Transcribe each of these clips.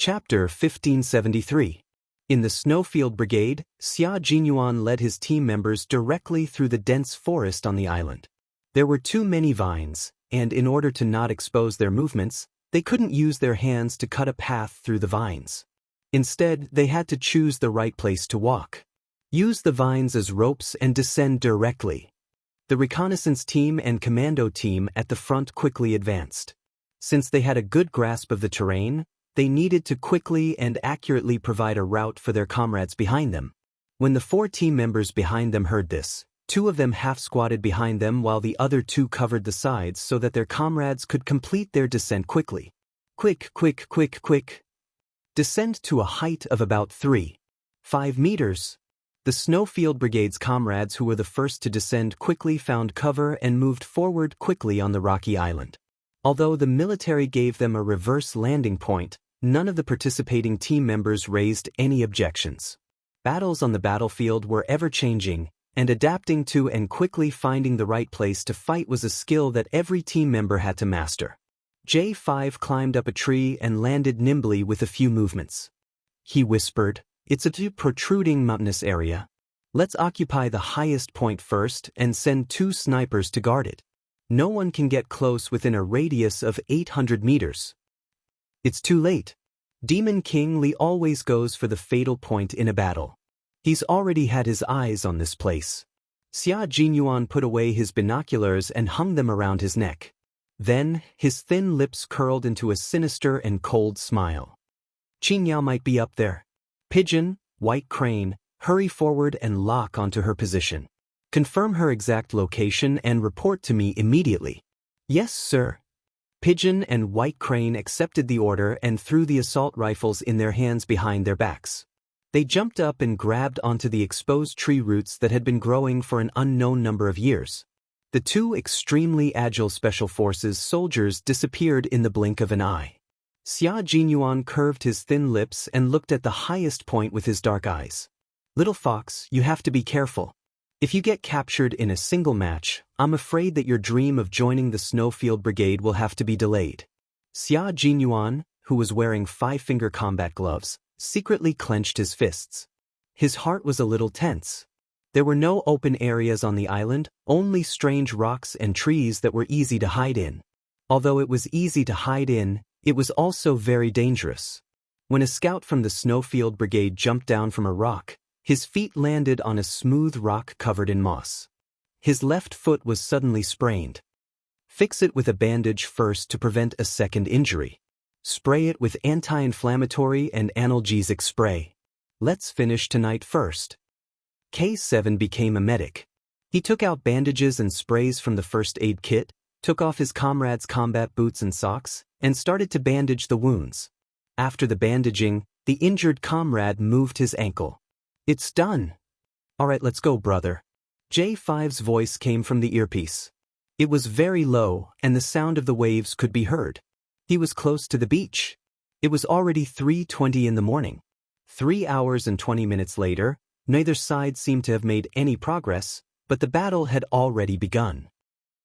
Chapter 1573. In the Snowfield Brigade, Xia Jinyuan led his team members directly through the dense forest on the island. There were too many vines, and in order to not expose their movements, they couldn't use their hands to cut a path through the vines. Instead, they had to choose the right place to walk. Use the vines as ropes and descend directly. The reconnaissance team and commando team at the front quickly advanced. Since they had a good grasp of the terrain, they needed to quickly and accurately provide a route for their comrades behind them. When the 4 team members behind them heard this, 2 of them half-squatted behind them while the other 2 covered the sides so that their comrades could complete their descent quickly. Quick, quick, quick, quick. Descend to a height of about 3.5 meters. The Snowfield Brigade's comrades who were the first to descend quickly found cover and moved forward quickly on the rocky island. Although the military gave them a reverse landing point, none of the participating team members raised any objections. Battles on the battlefield were ever-changing, and adapting to and quickly finding the right place to fight was a skill that every team member had to master. J5 climbed up a tree and landed nimbly with a few movements. He whispered, "It's a protruding mountainous area. Let's occupy the highest point first and send 2 snipers to guard it. No one can get close within a radius of 800 meters. It's too late. Demon King Li always goes for the fatal point in a battle. He's already had his eyes on this place." Xia Jinyuan put away his binoculars and hung them around his neck. Then, his thin lips curled into a sinister and cold smile. "Qingyao might be up there. Pigeon, White Crane, hurry forward and lock onto her position. Confirm her exact location and report to me immediately." "Yes, sir." Pigeon and White Crane accepted the order and threw the assault rifles in their hands behind their backs. They jumped up and grabbed onto the exposed tree roots that had been growing for an unknown number of years. The 2 extremely agile Special Forces soldiers disappeared in the blink of an eye. Xia Jinyuan curved his thin lips and looked at the highest point with his dark eyes. "Little fox, you have to be careful. If you get captured in a single match, I'm afraid that your dream of joining the Snowfield Brigade will have to be delayed." Xia Jinyuan, who was wearing 5-finger combat gloves, secretly clenched his fists. His heart was a little tense. There were no open areas on the island, only strange rocks and trees that were easy to hide in. Although it was easy to hide in, it was also very dangerous. When a scout from the Snowfield Brigade jumped down from a rock, his feet landed on a smooth rock covered in moss. His left foot was suddenly sprained. Fix it with a bandage first to prevent a second injury. Spray it with anti-inflammatory and analgesic spray. Let's finish tonight first. K7 became a medic. He took out bandages and sprays from the first aid kit, took off his comrades' combat boots and socks, and started to bandage the wounds. After the bandaging, the injured comrade moved his ankle. "It's done." "All right, let's go, brother." J5's voice came from the earpiece. It was very low, and the sound of the waves could be heard. He was close to the beach. It was already 3:20 in the morning. 3 hours and 20 minutes later, neither side seemed to have made any progress, but the battle had already begun.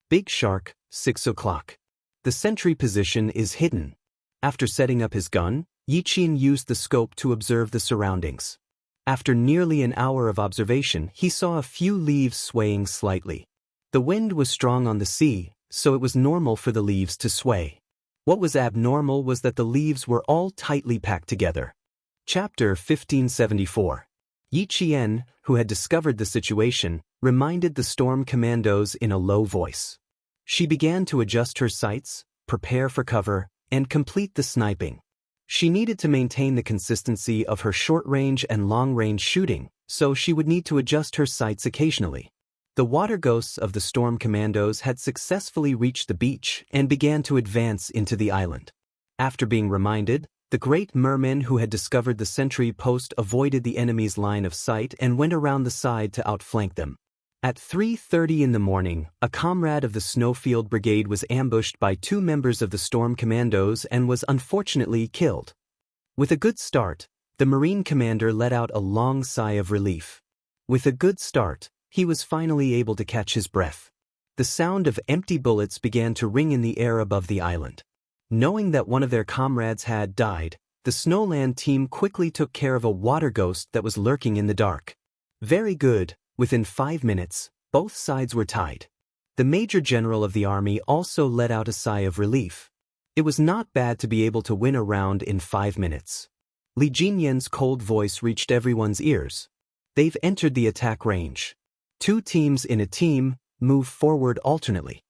Big Shark, 6 o'clock. The sentry position is hidden. After setting up his gun, Yiqin used the scope to observe the surroundings. After nearly an hour of observation, he saw a few leaves swaying slightly. The wind was strong on the sea, so it was normal for the leaves to sway. What was abnormal was that the leaves were all tightly packed together. Chapter 1574. Yi Qian, who had discovered the situation, reminded the storm commandos in a low voice. She began to adjust her sights, prepare for cover, and complete the sniping. She needed to maintain the consistency of her short-range and long-range shooting, so she would need to adjust her sights occasionally. The water ghosts of the storm commandos had successfully reached the beach and began to advance into the island. After being reminded, the great merman who had discovered the sentry post avoided the enemy's line of sight and went around the side to outflank them. At 3:30 in the morning, a comrade of the Snowfield Brigade was ambushed by 2 members of the Storm Commandos and was unfortunately killed. With a good start, the Marine commander let out a long sigh of relief. With a good start, he was finally able to catch his breath. The sound of empty bullets began to ring in the air above the island. Knowing that one of their comrades had died, the Snowland team quickly took care of a water ghost that was lurking in the dark. Very good, within 5 minutes, both sides were tied. The Major General of the army also let out a sigh of relief. It was not bad to be able to win a round in 5 minutes. Li Jinyan's cold voice reached everyone's ears. They've entered the attack range. 2 teams in a team move forward alternately.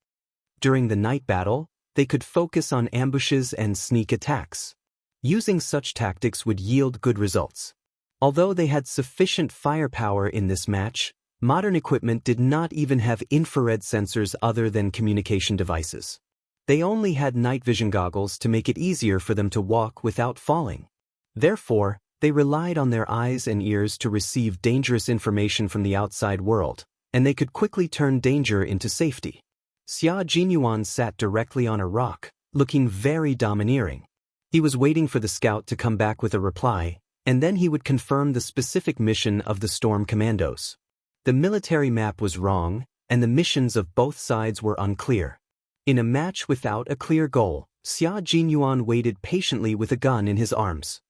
During the night battle, they could focus on ambushes and sneak attacks. Using such tactics would yield good results. Although they had sufficient firepower in this match, modern equipment did not even have infrared sensors other than communication devices. They only had night vision goggles to make it easier for them to walk without falling. Therefore, they relied on their eyes and ears to receive dangerous information from the outside world, and they could quickly turn danger into safety. Xia Jinyuan sat directly on a rock, looking very domineering. He was waiting for the scout to come back with a reply, and then he would confirm the specific mission of the Storm Commandos. The military map was wrong, and the missions of both sides were unclear. In a match without a clear goal, Xia Jinyuan waited patiently with a gun in his arms.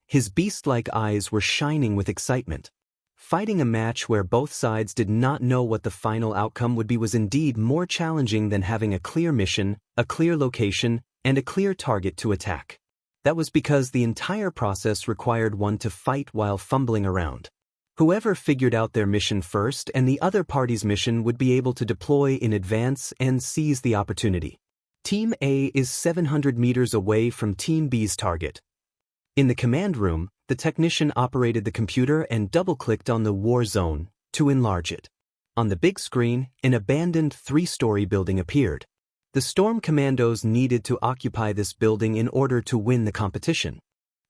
His beast-like eyes were shining with excitement. Fighting a match where both sides did not know what the final outcome would be was indeed more challenging than having a clear mission, a clear location, and a clear target to attack. That was because the entire process required one to fight while fumbling around. Whoever figured out their mission first and the other party's mission would be able to deploy in advance and seize the opportunity. Team A is 700 meters away from Team B's target. In the command room, the technician operated the computer and double-clicked on the war zone to enlarge it. On the big screen, an abandoned 3-story building appeared. The Storm Commandos needed to occupy this building in order to win the competition.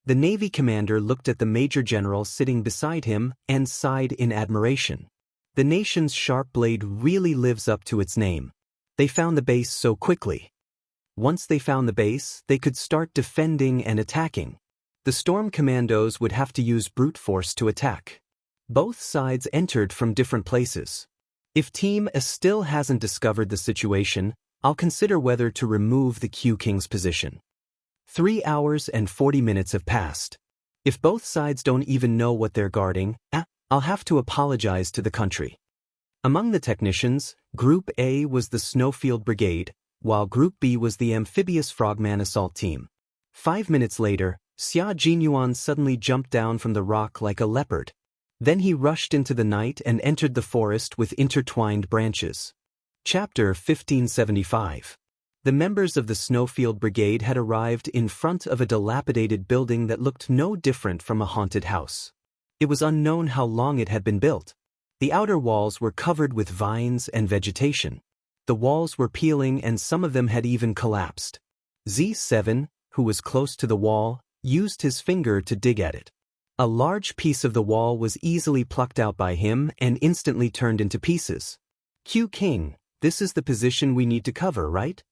The Navy commander looked at the Major General sitting beside him and sighed in admiration. The nation's sharp blade really lives up to its name. They found the base so quickly. Once they found the base, they could start defending and attacking. The Storm Commandos would have to use brute force to attack. Both sides entered from different places. If Team A still hasn't discovered the situation, I'll consider whether to remove the Q-King's position. 3 hours and 40 minutes have passed. If both sides don't even know what they're guarding, I'll have to apologize to the country. Among the technicians, Group A was the Snowfield Brigade, while Group B was the Amphibious Frogman Assault Team. 5 minutes later, Xia Jinyuan suddenly jumped down from the rock like a leopard. Then he rushed into the night and entered the forest with intertwined branches. Chapter 1575. The members of the Snowfield Brigade had arrived in front of a dilapidated building that looked no different from a haunted house. It was unknown how long it had been built. The outer walls were covered with vines and vegetation. The walls were peeling and some of them had even collapsed. Z7, who was close to the wall, used his finger to dig at it. A large piece of the wall was easily plucked out by him and instantly turned into pieces. Q-King, this is the position we need to cover, right?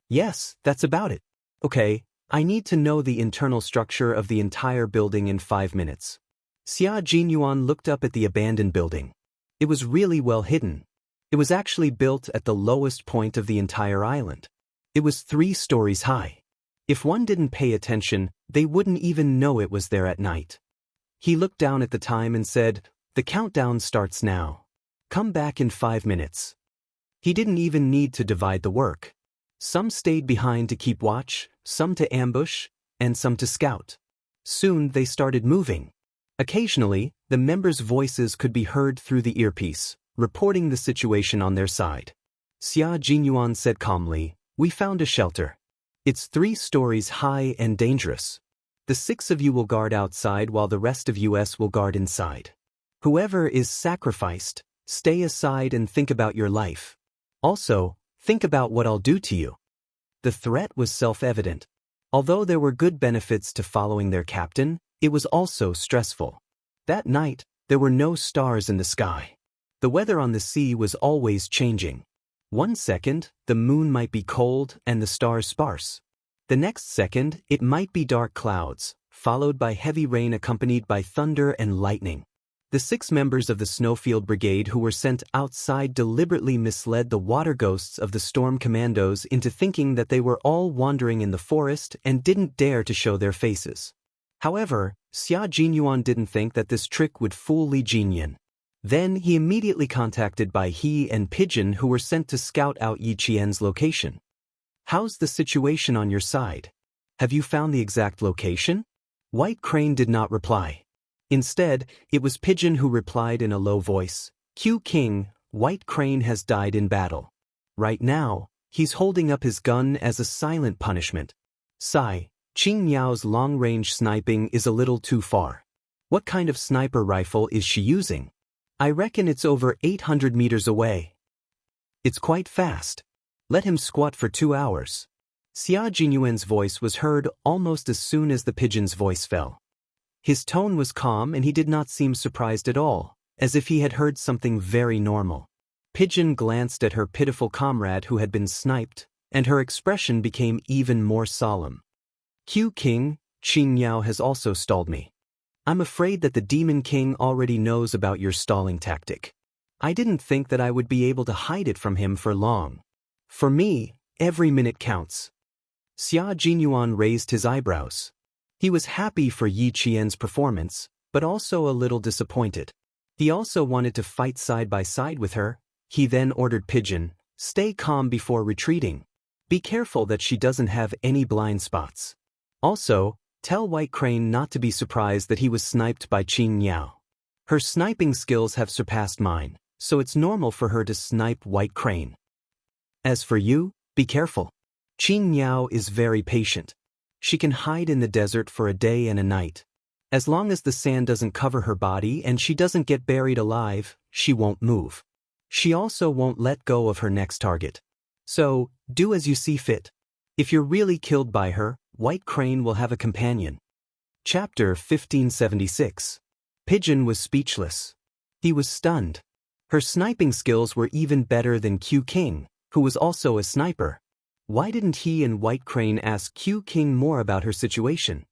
Yes, that's about it. Okay, I need to know the internal structure of the entire building in 5 minutes. Xia Jinyuan looked up at the abandoned building. It was really well hidden. It was actually built at the lowest point of the entire island. It was 3 stories high. If one didn't pay attention, they wouldn't even know it was there at night. He looked down at the time and said, "The countdown starts now. Come back in 5 minutes." He didn't even need to divide the work. Some stayed behind to keep watch, some to ambush, and some to scout. Soon they started moving. Occasionally, the members' voices could be heard through the earpiece, reporting the situation on their side. Xia Jinyuan said calmly, "We found a shelter. It's 3 stories high and dangerous. The 6 of you will guard outside while the rest of us will guard inside. Whoever is sacrificed, stay aside and think about your life. Also, think about what I'll do to you." The threat was self-evident. Although there were good benefits to following their captain, it was also stressful. That night, there were no stars in the sky. The weather on the sea was always changing. One second, the moon might be cold and the stars sparse. The next second, it might be dark clouds, followed by heavy rain accompanied by thunder and lightning. The 6 members of the Snowfield Brigade who were sent outside deliberately misled the water ghosts of the Storm Commandos into thinking that they were all wandering in the forest and didn't dare to show their faces. However, Xia Jinyuan didn't think that this trick would fool Li Jinyan. Then he immediately contacted Bai He and Pigeon, who were sent to scout out Yi Qian's location. "How's the situation on your side? Have you found the exact location?" White Crane did not reply. Instead, it was Pigeon who replied in a low voice, "Q King, White Crane has died in battle. Right now, he's holding up his gun as a silent punishment. Sigh, Qing Miao's long-range sniping is a little too far. What kind of sniper rifle is she using? I reckon it's over 800 meters away. It's quite fast. Let him squat for 2 hours." Xia Jinyuan's voice was heard almost as soon as the Pigeon's voice fell. His tone was calm and he did not seem surprised at all, as if he had heard something very normal. Pigeon glanced at her pitiful comrade who had been sniped, and her expression became even more solemn. "Q King, Qing Miao has also stalled me. I'm afraid that the Demon King already knows about your stalling tactic. I didn't think that I would be able to hide it from him for long. For me, every minute counts." Xia Jinyuan raised his eyebrows. He was happy for Yi Qian's performance, but also a little disappointed. He also wanted to fight side by side with her. He then ordered Pigeon, "Stay calm before retreating. Be careful that she doesn't have any blind spots. Also, tell White Crane not to be surprised that he was sniped by Qing Miao. Her sniping skills have surpassed mine, so it's normal for her to snipe White Crane. As for you, be careful. Qing Miao is very patient. She can hide in the desert for a day and a night. As long as the sand doesn't cover her body and she doesn't get buried alive, she won't move. She also won't let go of her next target. So, do as you see fit. If you're really killed by her, White Crane will have a companion." Chapter 1576. Pigeon was speechless. He was stunned. Her sniping skills were even better than Q King, who was also a sniper. Why didn't he and White Crane ask Q King more about her situation?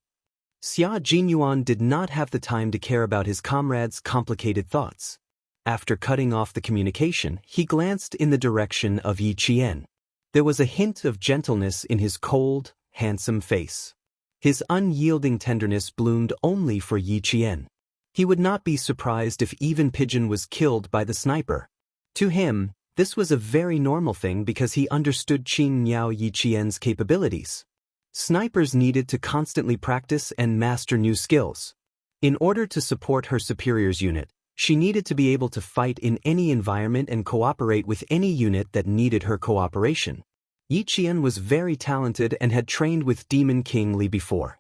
Xia Jinyuan did not have the time to care about his comrade's complicated thoughts. After cutting off the communication, he glanced in the direction of Yi Qian. There was a hint of gentleness in his cold, handsome face. His unyielding tenderness bloomed only for Yi Qian. He would not be surprised if even Pigeon was killed by the sniper. To him, this was a very normal thing because he understood Qing Miao Yi Qian's capabilities. Snipers needed to constantly practice and master new skills. In order to support her superior's unit, she needed to be able to fight in any environment and cooperate with any unit that needed her cooperation. Yi Qian was very talented and had trained with Demon King Li before.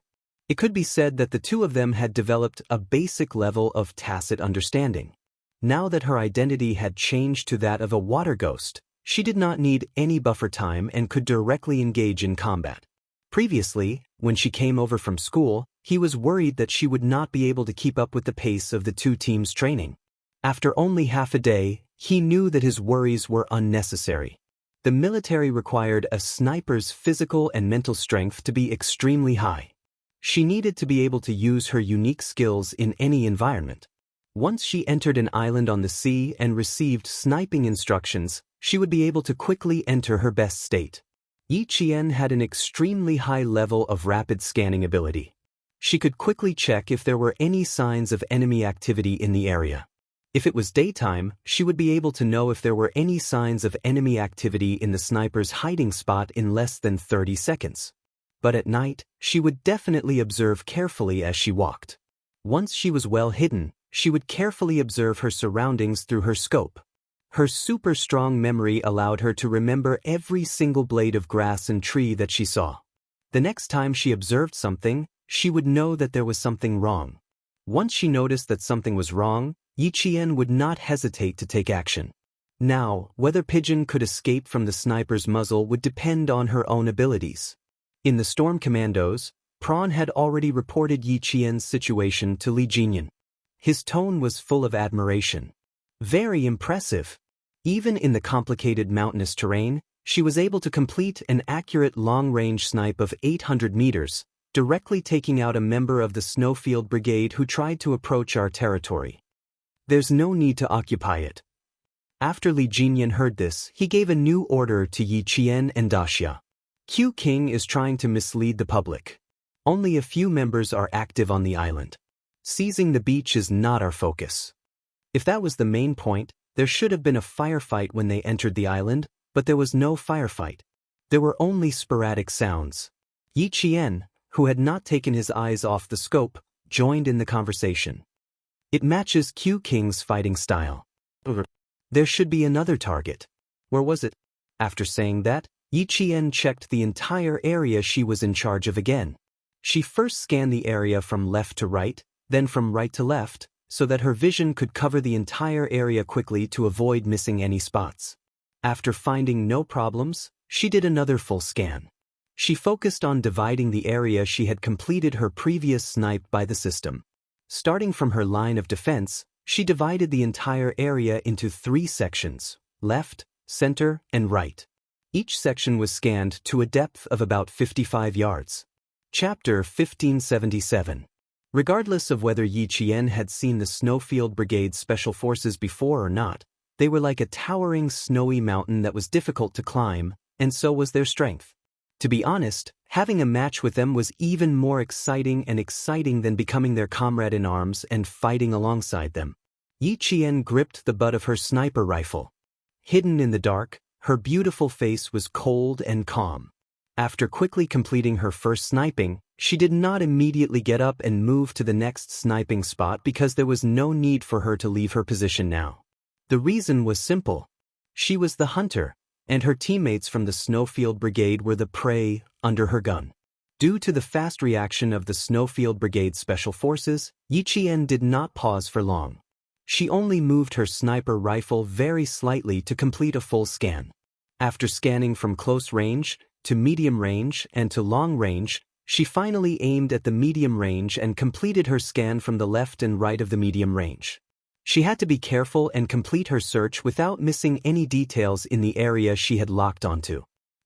It could be said that the two of them had developed a basic level of tacit understanding. Now that her identity had changed to that of a water ghost, she did not need any buffer time and could directly engage in combat. Previously, when she came over from school, he was worried that she would not be able to keep up with the pace of the two teams' training. After only half a day, he knew that his worries were unnecessary. The military required a sniper's physical and mental strength to be extremely high. She needed to be able to use her unique skills in any environment. Once she entered an island on the sea and received sniping instructions, she would be able to quickly enter her best state. Yi Qian had an extremely high level of rapid scanning ability. She could quickly check if there were any signs of enemy activity in the area. If it was daytime, she would be able to know if there were any signs of enemy activity in the sniper's hiding spot in less than 30 seconds. But at night, she would definitely observe carefully as she walked. Once she was well hidden, she would carefully observe her surroundings through her scope. Her super strong memory allowed her to remember every single blade of grass and tree that she saw. The next time she observed something, she would know that there was something wrong. Once she noticed that something was wrong, Yi Qian would not hesitate to take action. Now, whether Pigeon could escape from the sniper's muzzle would depend on her own abilities. In the Storm Commandos, Prawn had already reported Yi Qian's situation to Li Jinyan. His tone was full of admiration. Very impressive. Even in the complicated mountainous terrain, she was able to complete an accurate long-range snipe of 800 meters, directly taking out a member of the Snowfield Brigade who tried to approach our territory. There's no need to occupy it. After Li Jinyan heard this, he gave a new order to Yi Qian and Daxia. Q King is trying to mislead the public. Only a few members are active on the island. Seizing the beach is not our focus. If that was the main point, there should have been a firefight when they entered the island, but there was no firefight. There were only sporadic sounds. Yi Qian, who had not taken his eyes off the scope, joined in the conversation. It matches Q King's fighting style. There should be another target. Where was it? After saying that, Yi Qian checked the entire area she was in charge of again. She first scanned the area from left to right, then from right to left, so that her vision could cover the entire area quickly to avoid missing any spots. After finding no problems, she did another full scan. She focused on dividing the area she had completed her previous snipe by the system. Starting from her line of defense, she divided the entire area into 3 sections: left, center, and right. Each section was scanned to a depth of about 55 yards. Chapter 1577. Regardless of whether Yi Qian had seen the Snowfield Brigade's special forces before or not, they were like a towering snowy mountain that was difficult to climb, and so was their strength. To be honest, having a match with them was even more exciting than becoming their comrade in arms and fighting alongside them. Yi Qian gripped the butt of her sniper rifle. Hidden in the dark, her beautiful face was cold and calm. After quickly completing her first sniping, she did not immediately get up and move to the next sniping spot because there was no need for her to leave her position now. The reason was simple. She was the hunter, and her teammates from the Snowfield Brigade were the prey under her gun. Due to the fast reaction of the Snowfield Brigade's special forces, Yi Qian did not pause for long. She only moved her sniper rifle very slightly to complete a full scan. After scanning from close range, to medium range, and to long range, she finally aimed at the medium range and completed her scan from the left and right of the medium range. She had to be careful and complete her search without missing any details in the area she had locked onto.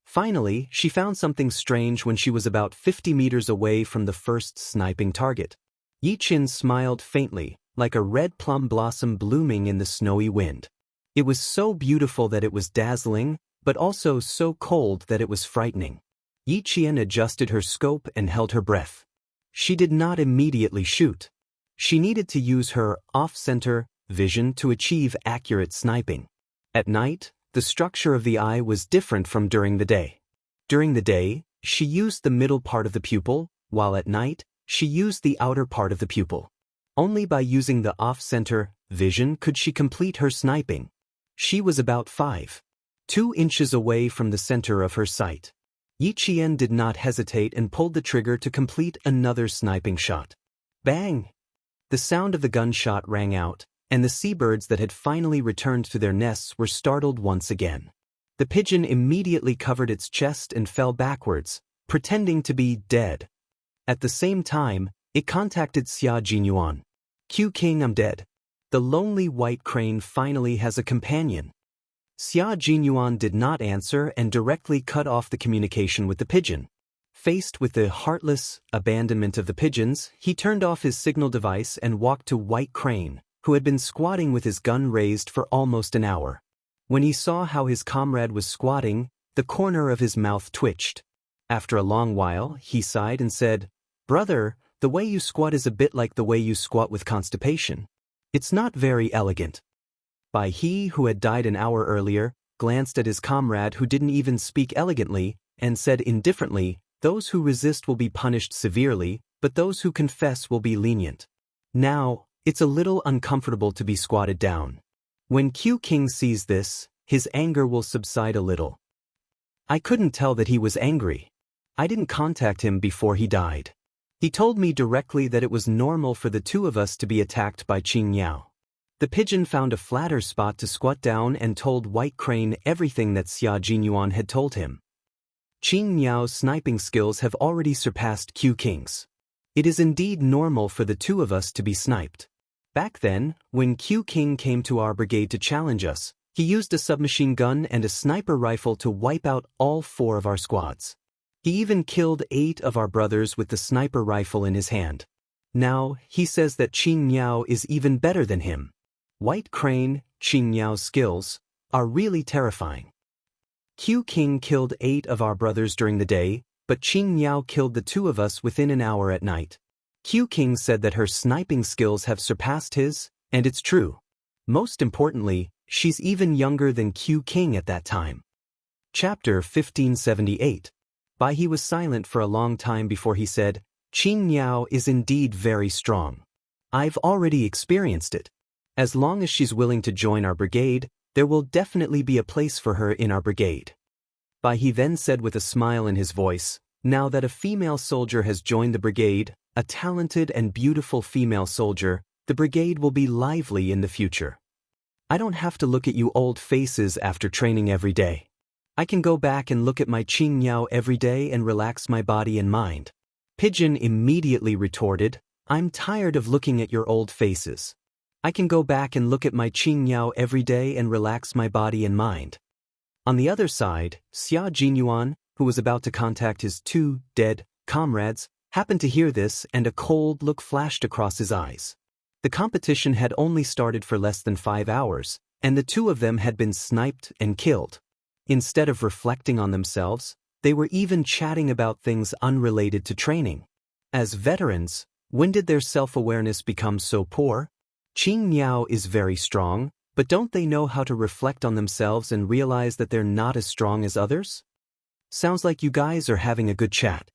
Finally, she found something strange when she was about 50 meters away from the first sniping target. Yi Qian smiled faintly, like a red plum blossom blooming in the snowy wind. It was so beautiful that it was dazzling, but also so cold that it was frightening. Yi Qian adjusted her scope and held her breath. She did not immediately shoot. She needed to use her off-center vision to achieve accurate sniping. At night, the structure of the eye was different from during the day. During the day, she used the middle part of the pupil, while at night, she used the outer part of the pupil. Only by using the off-center vision could she complete her sniping. She was about 5.2 inches away from the center of her sight. Yi Qian did not hesitate and pulled the trigger to complete another sniping shot. Bang! The sound of the gunshot rang out, and the seabirds that had finally returned to their nests were startled once again. The pigeon immediately covered its chest and fell backwards, pretending to be dead. At the same time, it contacted Xia Jinyuan. Q King, I'm dead. The lonely white crane finally has a companion. Xia Jinyuan did not answer and directly cut off the communication with the pigeon. Faced with the heartless abandonment of the pigeons, he turned off his signal device and walked to White Crane, who had been squatting with his gun raised for almost an hour. When he saw how his comrade was squatting, the corner of his mouth twitched. After a long while, he sighed and said, "Brother, the way you squat is a bit like the way you squat with constipation. It's not very elegant." He who had died an hour earlier, glanced at his comrade who didn't even speak elegantly, and said indifferently, "Those who resist will be punished severely, but those who confess will be lenient." Now, it's a little uncomfortable to be squatted down. When Q King sees this, his anger will subside a little. I couldn't tell that he was angry. I didn't contact him before he died. He told me directly that it was normal for the two of us to be attacked by Qing Yao. The pigeon found a flatter spot to squat down and told White Crane everything that Xia Jinyuan had told him. Qing Yao's sniping skills have already surpassed Q King's. It is indeed normal for the two of us to be sniped. Back then, when Q King came to our brigade to challenge us, he used a submachine gun and a sniper rifle to wipe out all 4 of our squads. He even killed 8 of our brothers with the sniper rifle in his hand. Now, he says that Qing Yao is even better than him. White Crane, Qing Yao's skills, are really terrifying. Q King killed 8 of our brothers during the day, but Qing Miao killed the two of us within an hour at night. Q King said that her sniping skills have surpassed his, and it's true. Most importantly, she's even younger than Q King at that time. Chapter 1578. He was silent for a long time before he said, Qing Miao is indeed very strong. I've already experienced it. As long as she's willing to join our brigade, there will definitely be a place for her in our brigade. He then said with a smile in his voice, now that a female soldier has joined the brigade, a talented and beautiful female soldier, the brigade will be lively in the future. I don't have to look at you old faces after training every day. I can go back and look at my Qing Miao every day and relax my body and mind. Pigeon immediately retorted, I'm tired of looking at your old faces. I can go back and look at my Qing Miao every day and relax my body and mind. On the other side, Xia Jinyuan, who was about to contact his two dead comrades, happened to hear this and a cold look flashed across his eyes. The competition had only started for less than 5 hours, and the two of them had been sniped and killed. Instead of reflecting on themselves, they were even chatting about things unrelated to training. As veterans, when did their self-awareness become so poor? Qing Miao is very strong, but don't they know how to reflect on themselves and realize that they're not as strong as others? Sounds like you guys are having a good chat.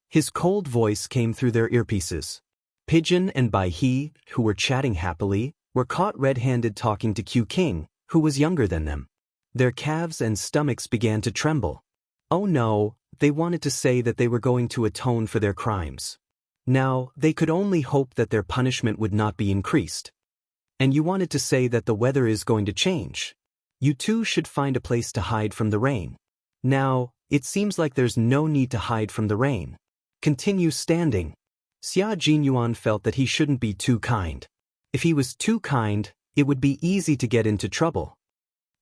His cold voice came through their earpieces. Pigeon and Bai He, who were chatting happily, were caught red-handed talking to Q King, who was younger than them. Their calves and stomachs began to tremble. Oh no, they wanted to say that they were going to atone for their crimes. Now, they could only hope that their punishment would not be increased. And you wanted to say that the weather is going to change. You two should find a place to hide from the rain. Now, it seems like there's no need to hide from the rain. Continue standing. Xia Jinyuan felt that he shouldn't be too kind. If he was too kind, it would be easy to get into trouble.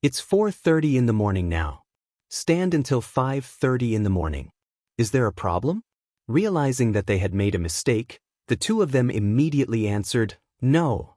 It's 4:30 in the morning now. Stand until 5:30 in the morning. Is there a problem? Realizing that they had made a mistake, the two of them immediately answered, no.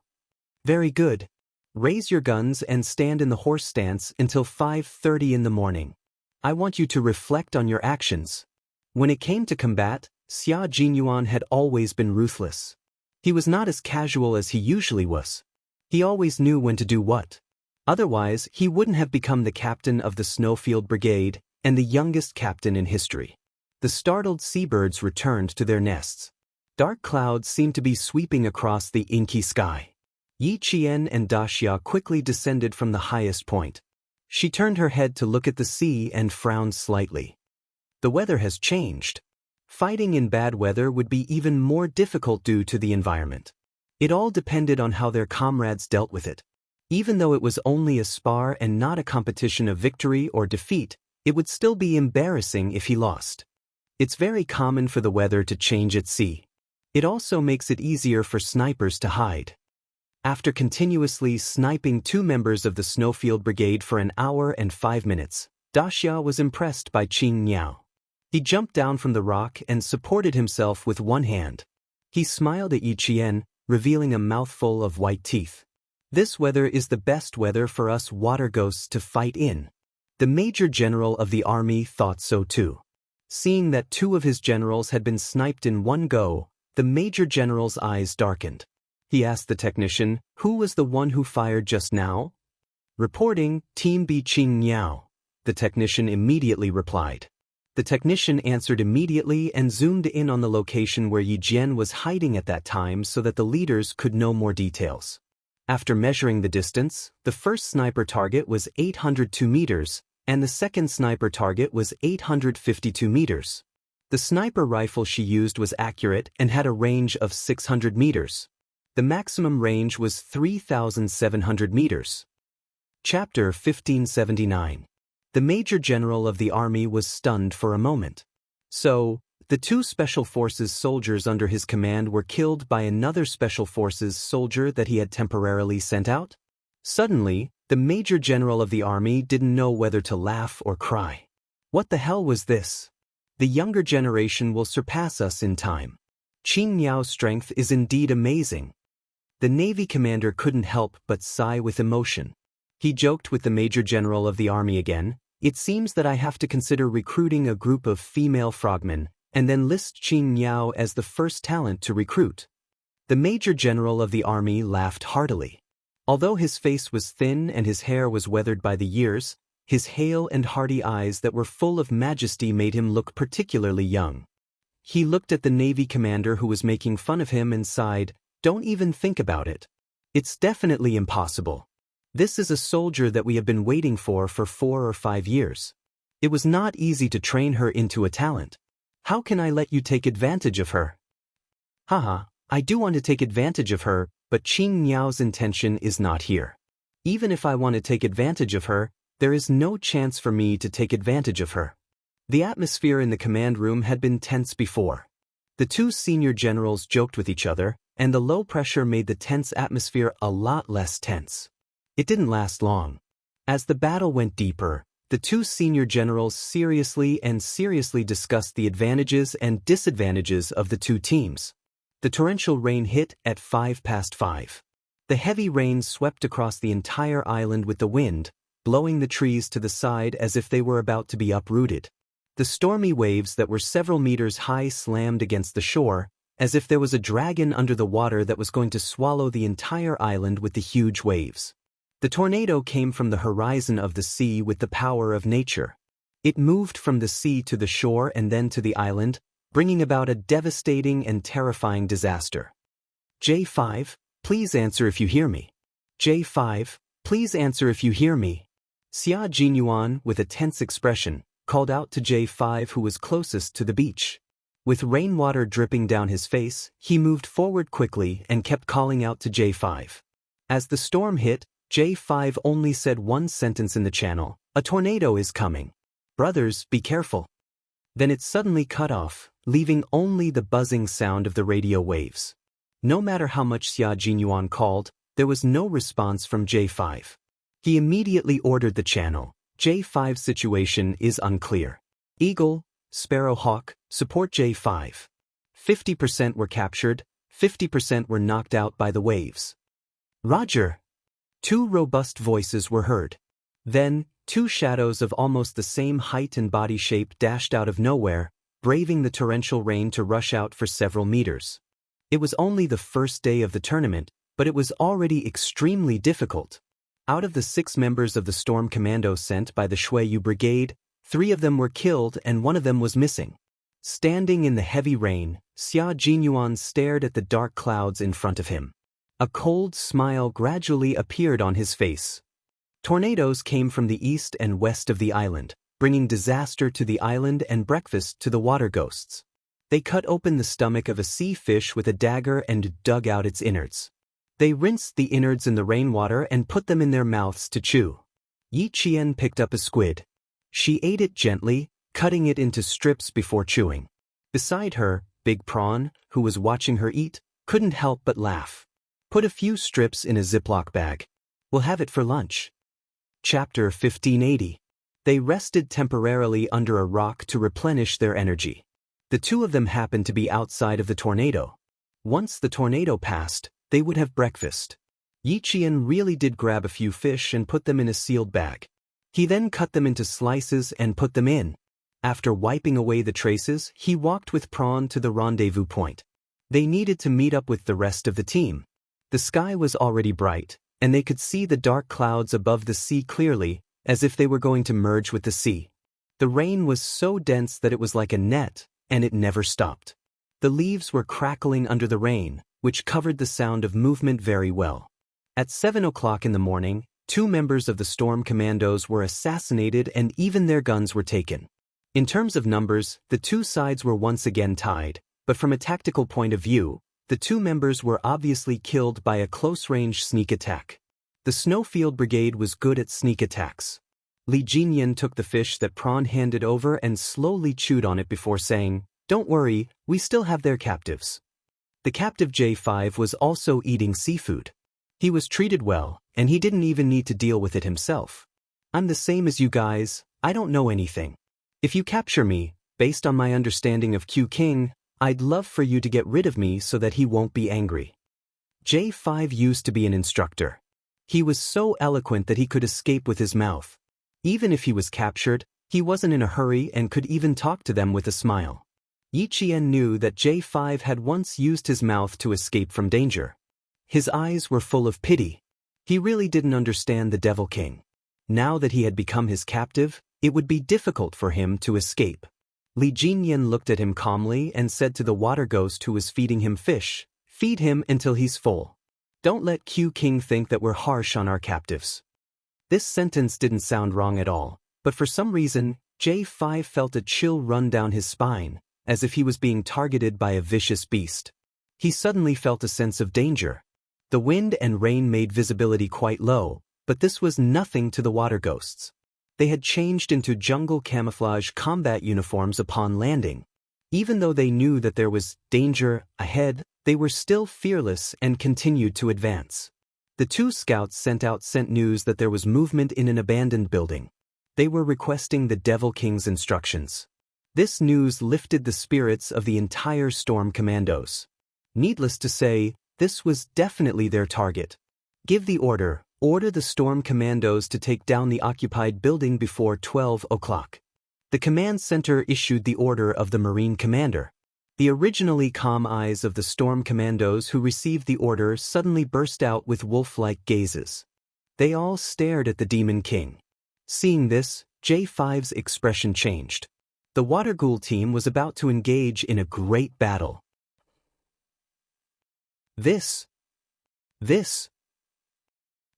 Very good. Raise your guns and stand in the horse stance until 5:30 in the morning. I want you to reflect on your actions. When it came to combat, Xia Jinyuan had always been ruthless. He was not as casual as he usually was. He always knew when to do what. Otherwise, he wouldn't have become the captain of the Snowfield Brigade and the youngest captain in history. The startled seabirds returned to their nests. Dark clouds seemed to be sweeping across the inky sky. Yi Qian and Daxia quickly descended from the highest point. She turned her head to look at the sea and frowned slightly. The weather has changed. Fighting in bad weather would be even more difficult due to the environment. It all depended on how their comrades dealt with it. Even though it was only a spar and not a competition of victory or defeat, it would still be embarrassing if he lost. It's very common for the weather to change at sea. It also makes it easier for snipers to hide. After continuously sniping two members of the Snowfield Brigade for an hour and 5 minutes, Daxia was impressed by Qing Miao. He jumped down from the rock and supported himself with one hand. He smiled at Yi Qian, revealing a mouthful of white teeth. This weather is the best weather for us water ghosts to fight in. The Major General of the army thought so too. Seeing that two of his generals had been sniped in one go, the Major General's eyes darkened. He asked the technician, who was the one who fired just now? Reporting, Team B Qing Miao. The technician immediately replied. The technician answered immediately and zoomed in on the location where Yi Jian was hiding at that time so that the leaders could know more details. After measuring the distance, the first sniper target was 802 meters, and the second sniper target was 852 meters. The sniper rifle she used was accurate and had a range of 600 meters. The maximum range was 3,700 meters. Chapter 1579. The Major General of the army was stunned for a moment. So, the two Special Forces soldiers under his command were killed by another Special Forces soldier that he had temporarily sent out? Suddenly, the Major General of the army didn't know whether to laugh or cry. What the hell was this? The younger generation will surpass us in time. Qing Miao's strength is indeed amazing. The Navy commander couldn't help but sigh with emotion. He joked with the Major General of the army again, It seems that I have to consider recruiting a group of female frogmen, and then list Qing Miao as the first talent to recruit. The Major General of the army laughed heartily. Although his face was thin and his hair was weathered by the years, his hale and hearty eyes that were full of majesty made him look particularly young. He looked at the Navy commander who was making fun of him and sighed, "Don't even think about it. It's definitely impossible. This is a soldier that we have been waiting for 4 or 5 years. It was not easy to train her into a talent. How can I let you take advantage of her?" Haha, I do want to take advantage of her, but Qing Miao's intention is not here. Even if I want to take advantage of her, there is no chance for me to take advantage of her. The atmosphere in the command room had been tense before. The two senior generals joked with each other, and the low pressure made the tense atmosphere a lot less tense. It didn't last long. As the battle went deeper, the two senior generals seriously discussed the advantages and disadvantages of the two teams. The torrential rain hit at 5:05. The heavy rain swept across the entire island with the wind, blowing the trees to the side as if they were about to be uprooted. The stormy waves that were several meters high slammed against the shore, as if there was a dragon under the water that was going to swallow the entire island with the huge waves. The tornado came from the horizon of the sea with the power of nature. It moved from the sea to the shore and then to the island, bringing about a devastating and terrifying disaster. J5, please answer if you hear me. J5, please answer if you hear me. Xia Jinyuan, with a tense expression, called out to J5 who was closest to the beach. With rainwater dripping down his face, he moved forward quickly and kept calling out to J5. As the storm hit, J5 only said one sentence in the channel, "A tornado is coming. Brothers, be careful." Then it suddenly cut off, leaving only the buzzing sound of the radio waves. No matter how much Xia Jinyuan called, there was no response from J5. He immediately ordered the channel. J5's situation is unclear. Eagle, Sparrow Hawk, support J5. 50% were captured, 50% were knocked out by the waves. Roger. Two robust voices were heard. Then, two shadows of almost the same height and body shape dashed out of nowhere, braving the torrential rain to rush out for several meters. It was only the first day of the tournament, but it was already extremely difficult. Out of the 6 members of the Storm Commando sent by the Shuiyu Brigade, 3 of them were killed and 1 of them was missing. Standing in the heavy rain, Xia Jinyuan stared at the dark clouds in front of him. A cold smile gradually appeared on his face. Tornadoes came from the east and west of the island, bringing disaster to the island and breakfast to the water ghosts. They cut open the stomach of a sea fish with a dagger and dug out its innards. They rinsed the innards in the rainwater and put them in their mouths to chew. Yi Qian picked up a squid. She ate it gently, cutting it into strips before chewing. Beside her, Big Prawn, who was watching her eat, couldn't help but laugh. Put a few strips in a Ziploc bag. We'll have it for lunch. Chapter 1580. They rested temporarily under a rock to replenish their energy. The 2 of them happened to be outside of the tornado. Once the tornado passed, they would have breakfast. Yi Qian really did grab a few fish and put them in a sealed bag. He then cut them into slices and put them in. After wiping away the traces, he walked with Prawn to the rendezvous point. They needed to meet up with the rest of the team. The sky was already bright, and they could see the dark clouds above the sea clearly, as if they were going to merge with the sea. The rain was so dense that it was like a net, and it never stopped. The leaves were crackling under the rain, which covered the sound of movement very well. At 7 o'clock in the morning, 2 members of the Storm Commandos were assassinated and even their guns were taken. In terms of numbers, the 2 sides were once again tied, but from a tactical point of view, the 2 members were obviously killed by a close-range sneak attack. The Snowfield Brigade was good at sneak attacks. Li Jinyan took the fish that Prawn handed over and slowly chewed on it before saying, "Don't worry, we still have their captives." The captive J5 was also eating seafood. He was treated well, and he didn't even need to deal with it himself. "I'm the same as you guys, I don't know anything. If you capture me, based on my understanding of Q King, I'd love for you to get rid of me so that he won't be angry." J5 used to be an instructor. He was so eloquent that he could escape with his mouth. Even if he was captured, he wasn't in a hurry and could even talk to them with a smile. Yi Qian knew that J5 had once used his mouth to escape from danger. His eyes were full of pity. He really didn't understand the Devil King. Now that he had become his captive, it would be difficult for him to escape. Li Jinyan looked at him calmly and said to the water ghost who was feeding him fish, "Feed him until he's full. Don't let Q King think that we're harsh on our captives." This sentence didn't sound wrong at all, but for some reason, J5 felt a chill run down his spine, as if he was being targeted by a vicious beast. He suddenly felt a sense of danger. The wind and rain made visibility quite low, but this was nothing to the water ghosts. They had changed into jungle camouflage combat uniforms upon landing. Even though they knew that there was danger ahead, they were still fearless and continued to advance. The two scouts sent news that there was movement in an abandoned building. They were requesting the Devil King's instructions. This news lifted the spirits of the entire Storm Commandos. Needless to say, this was definitely their target. "Give the order. Order the Storm Commandos to take down the occupied building before 12 o'clock. The command center issued the order of the Marine commander. The originally calm eyes of the Storm Commandos who received the order suddenly burst out with wolf-like gazes. They all stared at the Demon King. Seeing this, J5's expression changed. The Water Ghoul team was about to engage in a great battle. This.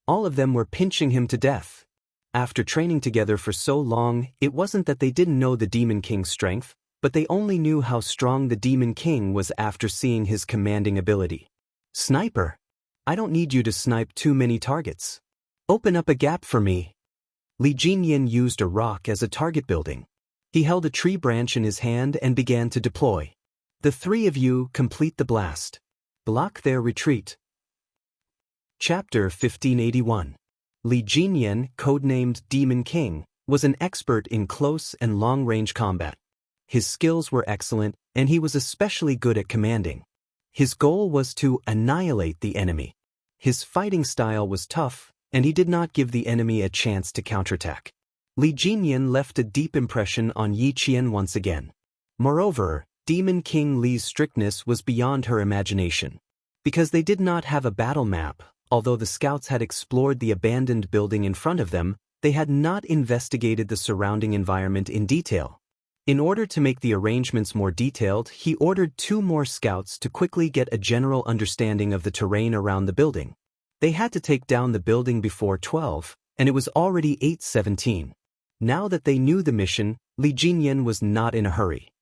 All of them were pinching him to death. After training together for so long, it wasn't that they didn't know the Demon King's strength, but they only knew how strong the Demon King was after seeing his commanding ability. "Sniper, I don't need you to snipe too many targets. Open up a gap for me." Li Jinyan used a rock as a target building. He held a tree branch in his hand and began to deploy. "The three of you complete the blast. Block their retreat." Chapter 1581. Li Jinyan, codenamed Demon King, was an expert in close and long-range combat. His skills were excellent, and he was especially good at commanding. His goal was to annihilate the enemy. His fighting style was tough, and he did not give the enemy a chance to counterattack. Li Jinyan left a deep impression on Yi Qian once again. Moreover, Demon King Li's strictness was beyond her imagination. Because they did not have a battle map, although the scouts had explored the abandoned building in front of them, they had not investigated the surrounding environment in detail. In order to make the arrangements more detailed, he ordered 2 more scouts to quickly get a general understanding of the terrain around the building. They had to take down the building before 12, and it was already 8:17. Now that they knew the mission, Li Jinyan was not in a hurry.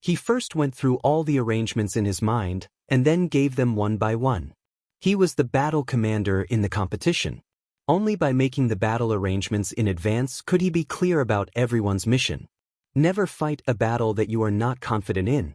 He first went through all the arrangements in his mind, and then gave them one by one. He was the battle commander in the competition. Only by making the battle arrangements in advance could he be clear about everyone's mission. Never fight a battle that you are not confident in.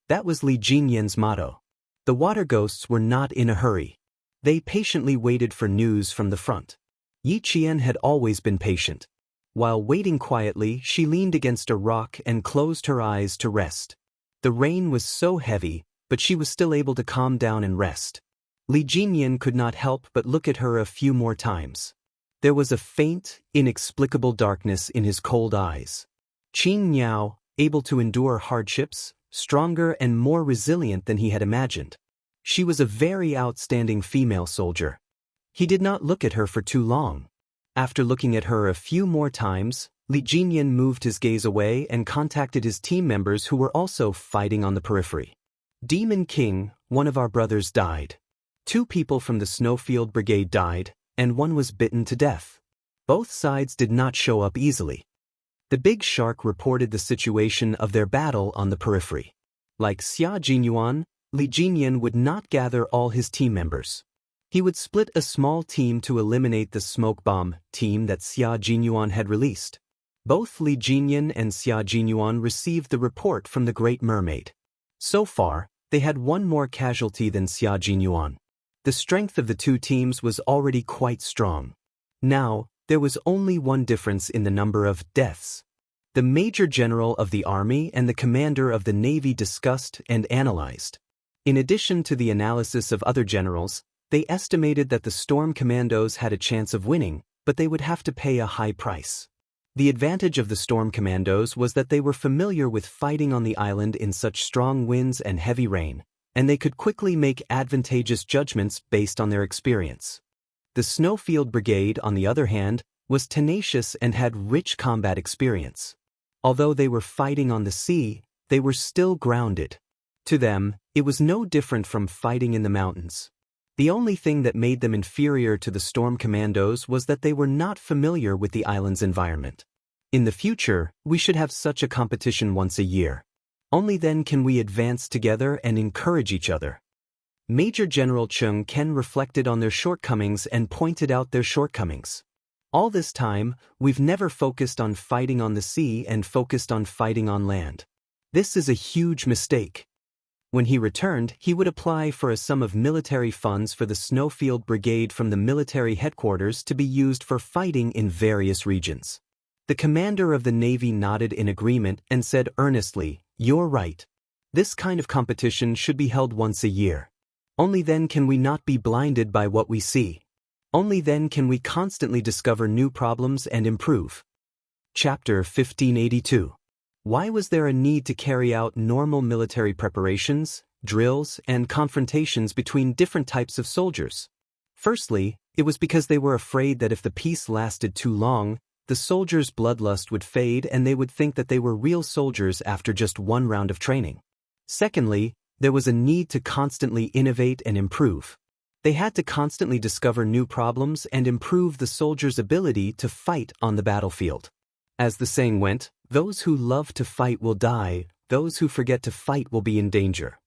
That was Li Jinyan's motto. The water ghosts were not in a hurry. They patiently waited for news from the front. Yi Qian had always been patient. While waiting quietly, she leaned against a rock and closed her eyes to rest. The rain was so heavy, but she was still able to calm down and rest. Li Jinyan could not help but look at her a few more times. There was a faint, inexplicable darkness in his cold eyes. Qin Niao, able to endure hardships, stronger and more resilient than he had imagined. She was a very outstanding female soldier. He did not look at her for too long. After looking at her a few more times, Li Jinyan moved his gaze away and contacted his team members who were also fighting on the periphery. "Demon King, one of our brothers died. 2 people from the Snowfield Brigade died, and 1 was bitten to death. Both sides did not show up easily." The big shark reported the situation of their battle on the periphery. Like Xia Jinyuan, Li Jinyan would not gather all his team members. He would split a small team to eliminate the smoke bomb team that Xia Jinyuan had released. Both Li Jinyan and Xia Jinyuan received the report from the Great Mermaid. So far, they had 1 more casualty than Xia Jinyuan. The strength of the 2 teams was already quite strong. Now, there was only one difference in the number of deaths. The Major General of the Army and the Commander of the Navy discussed and analyzed. In addition to the analysis of other generals, they estimated that the Storm Commandos had a chance of winning, but they would have to pay a high price. The advantage of the storm commandos was that they were familiar with fighting on the island in such strong winds and heavy rain, and they could quickly make advantageous judgments based on their experience. The Snowfield Brigade, on the other hand, was tenacious and had rich combat experience. Although they were fighting on the sea, they were still grounded. To them, it was no different from fighting in the mountains. The only thing that made them inferior to the storm commandos was that they were not familiar with the island's environment. In the future, we should have such a competition once a year. Only then can we advance together and encourage each other. Major General Chung Ken reflected on their shortcomings and pointed out their shortcomings. All this time, we've never focused on fighting on the sea and focused on fighting on land. This is a huge mistake. When he returned, he would apply for a sum of military funds for the Snowfield Brigade from the military headquarters to be used for fighting in various regions. The commander of the Navy nodded in agreement and said earnestly, "You're right. This kind of competition should be held once a year. Only then can we not be blinded by what we see. Only then can we constantly discover new problems and improve." Chapter 1582. Why was there a need to carry out normal military preparations, drills, and confrontations between different types of soldiers? Firstly, it was because they were afraid that if the peace lasted too long, the soldiers' bloodlust would fade and they would think that they were real soldiers after just one round of training. Secondly, there was a need to constantly innovate and improve. They had to constantly discover new problems and improve the soldiers' ability to fight on the battlefield. As the saying went, those who love to fight will die, those who forget to fight will be in danger.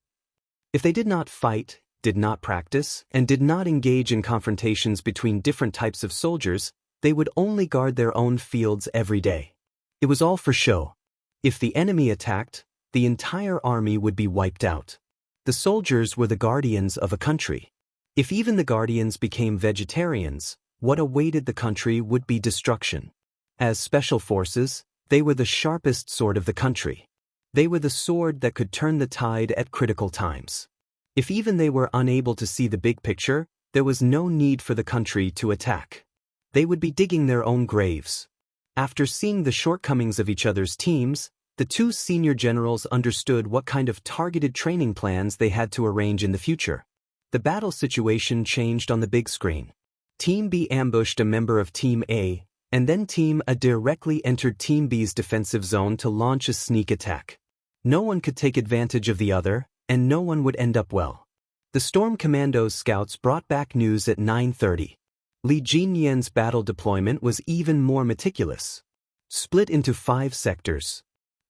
If they did not fight, did not practice, and did not engage in confrontations between different types of soldiers, they would only guard their own fields every day. It was all for show. If the enemy attacked, the entire army would be wiped out. The soldiers were the guardians of a country. If even the guardians became vegetarians, what awaited the country would be destruction. As special forces, they were the sharpest sword of the country. They were the sword that could turn the tide at critical times. If even they were unable to see the big picture, there was no need for the country to attack. They would be digging their own graves. After seeing the shortcomings of each other's teams, the two senior generals understood what kind of targeted training plans they had to arrange in the future. The battle situation changed on the big screen. Team B ambushed a member of Team A, and then Team A directly entered Team B's defensive zone to launch a sneak attack. No one could take advantage of the other, and no one would end up well. The Storm Commando's scouts brought back news at 9:30. Li Jinyan's battle deployment was even more meticulous. Split into 5 sectors.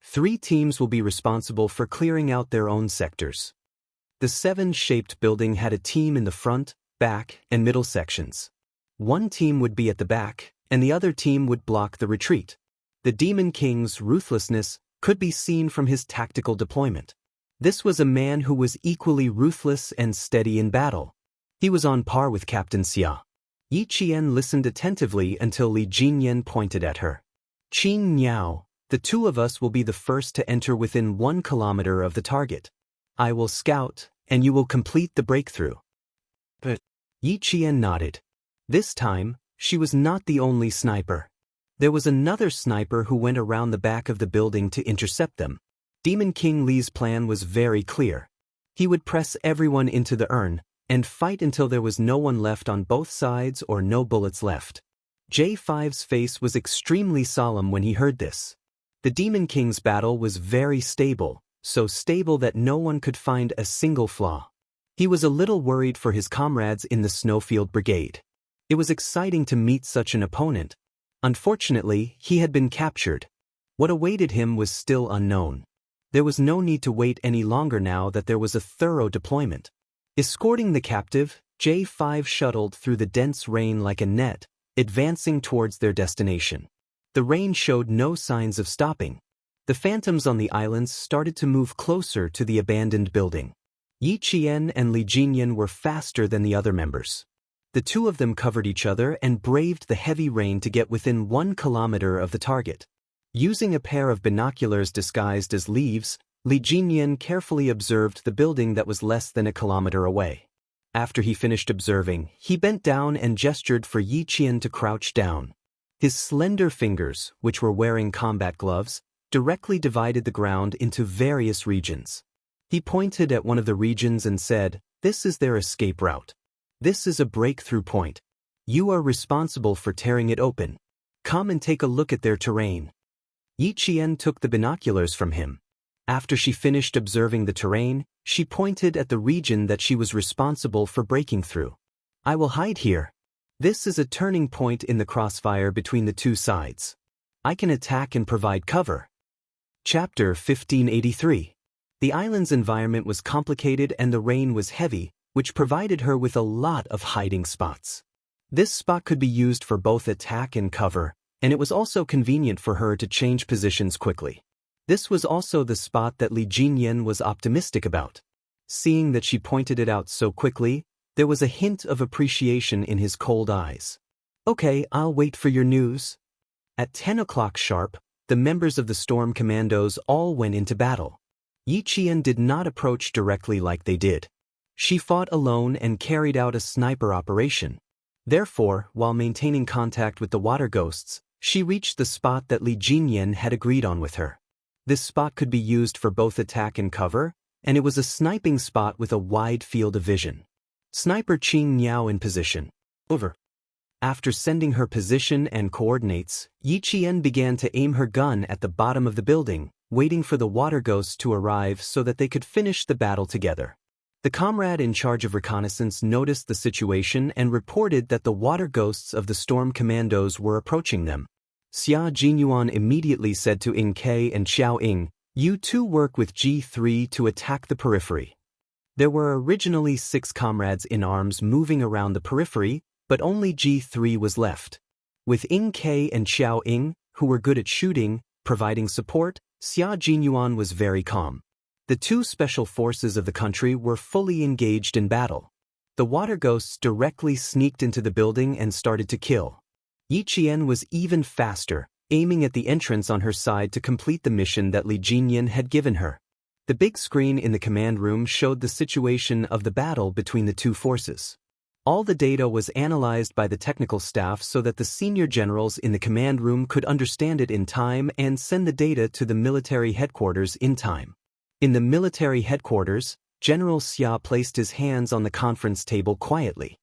3 teams will be responsible for clearing out their own sectors. The 7-shaped building had a team in the front, back, and middle sections. One team would be at the back, and the other team would block the retreat. The Demon King's ruthlessness could be seen from his tactical deployment. This was a man who was equally ruthless and steady in battle. He was on par with Captain Xia. Yi Qian listened attentively until Li Jinyan pointed at her. "Qing Niao, the 2 of us will be the first to enter within 1 kilometer of the target. I will scout, and you will complete the breakthrough." But Yi Qian nodded. This time, she was not the only sniper. There was another sniper who went around the back of the building to intercept them. Demon King Li's plan was very clear. He would press everyone into the urn, and fight until there was no one left on both sides or no bullets left. J5's face was extremely solemn when he heard this. The Demon King's battle was very stable, so stable that no one could find a single flaw. He was a little worried for his comrades in the Snowfield Brigade. It was exciting to meet such an opponent. Unfortunately, he had been captured. What awaited him was still unknown. There was no need to wait any longer now that there was a thorough deployment. Escorting the captive, J5 shuttled through the dense rain like a net, advancing towards their destination. The rain showed no signs of stopping. The phantoms on the islands started to move closer to the abandoned building. Yi Qian and Li Jinyan were faster than the other members. The 2 of them covered each other and braved the heavy rain to get within 1 kilometer of the target. Using a pair of binoculars disguised as leaves, Li Jinyan carefully observed the building that was less than a kilometer away. After he finished observing, he bent down and gestured for Yi Qian to crouch down. His slender fingers, which were wearing combat gloves, directly divided the ground into various regions. He pointed at one of the regions and said, "This is their escape route. This is a breakthrough point. You are responsible for tearing it open. Come and take a look at their terrain." Yi Qian took the binoculars from him. After she finished observing the terrain, she pointed at the region that she was responsible for breaking through. "I will hide here. This is a turning point in the crossfire between the two sides. I can attack and provide cover." Chapter 1583. The island's environment was complicated and the rain was heavy, which provided her with a lot of hiding spots. This spot could be used for both attack and cover, and it was also convenient for her to change positions quickly. This was also the spot that Li Jinyan was optimistic about. Seeing that she pointed it out so quickly, there was a hint of appreciation in his cold eyes. "Okay, I'll wait for your news." At 10 o'clock sharp, the members of the Storm Commandos all went into battle. Yi Qian did not approach directly like they did. She fought alone and carried out a sniper operation. Therefore, while maintaining contact with the water ghosts, she reached the spot that Li Jinyan had agreed on with her. This spot could be used for both attack and cover, and it was a sniping spot with a wide field of vision. Sniper Qing Niao in position. Over. After sending her position and coordinates, Yi Qian began to aim her gun at the bottom of the building, waiting for the water ghosts to arrive so that they could finish the battle together. The comrade in charge of reconnaissance noticed the situation and reported that the water ghosts of the Storm Commandos were approaching them. Xia Jinyuan immediately said to Ing Ke and Xiao Ying, "You two work with G3 to attack the periphery." There were originally 6 comrades in arms moving around the periphery, but only G3 was left. With Ing Ke and Xiao Ying, who were good at shooting, providing support, Xia Jinyuan was very calm. The 2 special forces of the country were fully engaged in battle. The water ghosts directly sneaked into the building and started to kill. Yi Qian was even faster, aiming at the entrance on her side to complete the mission that Li Jinyan had given her. The big screen in the command room showed the situation of the battle between the 2 forces. All the data was analyzed by the technical staff so that the senior generals in the command room could understand it in time and send the data to the military headquarters in time. In the military headquarters, General Xia placed his hands on the conference table quietly.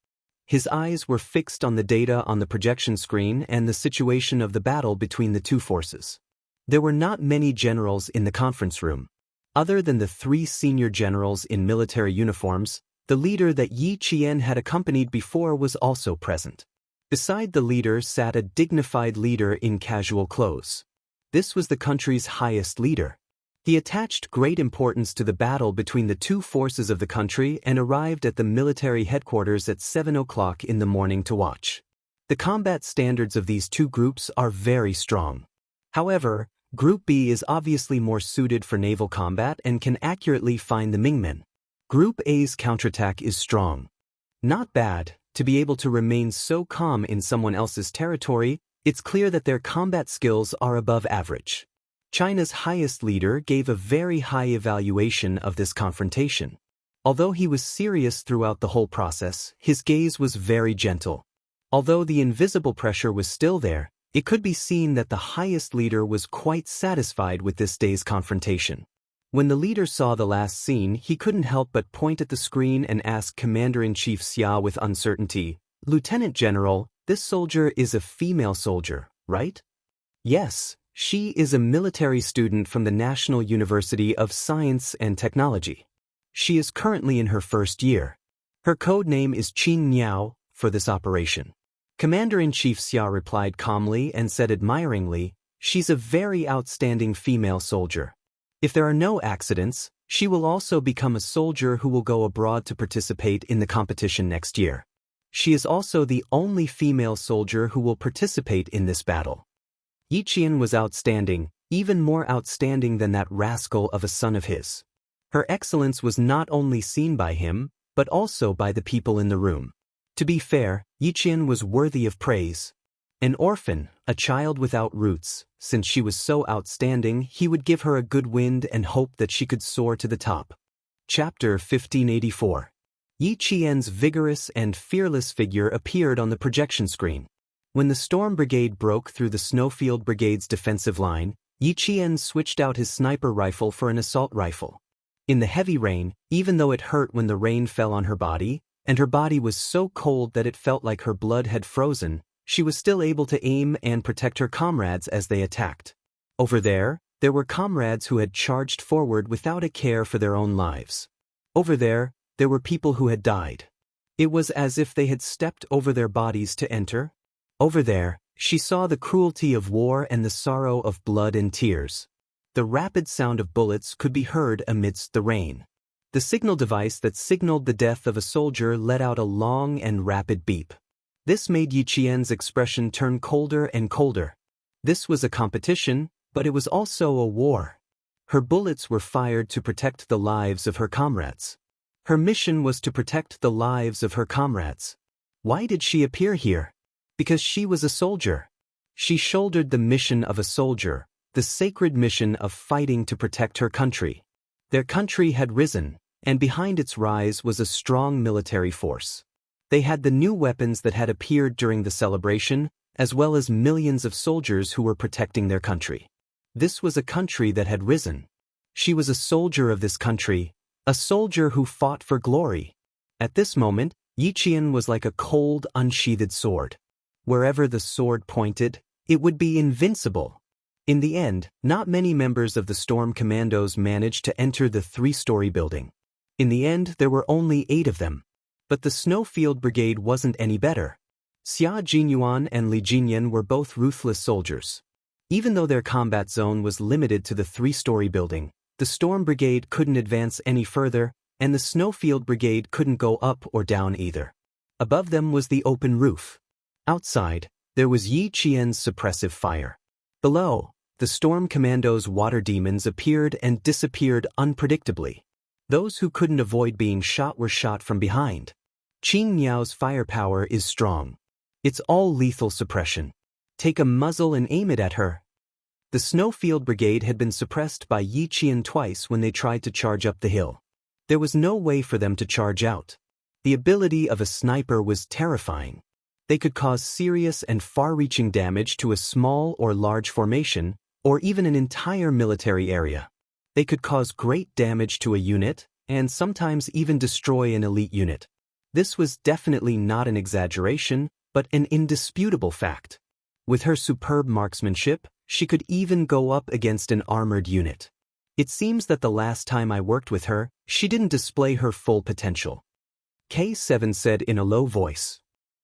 His eyes were fixed on the data on the projection screen and the situation of the battle between the 2 forces. There were not many generals in the conference room. Other than the 3 senior generals in military uniforms, the leader that Yi Qian had accompanied before was also present. Beside the leader sat a dignified leader in casual clothes. This was the country's highest leader. He attached great importance to the battle between the 2 forces of the country and arrived at the military headquarters at 7 o'clock in the morning to watch. The combat standards of these 2 groups are very strong. However, Group B is obviously more suited for naval combat and can accurately find the Mingmen. Group A's counterattack is strong. Not bad. To be able to remain so calm in someone else's territory, it's clear that their combat skills are above average. China's highest leader gave a very high evaluation of this confrontation. Although he was serious throughout the whole process, his gaze was very gentle. Although the invisible pressure was still there, it could be seen that the highest leader was quite satisfied with this day's confrontation. When the leader saw the last scene, he couldn't help but point at the screen and ask Commander-in-Chief Xia with uncertainty, "Lieutenant General, this soldier is a female soldier, right?" "Yes. She is a military student from the National University of Science and Technology. She is currently in her first year. Her code name is Qing Niao for this operation." Commander-in-Chief Xia replied calmly and said admiringly, "She's a very outstanding female soldier. If there are no accidents, she will also become a soldier who will go abroad to participate in the competition next year. She is also the only female soldier who will participate in this battle." Yi Qian was outstanding, even more outstanding than that rascal of a son of his. Her excellence was not only seen by him, but also by the people in the room. To be fair, Yi Qian was worthy of praise. An orphan, a child without roots, since she was so outstanding, he would give her a good wind and hope that she could soar to the top. Chapter 1584. Yi Qian's vigorous and fearless figure appeared on the projection screen. When the Storm Brigade broke through the Snowfield Brigade's defensive line, Yi Qian switched out his sniper rifle for an assault rifle. In the heavy rain, even though it hurt when the rain fell on her body, and her body was so cold that it felt like her blood had frozen, she was still able to aim and protect her comrades as they attacked. Over there were comrades who had charged forward without a care for their own lives. Over there were people who had died. It was as if they had stepped over their bodies to enter. Over there, she saw the cruelty of war and the sorrow of blood and tears. The rapid sound of bullets could be heard amidst the rain. The signal device that signaled the death of a soldier let out a long and rapid beep. This made Yi Qian's expression turn colder and colder. This was a competition, but it was also a war. Her bullets were fired to protect the lives of her comrades. Her mission was to protect the lives of her comrades. Why did she appear here? Because she was a soldier. She shouldered the mission of a soldier, the sacred mission of fighting to protect her country. Their country had risen, and behind its rise was a strong military force. They had the new weapons that had appeared during the celebration, as well as millions of soldiers who were protecting their country. This was a country that had risen. She was a soldier of this country, a soldier who fought for glory. At this moment, Yi Qian was like a cold, unsheathed sword. Wherever the sword pointed, it would be invincible. In the end, not many members of the Storm Commandos managed to enter the 3-story building. In the end, there were only 8 of them. But the Snowfield Brigade wasn't any better. Xia Jinyuan and Li Jinyan were both ruthless soldiers. Even though their combat zone was limited to the 3-story building, the Storm Brigade couldn't advance any further, and the Snowfield Brigade couldn't go up or down either. Above them was the open roof. Outside, there was Yi Qian's suppressive fire. Below, the Storm Commandos' water demons appeared and disappeared unpredictably. Those who couldn't avoid being shot were shot from behind. Qing Miao's firepower is strong. It's all lethal suppression. Take a muzzle and aim it at her. The Snowfield Brigade had been suppressed by Yi Qian twice when they tried to charge up the hill. There was no way for them to charge out. The ability of a sniper was terrifying. They could cause serious and far-reaching damage to a small or large formation, or even an entire military area. They could cause great damage to a unit, and sometimes even destroy an elite unit. This was definitely not an exaggeration, but an indisputable fact. With her superb marksmanship, she could even go up against an armored unit. It seems that the last time I worked with her, she didn't display her full potential. K7 said in a low voice.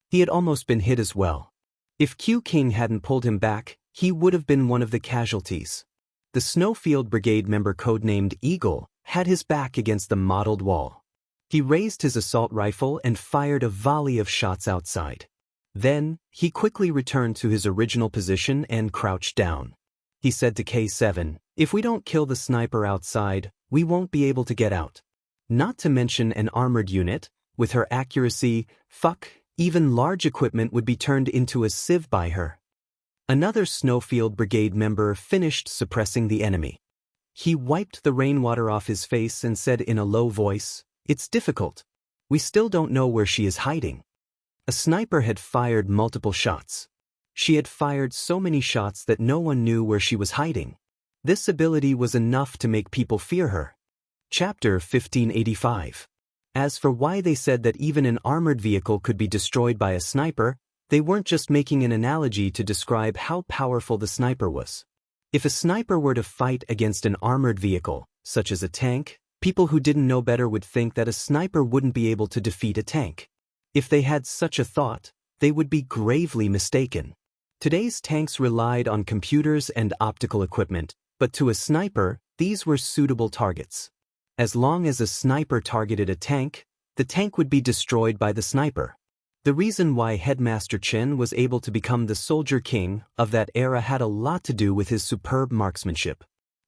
He had almost been hit as well. If Q King hadn't pulled him back, he would have been one of the casualties. The Snowfield Brigade member codenamed Eagle had his back against the mottled wall. He raised his assault rifle and fired a volley of shots outside. Then, he quickly returned to his original position and crouched down. He said to K7, "If we don't kill the sniper outside, we won't be able to get out." Not to mention an armored unit, with her accuracy, even large equipment would be turned into a sieve by her. Another Snowfield Brigade member finished suppressing the enemy. He wiped the rainwater off his face and said in a low voice, "It's difficult. We still don't know where she is hiding." A sniper had fired multiple shots. She had fired so many shots that no one knew where she was hiding. This ability was enough to make people fear her. Chapter 1585. As for why they said that even an armored vehicle could be destroyed by a sniper, they weren't just making an analogy to describe how powerful the sniper was. If a sniper were to fight against an armored vehicle, such as a tank, people who didn't know better would think that a sniper wouldn't be able to defeat a tank. If they had such a thought, they would be gravely mistaken. Today's tanks relied on computers and optical equipment, but to a sniper, these were suitable targets. As long as a sniper targeted a tank, the tank would be destroyed by the sniper. The reason why Headmaster Chen was able to become the soldier king of that era had a lot to do with his superb marksmanship.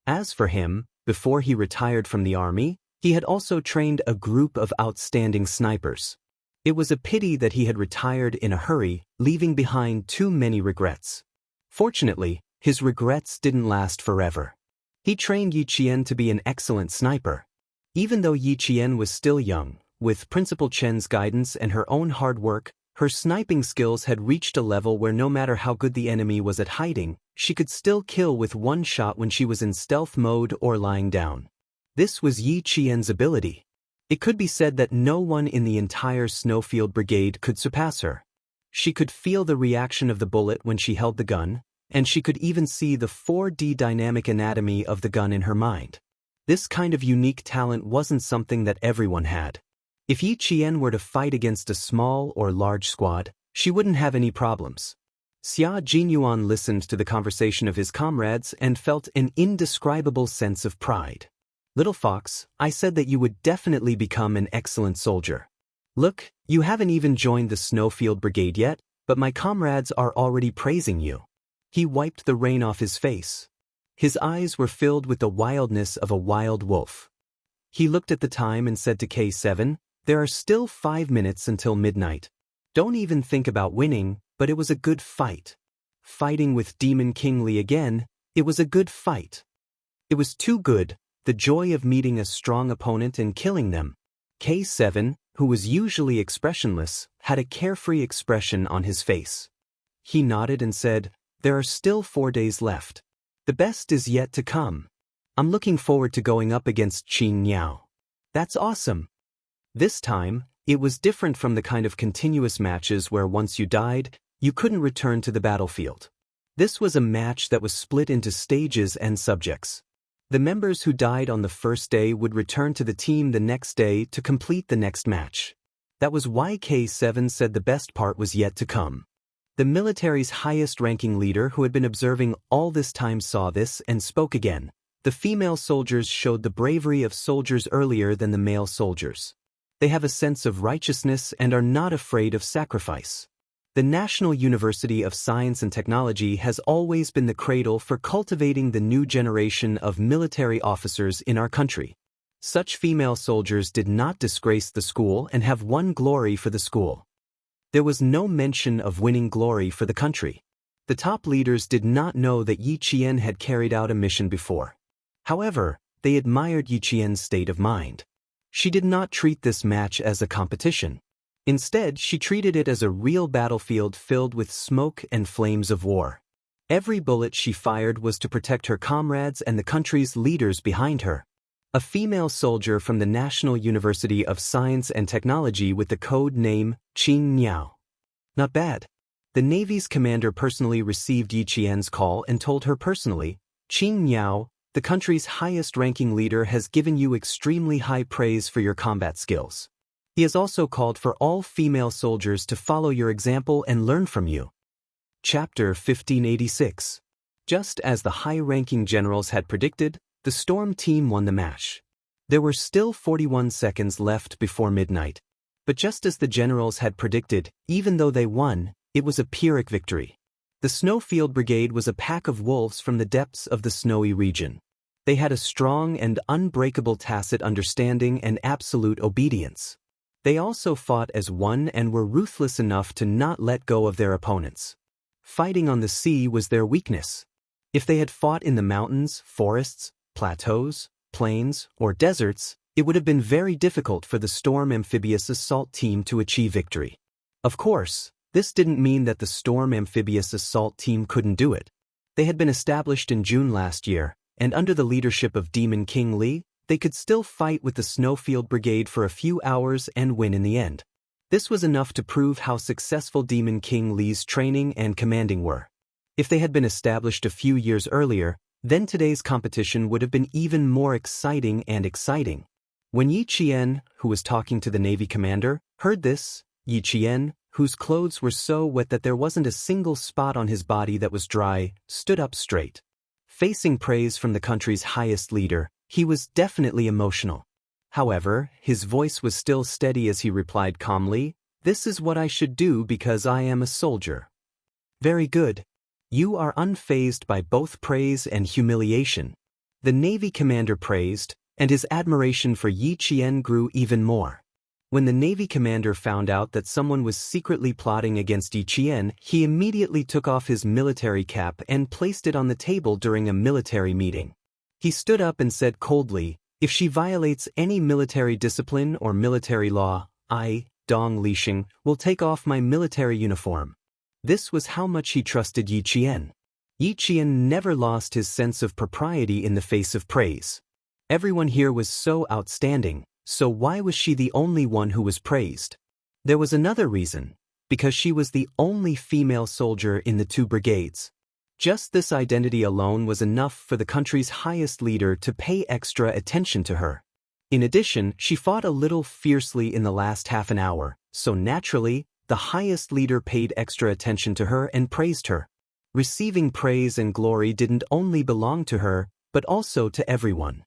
As for him, before he retired from the army, he had also trained a group of outstanding snipers. It was a pity that he had retired in a hurry, leaving behind too many regrets. Fortunately, his regrets didn't last forever. He trained Yi Qian to be an excellent sniper. Even though Yi Qian was still young, with Principal Chen's guidance and her own hard work, Her sniping skills had reached a level where no matter how good the enemy was at hiding, she could still kill with one shot when she was in stealth mode or lying down. This was Yi Qian's ability. It could be said that no one in the entire Snowfield Brigade could surpass her. She could feel the reaction of the bullet when she held the gun, and she could even see the 4D dynamic anatomy of the gun in her mind. This kind of unique talent wasn't something that everyone had. If Yi Qian were to fight against a small or large squad, she wouldn't have any problems. Xia Jinyuan listened to the conversation of his comrades and felt an indescribable sense of pride. Little fox, I said that you would definitely become an excellent soldier. Look, you haven't even joined the Snowfield Brigade yet, but my comrades are already praising you. He wiped the rain off his face. His eyes were filled with the wildness of a wild wolf. He looked at the time and said to K7, "There are still 5 minutes until midnight. Don't even think about winning, but it was a good fight. Fighting with Demon King Li again, it was a good fight. It was too good, the joy of meeting a strong opponent and killing them." K7, who was usually expressionless, had a carefree expression on his face. He nodded and said, "There are still 4 days left. The best is yet to come. I'm looking forward to going up against Qin Niao." "That's awesome." This time, it was different from the kind of continuous matches where once you died, you couldn't return to the battlefield. This was a match that was split into stages and subjects. The members who died on the first day would return to the team the next day to complete the next match. That was why K7 said the best part was yet to come. The military's highest-ranking leader who had been observing all this time saw this and spoke again. The female soldiers showed the bravery of soldiers earlier than the male soldiers. They have a sense of righteousness and are not afraid of sacrifice. The National University of Science and Technology has always been the cradle for cultivating the new generation of military officers in our country. Such female soldiers did not disgrace the school and have won glory for the school. There was no mention of winning glory for the country. The top leaders did not know that Yi Qian had carried out a mission before. However, they admired Yi Qian's state of mind. She did not treat this match as a competition. Instead, she treated it as a real battlefield filled with smoke and flames of war. Every bullet she fired was to protect her comrades and the country's leaders behind her. A female soldier from the National University of Science and Technology with the code name Qin Niao. Not bad. The Navy's commander personally received Yi Qian's call and told her personally, "Qin Niao, the country's highest-ranking leader has given you extremely high praise for your combat skills. He has also called for all female soldiers to follow your example and learn from you." Chapter 1586. Just as the high-ranking generals had predicted, the Storm team won the match. There were still 41 seconds left before midnight. But just as the generals had predicted, even though they won, it was a Pyrrhic victory. The Snowfield Brigade was a pack of wolves from the depths of the snowy region. They had a strong and unbreakable tacit understanding and absolute obedience. They also fought as one and were ruthless enough to not let go of their opponents. Fighting on the sea was their weakness. If they had fought in the mountains, forests, plateaus, plains, or deserts, it would have been very difficult for the Storm Amphibious Assault Team to achieve victory. Of course, this didn't mean that the Storm Amphibious Assault Team couldn't do it. They had been established in June last year, and under the leadership of Demon King Li, they could still fight with the Snowfield Brigade for a few hours and win in the end. This was enough to prove how successful Demon King Li's training and commanding were. If they had been established a few years earlier, then today's competition would have been even more exciting and exciting. When Yi Qian, who was talking to the Navy commander, heard this, Yi Qian, whose clothes were so wet that there wasn't a single spot on his body that was dry, stood up straight. Facing praise from the country's highest leader, he was definitely emotional. However, his voice was still steady as he replied calmly, "This is what I should do because I am a soldier." "Very good. You are unfazed by both praise and humiliation." The Navy commander praised, and his admiration for Yi Qian grew even more. When the Navy commander found out that someone was secretly plotting against Yi Qian, he immediately took off his military cap and placed it on the table during a military meeting. He stood up and said coldly, "If she violates any military discipline or military law, I, Dong Lixing, will take off my military uniform. This was how much he trusted Yi Qian. Yi Qian never lost his sense of propriety in the face of praise. Everyone here was so outstanding, so why was she the only one who was praised? There was another reason, because she was the only female soldier in the two brigades. Just this identity alone was enough for the country's highest leader to pay extra attention to her. In addition, she fought a little fiercely in the last half an hour, so naturally, the highest leader paid extra attention to her and praised her. Receiving praise and glory didn't only belong to her, but also to everyone.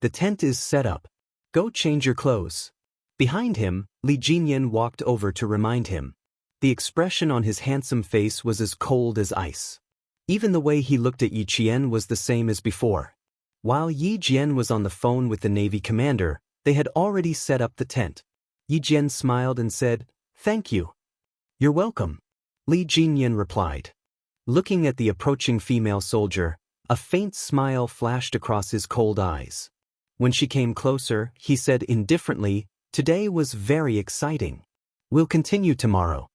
The tent is set up. Go change your clothes. Behind him, Li Jinyan walked over to remind him. The expression on his handsome face was as cold as ice. Even the way he looked at Yi Qian was the same as before. While Yi Jian was on the phone with the Navy commander, they had already set up the tent. Yi Jian smiled and said, "Thank you." "You're welcome," Li Jinyan replied. Looking at the approaching female soldier, a faint smile flashed across his cold eyes. When she came closer, he said indifferently, "Today was very exciting. We'll continue tomorrow."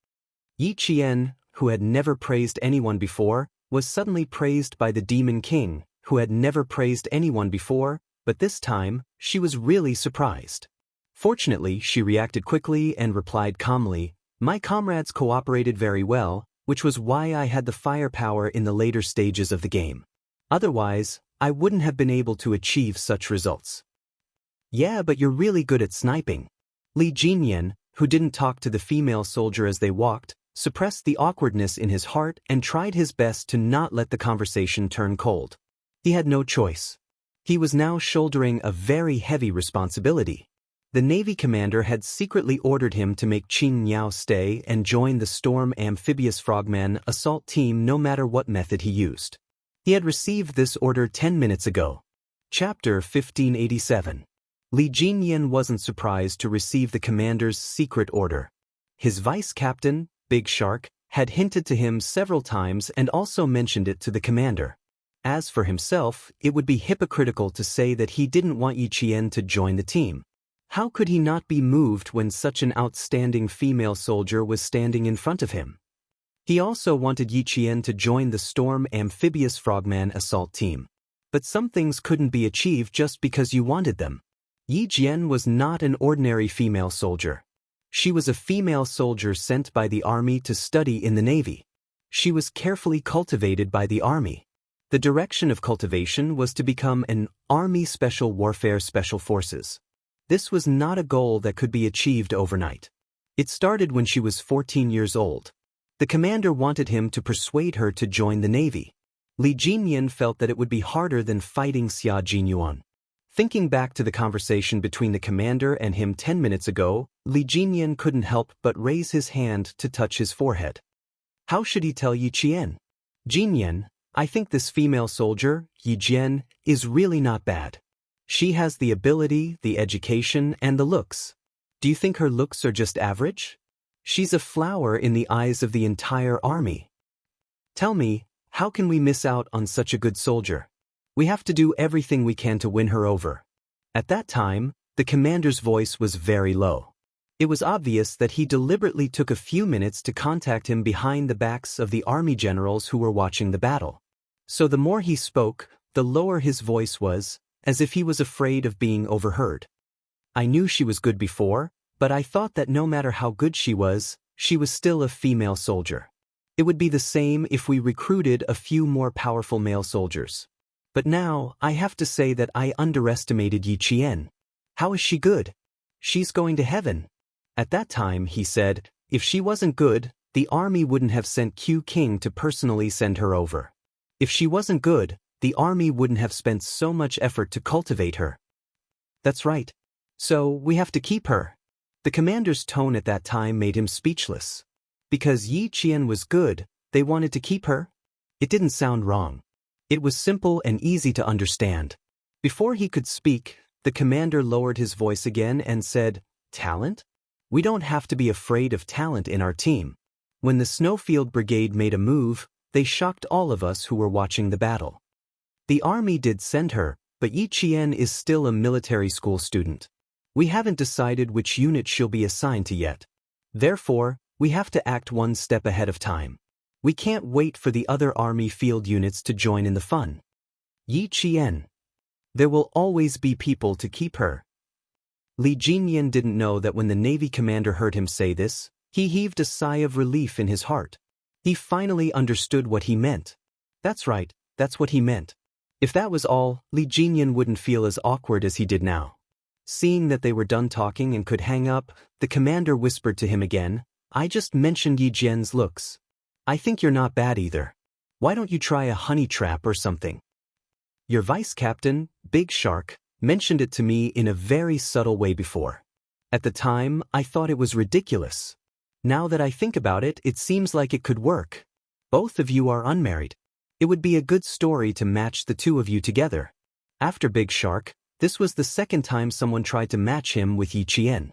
Yi Qian, who had never praised anyone before, was suddenly praised by the Demon King, who had never praised anyone before, but this time, she was really surprised. Fortunately, she reacted quickly and replied calmly, "My comrades cooperated very well, which was why I had the firepower in the later stages of the game. Otherwise, I wouldn't have been able to achieve such results." "Yeah, but you're really good at sniping." Li Jinyan, who didn't talk to the female soldier as they walked, suppressed the awkwardness in his heart and tried his best to not let the conversation turn cold. He had no choice. He was now shouldering a very heavy responsibility. The Navy commander had secretly ordered him to make Qing Niao stay and join the Storm Amphibious Frogman assault team no matter what method he used. He had received this order 10 minutes ago. Chapter 1587. Li Jinyan wasn't surprised to receive the commander's secret order. His vice captain, Big Shark, had hinted to him several times and also mentioned it to the commander. As for himself, it would be hypocritical to say that he didn't want Yi Qian to join the team. How could he not be moved when such an outstanding female soldier was standing in front of him? He also wanted Yi Qian to join the Storm Amphibious Frogman assault team. But some things couldn't be achieved just because you wanted them. Yi Jian was not an ordinary female soldier. She was a female soldier sent by the army to study in the Navy. She was carefully cultivated by the army. The direction of cultivation was to become an Army Special Warfare Special Forces. This was not a goal that could be achieved overnight. It started when she was 14 years old. The commander wanted him to persuade her to join the Navy. Li Jinyan felt that it would be harder than fighting Xia Jinyuan. Thinking back to the conversation between the commander and him 10 minutes ago, Li Jinyan couldn't help but raise his hand to touch his forehead. How should he tell Yi Qian? "Jinyan, I think this female soldier, Yi Jian, is really not bad. She has the ability, the education, and the looks. Do you think her looks are just average? She's a flower in the eyes of the entire army. Tell me, how can we miss out on such a good soldier? We have to do everything we can to win her over." At that time, the commander's voice was very low. It was obvious that he deliberately took a few minutes to contact him behind the backs of the army generals who were watching the battle. So the more he spoke, the lower his voice was, as if he was afraid of being overheard. "I knew she was good before, but I thought that no matter how good she was still a female soldier. It would be the same if we recruited a few more powerful male soldiers. But now, I have to say that I underestimated Yi Qian. How is she good? She's going to heaven." At that time, he said, if she wasn't good, the army wouldn't have sent Q King to personally send her over. If she wasn't good, the army wouldn't have spent so much effort to cultivate her. That's right. So, we have to keep her. The commander's tone at that time made him speechless. Because Yi Qian was good, they wanted to keep her? It didn't sound wrong. It was simple and easy to understand. Before he could speak, the commander lowered his voice again and said, "Talent? We don't have to be afraid of talent in our team." When the Snowfield Brigade made a move, they shocked all of us who were watching the battle. The army did send her, but Yi Qian is still a military school student. We haven't decided which unit she'll be assigned to yet. Therefore, we have to act one step ahead of time. We can't wait for the other army field units to join in the fun. Yi Qian. There will always be people to keep her. Li Jinyan didn't know that when the Navy commander heard him say this, he heaved a sigh of relief in his heart. He finally understood what he meant. That's right, that's what he meant. If that was all, Li Jinyan wouldn't feel as awkward as he did now. Seeing that they were done talking and could hang up, the commander whispered to him again, I just mentioned Yi Jian's looks. I think you're not bad either. Why don't you try a honey trap or something? Your vice captain, Big Shark, mentioned it to me in a very subtle way before. At the time, I thought it was ridiculous. Now that I think about it, it seems like it could work. Both of you are unmarried. It would be a good story to match the two of you together. After Big Shark, this was the second time someone tried to match him with Yi Qian.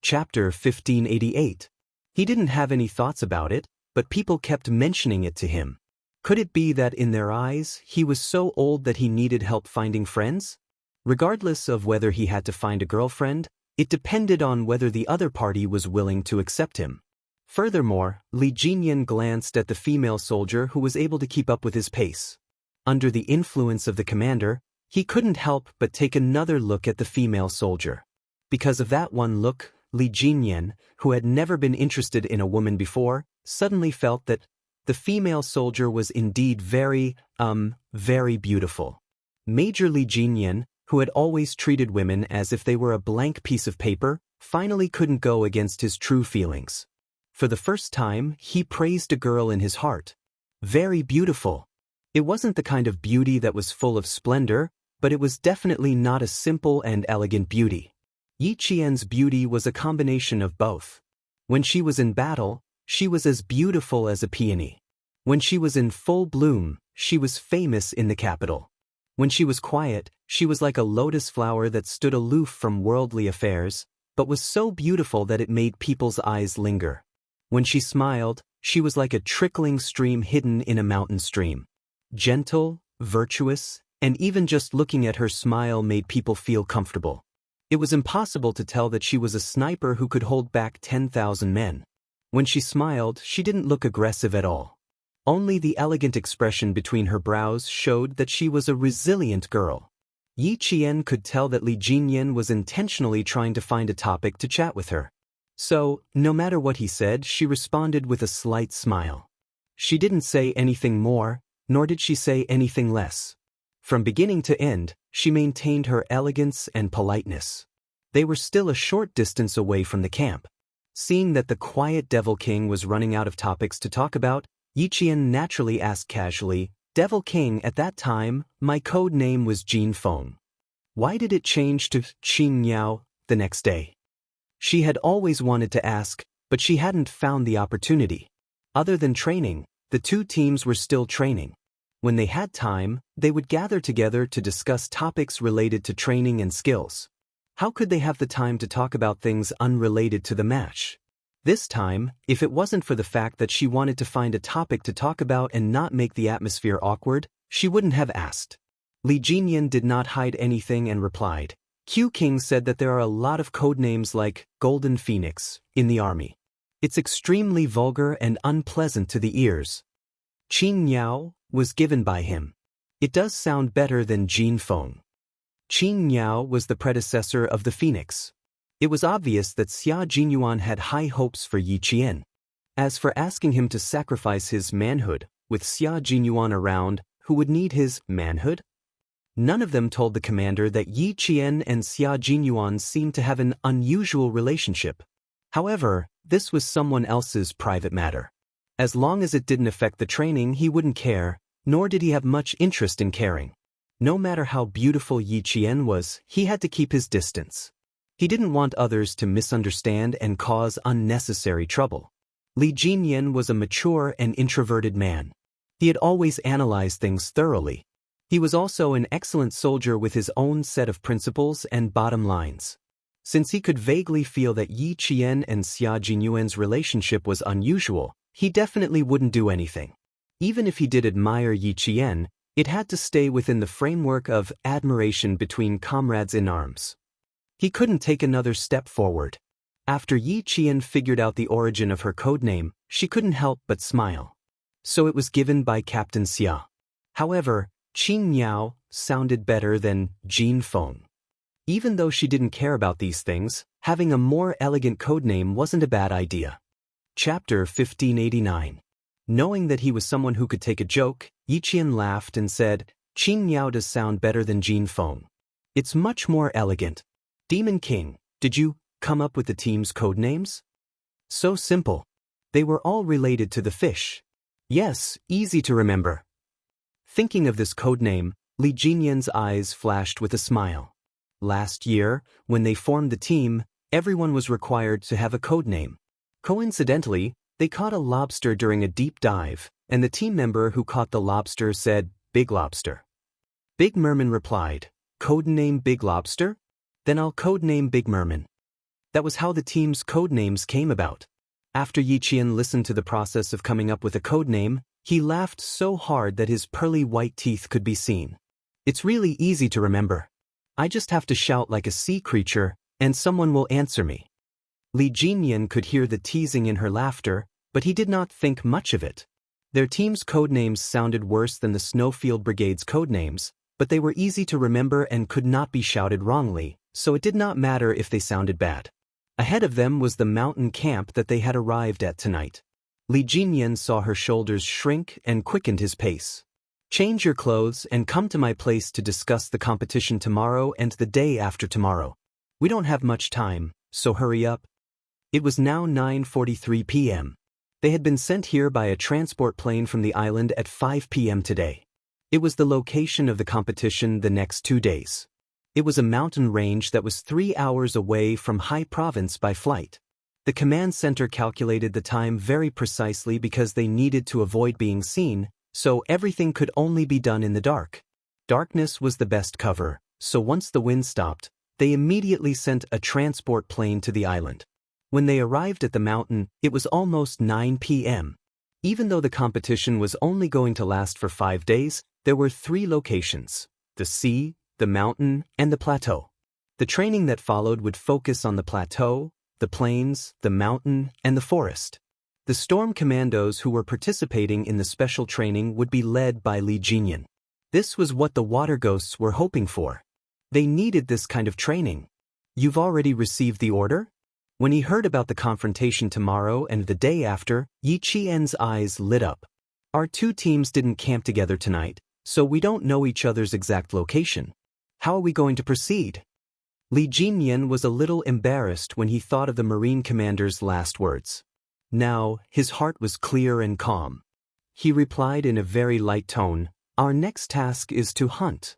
Chapter 1588. He didn't have any thoughts about it, but people kept mentioning it to him. Could it be that in their eyes, he was so old that he needed help finding friends? Regardless of whether he had to find a girlfriend, it depended on whether the other party was willing to accept him. Furthermore, Li Jinyan glanced at the female soldier who was able to keep up with his pace. Under the influence of the commander, he couldn't help but take another look at the female soldier. Because of that one look, Li Jinyan, who had never been interested in a woman before, suddenly felt that the female soldier was indeed very beautiful. Major Li Jinyan, who had always treated women as if they were a blank piece of paper, finally couldn't go against his true feelings. For the first time, he praised a girl in his heart. Very beautiful. It wasn't the kind of beauty that was full of splendor, but it was definitely not a simple and elegant beauty. Yi Qian's beauty was a combination of both. When she was in battle, she was as beautiful as a peony. When she was in full bloom, she was famous in the capital. When she was quiet, she was like a lotus flower that stood aloof from worldly affairs, but was so beautiful that it made people's eyes linger. When she smiled, she was like a trickling stream hidden in a mountain stream. Gentle, virtuous, and even just looking at her smile made people feel comfortable. It was impossible to tell that she was a sniper who could hold back 10,000 men. When she smiled, she didn't look aggressive at all. Only the elegant expression between her brows showed that she was a resilient girl. Yi Qian could tell that Li Jinyan was intentionally trying to find a topic to chat with her. So, no matter what he said, she responded with a slight smile. She didn't say anything more, nor did she say anything less. From beginning to end, she maintained her elegance and politeness. They were still a short distance away from the camp. Seeing that the quiet Devil King was running out of topics to talk about, Yi Qian naturally asked casually, Devil King, at that time, my code name was Jin Feng. Why did it change to Qing Niao the next day? She had always wanted to ask, but she hadn't found the opportunity. Other than training, the two teams were still training. When they had time, they would gather together to discuss topics related to training and skills. How could they have the time to talk about things unrelated to the match? This time, if it wasn't for the fact that she wanted to find a topic to talk about and not make the atmosphere awkward, she wouldn't have asked. Li Jinyan did not hide anything and replied. Q King said that there are a lot of code names like Golden Phoenix in the army. It's extremely vulgar and unpleasant to the ears. Qin Niao was given by him. It does sound better than Jin Feng. Qin Niao was the predecessor of the Phoenix. It was obvious that Xia Jinyuan had high hopes for Yi Qian. As for asking him to sacrifice his manhood, with Xia Jinyuan around, who would need his manhood? None of them told the commander that Yi Qian and Xia Jinyuan seemed to have an unusual relationship. However, this was someone else's private matter. As long as it didn't affect the training, he wouldn't care, nor did he have much interest in caring. No matter how beautiful Yi Qian was, he had to keep his distance. He didn't want others to misunderstand and cause unnecessary trouble. Li Jinyan was a mature and introverted man. He had always analyzed things thoroughly. He was also an excellent soldier with his own set of principles and bottom lines. Since he could vaguely feel that Yi Qian and Xia Jinyuan's relationship was unusual, he definitely wouldn't do anything. Even if he did admire Yi Qian, it had to stay within the framework of admiration between comrades in arms. He couldn't take another step forward. After Yi Qian figured out the origin of her codename, she couldn't help but smile. So it was given by Captain Xia. However, Qing Niao sounded better than Jin Feng. Even though she didn't care about these things, having a more elegant codename wasn't a bad idea. Chapter 1589. Knowing that he was someone who could take a joke, Yi Qian laughed and said, Qing Niao does sound better than Jin Feng. It's much more elegant. Demon King, did you come up with the team's codenames? So simple. They were all related to the fish. Yes, easy to remember. Thinking of this codename, Li Jinyan's eyes flashed with a smile. Last year, when they formed the team, everyone was required to have a codename. Coincidentally, they caught a lobster during a deep dive, and the team member who caught the lobster said, Big Lobster. Big Merman replied, Codename Big Lobster? Then I'll codename Big Merman. That was how the team's codenames came about. After Yi Qian listened to the process of coming up with a codename, he laughed so hard that his pearly white teeth could be seen. It's really easy to remember. I just have to shout like a sea creature, and someone will answer me. Li Jinyan could hear the teasing in her laughter, but he did not think much of it. Their team's codenames sounded worse than the Snowfield Brigade's codenames, but they were easy to remember and could not be shouted wrongly, so it did not matter if they sounded bad. Ahead of them was the mountain camp that they had arrived at tonight. Li Jinyan saw her shoulders shrink and quickened his pace. Change your clothes and come to my place to discuss the competition tomorrow and the day after tomorrow. We don't have much time, so hurry up. It was now 9:43 p.m. They had been sent here by a transport plane from the island at 5 p.m. today. It was the location of the competition the next 2 days. It was a mountain range that was 3 hours away from Hai Province by flight. The command center calculated the time very precisely because they needed to avoid being seen, so everything could only be done in the dark. Darkness was the best cover, so once the wind stopped, they immediately sent a transport plane to the island. When they arrived at the mountain, it was almost 9 p.m. Even though the competition was only going to last for 5 days, there were 3 locations: the sea, the mountain, and the plateau. The training that followed would focus on the plateau, the plains, the mountain, and the forest. The storm commandos who were participating in the special training would be led by Li Jinyan. This was what the water ghosts were hoping for. They needed this kind of training. You've already received the order? When he heard about the confrontation tomorrow and the day after, Yi Qian's eyes lit up. Our 2 teams didn't camp together tonight, so we don't know each other's exact location. How are we going to proceed? Li Jinyan was a little embarrassed when he thought of the Marine commander's last words. Now, his heart was clear and calm. He replied in a very light tone, Our next task is to hunt.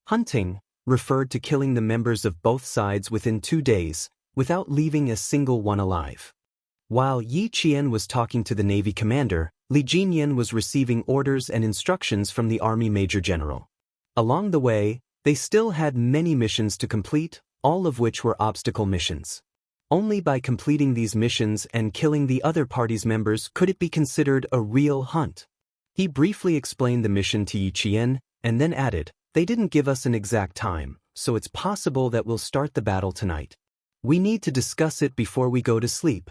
Hunting referred to killing the members of both sides within 2 days, without leaving a single one alive. While Yi Qian was talking to the Navy commander, Li Jinyan was receiving orders and instructions from the Army Major General. Along the way, they still had many missions to complete, all of which were obstacle missions. Only by completing these missions and killing the other party's members could it be considered a real hunt. He briefly explained the mission to Yi Qian, and then added, They didn't give us an exact time, so it's possible that we'll start the battle tonight. We need to discuss it before we go to sleep.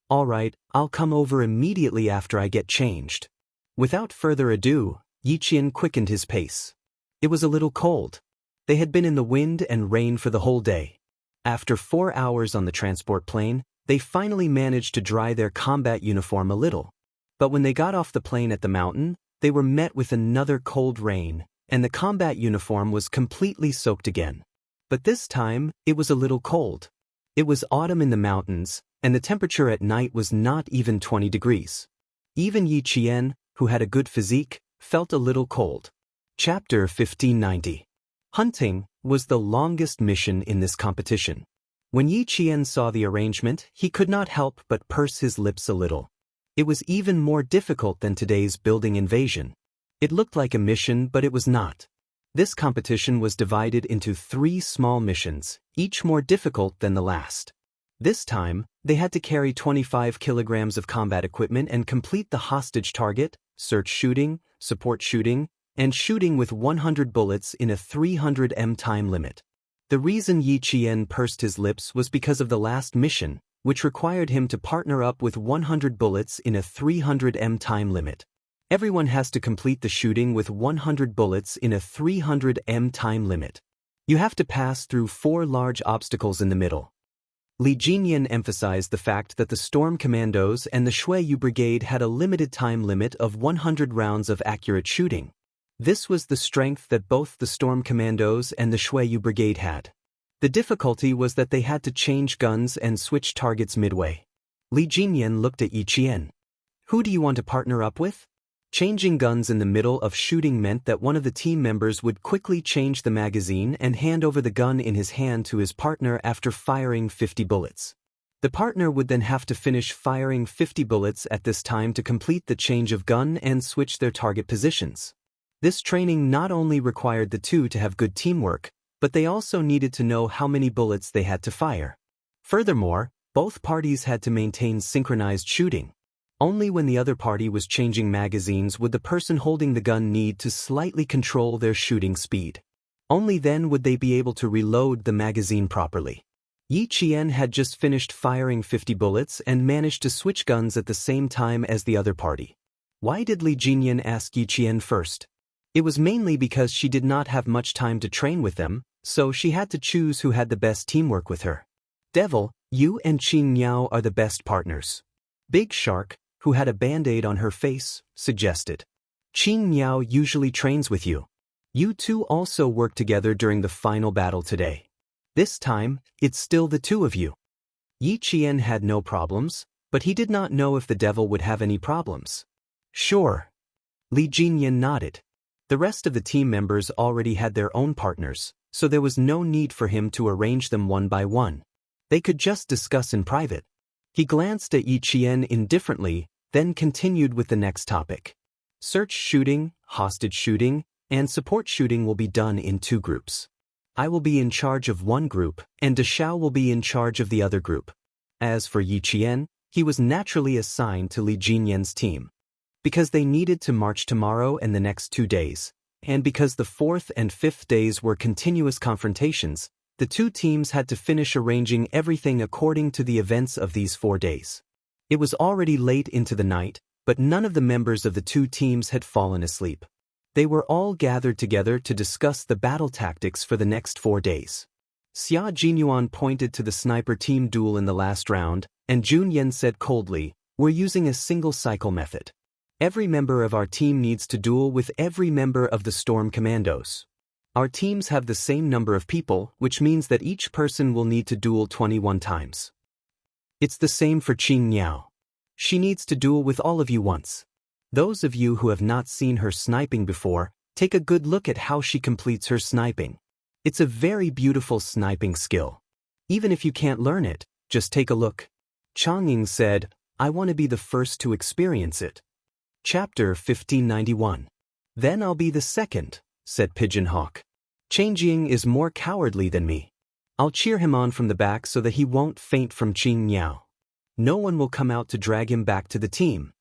All right, I'll come over immediately after I get changed. Without further ado, Yi Qian quickened his pace. It was a little cold. They had been in the wind and rain for the whole day. After 4 hours on the transport plane, they finally managed to dry their combat uniform a little. But when they got off the plane at the mountain, they were met with another cold rain, and the combat uniform was completely soaked again. But this time, it was a little cold. It was autumn in the mountains, and the temperature at night was not even 20 degrees. Even Yi Qian, who had a good physique, felt a little cold. Chapter 1590. Hunting was the longest mission in this competition. When Yi Qian saw the arrangement, he could not help but purse his lips a little. It was even more difficult than today's building invasion. It looked like a mission, but it was not. This competition was divided into 3 small missions, each more difficult than the last. This time, they had to carry 25 kilograms of combat equipment and complete the hostage target, search shooting, support shooting, and shooting with 100 bullets in a 300 m time limit. The reason Yi Qian pursed his lips was because of the last mission, which required him to partner up with 100 bullets in a 300 time limit. Everyone has to complete the shooting with 100 bullets in a 300 time limit. You have to pass through 4 large obstacles in the middle. Li Jinyan emphasized the fact that the Storm Commandos and the Shuiyu Brigade had a limited time limit of 100 rounds of accurate shooting. This was the strength that both the Storm Commandos and the Shuiyu Brigade had. The difficulty was that they had to change guns and switch targets midway. Li Jinyan looked at Yi Qian. Who do you want to partner up with? Changing guns in the middle of shooting meant that one of the team members would quickly change the magazine and hand over the gun in his hand to his partner after firing 50 bullets. The partner would then have to finish firing 50 bullets at this time to complete the change of gun and switch their target positions. This training not only required the two to have good teamwork, but they also needed to know how many bullets they had to fire. Furthermore, both parties had to maintain synchronized shooting. Only when the other party was changing magazines would the person holding the gun need to slightly control their shooting speed. Only then would they be able to reload the magazine properly. Yi Qian had just finished firing 50 bullets and managed to switch guns at the same time as the other party. Why did Li Jinyan ask Yi Qian first? It was mainly because she did not have much time to train with them, so she had to choose who had the best teamwork with her. Devil, you and Qin Niao are the best partners. Big Shark, who had a band-aid on her face, suggested. Qin Niao usually trains with you. You two also work together during the final battle today. This time, it's still the two of you. Yi Qian had no problems, but he did not know if the devil would have any problems. Sure. Li Jinyan nodded. The rest of the team members already had their own partners, so there was no need for him to arrange them one by one. They could just discuss in private. He glanced at Yi Qian indifferently, then continued with the next topic. Search shooting, hostage shooting, and support shooting will be done in 2 groups. I will be in charge of one group, and Deshao will be in charge of the other group. As for Yi Qian, he was naturally assigned to Li Jinyan's team. Because they needed to march tomorrow and the next 2 days, and because the 4th and 5th days were continuous confrontations, the 2 teams had to finish arranging everything according to the events of these 4 days. It was already late into the night, but none of the members of the 2 teams had fallen asleep. They were all gathered together to discuss the battle tactics for the next 4 days. Xia Jinyuan pointed to the sniper team duel in the last round, and Jun Yen said coldly, "We're using a single cycle method. Every member of our team needs to duel with every member of the Storm Commandos. Our teams have the same number of people, which means that each person will need to duel 21 times. It's the same for Qin Niao. She needs to duel with all of you once. Those of you who have not seen her sniping before, take a good look at how she completes her sniping. It's a very beautiful sniping skill. Even if you can't learn it, just take a look." Chang'ing said, "I want to be the first to experience it." Chapter 1591. "Then I'll be the second," said Pigeon Hawk. "Changjing is more cowardly than me. I'll cheer him on from the back so that he won't faint from Qin Niao. No one will come out to drag him back to the team."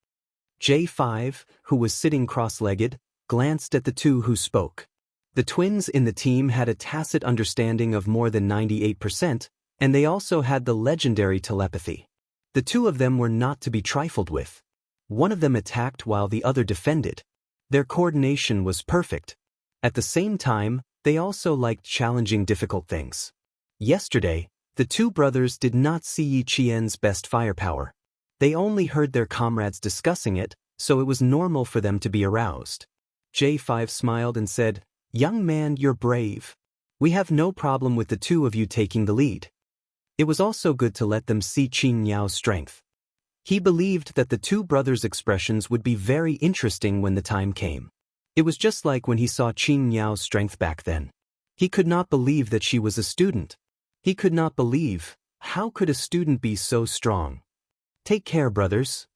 J5, who was sitting cross-legged, glanced at the 2 who spoke. The twins in the team had a tacit understanding of more than 98%, and they also had the legendary telepathy. The 2 of them were not to be trifled with. One of them attacked while the other defended. Their coordination was perfect. At the same time, they also liked challenging difficult things. Yesterday, the 2 brothers did not see Yi Qian's best firepower. They only heard their comrades discussing it, so it was normal for them to be aroused. J5 smiled and said, "Young man, you're brave. We have no problem with the 2 of you taking the lead." It was also good to let them see Qin Niao's strength. He believed that the 2 brothers' expressions would be very interesting when the time came. It was just like when he saw Qin Niao's strength back then. He could not believe that she was a student. He could not believe, how could a student be so strong? "Take care, brothers."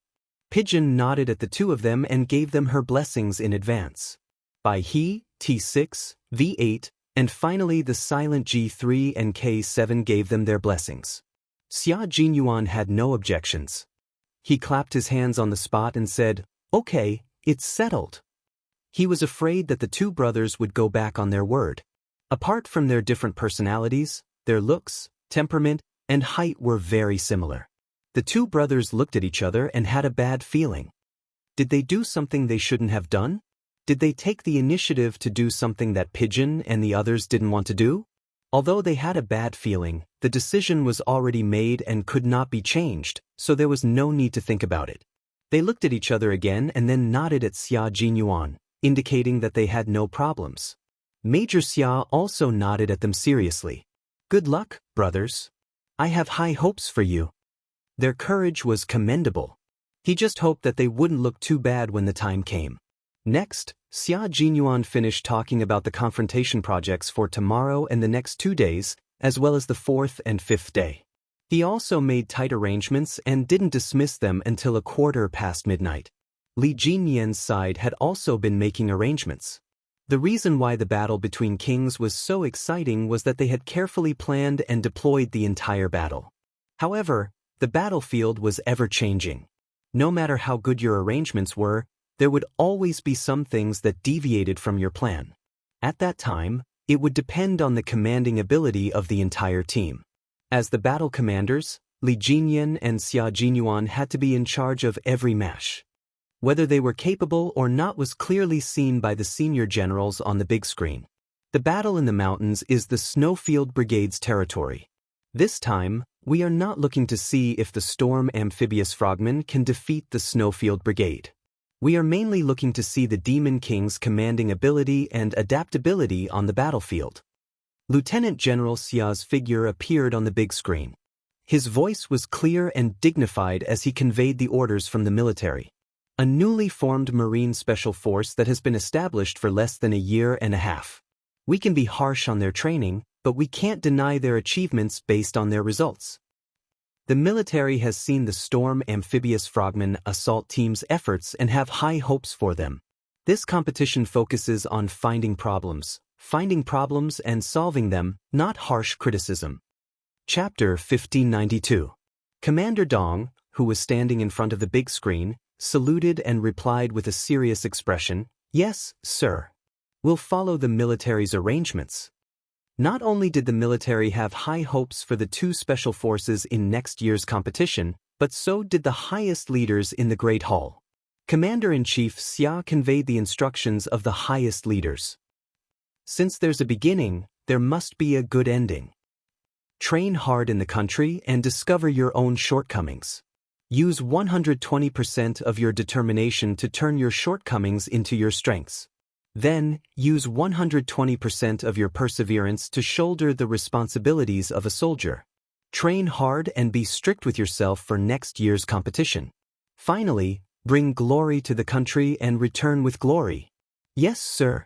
Pigeon nodded at the 2 of them and gave them her blessings in advance. By he, T6, V8, and finally the silent G3 and K7 gave them their blessings. Xia Jinyuan had no objections. He clapped his hands on the spot and said, "Okay, it's settled." He was afraid that the 2 brothers would go back on their word. Apart from their different personalities, their looks, temperament, and height were very similar. The two brothers looked at each other and had a bad feeling. Did they do something they shouldn't have done? Did they take the initiative to do something that Pigeon and the others didn't want to do? Although they had a bad feeling, the decision was already made and could not be changed, so there was no need to think about it. They looked at each other again and then nodded at Xia Jinyuan, indicating that they had no problems. Major Xia also nodded at them seriously. Good luck, brothers. I have high hopes for you. Their courage was commendable. He just hoped that they wouldn't look too bad when the time came. Next, Xia Jinyuan finished talking about the confrontation projects for tomorrow and the next 2 days, as well as the 4th and 5th day. He also made tight arrangements and didn't dismiss them until 1:15 midnight. Li Jinyan's side had also been making arrangements. The reason why the battle between kings was so exciting was that they had carefully planned and deployed the entire battle. However, the battlefield was ever-changing. No matter how good your arrangements were, there would always be some things that deviated from your plan. At that time, it would depend on the commanding ability of the entire team. As the battle commanders, Li Jinyan and Xia Jinyuan had to be in charge of every match. Whether they were capable or not was clearly seen by the senior generals on the big screen. The battle in the mountains is the Snowfield Brigade's territory. This time, we are not looking to see if the Storm Amphibious Frogmen can defeat the Snowfield Brigade. We are mainly looking to see the Demon King's commanding ability and adaptability on the battlefield. Lieutenant General Xia's figure appeared on the big screen. His voice was clear and dignified as he conveyed the orders from the military. A newly formed Marine Special Force that has been established for less than a year and a half. We can be harsh on their training, but we can't deny their achievements based on their results. The military has seen the Storm Amphibious Frogmen assault team's efforts and have high hopes for them. This competition focuses on finding problems and solving them, not harsh criticism. Chapter 1592. Commander Dong, who was standing in front of the big screen, saluted and replied with a serious expression, "Yes, sir. We'll follow the military's arrangements." Not only did the military have high hopes for the two special forces in next year's competition, but so did the highest leaders in the Great Hall. Commander-in-Chief Xia conveyed the instructions of the highest leaders. Since there's a beginning, there must be a good ending. Train hard in the country and discover your own shortcomings. Use 120% of your determination to turn your shortcomings into your strengths. Then, use 120% of your perseverance to shoulder the responsibilities of a soldier. Train hard and be strict with yourself for next year's competition. Finally, bring glory to the country and return with glory. Yes, sir.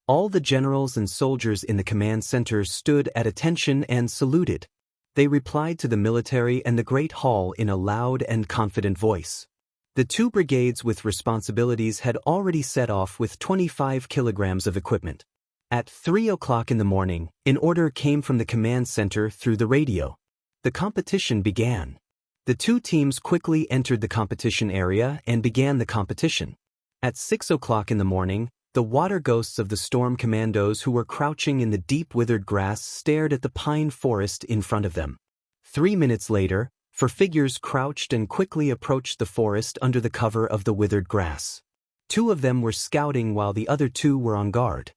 All the generals and soldiers in the command center stood at attention and saluted. They replied to the military and the Great Hall in a loud and confident voice. The two brigades with responsibilities had already set off with 25 kilograms of equipment. At 3 o'clock in the morning, an order came from the command center through the radio. The competition began. The two teams quickly entered the competition area and began the competition. At 6 o'clock in the morning, the water ghosts of the storm commandos who were crouching in the deep withered grass stared at the pine forest in front of them. 3 minutes later, 4 figures crouched and quickly approached the forest under the cover of the withered grass. 2 of them were scouting while the other 2 were on guard.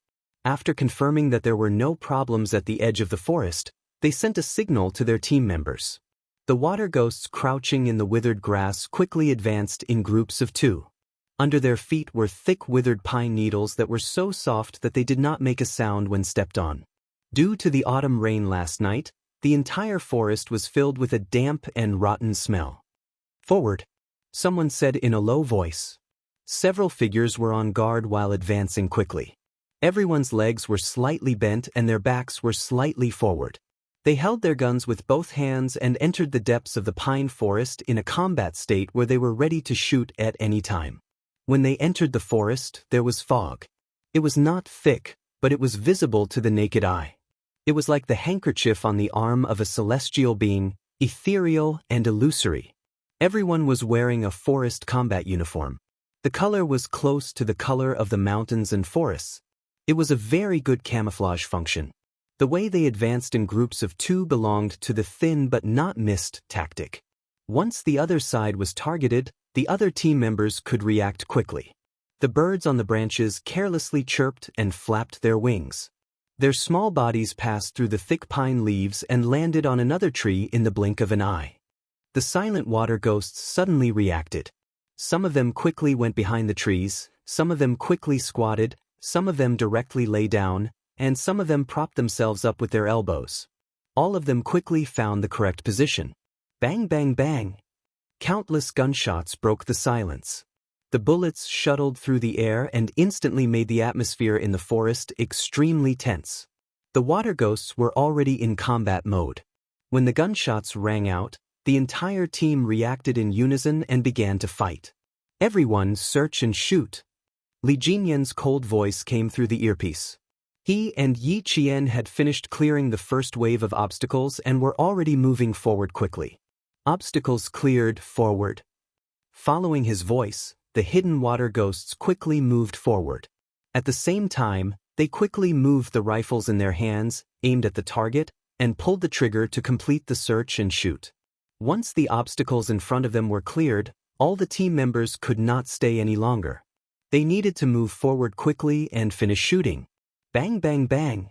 After confirming that there were no problems at the edge of the forest, they sent a signal to their team members. The water ghosts crouching in the withered grass quickly advanced in groups of 2. Under their feet were thick withered pine needles that were so soft that they did not make a sound when stepped on. Due to the autumn rain last night, the entire forest was filled with a damp and rotten smell. "Forward," someone said in a low voice. Several figures were on guard while advancing quickly. Everyone's legs were slightly bent and their backs were slightly forward. They held their guns with both hands and entered the depths of the pine forest in a combat state where they were ready to shoot at any time. When they entered the forest, there was fog. It was not thick, but it was visible to the naked eye. It was like the handkerchief on the arm of a celestial being, ethereal and illusory. Everyone was wearing a forest combat uniform. The color was close to the color of the mountains and forests. It was a very good camouflage function. The way they advanced in groups of 2 belonged to the thin but not missed tactic. Once the other side was targeted, the other team members could react quickly. The birds on the branches carelessly chirped and flapped their wings. Their small bodies passed through the thick pine leaves and landed on another tree in the blink of an eye. The silent water ghosts suddenly reacted. Some of them quickly went behind the trees, some of them quickly squatted, some of them directly lay down, and some of them propped themselves up with their elbows. All of them quickly found the correct position. Bang, bang, bang. Countless gunshots broke the silence. The bullets shuttled through the air and instantly made the atmosphere in the forest extremely tense. The water ghosts were already in combat mode. When the gunshots rang out, the entire team reacted in unison and began to fight. Everyone search and shoot. Li Jinyan's cold voice came through the earpiece. He and Yi Qian had finished clearing the first wave of obstacles and were already moving forward quickly. Obstacles cleared, forward. Following his voice, the hidden water ghosts quickly moved forward. At the same time, they quickly moved the rifles in their hands, aimed at the target, and pulled the trigger to complete the search and shoot. Once the obstacles in front of them were cleared, all the team members could not stay any longer. They needed to move forward quickly and finish shooting. Bang, bang, bang.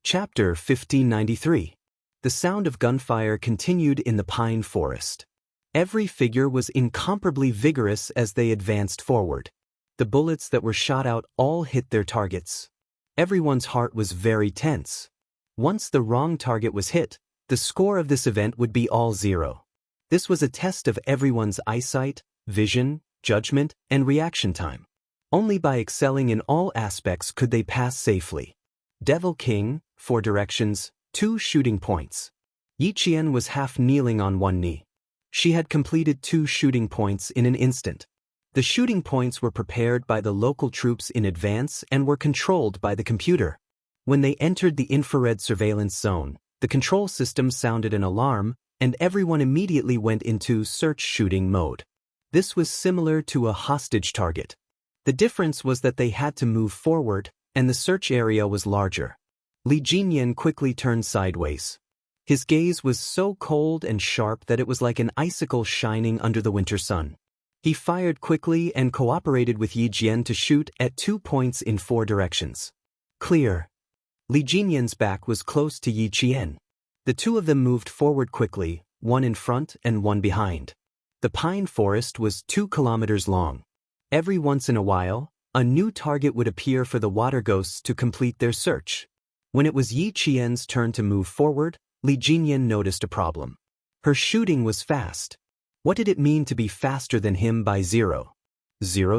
Chapter 1593. The sound of gunfire continued in the pine forest. Every figure was incomparably vigorous as they advanced forward. The bullets that were shot out all hit their targets. Everyone's heart was very tense. Once the wrong target was hit, the score of this event would be all 0. This was a test of everyone's eyesight, vision, judgment, and reaction time. Only by excelling in all aspects could they pass safely. Devil King, 4 directions, 2 shooting points. Yi Qian was half kneeling on one knee. She had completed 2 shooting points in an instant. The shooting points were prepared by the local troops in advance and were controlled by the computer. When they entered the infrared surveillance zone, the control system sounded an alarm, and everyone immediately went into search shooting mode. This was similar to a hostage target. The difference was that they had to move forward, and the search area was larger. Li Jinyan quickly turned sideways. His gaze was so cold and sharp that it was like an icicle shining under the winter sun. He fired quickly and cooperated with Yi Jian to shoot at 2 points in 4 directions. Clear. Li Jinyan's back was close to Yi Qian. The two of them moved forward quickly, one in front and one behind. The pine forest was 2 kilometers long. Every once in a while, a new target would appear for the water ghosts to complete their search. When it was Yi Qian's turn to move forward, Li Jinyan noticed a problem. Her shooting was fast. What did it mean to be faster than him by 0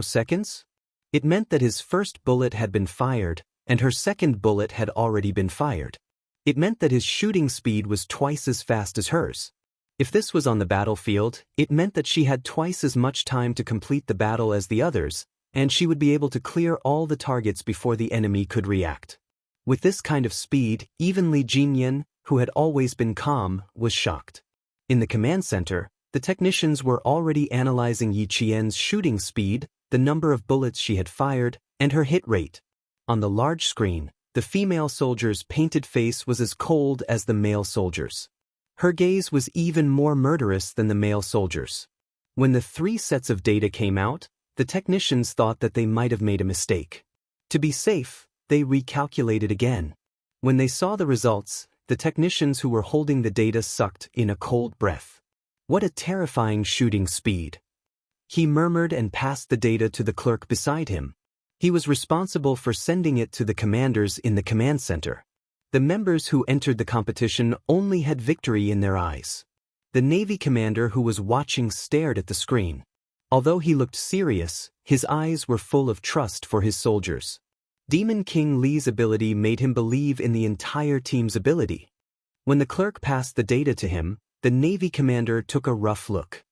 seconds? It meant that his first bullet had been fired, and her second bullet had already been fired. It meant that his shooting speed was twice as fast as hers. If this was on the battlefield, it meant that she had twice as much time to complete the battle as the others, and she would be able to clear all the targets before the enemy could react. With this kind of speed, even Li Jinyan, who had always been calm, was shocked. In the command center, the technicians were already analyzing Yi Qian's shooting speed, the number of bullets she had fired, and her hit rate. On the large screen, the female soldier's painted face was as cold as the male soldier's. Her gaze was even more murderous than the male soldier's. When the 3 sets of data came out, the technicians thought that they might have made a mistake. To be safe, they recalculated again. When they saw the results, the technicians who were holding the data sucked in a cold breath. What a terrifying shooting speed. He murmured and passed the data to the clerk beside him. He was responsible for sending it to the commanders in the command center. The members who entered the competition only had victory in their eyes. The Navy commander who was watching stared at the screen. Although he looked serious, his eyes were full of trust for his soldiers. Demon King Li's ability made him believe in the entire team's ability. When the clerk passed the data to him, the Navy commander took a rough look.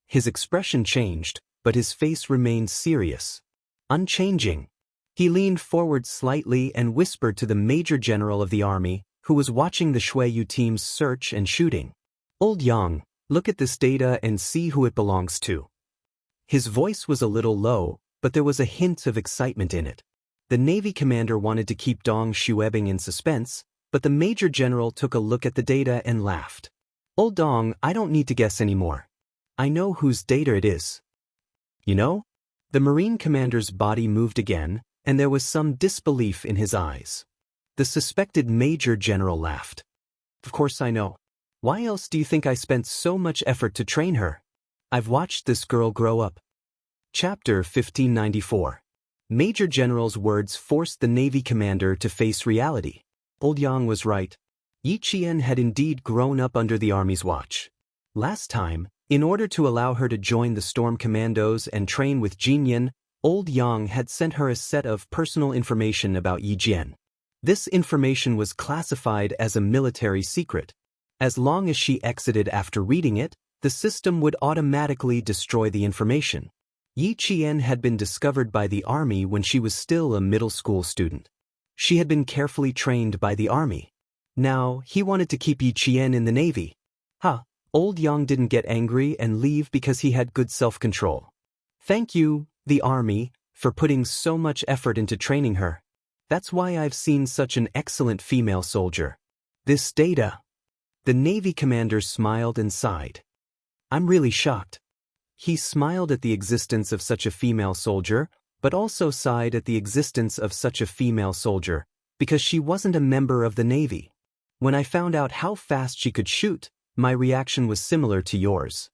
His expression changed, but his face remained serious. Unchanging. He leaned forward slightly and whispered to the Major General of the Army, who was watching the Shuiyu team's search and shooting. Old Yang, look at this data and see who it belongs to. His voice was a little low, but there was a hint of excitement in it. The Navy commander wanted to keep Dong Shuebing in suspense, But the Major General took a look at the data and laughed. Old Dong, I don't need to guess anymore. I know whose data it is. You know? The Marine commander's body moved again, and there was some disbelief in his eyes. The suspected Major General laughed. Of course I know. Why else do you think I spent so much effort to train her? I've watched this girl grow up. Chapter 1594. Major General's words forced the Navy commander to face reality. Old Yang was right. Yi Qian had indeed grown up under the Army's watch. Last time, in order to allow her to join the Storm Commandos and train with Jinyan, Old Yang had sent her a set of personal information about Yi Jian. This information was classified as a military secret. As long as she exited after reading it, the system would automatically destroy the information. Yi Qian had been discovered by the Army when she was still a middle school student. She had been carefully trained by the Army. Now, he wanted to keep Yi Qian in the Navy. Old Yang didn't get angry and leave because he had good self-control. Thank you, the Army, for putting so much effort into training her. That's why I've seen such an excellent female soldier. This data. The Navy commander smiled and sighed. I'm really shocked. He smiled at the existence of such a female soldier, but also sighed at the existence of such a female soldier, because she wasn't a member of the Navy. When I found out how fast she could shoot, my reaction was similar to yours.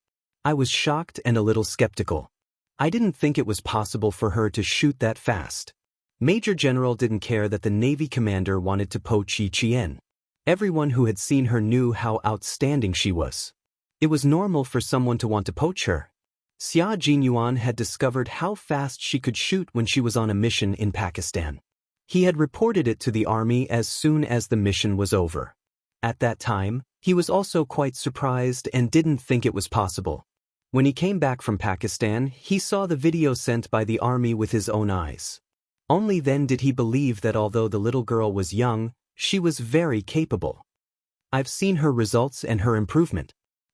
I was shocked and a little skeptical. I didn't think it was possible for her to shoot that fast. Major General didn't care that the Navy commander wanted to poach Yi Qian. Everyone who had seen her knew how outstanding she was. It was normal for someone to want to poach her. Xia Jinyuan had discovered how fast she could shoot when she was on a mission in Pakistan. He had reported it to the Army as soon as the mission was over. At that time, he was also quite surprised and didn't think it was possible. When he came back from Pakistan, he saw the video sent by the Army with his own eyes. Only then did he believe that although the little girl was young, she was very capable. I've seen her results and her improvement.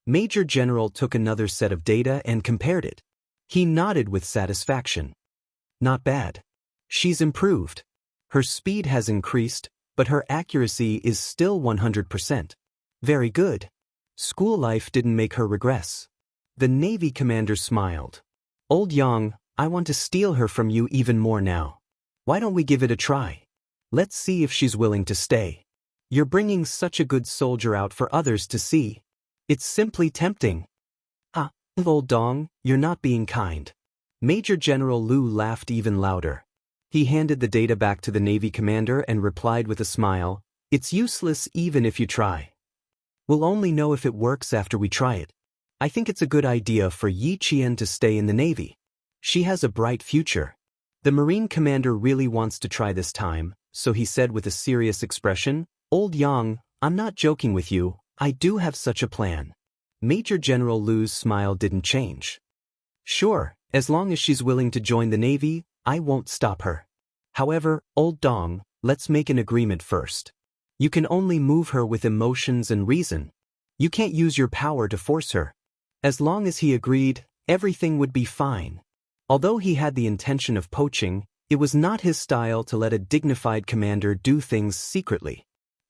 Major General took another set of data and compared it. He nodded with satisfaction. Not bad. She's improved. Her speed has increased, but her accuracy is still 100%. Very good. School life didn't make her regress. The Navy commander smiled. Old Yang, I want to steal her from you even more now. Why don't we give it a try? Let's see if she's willing to stay. You're bringing such a good soldier out for others to see. It's simply tempting. Old Dong, you're not being kind. Major General Lu laughed even louder. He handed the data back to the Navy commander and replied with a smile, It's useless even if you try. We'll only know if it works after we try it. I think it's a good idea for Yi Qian to stay in the Navy. She has a bright future. The Marine commander really wants to try this time, so he said with a serious expression, Old Yang, I'm not joking with you, I do have such a plan. Major General Lu's smile didn't change. Sure, as long as she's willing to join the Navy, I won't stop her. However, Old Dong, let's make an agreement first. You can only move her with emotions and reason. You can't use your power to force her. As long as he agreed, everything would be fine. Although he had the intention of poaching, it was not his style to let a dignified commander do things secretly.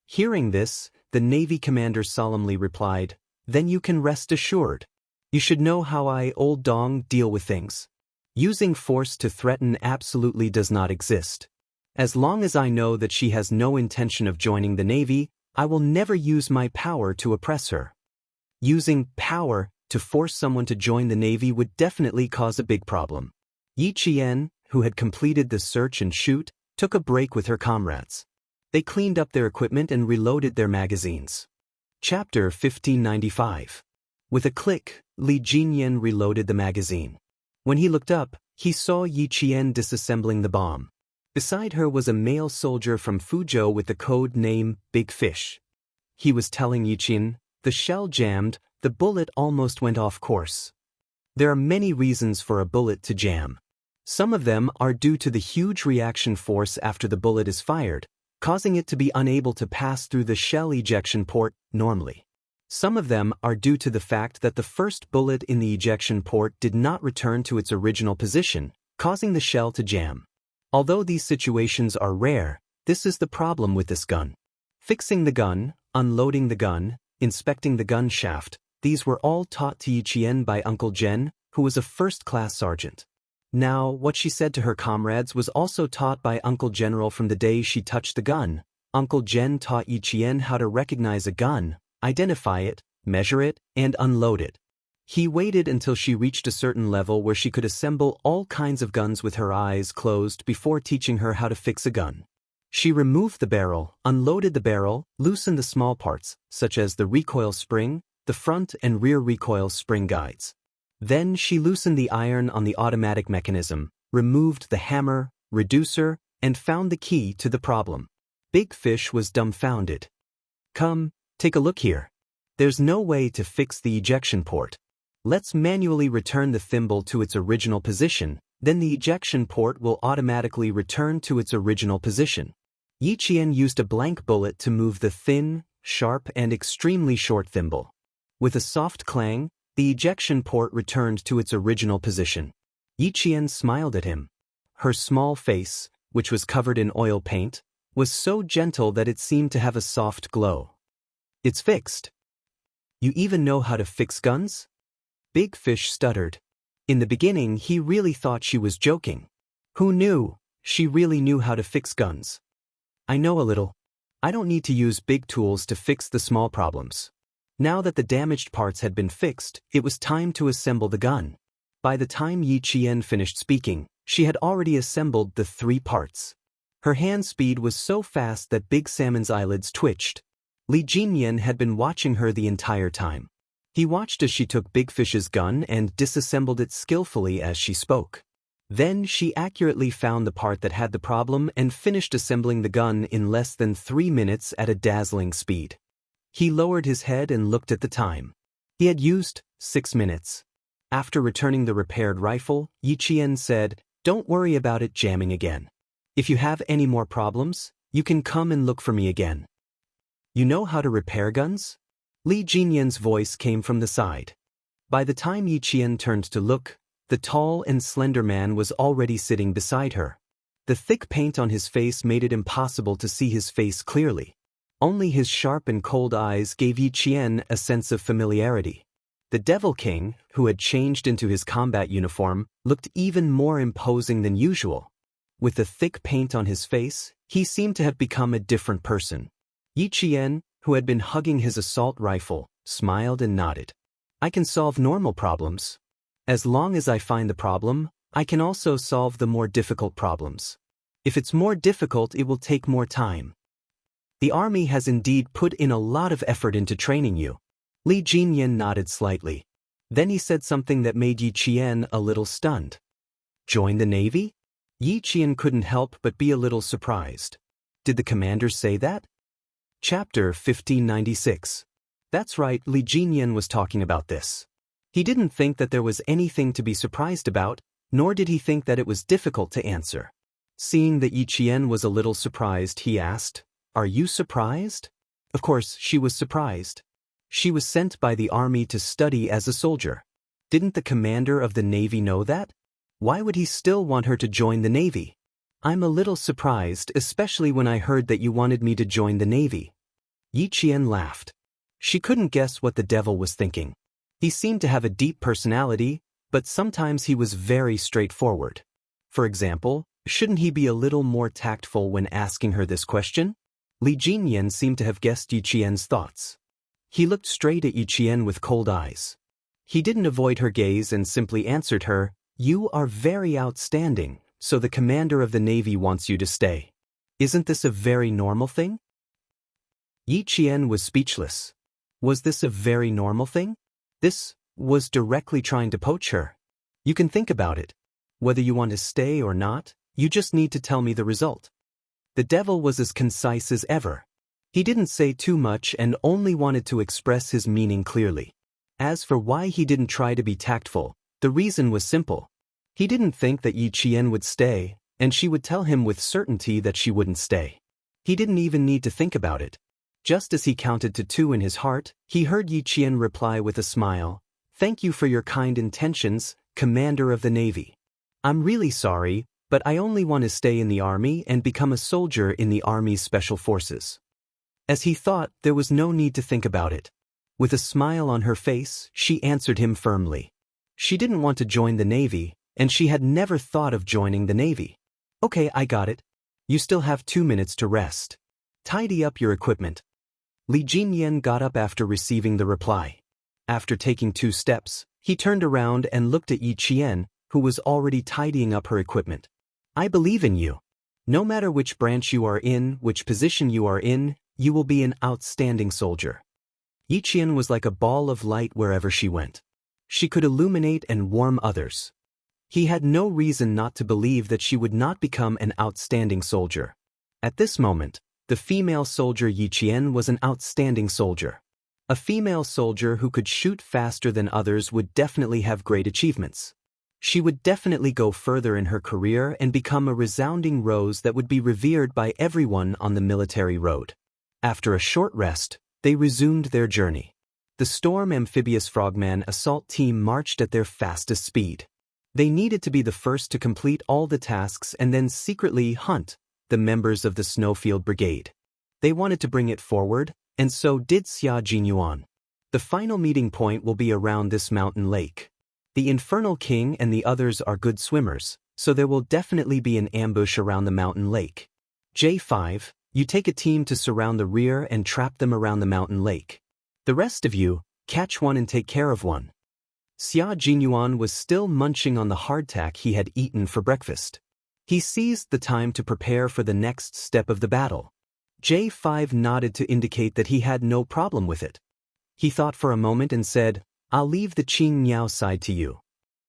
Hearing this, the Navy commander solemnly replied, Then you can rest assured. You should know how I, Old Dong, deal with things. Using force to threaten absolutely does not exist. As long as I know that she has no intention of joining the Navy, I will never use my power to oppress her. Using power to force someone to join the Navy would definitely cause a big problem. Yi Qian, who had completed the search and shoot, took a break with her comrades. They cleaned up their equipment and reloaded their magazines. Chapter 1595. With a click, Li Jinyan reloaded the magazine. When he looked up, he saw Yi Qian disassembling the bomb. Beside her was a male soldier from Fuzhou with the code name Big Fish. He was telling Yi Qian, the shell jammed, the bullet almost went off course. There are many reasons for a bullet to jam. Some of them are due to the huge reaction force after the bullet is fired, causing it to be unable to pass through the shell ejection port normally. Some of them are due to the fact that the first bullet in the ejection port did not return to its original position, causing the shell to jam. Although these situations are rare, this is the problem with this gun. Fixing the gun, unloading the gun, inspecting the gun shaft, these were all taught to Yi Qian by Uncle Jen, who was a first-class sergeant. Now, what she said to her comrades was also taught by Uncle General from the day she touched the gun. Uncle Jen taught Yi Qian how to recognize a gun, identify it, measure it, and unload it. He waited until she reached a certain level where she could assemble all kinds of guns with her eyes closed before teaching her how to fix a gun. She removed the barrel, unloaded the barrel, loosened the small parts, such as the recoil spring, the front and rear recoil spring guides. Then she loosened the iron on the automatic mechanism, removed the hammer, reducer, and found the key to the problem. Big Fish was dumbfounded. "Come, take a look here. There's no way to fix the ejection port. Let's manually return the thimble to its original position, then the ejection port will automatically return to its original position." Yi Qian used a blank bullet to move the thin, sharp, and extremely short thimble. With a soft clang, the ejection port returned to its original position. Yi Qian smiled at him. Her small face, which was covered in oil paint, was so gentle that it seemed to have a soft glow. "It's fixed. You even know how to fix guns?" Big Fish stuttered. In the beginning, he really thought she was joking. Who knew? She really knew how to fix guns. "I know a little. I don't need to use big tools to fix the small problems." Now that the damaged parts had been fixed, it was time to assemble the gun. By the time Yi Qian finished speaking, she had already assembled the 3 parts. Her hand speed was so fast that Big Salmon's eyelids twitched. Li Jinyan had been watching her the entire time. He watched as she took Big Fish's gun and disassembled it skillfully as she spoke. Then she accurately found the part that had the problem and finished assembling the gun in less than 3 minutes at a dazzling speed. He lowered his head and looked at the time. He had used 6 minutes. After returning the repaired rifle, Yi Qian said, "Don't worry about it jamming again. If you have any more problems, you can come and look for me again." "You know how to repair guns?" Li Jinyan's voice came from the side. By the time Yi Qian turned to look, the tall and slender man was already sitting beside her. The thick paint on his face made it impossible to see his face clearly. Only his sharp and cold eyes gave Yi Qian a sense of familiarity. The Devil King, who had changed into his combat uniform, looked even more imposing than usual. With the thick paint on his face, he seemed to have become a different person. Yi Qian, who had been hugging his assault rifle, smiled and nodded. "I can solve normal problems. As long as I find the problem, I can also solve the more difficult problems. If it's more difficult, it will take more time. The army has indeed put in a lot of effort into training you." Li Jinyan nodded slightly. Then he said something that made Yi Qian a little stunned. "Join the Navy?" Yi Qian couldn't help but be a little surprised. Did the commander say that? Chapter 1596. That's right, Li Jinyan was talking about this. He didn't think that there was anything to be surprised about, nor did he think that it was difficult to answer. Seeing that Yi Qian was a little surprised, he asked, "Are you surprised?" Of course, she was surprised. She was sent by the army to study as a soldier. Didn't the commander of the Navy know that? Why would he still want her to join the Navy? "I'm a little surprised, especially when I heard that you wanted me to join the Navy." Yi Qian laughed. She couldn't guess what the devil was thinking. He seemed to have a deep personality, but sometimes he was very straightforward. For example, shouldn't he be a little more tactful when asking her this question? Li Jinyan seemed to have guessed Yi Qian's thoughts. He looked straight at Yi Qian with cold eyes. He didn't avoid her gaze and simply answered her, "You are very outstanding, so the commander of the Navy wants you to stay. Isn't this a very normal thing?" Yi Qian was speechless. Was this a very normal thing? This was directly trying to poach her. "You can think about it. Whether you want to stay or not, you just need to tell me the result." The devil was as concise as ever. He didn't say too much and only wanted to express his meaning clearly. As for why he didn't try to be tactful, the reason was simple. He didn't think that Yi Qian would stay, and she would tell him with certainty that she wouldn't stay. He didn't even need to think about it. Just as he counted to 2 in his heart, he heard Yi Qian reply with a smile, "Thank you for your kind intentions, Commander of the Navy. I'm really sorry, but I only want to stay in the army and become a soldier in the Army's Special Forces." As he thought, there was no need to think about it. With a smile on her face, she answered him firmly. She didn't want to join the Navy, and she had never thought of joining the Navy. Okay, I got it. You still have 2 minutes to rest. Tidy up your equipment. Li Jinyan got up after receiving the reply. After taking 2 steps, he turned around and looked at Yi Qian, who was already tidying up her equipment. I believe in you. No matter which branch you are in, which position you are in, you will be an outstanding soldier. Yi Qian was like a ball of light wherever she went. She could illuminate and warm others. He had no reason not to believe that she would not become an outstanding soldier. At this moment, the female soldier Yi Qian was an outstanding soldier. A female soldier who could shoot faster than others would definitely have great achievements. She would definitely go further in her career and become a resounding rose that would be revered by everyone on the military road. After a short rest, they resumed their journey. The Storm Amphibious Frogman assault team marched at their fastest speed. They needed to be the first to complete all the tasks and then secretly hunt the members of the Snowfield Brigade. They wanted to bring it forward, and so did Xia Jinyuan. The final meeting point will be around this mountain lake. The Infernal King and the others are good swimmers, so there will definitely be an ambush around the mountain lake. J5, you take a team to surround the rear and trap them around the mountain lake. The rest of you, catch one and take care of one. Xia Jinyuan was still munching on the hardtack he had eaten for breakfast. He seized the time to prepare for the next step of the battle. J5 nodded to indicate that he had no problem with it. He thought for a moment and said, I'll leave the Qing Niao side to you.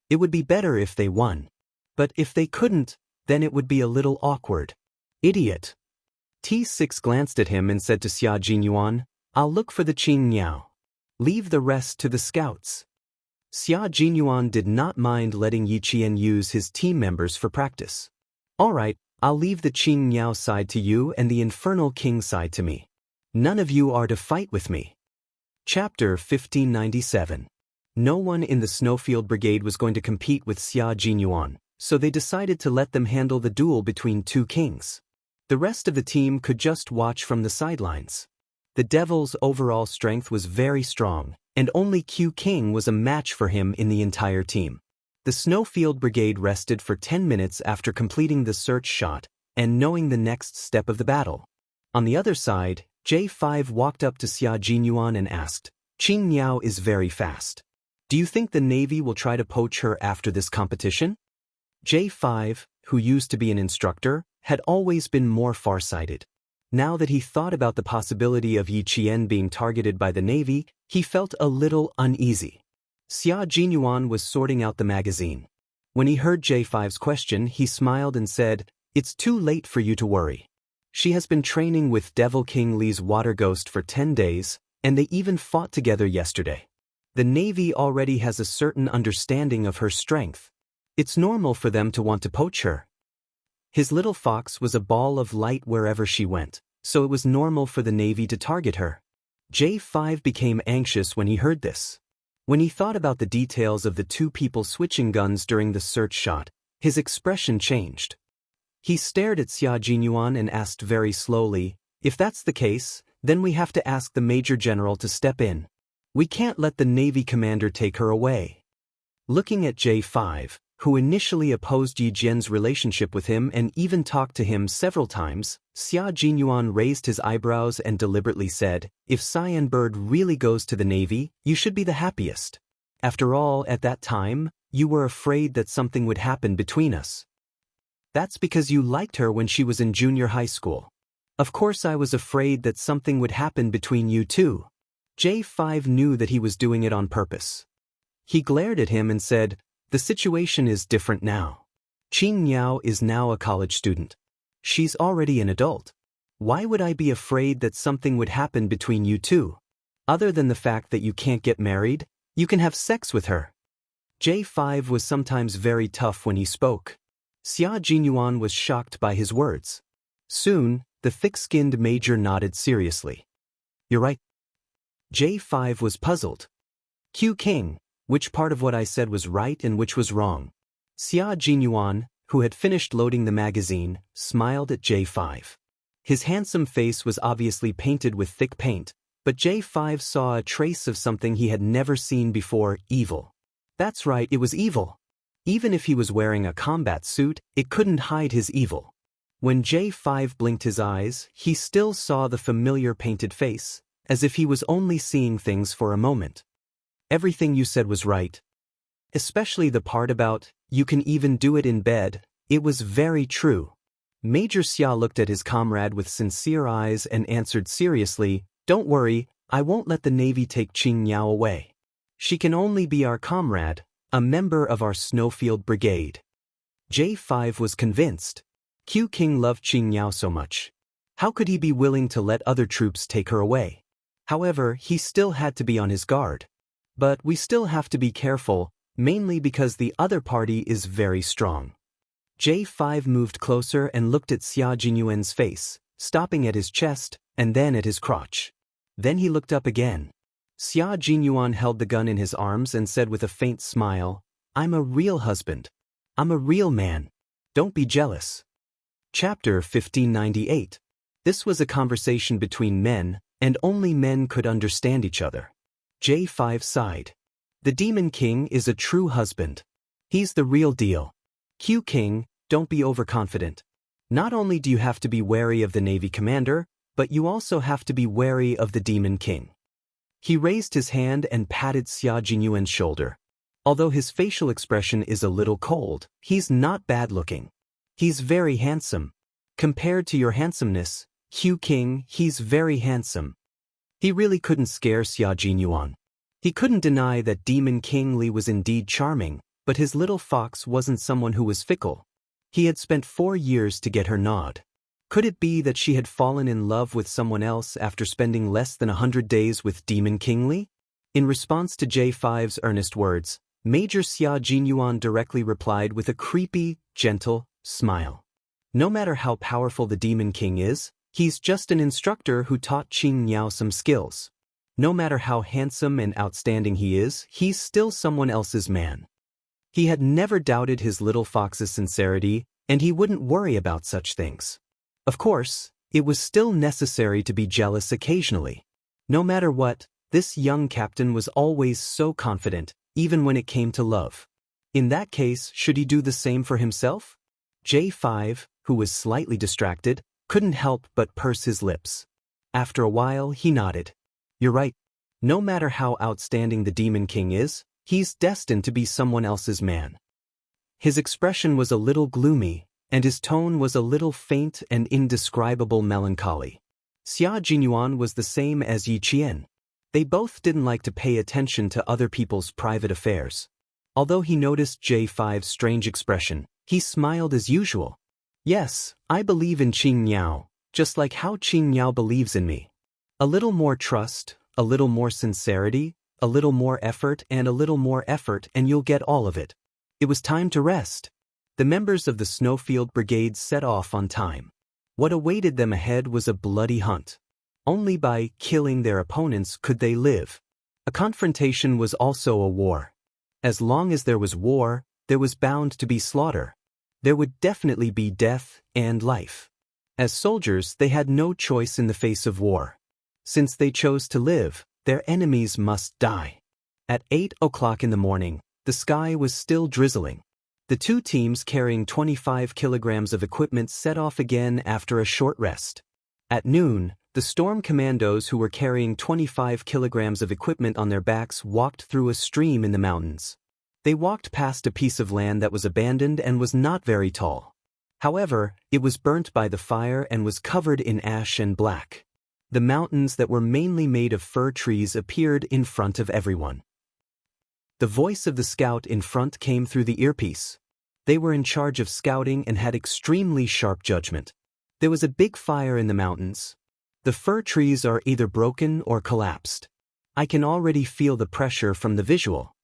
It would be better if they won. But if they couldn't, then it would be a little awkward. Idiot. T6 glanced at him and said to Xia Jinyuan, I'll look for the Qing Niao. Leave the rest to the scouts. Xia Jinyuan did not mind letting Yi Qian use his team members for practice. All right, I'll leave the Qing Niao side to you and the Infernal King side to me. None of you are to fight with me. Chapter 1597. No one in the Snowfield Brigade was going to compete with Xia Jinyuan, so they decided to let them handle the duel between 2 kings. The rest of the team could just watch from the sidelines. The Devil's overall strength was very strong, and only Q King was a match for him in the entire team. The Snowfield Brigade rested for 10 minutes after completing the search shot and knowing the next step of the battle. On the other side, J5 walked up to Xia Jinyuan and asked, Qing Niao is very fast. Do you think the Navy will try to poach her after this competition? J5, who used to be an instructor, had always been more farsighted. Now that he thought about the possibility of Yi Qian being targeted by the Navy, he felt a little uneasy. Xia Jinyuan was sorting out the magazine. When he heard J5's question, he smiled and said, It's too late for you to worry. She has been training with Devil King Li's water ghost for 10 days, and they even fought together yesterday. The Navy already has a certain understanding of her strength. It's normal for them to want to poach her. His little fox was a ball of light wherever she went, so it was normal for the Navy to target her. J5 became anxious when he heard this. When he thought about the details of the 2 people switching guns during the search shot, his expression changed. He stared at Xia Jinyuan and asked very slowly, If that's the case, then we have to ask the Major General to step in. We can't let the Navy commander take her away. Looking at J5, who initially opposed Yi Jian's relationship with him and even talked to him several times, Xia Jinyuan raised his eyebrows and deliberately said, If Cyan Bird really goes to the Navy, you should be the happiest. After all, at that time, you were afraid that something would happen between us. That's because you liked her when she was in junior high school. Of course I was afraid that something would happen between you two. J5 knew that he was doing it on purpose. He glared at him and said, The situation is different now. Qing Niao is now a college student. She's already an adult. Why would I be afraid that something would happen between you two? Other than the fact that you can't get married, you can have sex with her. J5 was sometimes very tough when he spoke. Xia Jinyuan was shocked by his words. Soon, the thick-skinned major nodded seriously. You're right. J5 was puzzled. Q King, which part of what I said was right and which was wrong? Xia Jinyuan, who had finished loading the magazine, smiled at J5. His handsome face was obviously painted with thick paint, but J5 saw a trace of something he had never seen before: evil. That's right, it was evil. Even if he was wearing a combat suit, it couldn't hide his evil. When J5 blinked his eyes, he still saw the familiar painted face, as if he was only seeing things for a moment. Everything you said was right. Especially the part about, you can even do it in bed. It was very true. Major Xia looked at his comrade with sincere eyes and answered seriously, "Don't worry, I won't let the Navy take Qing Yao away. She can only be our comrade, a member of our Snowfield Brigade." J5 was convinced. Q King loved Qing Yao so much. How could he be willing to let other troops take her away? However, he still had to be on his guard. But we still have to be careful, mainly because the other party is very strong. J5 moved closer and looked at Xia Jinyuan's face, stopping at his chest, and then at his crotch. Then he looked up again. Xia Jinyuan held the gun in his arms and said with a faint smile, "I'm a real husband. I'm a real man. Don't be jealous." Chapter 1598. This was a conversation between men, and only men could understand each other. J5 sighed. The Demon King is a true husband. He's the real deal. Q King, don't be overconfident. Not only do you have to be wary of the Navy commander, but you also have to be wary of the Demon King. He raised his hand and patted Xia Jinyuan's shoulder. Although his facial expression is a little cold, he's not bad-looking. He's very handsome. Compared to your handsomeness, Q King, he's very handsome. He really couldn't scare Xia Jinyuan. He couldn't deny that Demon King Li was indeed charming, but his little fox wasn't someone who was fickle. He had spent 4 years to get her nod. Could it be that she had fallen in love with someone else after spending less than 100 days with Demon King Li? In response to J5's earnest words, Major Xia Jinyuan directly replied with a creepy, gentle smile. No matter how powerful the Demon King is, he's just an instructor who taught Qing Yao some skills. No matter how handsome and outstanding he is, he's still someone else's man. He had never doubted his little fox's sincerity, and he wouldn't worry about such things. Of course, it was still necessary to be jealous occasionally. No matter what, this young captain was always so confident, even when it came to love. In that case, should he do the same for himself? J5, who was slightly distracted, couldn't help but purse his lips. After a while, he nodded. You're right. No matter how outstanding the Demon King is, he's destined to be someone else's man. His expression was a little gloomy, and his tone was a little faint and indescribable melancholy. Xia Jinyuan was the same as Yi Qian. They both didn't like to pay attention to other people's private affairs. Although he noticed J5's strange expression, he smiled as usual. Yes, I believe in Qing Yao, just like how Qing Yao believes in me. A little more trust, a little more sincerity, a little more effort, and you'll get all of it. It was time to rest. The members of the Snowfield Brigade set off on time. What awaited them ahead was a bloody hunt. Only by killing their opponents could they live. A confrontation was also a war. As long as there was war, there was bound to be slaughter. There would definitely be death and life. As soldiers, they had no choice in the face of war. Since they chose to live, their enemies must die. At 8 o'clock in the morning, the sky was still drizzling. The two teams carrying 25 kilograms of equipment set off again after a short rest. At noon, the storm commandos who were carrying 25 kilograms of equipment on their backs walked through a stream in the mountains. They walked past a piece of land that was abandoned and was not very tall. However, it was burnt by the fire and was covered in ash and black. The mountains that were mainly made of fir trees appeared in front of everyone. The voice of the scout in front came through the earpiece. They were in charge of scouting and had extremely sharp judgment. There was a big fire in the mountains. The fir trees are either broken or collapsed. I can already feel the pressure from the visual.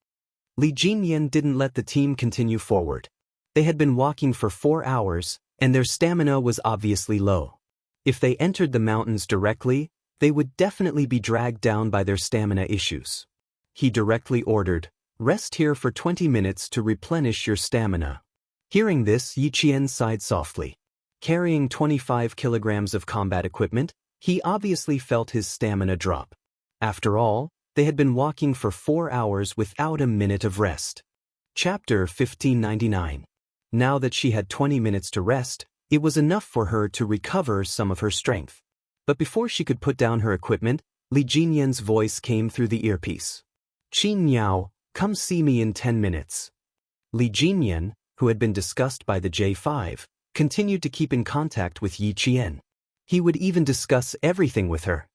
Li Jinyan didn't let the team continue forward. They had been walking for 4 hours, and their stamina was obviously low. If they entered the mountains directly, they would definitely be dragged down by their stamina issues. He directly ordered, "Rest here for 20 minutes to replenish your stamina." Hearing this, Yi Qian sighed softly. Carrying 25 kilograms of combat equipment, he obviously felt his stamina drop. After all, they had been walking for 4 hours without a minute of rest. Chapter 1599. Now that she had 20 minutes to rest, it was enough for her to recover some of her strength. But before she could put down her equipment, Li Jinyan's voice came through the earpiece. "Qin Niao, come see me in 10 minutes. Li Jinyan, who had been discussed by the J5, continued to keep in contact with Yi Qian. He would even discuss everything with her.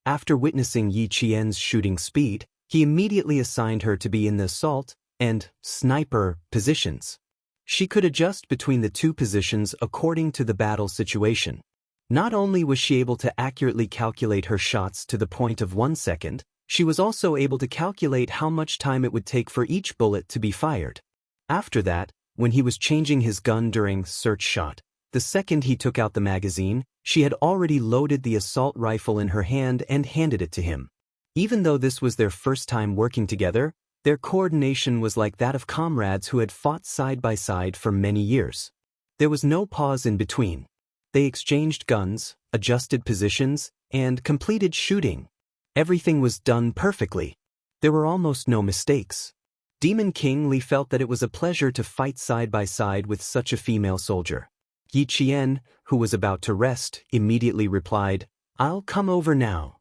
After witnessing Yi Qian's shooting speed, he immediately assigned her to be in the assault and sniper positions. She could adjust between the two positions according to the battle situation. Not only was she able to accurately calculate her shots to the point of 1 second, she was also able to calculate how much time it would take for each bullet to be fired. After that, when he was changing his gun during search shot, the second he took out the magazine, she had already loaded the assault rifle in her hand and handed it to him. Even though this was their first time working together, their coordination was like that of comrades who had fought side by side for many years. There was no pause in between. They exchanged guns, adjusted positions, and completed shooting. Everything was done perfectly. There were almost no mistakes. Demon King Li felt that it was a pleasure to fight side by side with such a female soldier. Yi Qian, who was about to rest, immediately replied, "I'll come over now."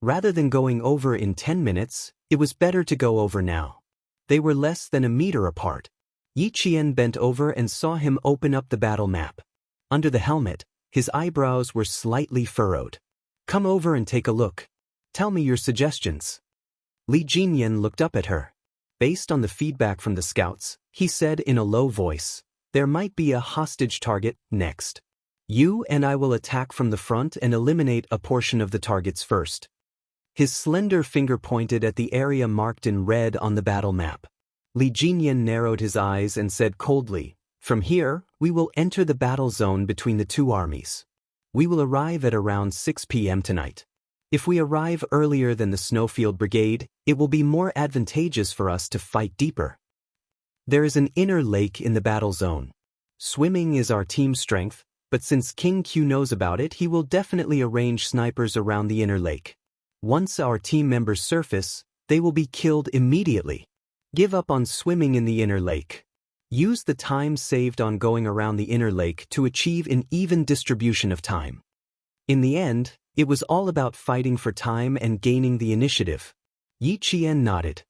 Rather than going over in 10 minutes, it was better to go over now. They were less than a meter apart. Yi Qian bent over and saw him open up the battle map. Under the helmet, his eyebrows were slightly furrowed. "Come over and take a look. Tell me your suggestions." Li Jinyan looked up at her. Based on the feedback from the scouts, he said in a low voice, "There might be a hostage target next. You and I will attack from the front and eliminate a portion of the targets first." His slender finger pointed at the area marked in red on the battle map. Li Jinyan narrowed his eyes and said coldly, "From here, we will enter the battle zone between the two armies. We will arrive at around 6 p.m. tonight. If we arrive earlier than the Snowfield Brigade, it will be more advantageous for us to fight deeper. There is an inner lake in the battle zone. Swimming is our team strength, but since King Q knows about it, he will definitely arrange snipers around the inner lake. Once our team members surface, they will be killed immediately. Give up on swimming in the inner lake. Use the time saved on going around the inner lake to achieve an even distribution of time." In the end, it was all about fighting for time and gaining the initiative. Yi Qian nodded.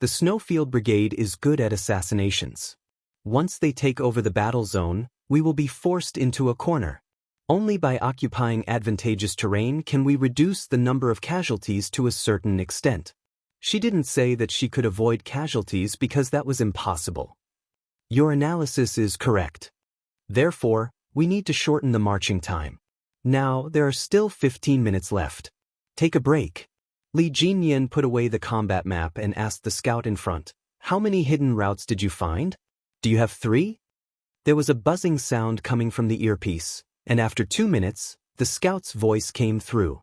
The Snowfield Brigade is good at assassinations. Once they take over the battle zone, we will be forced into a corner. Only by occupying advantageous terrain can we reduce the number of casualties to a certain extent. She didn't say that she could avoid casualties because that was impossible. Your analysis is correct. Therefore, we need to shorten the marching time. Now, there are still 15 minutes left. Take a break. Li Jinyan put away the combat map and asked the scout in front, "How many hidden routes did you find? Do you have 3? There was a buzzing sound coming from the earpiece, and after 2 minutes, the scout's voice came through.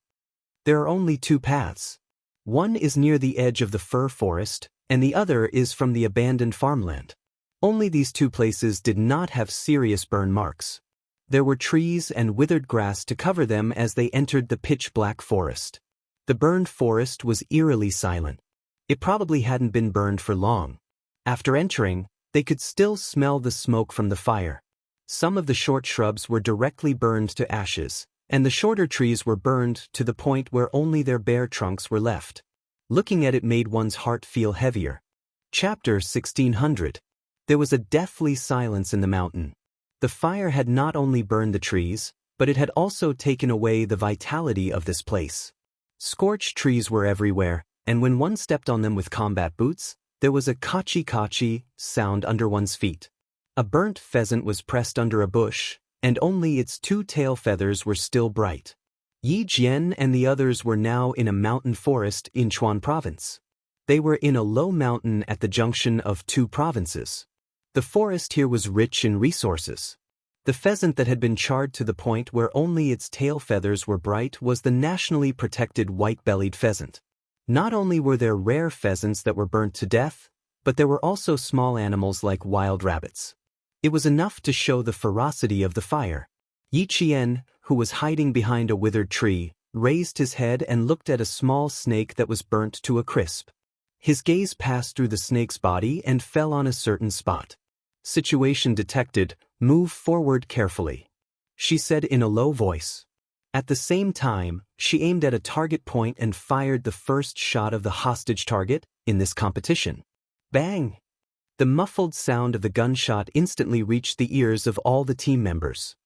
"There are only 2 paths. One is near the edge of the fir forest, and the other is from the abandoned farmland." Only these 2 places did not have serious burn marks. There were trees and withered grass to cover them as they entered the pitch-black forest. The burned forest was eerily silent. It probably hadn't been burned for long. After entering, they could still smell the smoke from the fire. Some of the short shrubs were directly burned to ashes, and the shorter trees were burned to the point where only their bare trunks were left. Looking at it made one's heart feel heavier. Chapter 1600. There was a deathly silence in the mountain. The fire had not only burned the trees, but it had also taken away the vitality of this place. Scorched trees were everywhere, and when one stepped on them with combat boots, there was a kachi-kachi sound under one's feet. A burnt pheasant was pressed under a bush, and only its 2 tail feathers were still bright. Yi Jian and the others were now in a mountain forest in Chuan Province. They were in a low mountain at the junction of 2 provinces. The forest here was rich in resources. The pheasant that had been charred to the point where only its tail feathers were bright was the nationally protected white-bellied pheasant. Not only were there rare pheasants that were burnt to death, but there were also small animals like wild rabbits. It was enough to show the ferocity of the fire. Yi Qian, who was hiding behind a withered tree, raised his head and looked at a small snake that was burnt to a crisp. His gaze passed through the snake's body and fell on a certain spot. Situation detected, move forward carefully, she said in a low voice. At the same time, she aimed at a target point and fired the first shot of the hostage target in this competition. Bang! The muffled sound of the gunshot instantly reached the ears of all the team members.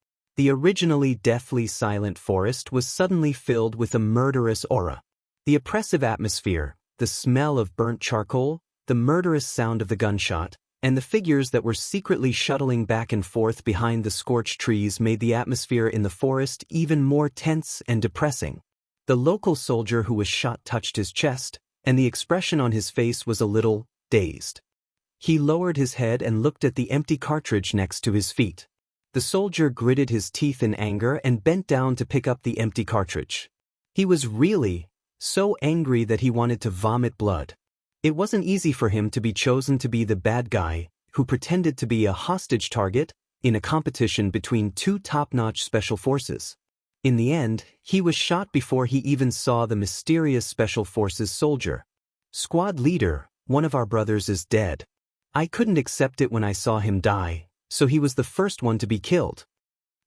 The originally deathly silent forest was suddenly filled with a murderous aura. The oppressive atmosphere, the smell of burnt charcoal, the murderous sound of the gunshot, and the figures that were secretly shuttling back and forth behind the scorched trees made the atmosphere in the forest even more tense and depressing. The local soldier who was shot touched his chest, and the expression on his face was a little dazed. He lowered his head and looked at the empty cartridge next to his feet. The soldier gritted his teeth in anger and bent down to pick up the empty cartridge. He was really so angry that he wanted to vomit blood. It wasn't easy for him to be chosen to be the bad guy who pretended to be a hostage target in a competition between two top-notch special forces. In the end, he was shot before he even saw the mysterious special forces soldier. Squad leader, one of our brothers is dead. I couldn't accept it when I saw him die, so he was the first one to be killed.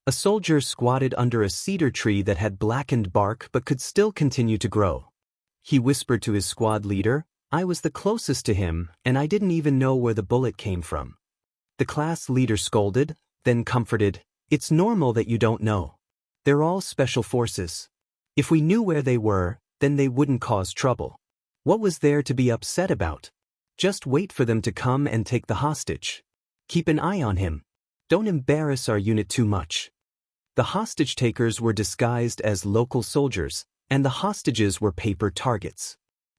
A soldier squatted under a cedar tree that had blackened bark but could still continue to grow. He whispered to his squad leader, I was the closest to him, and I didn't even know where the bullet came from. The class leader scolded, then comforted, it's normal that you don't know. They're all special forces. If we knew where they were, then they wouldn't cause trouble. What was there to be upset about? Just wait for them to come and take the hostage. Keep an eye on him. Don't embarrass our unit too much. The hostage takers were disguised as local soldiers, and the hostages were paper targets.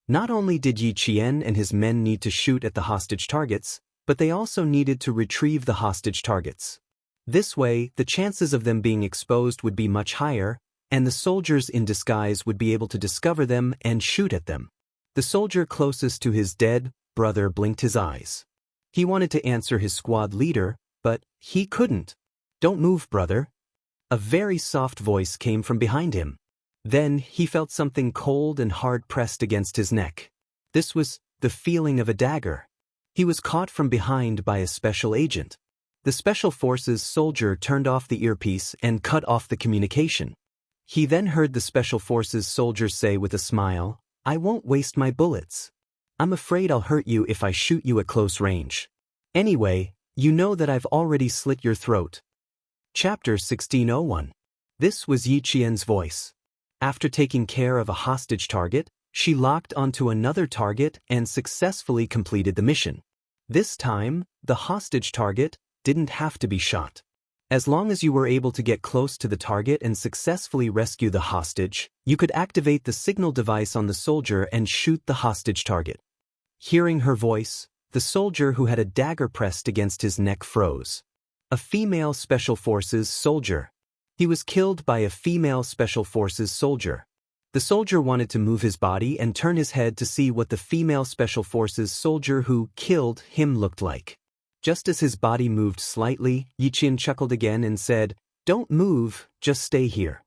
Not only did Yi Qian and his men need to shoot at the hostage targets, but they also needed to retrieve the hostage targets. This way, the chances of them being exposed would be much higher, and the soldiers in disguise would be able to discover them and shoot at them. The soldier closest to his dead brother blinked his eyes. He wanted to answer his squad leader, but he couldn't. Don't move, brother. A very soft voice came from behind him. Then he felt something cold and hard pressed against his neck. This was the feeling of a dagger. He was caught from behind by a special agent. The special forces soldier turned off the earpiece and cut off the communication. He then heard the special forces soldier say with a smile, I won't waste my bullets. I'm afraid I'll hurt you if I shoot you at close range. Anyway, you know that I've already slit your throat. Chapter 1601. This was Yi Qian's voice. After taking care of a hostage target, she locked onto another target and successfully completed the mission. This time, the hostage target didn't have to be shot. As long as you were able to get close to the target and successfully rescue the hostage, you could activate the signal device on the soldier and shoot the hostage target. Hearing her voice, the soldier who had a dagger pressed against his neck froze. A female Special Forces soldier. He was killed by a female Special Forces soldier. The soldier wanted to move his body and turn his head to see what the female Special Forces soldier who killed him looked like. Just as his body moved slightly, Yi Qian chuckled again and said, Don't move, just stay here.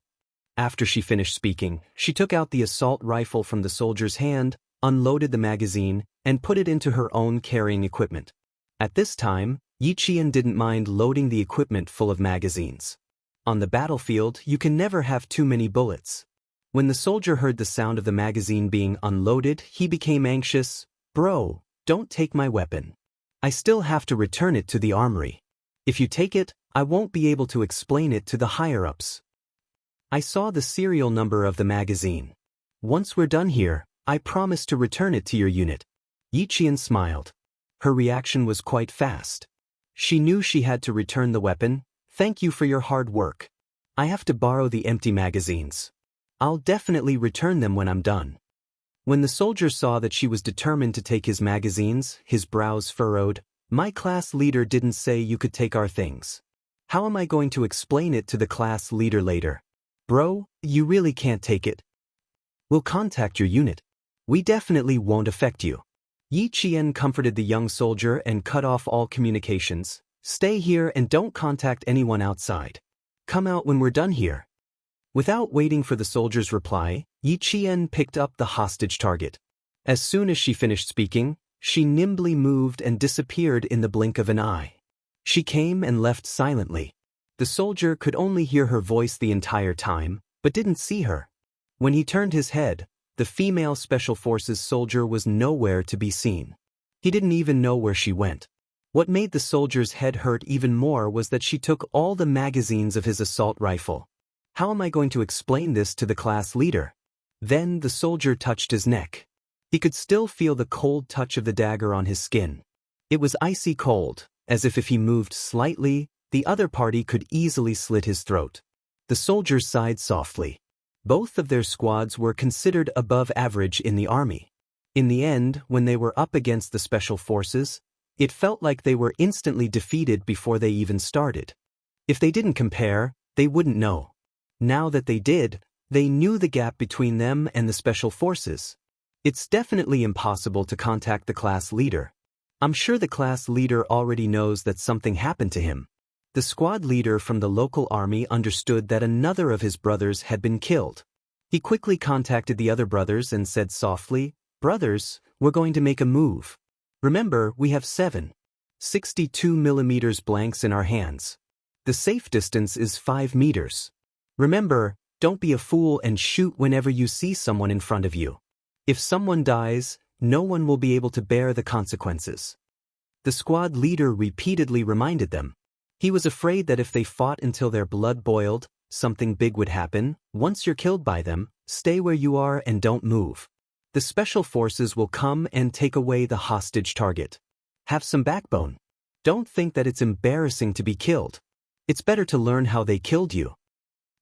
After she finished speaking, she took out the assault rifle from the soldier's hand, unloaded the magazine, and put it into her own carrying equipment. At this time, Yi Qian didn't mind loading the equipment full of magazines. On the battlefield, you can never have too many bullets. When the soldier heard the sound of the magazine being unloaded, he became anxious. Bro, don't take my weapon. I still have to return it to the armory. If you take it, I won't be able to explain it to the higher-ups. I saw the serial number of the magazine. Once we're done here, I promise to return it to your unit. Yi Qian smiled. Her reaction was quite fast. She knew she had to return the weapon. Thank you for your hard work. I have to borrow the empty magazines. I'll definitely return them when I'm done. When the soldier saw that she was determined to take his magazines, his brows furrowed. My class leader didn't say you could take our things. How am I going to explain it to the class leader later? Bro, you really can't take it. We'll contact your unit. We definitely won't affect you. Yi Qian comforted the young soldier and cut off all communications. Stay here and don't contact anyone outside. Come out when we're done here." Without waiting for the soldier's reply, Yi Qian picked up the hostage target. As soon as she finished speaking, she nimbly moved and disappeared in the blink of an eye. She came and left silently. The soldier could only hear her voice the entire time, but didn't see her. When he turned his head, the female Special Forces soldier was nowhere to be seen. He didn't even know where she went. What made the soldier's head hurt even more was that she took all the magazines of his assault rifle. How am I going to explain this to the class leader? Then the soldier touched his neck. He could still feel the cold touch of the dagger on his skin. It was icy cold, as if he moved slightly, the other party could easily slit his throat. The soldiers sighed softly. Both of their squads were considered above average in the army. In the end, when they were up against the Special Forces, it felt like they were instantly defeated before they even started. If they didn't compare, they wouldn't know. Now that they did, they knew the gap between them and the Special Forces. It's definitely impossible to contact the class leader. I'm sure the class leader already knows that something happened to him. The squad leader from the local army understood that another of his brothers had been killed. He quickly contacted the other brothers and said softly, "Brothers, we're going to make a move. Remember, we have 7.62 blanks in our hands. The safe distance is 5 meters. Remember, don't be a fool and shoot whenever you see someone in front of you. If someone dies, no one will be able to bear the consequences." The squad leader repeatedly reminded them. He was afraid that if they fought until their blood boiled, something big would happen. Once you're killed by them, stay where you are and don't move. The Special Forces will come and take away the hostage target. Have some backbone. Don't think that it's embarrassing to be killed. It's better to learn how they killed you.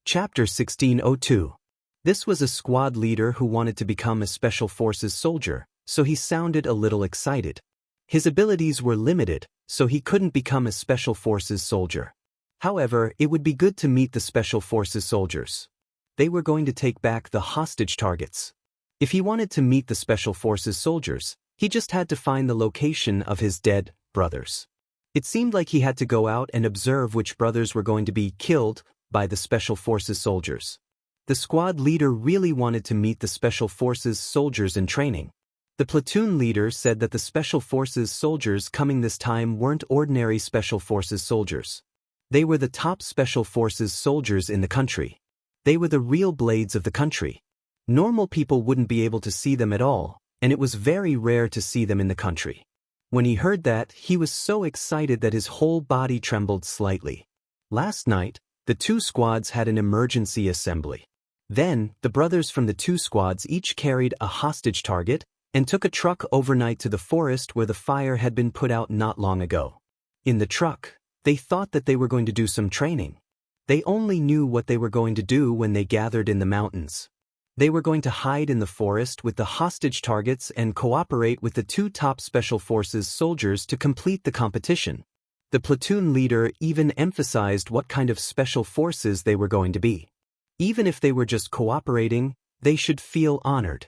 Chapter 1602. This was a squad leader who wanted to become a Special Forces soldier, so he sounded a little excited. His abilities were limited, so he couldn't become a Special Forces soldier. However, it would be good to meet the Special Forces soldiers. They were going to take back the hostage targets. If he wanted to meet the Special Forces soldiers, he just had to find the location of his dead brothers. It seemed like he had to go out and observe which brothers were going to be killed by the Special Forces soldiers. The squad leader really wanted to meet the Special Forces soldiers in training. The platoon leader said that the Special Forces soldiers coming this time weren't ordinary Special Forces soldiers. They were the top Special Forces soldiers in the country. They were the real blades of the country. Normal people wouldn't be able to see them at all, and it was very rare to see them in the country. When he heard that, he was so excited that his whole body trembled slightly. Last night, the two squads had an emergency assembly. Then, the brothers from the two squads each carried a hostage target and took a truck overnight to the forest where the fire had been put out not long ago. In the truck, they thought that they were going to do some training. They only knew what they were going to do when they gathered in the mountains. They were going to hide in the forest with the hostage targets and cooperate with the two top Special Forces soldiers to complete the competition. The platoon leader even emphasized what kind of Special Forces they were going to be. Even if they were just cooperating, they should feel honored.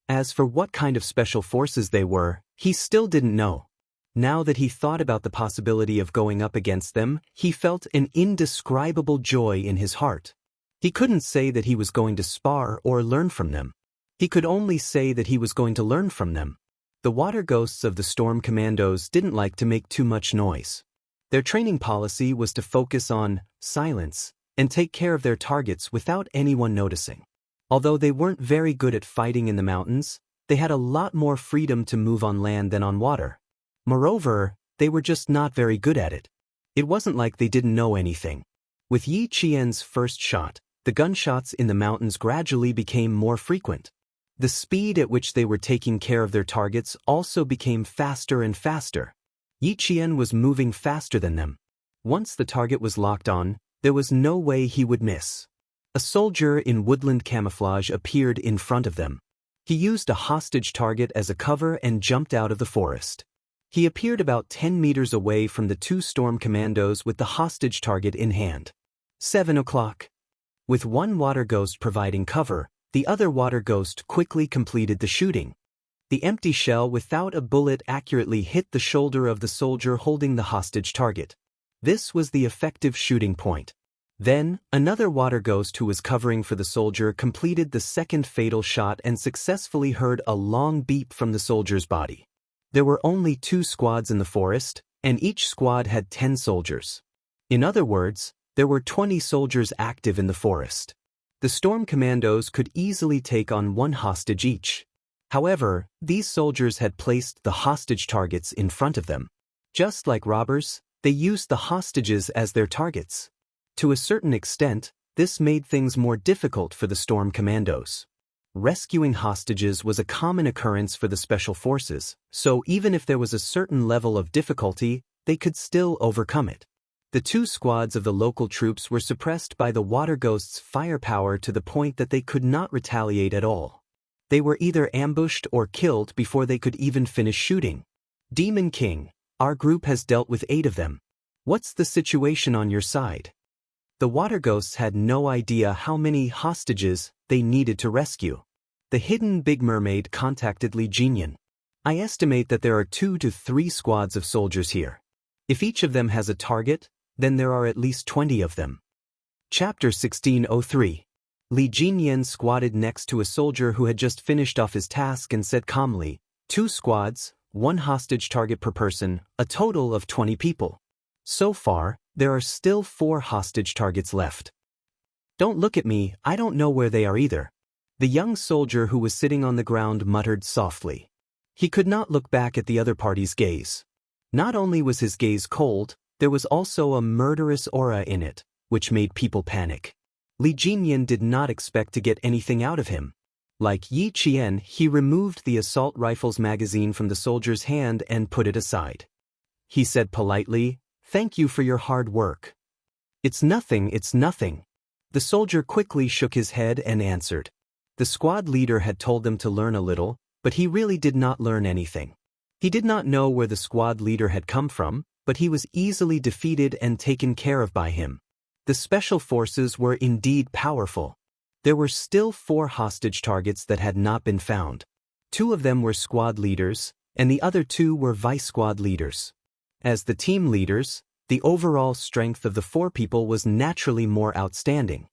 As for what kind of Special Forces they were, he still didn't know. Now that he thought about the possibility of going up against them, he felt an indescribable joy in his heart. He couldn't say that he was going to spar or learn from them. He could only say that he was going to learn from them. The water ghosts of the Storm Commandos didn't like to make too much noise. Their training policy was to focus on silence and take care of their targets without anyone noticing. Although they weren't very good at fighting in the mountains, they had a lot more freedom to move on land than on water. Moreover, they were just not very good at it. It wasn't like they didn't know anything. With Yi Qian's first shot, the gunshots in the mountains gradually became more frequent. The speed at which they were taking care of their targets also became faster and faster. Yi Qian was moving faster than them. Once the target was locked on, there was no way he would miss. A soldier in woodland camouflage appeared in front of them. He used a hostage target as a cover and jumped out of the forest. He appeared about 10 meters away from the two Storm Commandos with the hostage target in hand. 7 o'clock. With one water ghost providing cover, the other water ghost quickly completed the shooting. The empty shell without a bullet accurately hit the shoulder of the soldier holding the hostage target. This was the effective shooting point. Then, another water ghost who was covering for the soldier completed the second fatal shot and successfully heard a long beep from the soldier's body. There were only 2 squads in the forest, and each squad had 10 soldiers. In other words, there were 20 soldiers active in the forest. The storm commandos could easily take on 1 hostage each. However, these soldiers had placed the hostage targets in front of them. Just like robbers, they used the hostages as their targets. To a certain extent, this made things more difficult for the storm commandos. Rescuing hostages was a common occurrence for the special forces, so even if there was a certain level of difficulty, they could still overcome it. The 2 squads of the local troops were suppressed by the water ghost's firepower to the point that they could not retaliate at all. They were either ambushed or killed before they could even finish shooting. Demon King, our group has dealt with 8 of them. What's the situation on your side? The water ghosts had no idea how many hostages they needed to rescue. The hidden Big Mermaid contacted Li Jinyan. I estimate that there are 2 to 3 squads of soldiers here. If each of them has a target, then there are at least 20 of them. Chapter 1603. Li Jinyan squatted next to a soldier who had just finished off his task and said calmly, 2 squads, 1 hostage target per person, a total of 20 people. So far, there are still 4 hostage targets left. Don't look at me, I don't know where they are either. The young soldier who was sitting on the ground muttered softly. He could not look back at the other party's gaze. Not only was his gaze cold, there was also a murderous aura in it, which made people panic. Li Jinyan did not expect to get anything out of him. Like Yi Qian, he removed the assault rifle's magazine from the soldier's hand and put it aside. He said politely, "Thank you for your hard work." It's nothing. The soldier quickly shook his head and answered. The squad leader had told them to learn a little, but he really did not learn anything. He did not know where the squad leader had come from, but he was easily defeated and taken care of by him. The special forces were indeed powerful. There were still 4 hostage targets that had not been found. 2 of them were squad leaders, and the other 2 were vice squad leaders. As the team leaders, the overall strength of the 4 people was naturally more outstanding.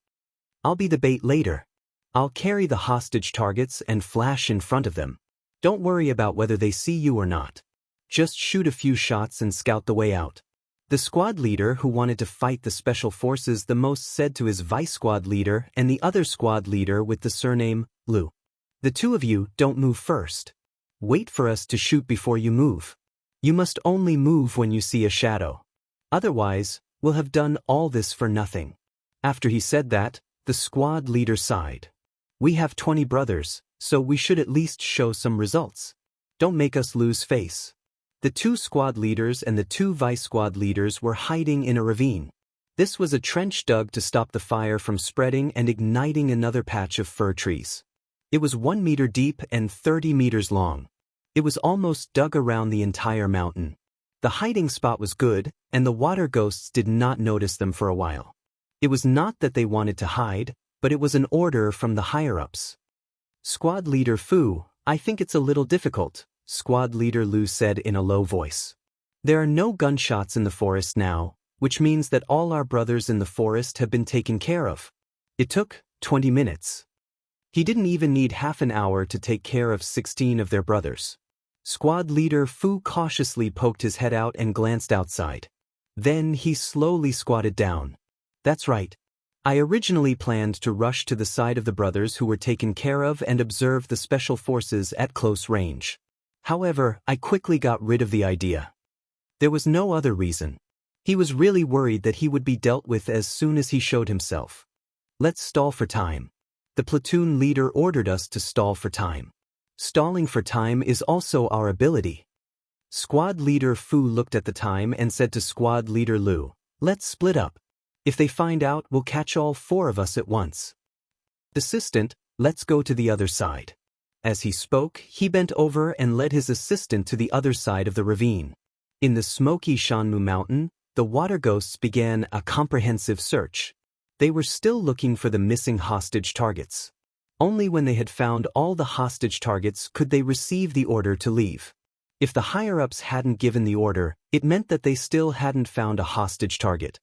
I'll be the bait later. I'll carry the hostage targets and flash in front of them. Don't worry about whether they see you or not. Just shoot a few shots and scout the way out. The squad leader who wanted to fight the special forces the most said to his vice squad leader and the other squad leader with the surname Lu. The 2 of you don't move first. Wait for us to shoot before you move. You must only move when you see a shadow. Otherwise, we'll have done all this for nothing. After he said that, the squad leader sighed. We have 20 brothers, so we should at least show some results. Don't make us lose face. The 2 squad leaders and the 2 vice squad leaders were hiding in a ravine. This was a trench dug to stop the fire from spreading and igniting another patch of fir trees. It was 1 meter deep and 30 meters long. It was almost dug around the entire mountain. The hiding spot was good, and the water ghosts did not notice them for a while. It was not that they wanted to hide, but it was an order from the higher-ups. Squad leader Fu, I think it's a little difficult, Squad leader Lu said in a low voice. There are no gunshots in the forest now, which means that all our brothers in the forest have been taken care of. It took 20 minutes. He didn't even need half an hour to take care of 16 of their brothers. Squad leader Fu cautiously poked his head out and glanced outside. Then he slowly squatted down. That's right. I originally planned to rush to the side of the brothers who were taken care of and observe the special forces at close range. However, I quickly got rid of the idea. There was no other reason. He was really worried that he would be dealt with as soon as he showed himself. Let's stall for time. The platoon leader ordered us to stall for time. Stalling for time is also our ability. Squad leader Fu looked at the time and said to squad leader Lu, let's split up. If they find out, we'll catch all 4 of us at once. Assistant, let's go to the other side. As he spoke, he bent over and led his assistant to the other side of the ravine. In the smoky Shanmu mountain, the water ghosts began a comprehensive search. They were still looking for the missing hostage targets. Only when they had found all the hostage targets could they receive the order to leave. If the higher-ups hadn't given the order, it meant that they still hadn't found a hostage target.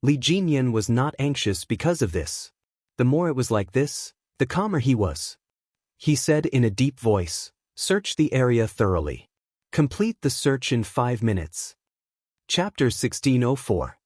Li Jinyan was not anxious because of this. The more it was like this, the calmer he was. He said in a deep voice, "Search the area thoroughly. Complete the search in 5 minutes." Chapter 1604.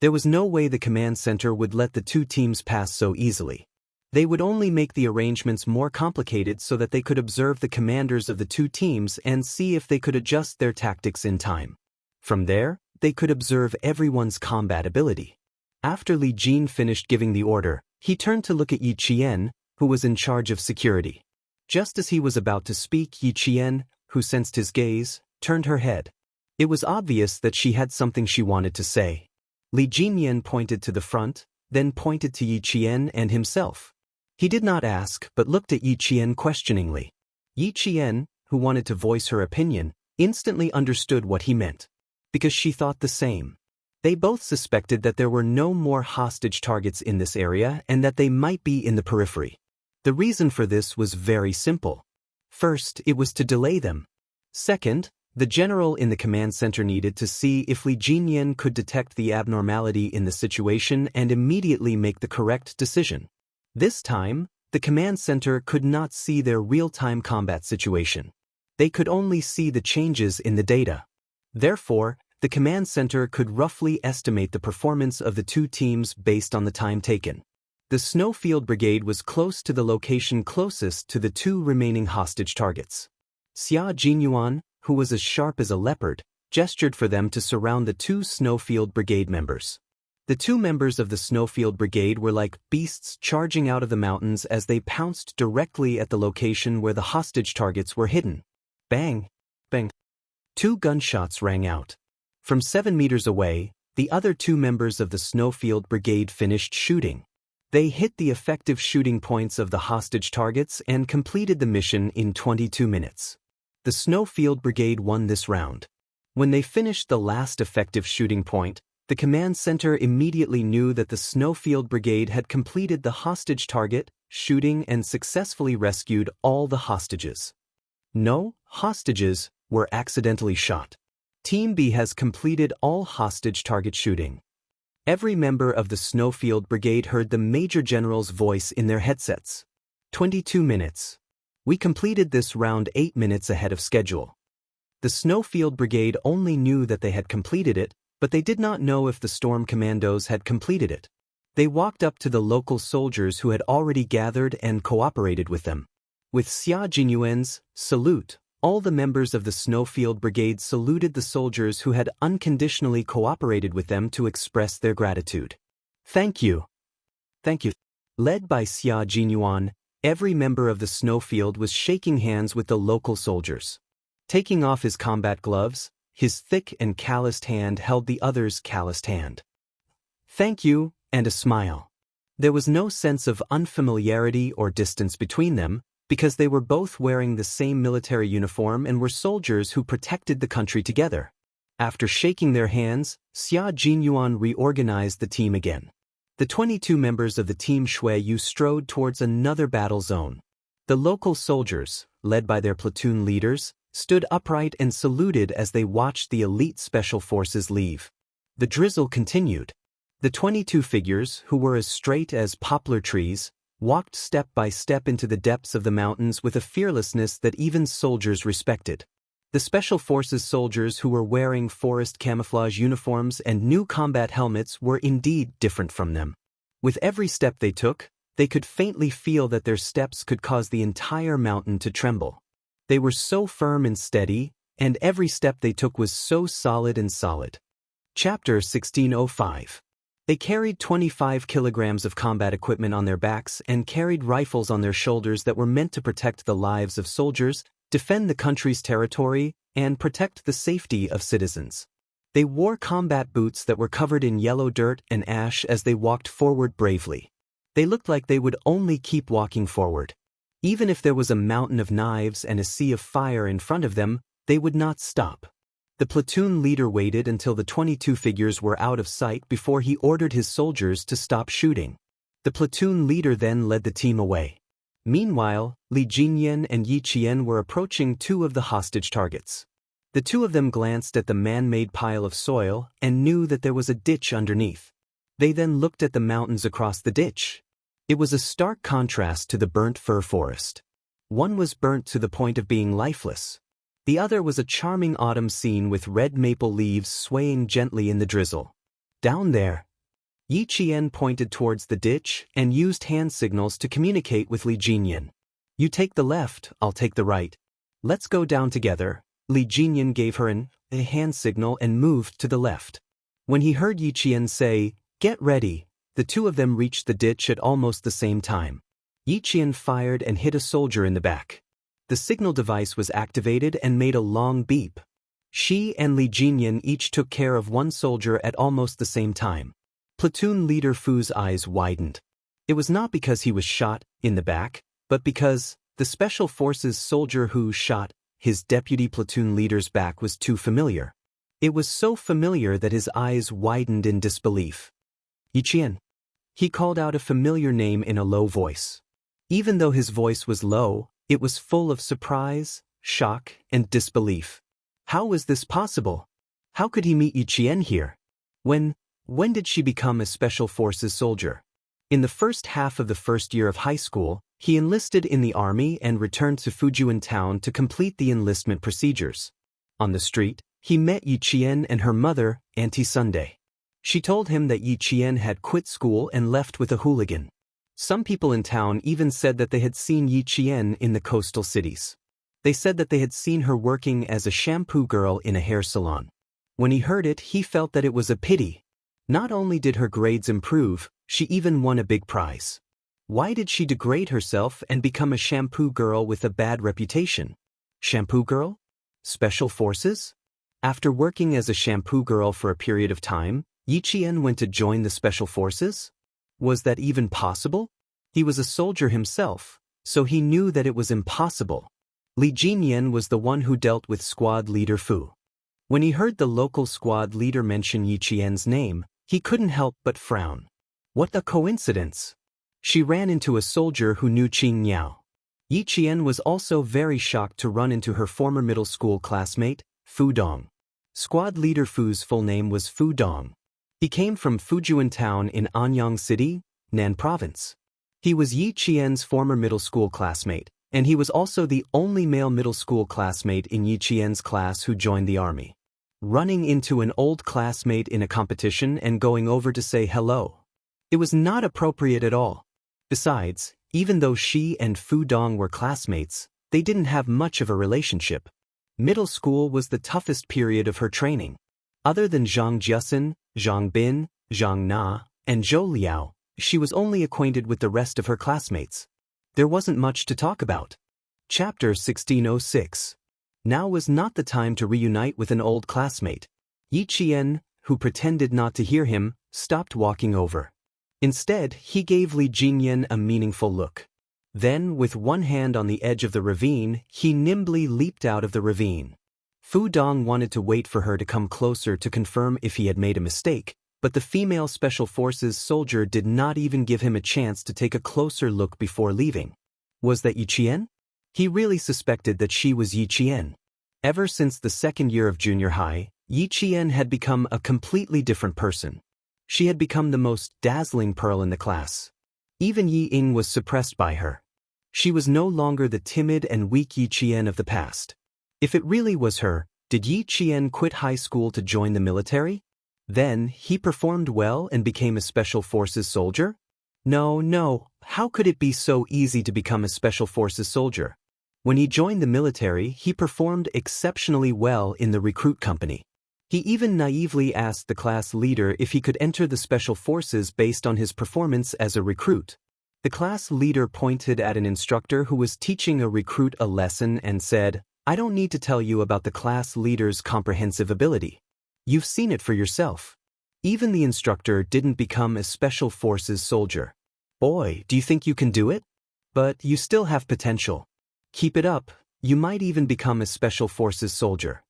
There was no way the command center would let the two teams pass so easily. They would only make the arrangements more complicated so that they could observe the commanders of the two teams and see if they could adjust their tactics in time. From there, they could observe everyone's combat ability. After Li Jin finished giving the order, he turned to look at Yi Qian, who was in charge of security. Just as he was about to speak, Yi Qian, who sensed his gaze, turned her head. It was obvious that she had something she wanted to say. Li Jinyan pointed to the front, then pointed to Yi Qian and himself. He did not ask but looked at Yi Qian questioningly. Yi Qian, who wanted to voice her opinion, instantly understood what he meant. Because she thought the same. They both suspected that there were no more hostage targets in this area and that they might be in the periphery. The reason for this was very simple. First, it was to delay them. Second, the general in the command center needed to see if Li Jinyan could detect the abnormality in the situation and immediately make the correct decision. This time, the command center could not see their real-time combat situation. They could only see the changes in the data. Therefore, the command center could roughly estimate the performance of the two teams based on the time taken. The Snowfield Brigade was close to the location closest to the two remaining hostage targets. Xia Jinyuan, who was as sharp as a leopard, gestured for them to surround the two Snowfield Brigade members. The two members of the Snowfield Brigade were like beasts charging out of the mountains as they pounced directly at the location where the hostage targets were hidden. Bang! Bang! 2 gunshots rang out. From 7 meters away, the other two members of the Snowfield Brigade finished shooting. They hit the effective shooting points of the hostage targets and completed the mission in 22 minutes. The Snowfield Brigade won this round. When they finished the last effective shooting point, the command center immediately knew that the Snowfield Brigade had completed the hostage target, shooting and successfully rescued all the hostages. No hostages were accidentally shot. Team B has completed all hostage target shooting. Every member of the Snowfield Brigade heard the Major General's voice in their headsets. 22 minutes. We completed this round 8 minutes ahead of schedule. The Snowfield Brigade only knew that they had completed it, but they did not know if the Storm Commandos had completed it. They walked up to the local soldiers who had already gathered and cooperated with them. With Xia Jinyuan's salute, all the members of the Snowfield Brigade saluted the soldiers who had unconditionally cooperated with them to express their gratitude. Thank you. Thank you. Led by Xia Jinyuan, every member of the Snowfield was shaking hands with the local soldiers. Taking off his combat gloves, his thick and calloused hand held the other's calloused hand. Thank you, and a smile. There was no sense of unfamiliarity or distance between them, because they were both wearing the same military uniform and were soldiers who protected the country together. After shaking their hands, Xia Jinyuan reorganized the team again. The 22 members of the Team Shuiyu strode towards another battle zone. The local soldiers, led by their platoon leaders, stood upright and saluted as they watched the elite special forces leave. The drizzle continued. The 22 figures, who were as straight as poplar trees, walked step by step into the depths of the mountains with a fearlessness that even soldiers respected. The Special Forces soldiers who were wearing forest camouflage uniforms and new combat helmets were indeed different from them. With every step they took, they could faintly feel that their steps could cause the entire mountain to tremble. They were so firm and steady, and every step they took was so solid and solid. Chapter 1605. They carried 25 kilograms of combat equipment on their backs and carried rifles on their shoulders that were meant to protect the lives of soldiers, defend the country's territory, and protect the safety of citizens. They wore combat boots that were covered in yellow dirt and ash as they walked forward bravely. They looked like they would only keep walking forward. Even if there was a mountain of knives and a sea of fire in front of them, they would not stop. The platoon leader waited until the 22 figures were out of sight before he ordered his soldiers to stop shooting. The platoon leader then led the team away. Meanwhile, Li Jinyan and Yi Qian were approaching 2 of the hostage targets. The 2 of them glanced at the man-made pile of soil and knew that there was a ditch underneath. They then looked at the mountains across the ditch. It was a stark contrast to the burnt fir forest. One was burnt to the point of being lifeless. The other was a charming autumn scene with red maple leaves swaying gently in the drizzle. Down there. Yi Qian pointed towards the ditch and used hand signals to communicate with Li Jinyan. You take the left, I'll take the right. Let's go down together. Li Jinyan gave her a hand signal and moved to the left. When he heard Yi Qian say, "Get ready," the two of them reached the ditch at almost the same time. Yi Qian fired and hit a soldier in the back. The signal device was activated and made a long beep. She and Li Jinyan each took care of one soldier at almost the same time. Platoon leader Fu's eyes widened. It was not because he was shot in the back, but because the Special Forces soldier who shot his deputy platoon leader's back was too familiar. It was so familiar that his eyes widened in disbelief. Yi Qian. He called out a familiar name in a low voice. Even though his voice was low, it was full of surprise, shock, and disbelief. How was this possible? How could he meet Yi Qian here? When did she become a Special Forces soldier? In the first half of the first year of high school, he enlisted in the army and returned to Fujian town to complete the enlistment procedures. On the street, he met Yi Qian and her mother, Auntie Sunday. She told him that Yi Qian had quit school and left with a hooligan. Some people in town even said that they had seen Yi Qian in the coastal cities. They said that they had seen her working as a shampoo girl in a hair salon. When he heard it, he felt that it was a pity. Not only did her grades improve, she even won a big prize. Why did she degrade herself and become a shampoo girl with a bad reputation? Shampoo girl? Special Forces? After working as a shampoo girl for a period of time, Yi Qian went to join the Special Forces? Was that even possible? He was a soldier himself, so he knew that it was impossible. Li Jinyan was the one who dealt with squad leader Fu. When he heard the local squad leader mention Yi Qian's name, he couldn't help but frown. What a coincidence! She ran into a soldier who knew Qing Niao. Yi Qian was also very shocked to run into her former middle school classmate, Fu Dong. Squad leader Fu's full name was Fu Dong. He came from Fujian town in Anyang City, Nan Province. He was Yi Qian's former middle school classmate, and he was also the only male middle school classmate in Yi Qian's class who joined the army. Running into an old classmate in a competition and going over to say hello. It was not appropriate at all. Besides, even though she and Fu Dong were classmates, they didn't have much of a relationship. Middle school was the toughest period of her training. Other than Zhang Jiasen, Zhang Bin, Zhang Na, and Zhou Liao, she was only acquainted with the rest of her classmates. There wasn't much to talk about. Chapter 1606. Now was not the time to reunite with an old classmate. Yi Qian, who pretended not to hear him, stopped walking over. Instead, he gave Li Jinyan a meaningful look. Then, with one hand on the edge of the ravine, he nimbly leaped out of the ravine. Fu Dong wanted to wait for her to come closer to confirm if he had made a mistake, but the female Special Forces soldier did not even give him a chance to take a closer look before leaving. Was that Yi Qian? He really suspected that she was Yi Qian. Ever since the second year of junior high, Yi Qian had become a completely different person. She had become the most dazzling pearl in the class. Even Yi Ying was suppressed by her. She was no longer the timid and weak Yi Qian of the past. If it really was her, did Yi Qian quit high school to join the military? Then, he performed well and became a Special Forces soldier? No, how could it be so easy to become a Special Forces soldier? When he joined the military, he performed exceptionally well in the recruit company. He even naively asked the class leader if he could enter the Special Forces based on his performance as a recruit. The class leader pointed at an instructor who was teaching a recruit a lesson and said, "I don't need to tell you about the class leader's comprehensive ability. You've seen it for yourself." Even the instructor didn't become a Special Forces soldier. "Boy, do you think you can do it? But you still have potential. Keep it up, you might even become a Special Forces soldier."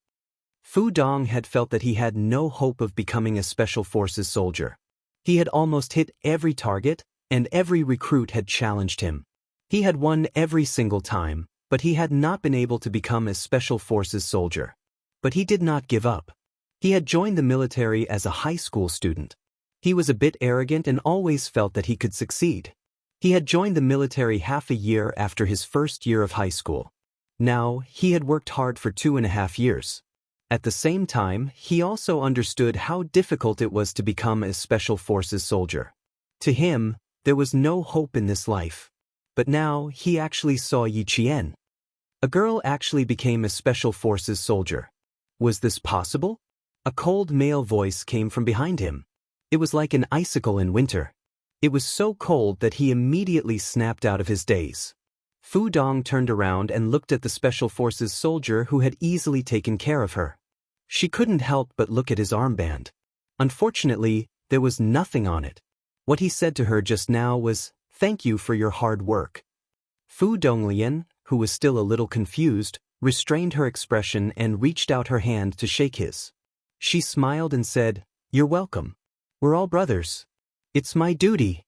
Fu Dong had felt that he had no hope of becoming a Special Forces soldier. He had almost hit every target, and every recruit had challenged him. He had won every single time, but he had not been able to become a Special Forces soldier. But he did not give up. He had joined the military as a high school student. He was a bit arrogant and always felt that he could succeed. He had joined the military half a year after his first year of high school. Now, he had worked hard for 2.5 years. At the same time, he also understood how difficult it was to become a Special Forces soldier. To him, there was no hope in this life. But now, he actually saw Yi Qian. A girl actually became a Special Forces soldier. Was this possible? A cold male voice came from behind him. It was like an icicle in winter. It was so cold that he immediately snapped out of his daze. Fu Dong turned around and looked at the Special Forces soldier who had easily taken care of her. She couldn't help but look at his armband. Unfortunately, there was nothing on it. What he said to her just now was, "Thank you for your hard work." Fu Donglian, who was still a little confused, restrained her expression and reached out her hand to shake his. She smiled and said, "You're welcome. We're all brothers. It's my duty."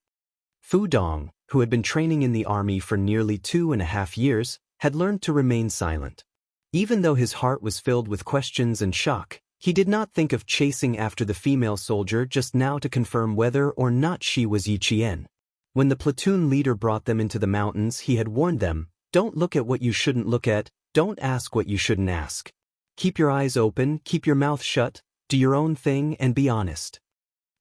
Fu Dong, who had been training in the army for nearly 2.5 years, had learned to remain silent. Even though his heart was filled with questions and shock, he did not think of chasing after the female soldier just now to confirm whether or not she was Yi Qian. When the platoon leader brought them into the mountains, he had warned them, "Don't look at what you shouldn't look at, don't ask what you shouldn't ask. Keep your eyes open, keep your mouth shut, do your own thing and be honest."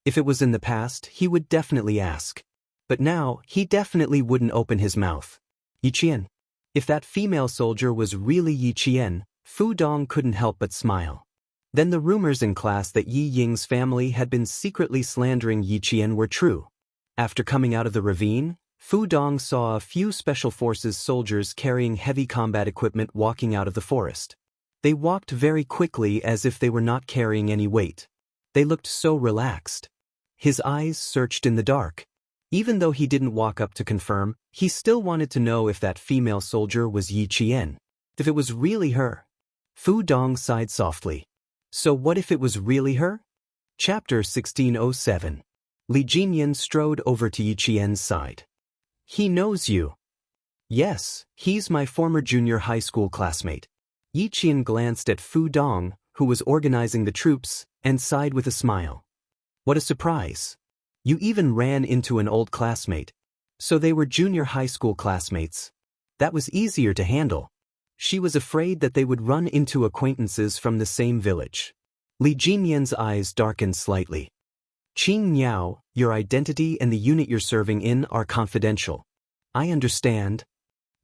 If it was in the past, he would definitely ask. But now, he definitely wouldn't open his mouth. Yi Qian. If that female soldier was really Yi Qian, Fu Dong couldn't help but smile. Then the rumors in class that Yi Ying's family had been secretly slandering Yi Qian were true. After coming out of the ravine, Fu Dong saw a few Special Forces soldiers carrying heavy combat equipment walking out of the forest. They walked very quickly as if they were not carrying any weight. They looked so relaxed. His eyes searched in the dark. Even though he didn't walk up to confirm, he still wanted to know if that female soldier was Yi Qian. If it was really her. Fu Dong sighed softly. So what if it was really her? Chapter 1607. Li Jinyan strode over to Yi Qian's side. "He knows you." "Yes, he's my former junior high school classmate." Yi Qian glanced at Fu Dong, who was organizing the troops, and sighed with a smile. "What a surprise. You even ran into an old classmate." So they were junior high school classmates. That was easier to handle. She was afraid that they would run into acquaintances from the same village. Li Jinyan's eyes darkened slightly. "Qing Niao, your identity and the unit you're serving in are confidential." "I understand."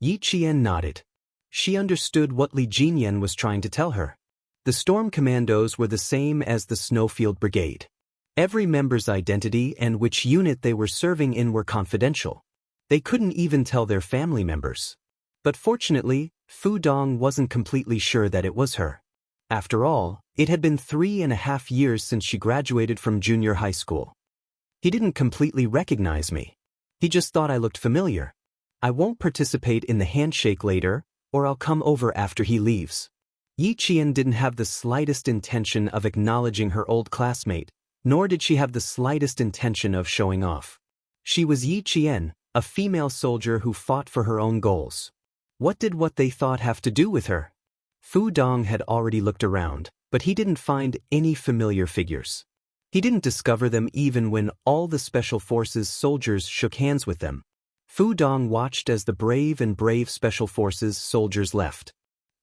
Yi Qian nodded. She understood what Li Jinyan was trying to tell her. The Storm Commandos were the same as the Snowfield Brigade. Every member's identity and which unit they were serving in were confidential. They couldn't even tell their family members. But fortunately, Fu Dong wasn't completely sure that it was her. After all, it had been 3.5 years since she graduated from junior high school. "He didn't completely recognize me. He just thought I looked familiar. I won't participate in the handshake later, or I'll come over after he leaves." Yi Qian didn't have the slightest intention of acknowledging her old classmate, nor did she have the slightest intention of showing off. She was Yi Qian, a female soldier who fought for her own goals. What did what they thought have to do with her? Fu Dong had already looked around, but he didn't find any familiar figures. He didn't discover them even when all the Special Forces soldiers shook hands with them. Fu Dong watched as the brave Special Forces soldiers left.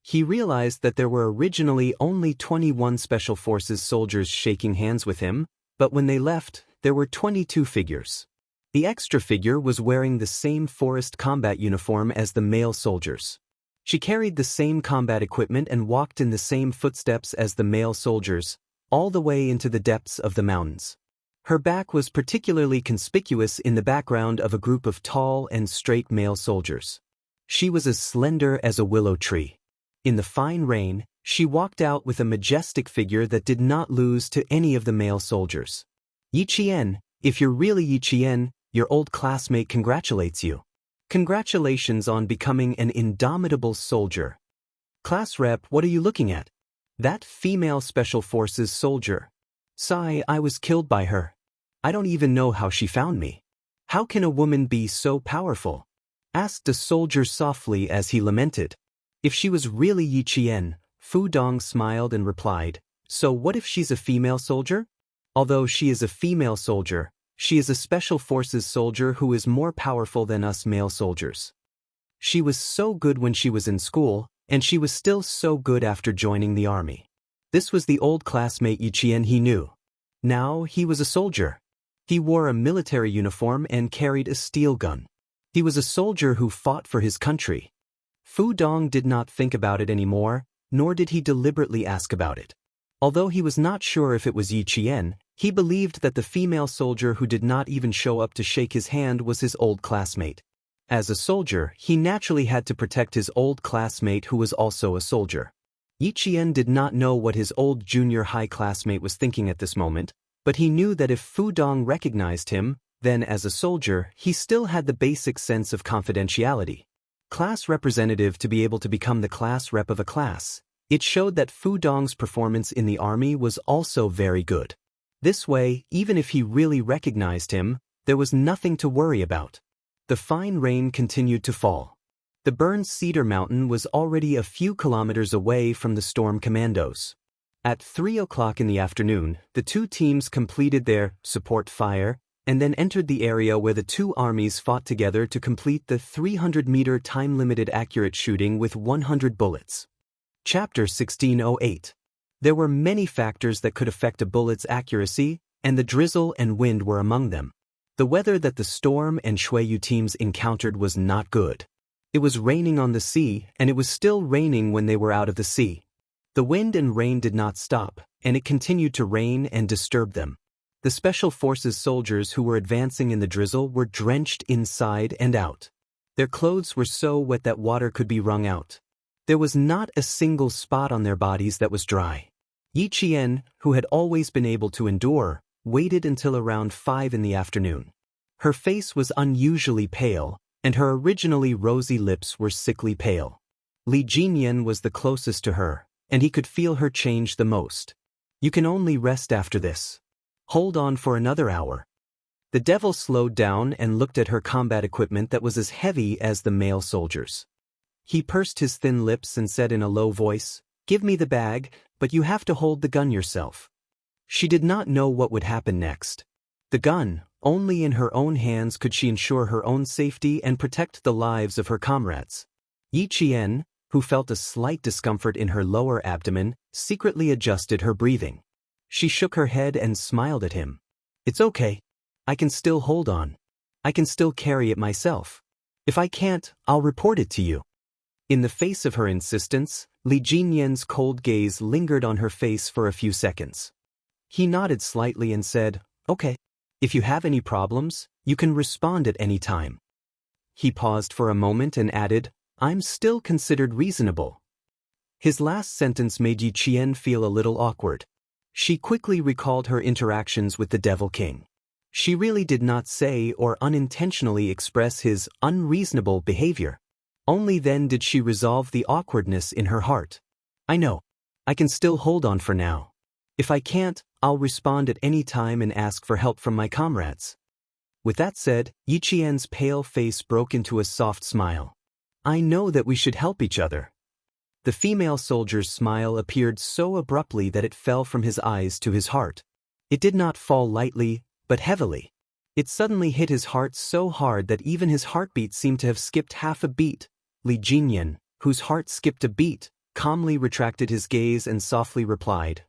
He realized that there were originally only 21 Special Forces soldiers shaking hands with him, but when they left, there were 22 figures. The extra figure was wearing the same forest combat uniform as the male soldiers. She carried the same combat equipment and walked in the same footsteps as the male soldiers, all the way into the depths of the mountains. Her back was particularly conspicuous in the background of a group of tall and straight male soldiers. She was as slender as a willow tree. In the fine rain, she walked out with a majestic figure that did not lose to any of the male soldiers. "Yi Qian, if you're really Yi Qian, your old classmate congratulates you. Congratulations on becoming an indomitable soldier." "Class rep, what are you looking at?" "That female Special Forces soldier." "Sigh, I was killed by her. I don't even know how she found me." "How can a woman be so powerful?" asked a soldier softly as he lamented. If she was really Yi Qian, Fu Dong smiled and replied, "So what if she's a female soldier?" Although she is a female soldier, she is a special forces soldier who is more powerful than us male soldiers. She was so good when she was in school, and she was still so good after joining the army. This was the old classmate Yiqian he knew. Now he was a soldier. He wore a military uniform and carried a steel gun. He was a soldier who fought for his country. Fu Dong did not think about it anymore, nor did he deliberately ask about it. Although he was not sure if it was Yiqian, he believed that the female soldier who did not even show up to shake his hand was his old classmate. As a soldier, he naturally had to protect his old classmate who was also a soldier. Yiqian did not know what his old junior high classmate was thinking at this moment, but he knew that if Fu Dong recognized him, then as a soldier, he still had the basic sense of confidentiality. Class representative to be able to become the class rep of a class. It showed that Fu Dong's performance in the army was also very good. This way, even if he really recognized him, there was nothing to worry about. The fine rain continued to fall. The burned cedar mountain was already a few kilometers away from the storm commandos. At 3 o'clock in the afternoon, the two teams completed their support fire and then entered the area where the two armies fought together to complete the 300-meter time-limited accurate shooting with 100 bullets. Chapter 1608. There were many factors that could affect a bullet's accuracy, and the drizzle and wind were among them. The weather that the Storm and Shuiyu teams encountered was not good. It was raining on the sea, and it was still raining when they were out of the sea. The wind and rain did not stop, and it continued to rain and disturb them. The Special Forces soldiers who were advancing in the drizzle were drenched inside and out. Their clothes were so wet that water could be wrung out. There was not a single spot on their bodies that was dry. Yiqian, who had always been able to endure, waited until around 5 in the afternoon. Her face was unusually pale, and her originally rosy lips were sickly pale. Li Jinyan was the closest to her, and he could feel her change the most. You can only rest after this. Hold on for another hour. The devil slowed down and looked at her combat equipment that was as heavy as the male soldiers. He pursed his thin lips and said in a low voice, "Give me the bag, but you have to hold the gun yourself." She did not know what would happen next. The gun, only in her own hands could she ensure her own safety and protect the lives of her comrades. Yiqian, who felt a slight discomfort in her lower abdomen, secretly adjusted her breathing. She shook her head and smiled at him. "It's okay. I can still hold on. I can still carry it myself. If I can't, I'll report it to you." In the face of her insistence, Li Jinyan's cold gaze lingered on her face for a few seconds. He nodded slightly and said, "Okay. If you have any problems, you can respond at any time." He paused for a moment and added, "I'm still considered reasonable." His last sentence made Yiqian feel a little awkward. She quickly recalled her interactions with the Devil King. She really did not say or unintentionally express his unreasonable behavior. Only then did she resolve the awkwardness in her heart. "I know. I can still hold on for now. If I can't, I'll respond at any time and ask for help from my comrades." With that said, Yiqian's pale face broke into a soft smile. "I know that we should help each other." The female soldier's smile appeared so abruptly that it fell from his eyes to his heart. It did not fall lightly, but heavily. It suddenly hit his heart so hard that even his heartbeat seemed to have skipped half a beat. Li Jinyan, whose heart skipped a beat, calmly retracted his gaze and softly replied,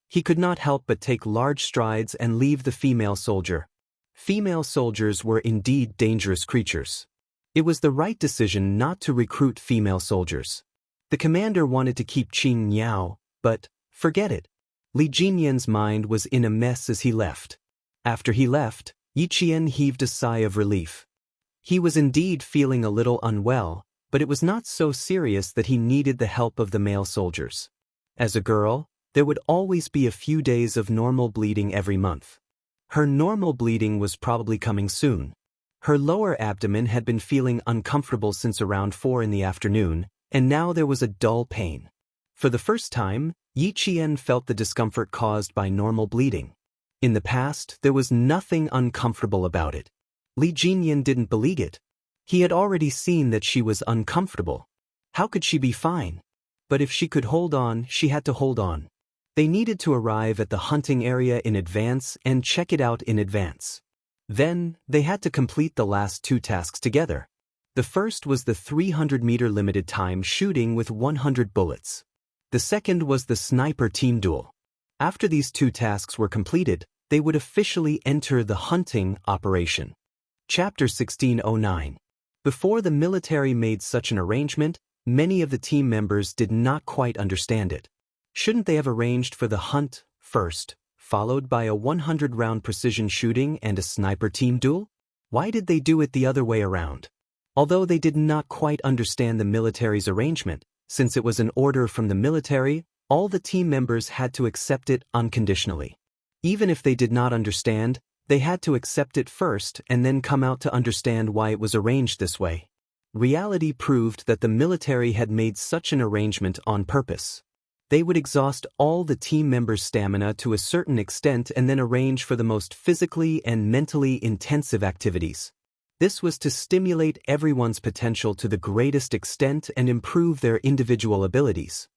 He could not help but take large strides and leave the female soldier. Female soldiers were indeed dangerous creatures. It was the right decision not to recruit female soldiers. The commander wanted to keep Qing Niao, but, forget it. Li Jinyan's mind was in a mess as he left. After he left, Yiqian heaved a sigh of relief. He was indeed feeling a little unwell, but it was not so serious that he needed the help of the male soldiers. As a girl, there would always be a few days of normal bleeding every month. Her normal bleeding was probably coming soon. Her lower abdomen had been feeling uncomfortable since around 4 in the afternoon, and now there was a dull pain. For the first time, Yiqian felt the discomfort caused by normal bleeding. In the past, there was nothing uncomfortable about it. Li Jinyan didn't believe it. He had already seen that she was uncomfortable. How could she be fine? But if she could hold on, she had to hold on. They needed to arrive at the hunting area in advance and check it out in advance. Then, they had to complete the last two tasks together. The first was the 300-meter limited time shooting with 100 bullets. The second was the sniper team duel. After these two tasks were completed, they would officially enter the hunting operation. Chapter 1609. Before the military made such an arrangement, many of the team members did not quite understand it. Shouldn't they have arranged for the hunt first, followed by a 100-round precision shooting and a sniper team duel? Why did they do it the other way around? Although they did not quite understand the military's arrangement, since it was an order from the military, all the team members had to accept it unconditionally. Even if they did not understand, they had to accept it first and then come out to understand why it was arranged this way. Reality proved that the military had made such an arrangement on purpose. They would exhaust all the team members' stamina to a certain extent and then arrange for the most physically and mentally intensive activities. This was to stimulate everyone's potential to the greatest extent and improve their individual abilities.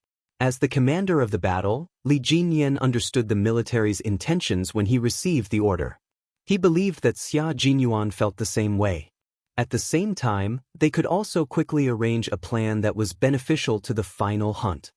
As the commander of the battle, Li Jinyan understood the military's intentions when he received the order. He believed that Xia Jinyuan felt the same way. At the same time, they could also quickly arrange a plan that was beneficial to the final hunt.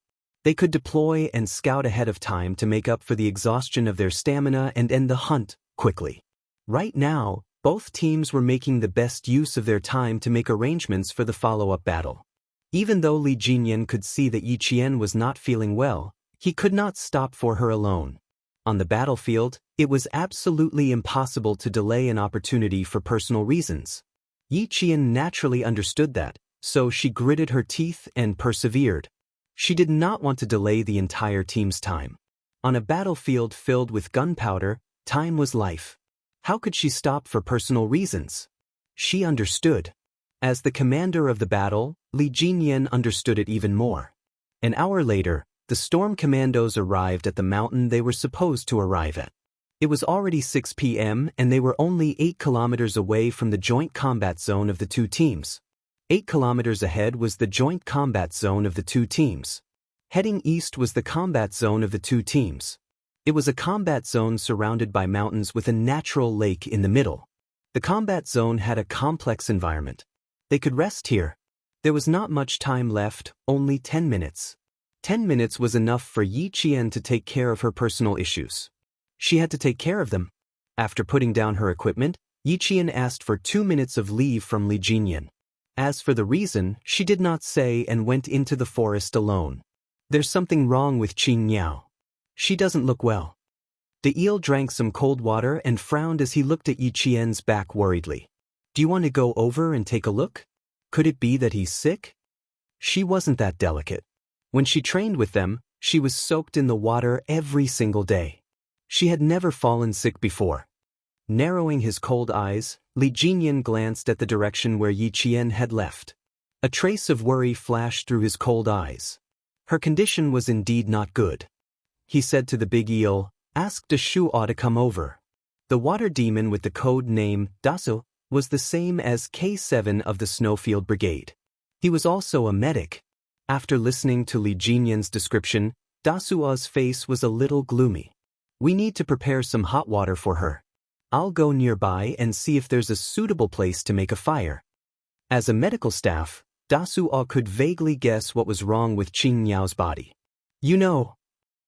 They could deploy and scout ahead of time to make up for the exhaustion of their stamina and end the hunt quickly. Right now, both teams were making the best use of their time to make arrangements for the follow-up battle. Even though Li Jinyan could see that Yi Qian was not feeling well, he could not stop for her alone. On the battlefield, it was absolutely impossible to delay an opportunity for personal reasons. Yi Qian naturally understood that, so she gritted her teeth and persevered. She did not want to delay the entire team's time. On a battlefield filled with gunpowder, time was life. How could she stop for personal reasons? She understood. As the commander of the battle, Li Jinyan understood it even more. An hour later, the storm commandos arrived at the mountain they were supposed to arrive at. It was already 6 p.m. and they were only 8 kilometers away from the joint combat zone of the two teams. 8 kilometers ahead was the joint combat zone of the two teams. Heading east was the combat zone of the two teams. It was a combat zone surrounded by mountains with a natural lake in the middle. The combat zone had a complex environment. They could rest here. There was not much time left, only 10 minutes. 10 minutes was enough for Yi Qian to take care of her personal issues. She had to take care of them. After putting down her equipment, Yi Qian asked for 2 minutes of leave from Li Jinyan. As for the reason, she did not say and went into the forest alone. There's something wrong with Qing Niao. She doesn't look well. The eel drank some cold water and frowned as he looked at Yi Qian's back worriedly. Do you want to go over and take a look? Could it be that he's sick? She wasn't that delicate. When she trained with them, she was soaked in the water every single day. She had never fallen sick before. Narrowing his cold eyes, Li Jinyan glanced at the direction where Yi Qian had left. A trace of worry flashed through his cold eyes. Her condition was indeed not good. He said to the big eel, "Ask Dashuo to come over." The water demon with the code name, Dasu, was the same as K7 of the Snowfield Brigade. He was also a medic. After listening to Li Jinyan's description, Dasuo's face was a little gloomy. We need to prepare some hot water for her. I'll go nearby and see if there's a suitable place to make a fire. As a medical staff, Dasuo could vaguely guess what was wrong with Qing Niao's body. You know.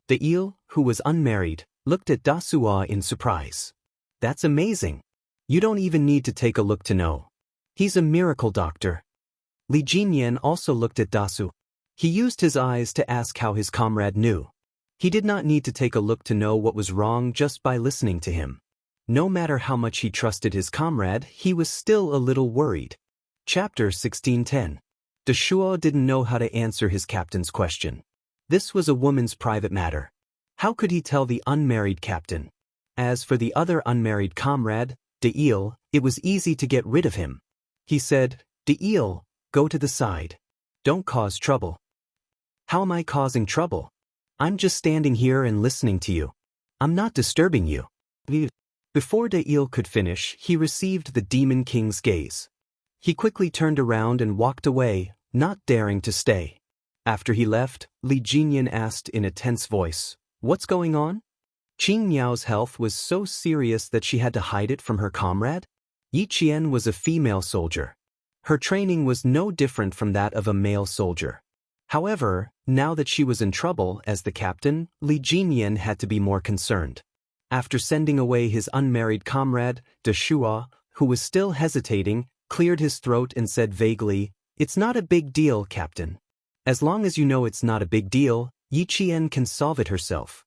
The eel, who was unmarried, looked at Dasuo in surprise. That's amazing. You don't even need to take a look to know. He's a miracle doctor. Li Jinyan also looked at Dasu. He used his eyes to ask how his comrade knew. He did not need to take a look to know what was wrong just by listening to him. No matter how much he trusted his comrade, he was still a little worried. Chapter 1610. Dashuo didn't know how to answer his captain's question. This was a woman's private matter. How could he tell the unmarried captain? As for the other unmarried comrade, Deil, it was easy to get rid of him. He said, Deil, go to the side. Don't cause trouble. How am I causing trouble? I'm just standing here and listening to you. I'm not disturbing you. Before Deil could finish, he received the Demon King's gaze. He quickly turned around and walked away, not daring to stay. After he left, Li Jinyan asked in a tense voice, What's going on? Qing Niao's health was so serious that she had to hide it from her comrade? Yi Qian was a female soldier. Her training was no different from that of a male soldier. However, now that she was in trouble as the captain, Li Jinyan had to be more concerned. After sending away his unmarried comrade, De Shua, who was still hesitating, cleared his throat and said vaguely, "It's not a big deal, Captain. As long as you know it's not a big deal, Yi Qian can solve it herself."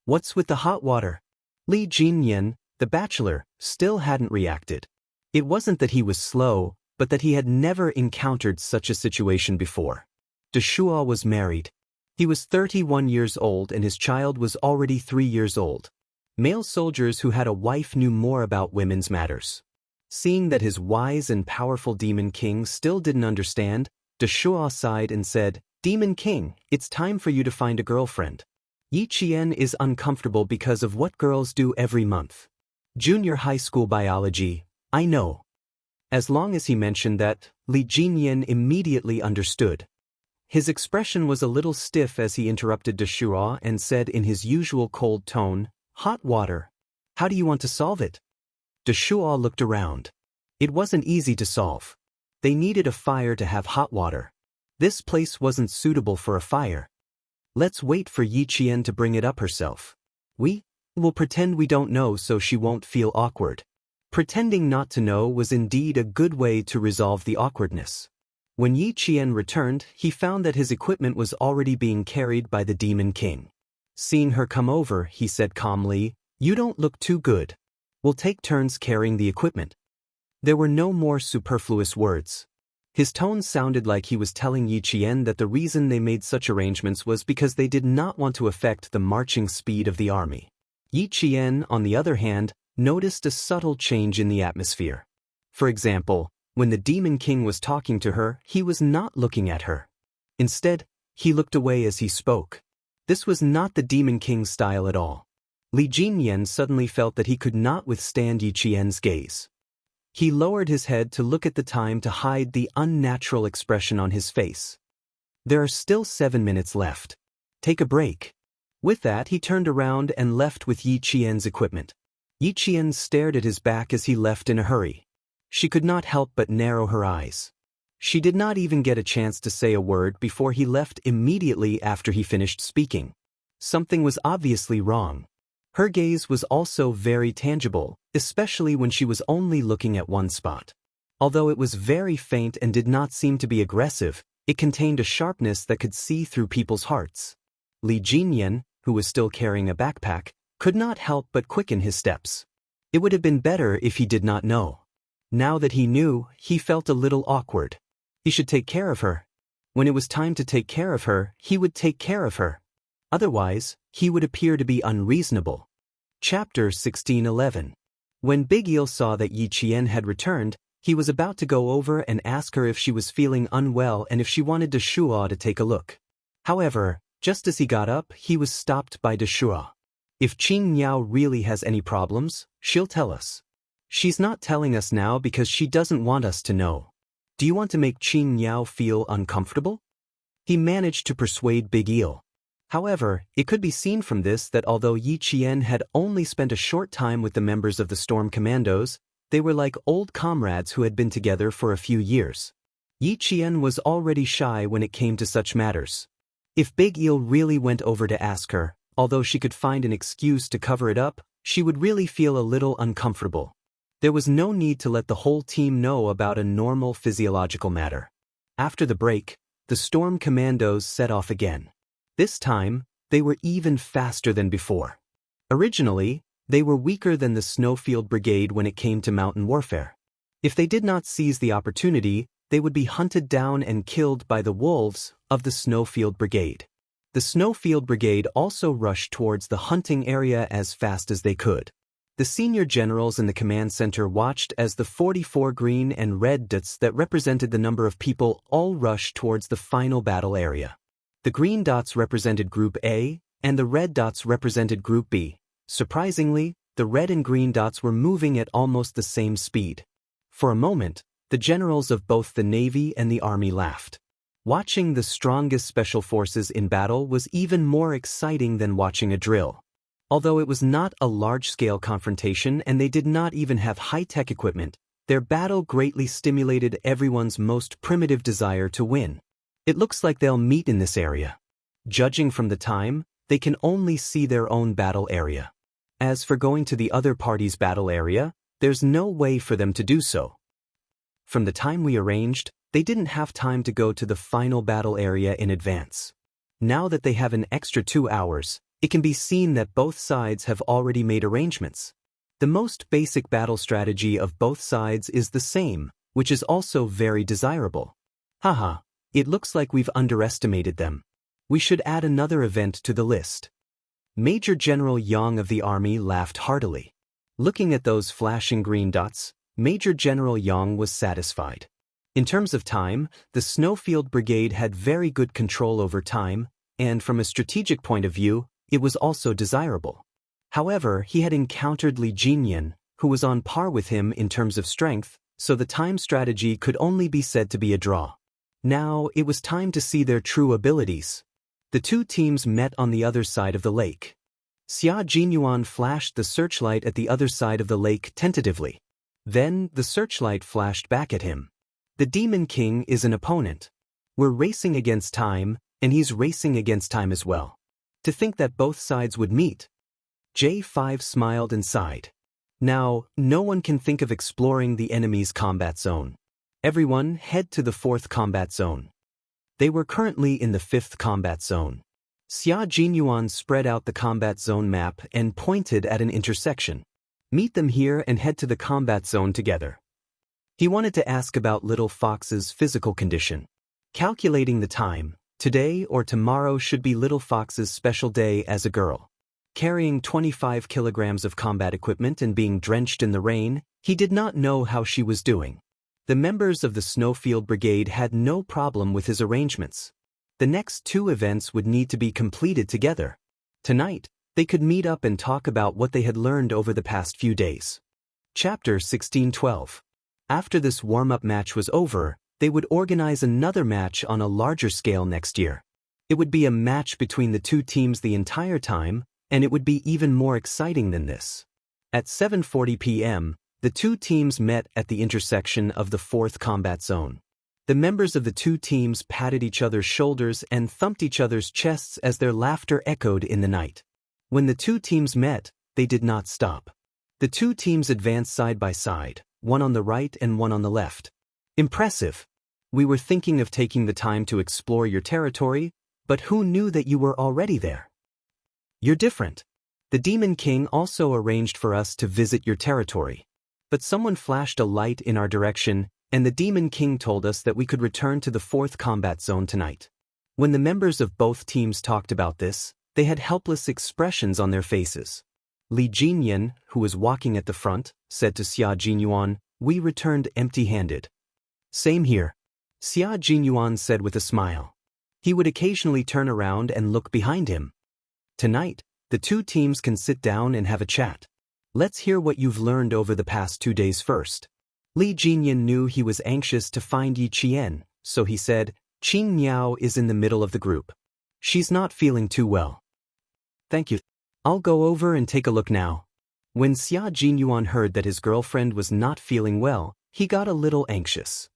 "What's with the hot water?" Li Jinyan, the bachelor, still hadn't reacted. It wasn't that he was slow, but that he had never encountered such a situation before. De Shua was married. He was 31 years old and his child was already 3 years old. Male soldiers who had a wife knew more about women's matters. Seeing that his wise and powerful Demon King still didn't understand, De Shua sighed and said, "Demon King, it's time for you to find a girlfriend. Yi Qian is uncomfortable because of what girls do every month. Junior high school biology, I know." As long as he mentioned that, Li Jinyan immediately understood. His expression was a little stiff as he interrupted De Shua and said in his usual cold tone, "Hot water. How do you want to solve it?" De Shua looked around. It wasn't easy to solve. They needed a fire to have hot water. This place wasn't suitable for a fire. "Let's wait for Yi Qian to bring it up herself. We'll pretend we don't know so she won't feel awkward." Pretending not to know was indeed a good way to resolve the awkwardness. When Yi Qian returned, he found that his equipment was already being carried by the Demon King. Seeing her come over, he said calmly, "You don't look too good. We'll take turns carrying the equipment." There were no more superfluous words. His tone sounded like he was telling Yi Qian that the reason they made such arrangements was because they did not want to affect the marching speed of the army. Yi Qian, on the other hand, noticed a subtle change in the atmosphere. For example, when the Demon King was talking to her, he was not looking at her. Instead, he looked away as he spoke. This was not the Demon King's style at all. Li Jinyan suddenly felt that he could not withstand Yi Qian's gaze. He lowered his head to look at the time to hide the unnatural expression on his face. "There are still 7 minutes left. Take a break." With that, he turned around and left with Yi Qian's equipment. Yi Qian stared at his back as he left in a hurry. She could not help but narrow her eyes. She did not even get a chance to say a word before he left immediately after he finished speaking. Something was obviously wrong. Her gaze was also very tangible, especially when she was only looking at one spot. Although it was very faint and did not seem to be aggressive, it contained a sharpness that could see through people's hearts. Li Jinyan, who was still carrying a backpack, could not help but quicken his steps. It would have been better if he did not know. Now that he knew, he felt a little awkward. He should take care of her. When it was time to take care of her, he would take care of her. Otherwise, he would appear to be unreasonable. Chapter 16:11. When Big Eel saw that Yi Qian had returned, he was about to go over and ask her if she was feeling unwell and if she wanted De Shua to take a look. However, just as he got up, he was stopped by De Shua. "If Qing Niao really has any problems, she'll tell us. She's not telling us now because she doesn't want us to know. Do you want to make Qing Niao feel uncomfortable?" He managed to persuade Big Eel. However, it could be seen from this that although Yi Qian had only spent a short time with the members of the Storm Commandos, they were like old comrades who had been together for a few years. Yi Qian was already shy when it came to such matters. If Big Eel really went over to ask her, although she could find an excuse to cover it up, she would really feel a little uncomfortable. There was no need to let the whole team know about a normal physiological matter. After the break, the Storm Commandos set off again. This time, they were even faster than before. Originally, they were weaker than the Snowfield Brigade when it came to mountain warfare. If they did not seize the opportunity, they would be hunted down and killed by the wolves of the Snowfield Brigade. The Snowfield Brigade also rushed towards the hunting area as fast as they could. The senior generals in the command center watched as the 44 green and red dots that represented the number of people all rushed towards the final battle area. The green dots represented Group A, and the red dots represented Group B. Surprisingly, the red and green dots were moving at almost the same speed. For a moment, the generals of both the Navy and the Army laughed. Watching the strongest special forces in battle was even more exciting than watching a drill. Although it was not a large-scale confrontation and they did not even have high-tech equipment, their battle greatly stimulated everyone's most primitive desire to win. It looks like they'll meet in this area. Judging from the time, they can only see their own battle area. As for going to the other party's battle area, there's no way for them to do so. From the time we arranged, they didn't have time to go to the final battle area in advance. Now that they have an extra 2 hours, it can be seen that both sides have already made arrangements. The most basic battle strategy of both sides is the same, which is also very desirable. Haha, it looks like we've underestimated them. We should add another event to the list. Major General Yang of the army laughed heartily. Looking at those flashing green dots, Major General Yang was satisfied. In terms of time, the Snowfield Brigade had very good control over time, and from a strategic point of view, it was also desirable. However, he had encountered Li Jinyan, who was on par with him in terms of strength, so the time strategy could only be said to be a draw. Now, it was time to see their true abilities. The two teams met on the other side of the lake. Xia Jinyuan flashed the searchlight at the other side of the lake tentatively. Then, the searchlight flashed back at him. The Demon King is an opponent. We're racing against time, and he's racing against time as well. To think that both sides would meet. J5 smiled and sighed. Now, no one can think of exploring the enemy's combat zone. Everyone head to the 4th combat zone. They were currently in the 5th combat zone. Xia Jinyuan spread out the combat zone map and pointed at an intersection. Meet them here and head to the combat zone together. He wanted to ask about Little Fox's physical condition. Calculating the time, today or tomorrow should be Little Fox's special day as a girl. Carrying 25 kilograms of combat equipment and being drenched in the rain, he did not know how she was doing. The members of the Snowfield Brigade had no problem with his arrangements. The next 2 events would need to be completed together. Tonight, they could meet up and talk about what they had learned over the past few days. Chapter 16:12. After this warm-up match was over, they would organize another match on a larger scale next year. It would be a match between the two teams the entire time, and it would be even more exciting than this. At 7:40 p.m., the two teams met at the intersection of the 4th combat zone. The members of the two teams patted each other's shoulders and thumped each other's chests as their laughter echoed in the night. When the two teams met, they did not stop. The two teams advanced side by side, one on the right and one on the left. Impressive. We were thinking of taking the time to explore your territory, but who knew that you were already there? You're different. The Demon King also arranged for us to visit your territory. But someone flashed a light in our direction, and the Demon King told us that we could return to the 4th combat zone tonight. When the members of both teams talked about this, they had helpless expressions on their faces. Li Jinyan, who was walking at the front, said to Xia Jinyuan, "We returned empty-handed." "Same here," Xia Jinyuan said with a smile. He would occasionally turn around and look behind him. Tonight, the two teams can sit down and have a chat. Let's hear what you've learned over the past 2 days first. Li Jinyan knew he was anxious to find Yi Qian, so he said, "Qing Miao is in the middle of the group. She's not feeling too well." "Thank you. I'll go over and take a look now." When Xia Jinyuan heard that his girlfriend was not feeling well, he got a little anxious.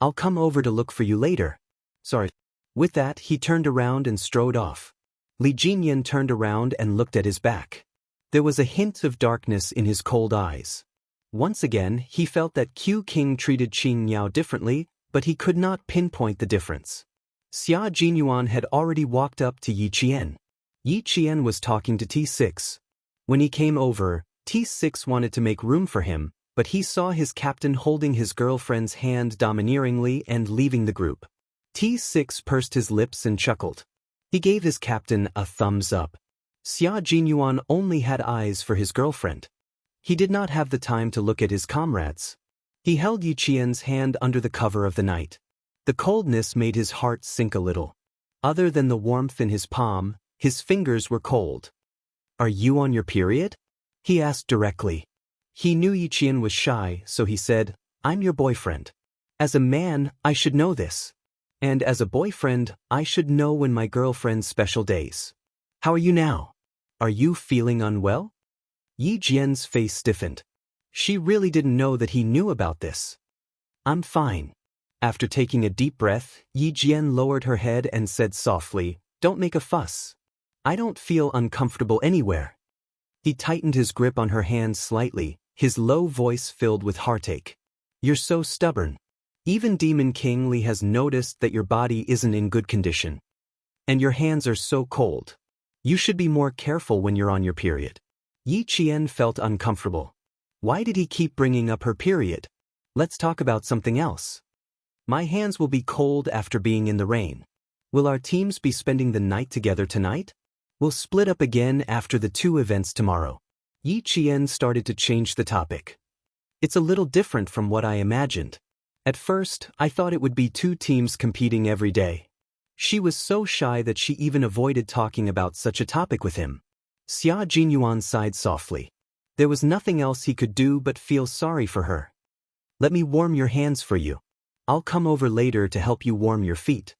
"I'll come over to look for you later." "Sorry." With that, he turned around and strode off. Li Jinyan turned around and looked at his back. There was a hint of darkness in his cold eyes. Once again, he felt that Q King treated Qing Miao differently, but he could not pinpoint the difference. Xia Jinyuan had already walked up to Yi Qian. Yi Qian was talking to T6. When he came over, T6 wanted to make room for him, but he saw his captain holding his girlfriend's hand domineeringly and leaving the group. T6 pursed his lips and chuckled. He gave his captain a thumbs up. Xia Jinyuan only had eyes for his girlfriend. He did not have the time to look at his comrades. He held Yi Qian's hand under the cover of the night. The coldness made his heart sink a little. Other than the warmth in his palm, his fingers were cold. "Are you on your period?" he asked directly. He knew Yi Qian was shy, so he said, "I'm your boyfriend. As a man, I should know this." And as a boyfriend, I should know when my girlfriend's special days. How are you now? Are you feeling unwell? Yi Jian's face stiffened. She really didn't know that he knew about this. I'm fine. After taking a deep breath, Yi Jian lowered her head and said softly, Don't make a fuss. I don't feel uncomfortable anywhere. He tightened his grip on her hand slightly, his low voice filled with heartache. You're so stubborn. Even Demon King Li has noticed that your body isn't in good condition. And your hands are so cold. You should be more careful when you're on your period. Yi Qian felt uncomfortable. Why did he keep bringing up her period? Let's talk about something else. My hands will be cold after being in the rain. Will our teams be spending the night together tonight? We'll split up again after the 2 events tomorrow. Yi Qian started to change the topic. It's a little different from what I imagined. At first, I thought it would be 2 teams competing every day. She was so shy that she even avoided talking about such a topic with him. Xia Jinyuan sighed softly. There was nothing else he could do but feel sorry for her. Let me warm your hands for you. I'll come over later to help you warm your feet.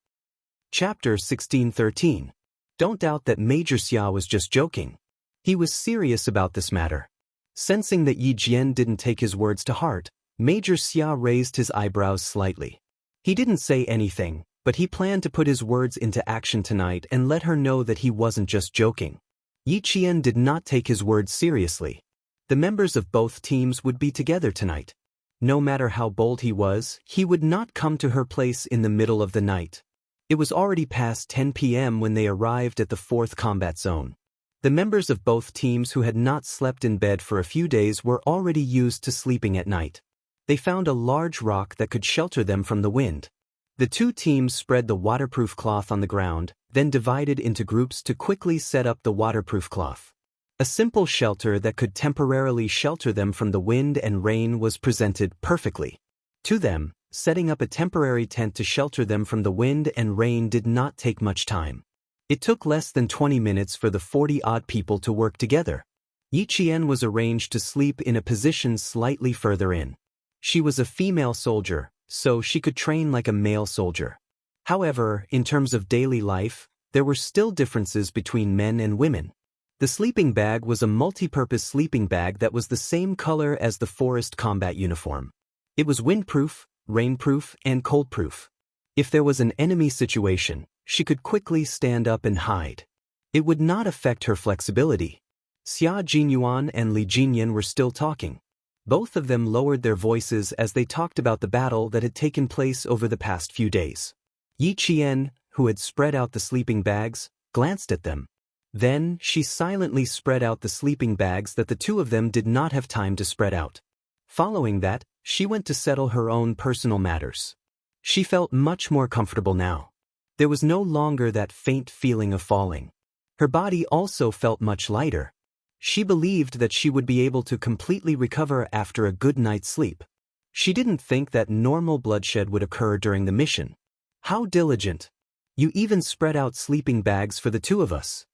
Chapter 16:13. Don't doubt that Major Xia was just joking. He was serious about this matter. Sensing that Yi Jian didn't take his words to heart, Major Xia raised his eyebrows slightly. He didn't say anything, but he planned to put his words into action tonight and let her know that he wasn't just joking. Yi Qian did not take his words seriously. The members of both teams would be together tonight. No matter how bold he was, he would not come to her place in the middle of the night. It was already past 10 p.m. when they arrived at the 4th combat zone. The members of both teams who had not slept in bed for a few days were already used to sleeping at night. They found a large rock that could shelter them from the wind. The 2 teams spread the waterproof cloth on the ground, then divided into groups to quickly set up the waterproof cloth. A simple shelter that could temporarily shelter them from the wind and rain was presented perfectly. To them, setting up a temporary tent to shelter them from the wind and rain did not take much time. It took less than 20 minutes for the 40-odd people to work together. Yi Qian was arranged to sleep in a position slightly further in. She was a female soldier, so she could train like a male soldier. However, in terms of daily life, there were still differences between men and women. The sleeping bag was a multi-purpose sleeping bag that was the same color as the forest combat uniform. It was windproof, rainproof, and coldproof. If there was an enemy situation, she could quickly stand up and hide. It would not affect her flexibility. Xia Jinyuan and Li Jinyan were still talking. Both of them lowered their voices as they talked about the battle that had taken place over the past few days. Yi Qian, who had spread out the sleeping bags, glanced at them. Then, she silently spread out the sleeping bags that the 2 of them did not have time to spread out. Following that, she went to settle her own personal matters. She felt much more comfortable now. There was no longer that faint feeling of falling. Her body also felt much lighter. She believed that she would be able to completely recover after a good night's sleep. She didn't think that normal bloodshed would occur during the mission. How diligent! You even spread out sleeping bags for the 2 of us.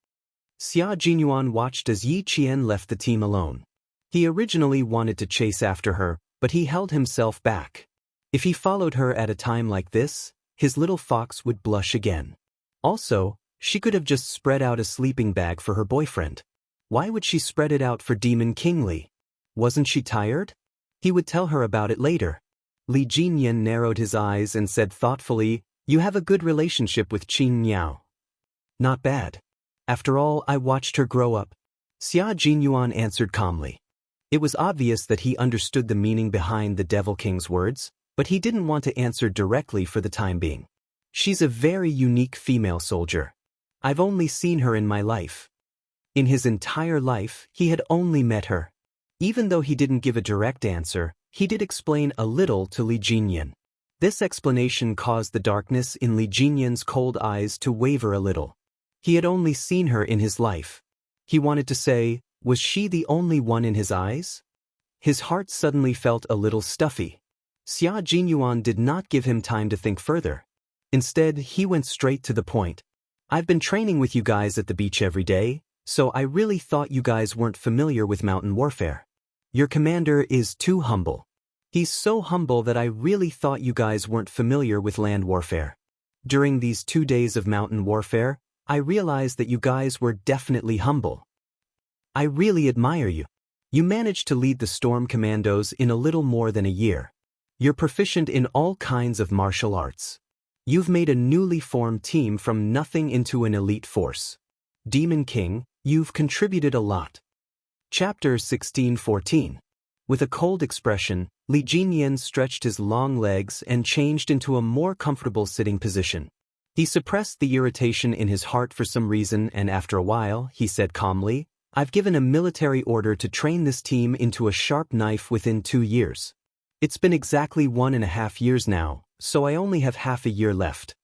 Xia Jinyuan watched as Yi Qian left the team alone. He originally wanted to chase after her, but he held himself back. If he followed her at a time like this, his little fox would blush again. Also, she could have just spread out a sleeping bag for her boyfriend. Why would she spread it out for Demon King Li? Wasn't she tired? He would tell her about it later. Li Jinyan narrowed his eyes and said thoughtfully, You have a good relationship with Qin Miao. Not bad. After all, I watched her grow up. Xia Jinyuan answered calmly. It was obvious that he understood the meaning behind the Devil King's words, but he didn't want to answer directly for the time being. She's a very unique female soldier. I've only seen her in my life. In his entire life, he had only met her. Even though he didn't give a direct answer, he did explain a little to Li Jinyan. This explanation caused the darkness in Li Jinyan's cold eyes to waver a little. He had only seen her in his life. He wanted to say, was she the only one in his eyes? His heart suddenly felt a little stuffy. Xia Jinyuan did not give him time to think further. Instead, he went straight to the point. I've been training with you guys at the beach every day, so I really thought you guys weren't familiar with mountain warfare. Your commander is too humble. He's so humble that I really thought you guys weren't familiar with land warfare. During these 2 days of mountain warfare, I realized that you guys were definitely humble. I really admire you. You managed to lead the Storm Commandos in a little more than a year. You're proficient in all kinds of martial arts. You've made a newly formed team from nothing into an elite force. Demon King, you've contributed a lot. Chapter 16:14. With a cold expression, Li Jinyan stretched his long legs and changed into a more comfortable sitting position. He suppressed the irritation in his heart for some reason, and after a while, he said calmly, I've given a military order to train this team into a sharp knife within 2 years. It's been exactly 1.5 years now, so I only have half a year left.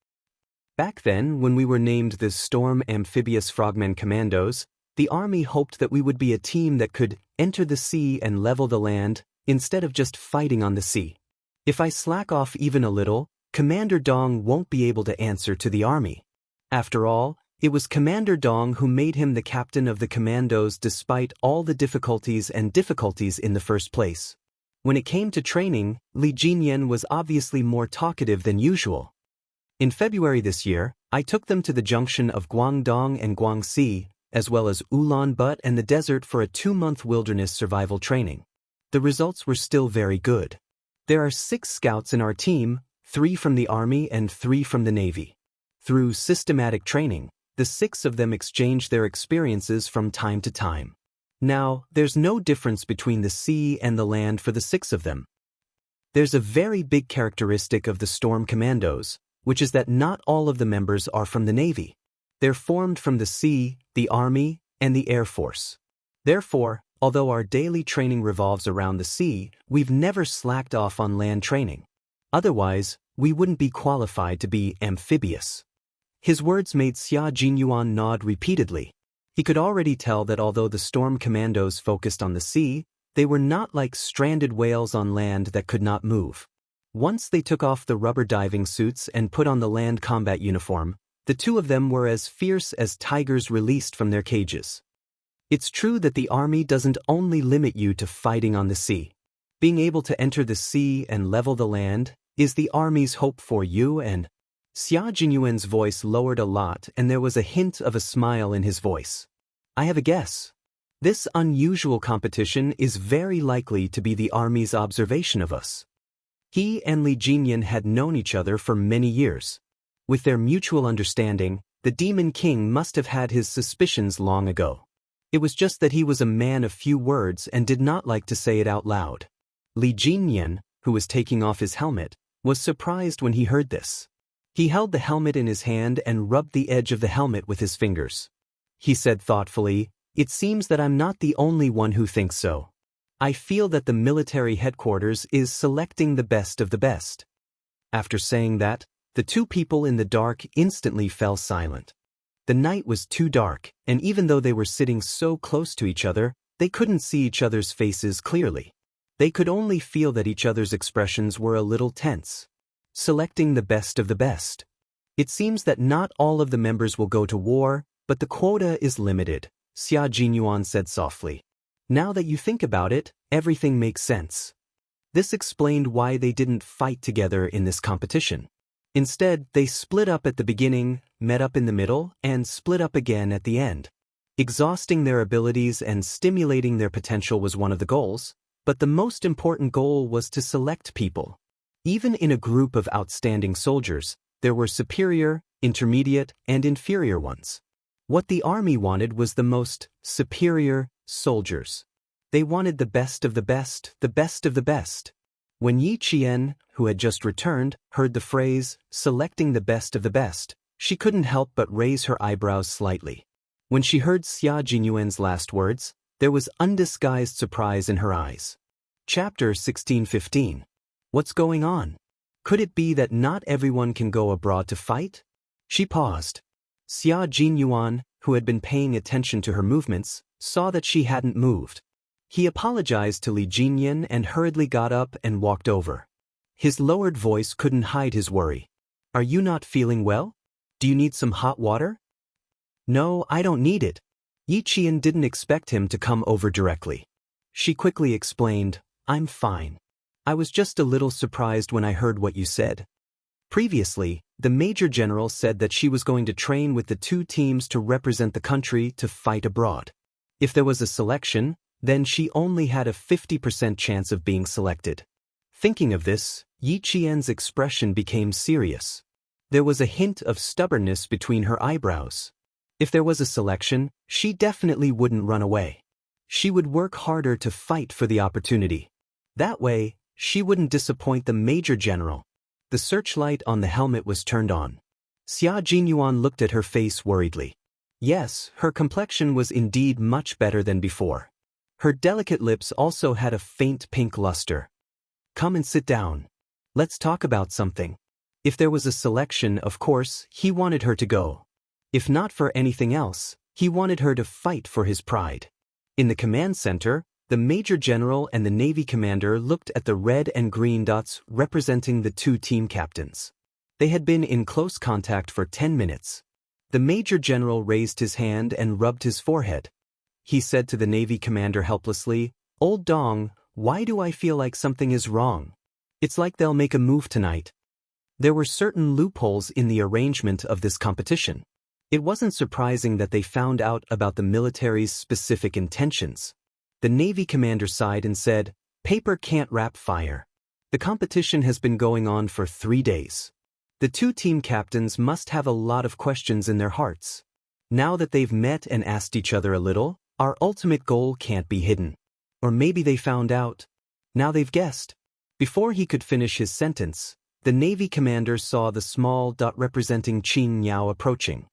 Back then, when we were named the Storm Amphibious Frogmen Commandos, the army hoped that we would be a team that could enter the sea and level the land, instead of just fighting on the sea. If I slack off even a little, Commander Dong won't be able to answer to the army. After all, it was Commander Dong who made him the captain of the commandos despite all the difficulties in the first place. When it came to training, Li Jinyan was obviously more talkative than usual. In February this year, I took them to the junction of Guangdong and Guangxi, as well as Ulaanbaatar and the desert for a 2-month wilderness survival training. The results were still very good. There are 6 scouts in our team, 3 from the Army and 3 from the Navy. Through systematic training, the 6 of them exchange their experiences from time to time. Now, there's no difference between the sea and the land for the 6 of them. There's a very big characteristic of the Storm Commandos, which is that not all of the members are from the Navy. They're formed from the sea, the Army, and the Air Force. Therefore, although our daily training revolves around the sea, we've never slacked off on land training. Otherwise, we wouldn't be qualified to be amphibious. His words made Xia Jinyuan nod repeatedly. He could already tell that although the Storm Commandos focused on the sea, they were not like stranded whales on land that could not move. Once they took off the rubber diving suits and put on the land combat uniform, the 2 of them were as fierce as tigers released from their cages. It's true that the army doesn't only limit you to fighting on the sea. Being able to enter the sea and level the land is the army's hope for you, and Xia Jinyuan's voice lowered a lot and there was a hint of a smile in his voice. I have a guess. This unusual competition is very likely to be the army's observation of us. He and Li Jinyan had known each other for many years. With their mutual understanding, the Demon King must have had his suspicions long ago. It was just that he was a man of few words and did not like to say it out loud. Li Jinyan, who was taking off his helmet, was surprised when he heard this. He held the helmet in his hand and rubbed the edge of the helmet with his fingers. He said thoughtfully, It seems that I'm not the only one who thinks so. I feel that the military headquarters is selecting the best of the best. After saying that, the 2 people in the dark instantly fell silent. The night was too dark, and even though they were sitting so close to each other, they couldn't see each other's faces clearly. They could only feel that each other's expressions were a little tense. Selecting the best of the best. It seems that not all of the members will go to war, but the quota is limited, Xia Jinyuan said softly. Now that you think about it, everything makes sense. This explained why they didn't fight together in this competition. Instead, they split up at the beginning, met up in the middle, and split up again at the end. Exhausting their abilities and stimulating their potential was one of the goals, but the most important goal was to select people. Even in a group of outstanding soldiers, there were superior, intermediate, and inferior ones. What the army wanted was the most superior soldiers. They wanted the best of the best, the best of the best. When Yi Qian, who had just returned, heard the phrase, selecting the best of the best, she couldn't help but raise her eyebrows slightly. When she heard Xia Jinyuan's last words, there was undisguised surprise in her eyes. Chapter 16:15. What's going on? Could it be that not everyone can go abroad to fight? She paused. Xia Jinyuan, who had been paying attention to her movements, saw that she hadn't moved. He apologized to Li Jinyan and hurriedly got up and walked over. His lowered voice couldn't hide his worry. Are you not feeling well? Do you need some hot water? No, I don't need it. Yi Qian didn't expect him to come over directly. She quickly explained, I'm fine. I was just a little surprised when I heard what you said. Previously, the Major General said that she was going to train with the two teams to represent the country to fight abroad. If there was a selection, then she only had a 50% chance of being selected. Thinking of this, Yi Qian's expression became serious. There was a hint of stubbornness between her eyebrows. If there was a selection, she definitely wouldn't run away. She would work harder to fight for the opportunity. That way, she wouldn't disappoint the Major General. The searchlight on the helmet was turned on. Xia Jinyuan looked at her face worriedly. Yes, her complexion was indeed much better than before. Her delicate lips also had a faint pink luster. Come and sit down. Let's talk about something. If there was a selection, of course, he wanted her to go. If not for anything else, he wanted her to fight for his pride. In the command center, the Major General and the Navy commander looked at the red and green dots representing the two team captains. They had been in close contact for 10 minutes. The Major General raised his hand and rubbed his forehead. He said to the Navy commander helplessly, "Old Dong, why do I feel like something is wrong? It's like they'll make a move tonight." There were certain loopholes in the arrangement of this competition. It wasn't surprising that they found out about the military's specific intentions. The Navy commander sighed and said, "Paper can't wrap fire. The competition has been going on for 3 days. The two team captains must have a lot of questions in their hearts. Now that they've met and asked each other a little, our ultimate goal can't be hidden. Or maybe they found out. Now they've guessed." Before he could finish his sentence, the Navy commander saw the small dot representing Qin Yao approaching.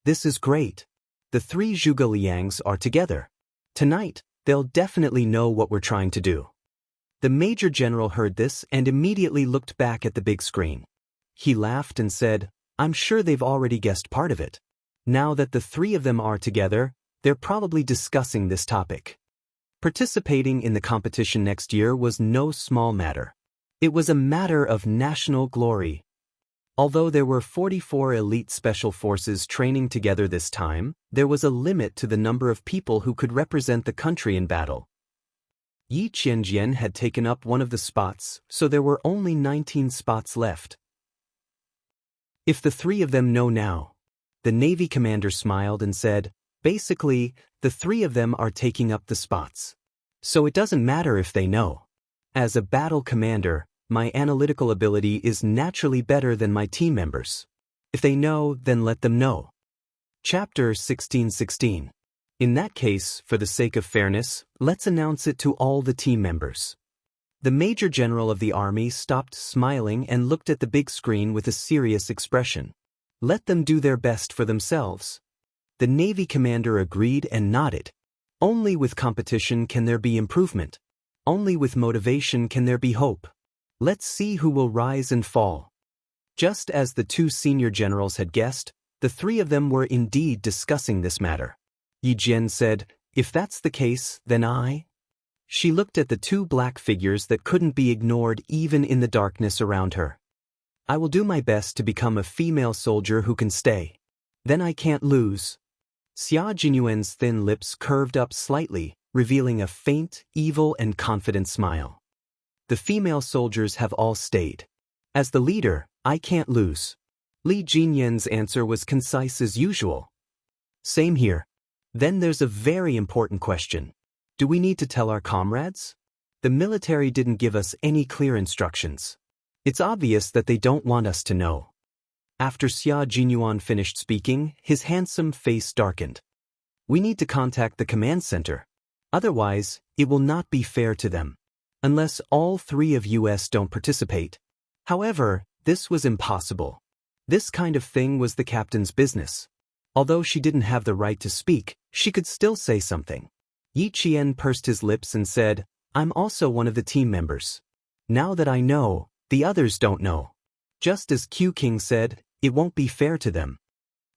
"This is great. The 3 Zhuge Liangs are together. Tonight, they'll definitely know what we're trying to do." The Major General heard this and immediately looked back at the big screen. He laughed and said, "I'm sure they've already guessed part of it. Now that the 3 of them are together, they're probably discussing this topic." Participating in the competition next year was no small matter. It was a matter of national glory. Although there were 44 elite special forces training together this time, there was a limit to the number of people who could represent the country in battle. Yi Qianjian had taken up one of the spots, so there were only 19 spots left. "If the 3 of them know now," the Navy commander smiled and said, "basically, the 3 of them are taking up the spots. So it doesn't matter if they know. As a battle commander, my analytical ability is naturally better than my team members. If they know, then let them know." Chapter 16:16. In that case, for the sake of fairness, let's announce it to all the team members. The Major General of the Army stopped smiling and looked at the big screen with a serious expression. Let them do their best for themselves. The Navy commander agreed and nodded. Only with competition can there be improvement. Only with motivation can there be hope. Let's see who will rise and fall. Just as the 2 senior generals had guessed, the 3 of them were indeed discussing this matter. Yi Jian said, "If that's the case, then I—" She looked at the 2 black figures that couldn't be ignored even in the darkness around her. "I will do my best to become a female soldier who can stay. Then I can't lose." Xia Jinyuan's thin lips curved up slightly, revealing a faint, evil and confident smile. "The female soldiers have all stayed. As the leader, I can't lose." Li Jinyan's answer was concise as usual. "Same here. Then there's a very important question. Do we need to tell our comrades? The military didn't give us any clear instructions. It's obvious that they don't want us to know." After Xia Jinyuan finished speaking, his handsome face darkened. "We need to contact the command center. Otherwise, it will not be fair to them. Unless all 3 of us don't participate." However, this was impossible. This kind of thing was the captain's business. Although she didn't have the right to speak, she could still say something. Yi Qian pursed his lips and said, "I'm also one of the team members. Now that I know, the others don't know." Just as Q King said, it won't be fair to them.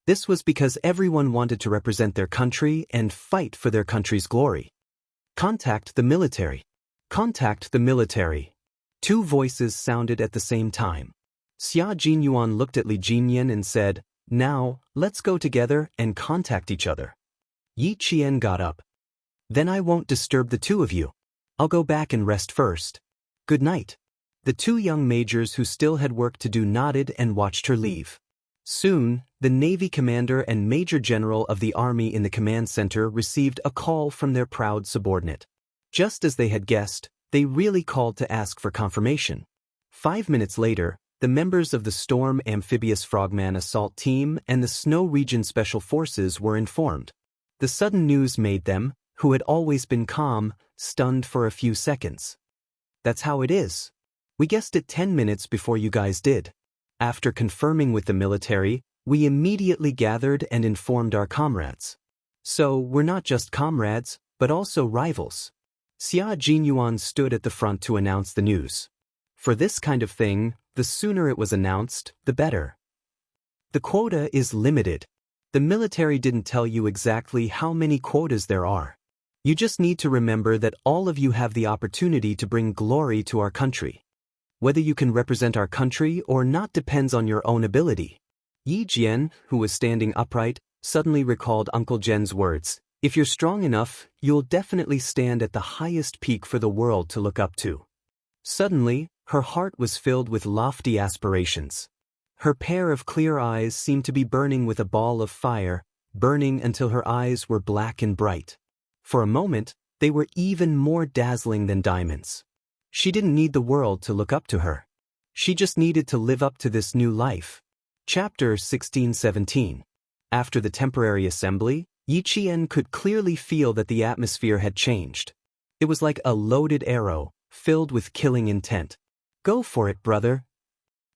This was because everyone wanted to represent their country and fight for their country's glory. Contact the military. Contact the military. 2 voices sounded at the same time. Xia Jinyuan looked at Li Jinyan and said, "Now, let's go together and contact each other." Yi Qian got up. "Then I won't disturb the 2 of you. I'll go back and rest first. Good night." The two young majors who still had work to do nodded and watched her leave. Soon, the Navy commander and Major General of the Army in the command center received a call from their proud subordinate. Just as they had guessed, they really called to ask for confirmation. 5 minutes later, the members of the Storm Amphibious Frogman Assault Team and the Snow Region Special Forces were informed. The sudden news made them, who had always been calm, stunned for a few seconds. That's how it is. We guessed it 10 minutes before you guys did. After confirming with the military, we immediately gathered and informed our comrades. So, we're not just comrades, but also rivals. Xia Jinyuan stood at the front to announce the news. For this kind of thing, the sooner it was announced, the better. The quota is limited. The military didn't tell you exactly how many quotas there are. You just need to remember that all of you have the opportunity to bring glory to our country. Whether you can represent our country or not depends on your own ability. Yi Jian, who was standing upright, suddenly recalled Uncle Zhen's words. If you're strong enough, you'll definitely stand at the highest peak for the world to look up to. Suddenly, her heart was filled with lofty aspirations. Her pair of clear eyes seemed to be burning with a ball of fire, burning until her eyes were black and bright. For a moment, they were even more dazzling than diamonds. She didn't need the world to look up to her. She just needed to live up to this new life. Chapter 1617. After the temporary assembly, Yi Qian could clearly feel that the atmosphere had changed. It was like a loaded arrow, filled with killing intent. Go for it, brother.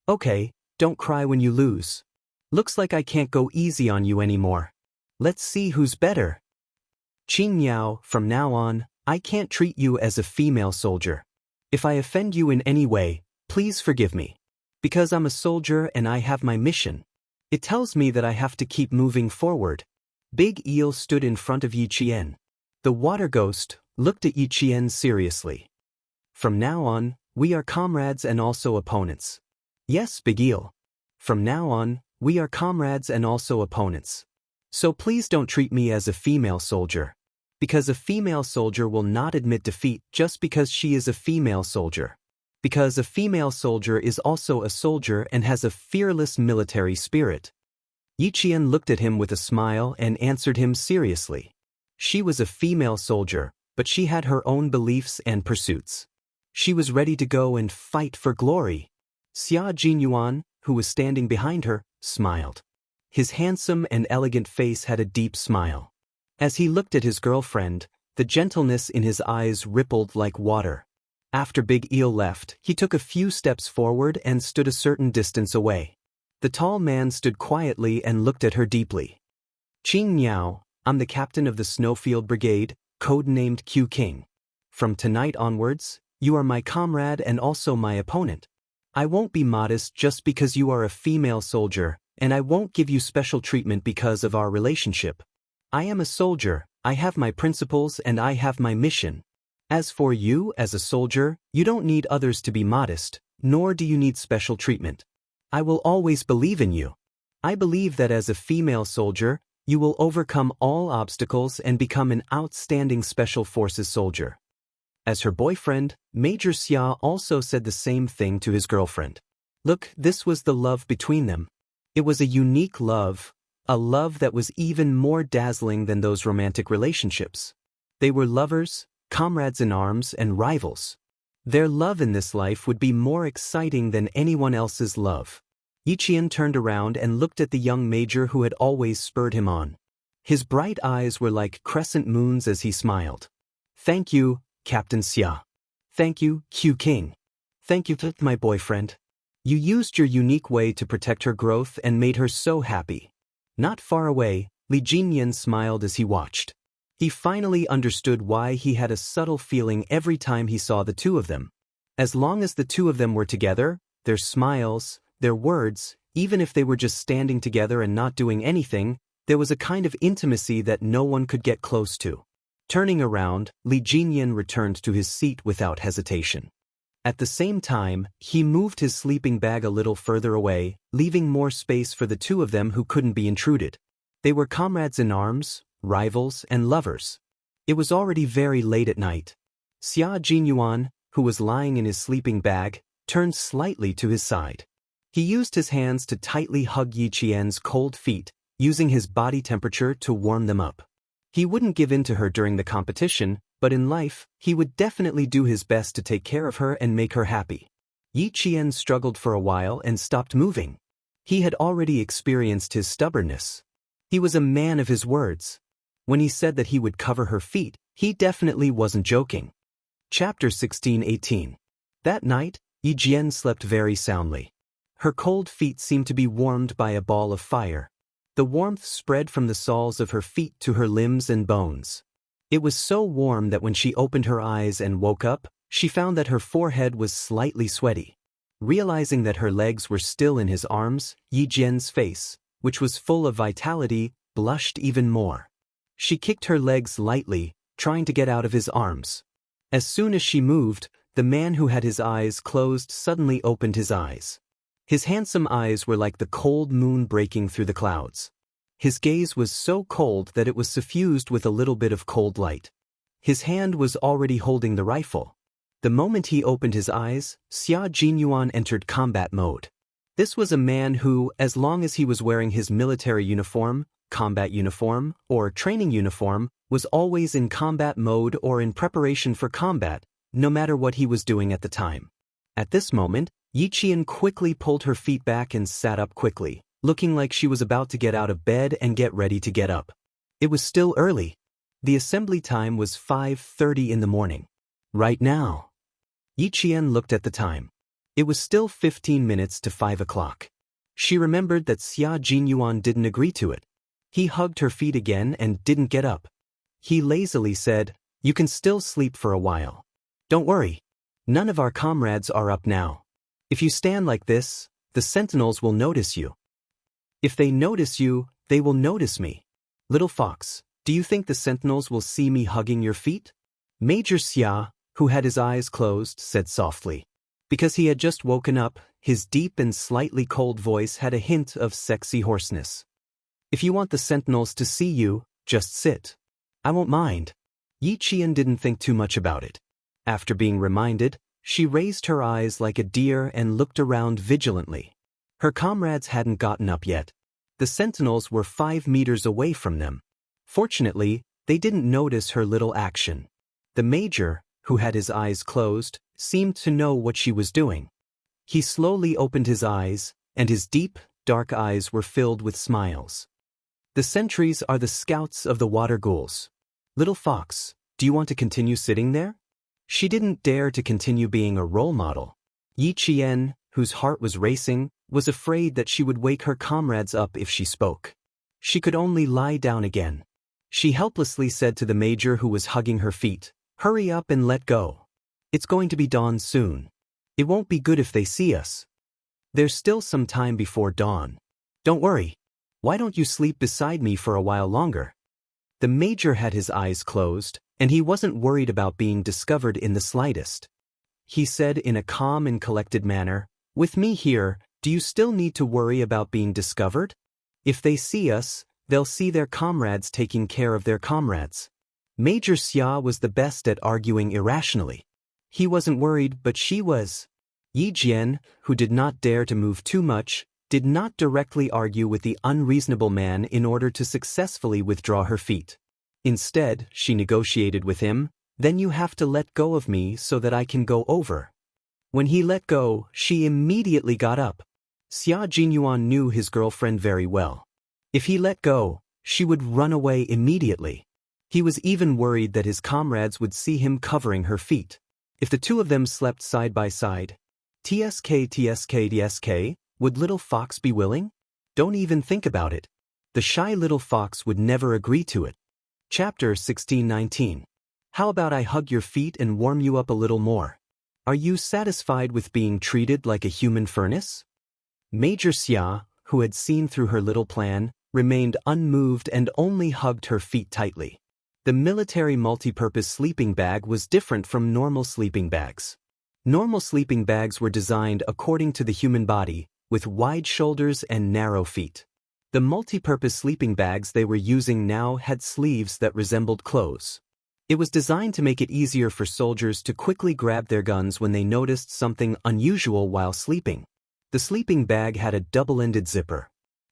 Okay, don't cry when you lose. Looks like I can't go easy on you anymore. Let's see who's better. Qing Yao, from now on, I can't treat you as a female soldier. If I offend you in any way, please forgive me. Because I'm a soldier and I have my mission. It tells me that I have to keep moving forward. Big Eel stood in front of Yi Qian. The water ghost looked at Yi Qian seriously. From now on, we are comrades and also opponents. Yes, Big Eel. From now on, we are comrades and also opponents. So please don't treat me as a female soldier. Because a female soldier will not admit defeat just because she is a female soldier. Because a female soldier is also a soldier and has a fearless military spirit. Yi Qian looked at him with a smile and answered him seriously. She was a female soldier, but she had her own beliefs and pursuits. She was ready to go and fight for glory. Xia Jinyuan, who was standing behind her, smiled. His handsome and elegant face had a deep smile. As he looked at his girlfriend, the gentleness in his eyes rippled like water. After Big Eel left, he took a few steps forward and stood a certain distance away. The tall man stood quietly and looked at her deeply. Qing Yao, I'm the captain of the Snowfield Brigade, codenamed Q King. From tonight onwards, you are my comrade and also my opponent. I won't be modest just because you are a female soldier, and I won't give you special treatment because of our relationship. I am a soldier, I have my principles and I have my mission. As for you as a soldier, you don't need others to be modest, nor do you need special treatment. I will always believe in you. I believe that as a female soldier, you will overcome all obstacles and become an outstanding Special Forces soldier. As her boyfriend, Major Xia also said the same thing to his girlfriend. Look, this was the love between them. It was a unique love, a love that was even more dazzling than those romantic relationships. They were lovers, comrades in arms, and rivals. Their love in this life would be more exciting than anyone else's love. Yi Qian turned around and looked at the young major who had always spurred him on. His bright eyes were like crescent moons as he smiled. Thank you, Captain Xia. Thank you, Q King. Thank you to my boyfriend. You used your unique way to protect her growth and made her so happy. Not far away, Li Jinyan smiled as he watched. He finally understood why he had a subtle feeling every time he saw the two of them. As long as the two of them were together, their smiles, their words, even if they were just standing together and not doing anything, there was a kind of intimacy that no one could get close to. Turning around, Li Jinyan returned to his seat without hesitation. At the same time, he moved his sleeping bag a little further away, leaving more space for the two of them who couldn't be intruded. They were comrades in arms, rivals, and lovers. It was already very late at night. Xia Jinyuan, who was lying in his sleeping bag, turned slightly to his side. He used his hands to tightly hug Yi Qian's cold feet, using his body temperature to warm them up. He wouldn't give in to her during the competition, but in life, he would definitely do his best to take care of her and make her happy. Yi Qian struggled for a while and stopped moving. He had already experienced his stubbornness. He was a man of his words. When he said that he would cover her feet, he definitely wasn't joking. Chapter 16-18. That night, Yi Qian slept very soundly. Her cold feet seemed to be warmed by a ball of fire. The warmth spread from the soles of her feet to her limbs and bones. It was so warm that when she opened her eyes and woke up, she found that her forehead was slightly sweaty. Realizing that her legs were still in his arms, Yi Qian's face, which was full of vitality, blushed even more. She kicked her legs lightly, trying to get out of his arms. As soon as she moved, the man who had his eyes closed suddenly opened his eyes. His handsome eyes were like the cold moon breaking through the clouds. His gaze was so cold that it was suffused with a little bit of cold light. His hand was already holding the rifle. The moment he opened his eyes, Xia Jinyuan entered combat mode. This was a man who, as long as he was wearing his military uniform, combat uniform, or training uniform, was always in combat mode or in preparation for combat, no matter what he was doing at the time. At this moment, Yi Qian quickly pulled her feet back and sat up quickly, looking like she was about to get out of bed and get ready to get up. It was still early. The assembly time was 5:30 in the morning. Right now. Yi Qian looked at the time. It was still 15 minutes to 5 o'clock. She remembered that Xia Jinyuan didn't agree to it. He hugged her feet again and didn't get up. He lazily said, "You can still sleep for a while. Don't worry. None of our comrades are up now. If you stand like this, the sentinels will notice you. If they notice you, they will notice me. Little fox, do you think the sentinels will see me hugging your feet?" Major Xia, who had his eyes closed, said softly. Because he had just woken up, his deep and slightly cold voice had a hint of sexy hoarseness. "If you want the sentinels to see you, just sit. I won't mind." Yi Qian didn't think too much about it. After being reminded, she raised her eyes like a deer and looked around vigilantly. Her comrades hadn't gotten up yet. The sentinels were 5 meters away from them. Fortunately, they didn't notice her little action. The major, who had his eyes closed, seemed to know what she was doing. He slowly opened his eyes, and his deep, dark eyes were filled with smiles. "The sentries are the scouts of the water ghouls. Little fox, do you want to continue sitting there?" She didn't dare to continue being a role model. Yi Qian, whose heart was racing, was afraid that she would wake her comrades up if she spoke. She could only lie down again. She helplessly said to the major who was hugging her feet, "Hurry up and let go. It's going to be dawn soon. It won't be good if they see us. There's still some time before dawn. Don't worry. Why don't you sleep beside me for a while longer?" The major had his eyes closed, and he wasn't worried about being discovered in the slightest. He said in a calm and collected manner, "With me here, do you still need to worry about being discovered? If they see us, they'll see their comrades taking care of their comrades." Major Xia was the best at arguing irrationally. He wasn't worried, but she was. Yi Qian, who did not dare to move too much, did not directly argue with the unreasonable man in order to successfully withdraw her feet. Instead, she negotiated with him, "Then you have to let go of me so that I can go over." When he let go, she immediately got up. Xia Jinyuan knew his girlfriend very well. If he let go, she would run away immediately. He was even worried that his comrades would see him covering her feet. If the two of them slept side by side, TSK, would little fox be willing? Don't even think about it. The shy little fox would never agree to it. Chapter 16-19. How about I hug your feet and warm you up a little more? Are you satisfied with being treated like a human furnace? Major Xia, who had seen through her little plan, remained unmoved and only hugged her feet tightly. The military multi-purpose sleeping bag was different from normal sleeping bags. Normal sleeping bags were designed according to the human body, with wide shoulders and narrow feet. The multi-purpose sleeping bags they were using now had sleeves that resembled clothes. It was designed to make it easier for soldiers to quickly grab their guns when they noticed something unusual while sleeping. The sleeping bag had a double-ended zipper.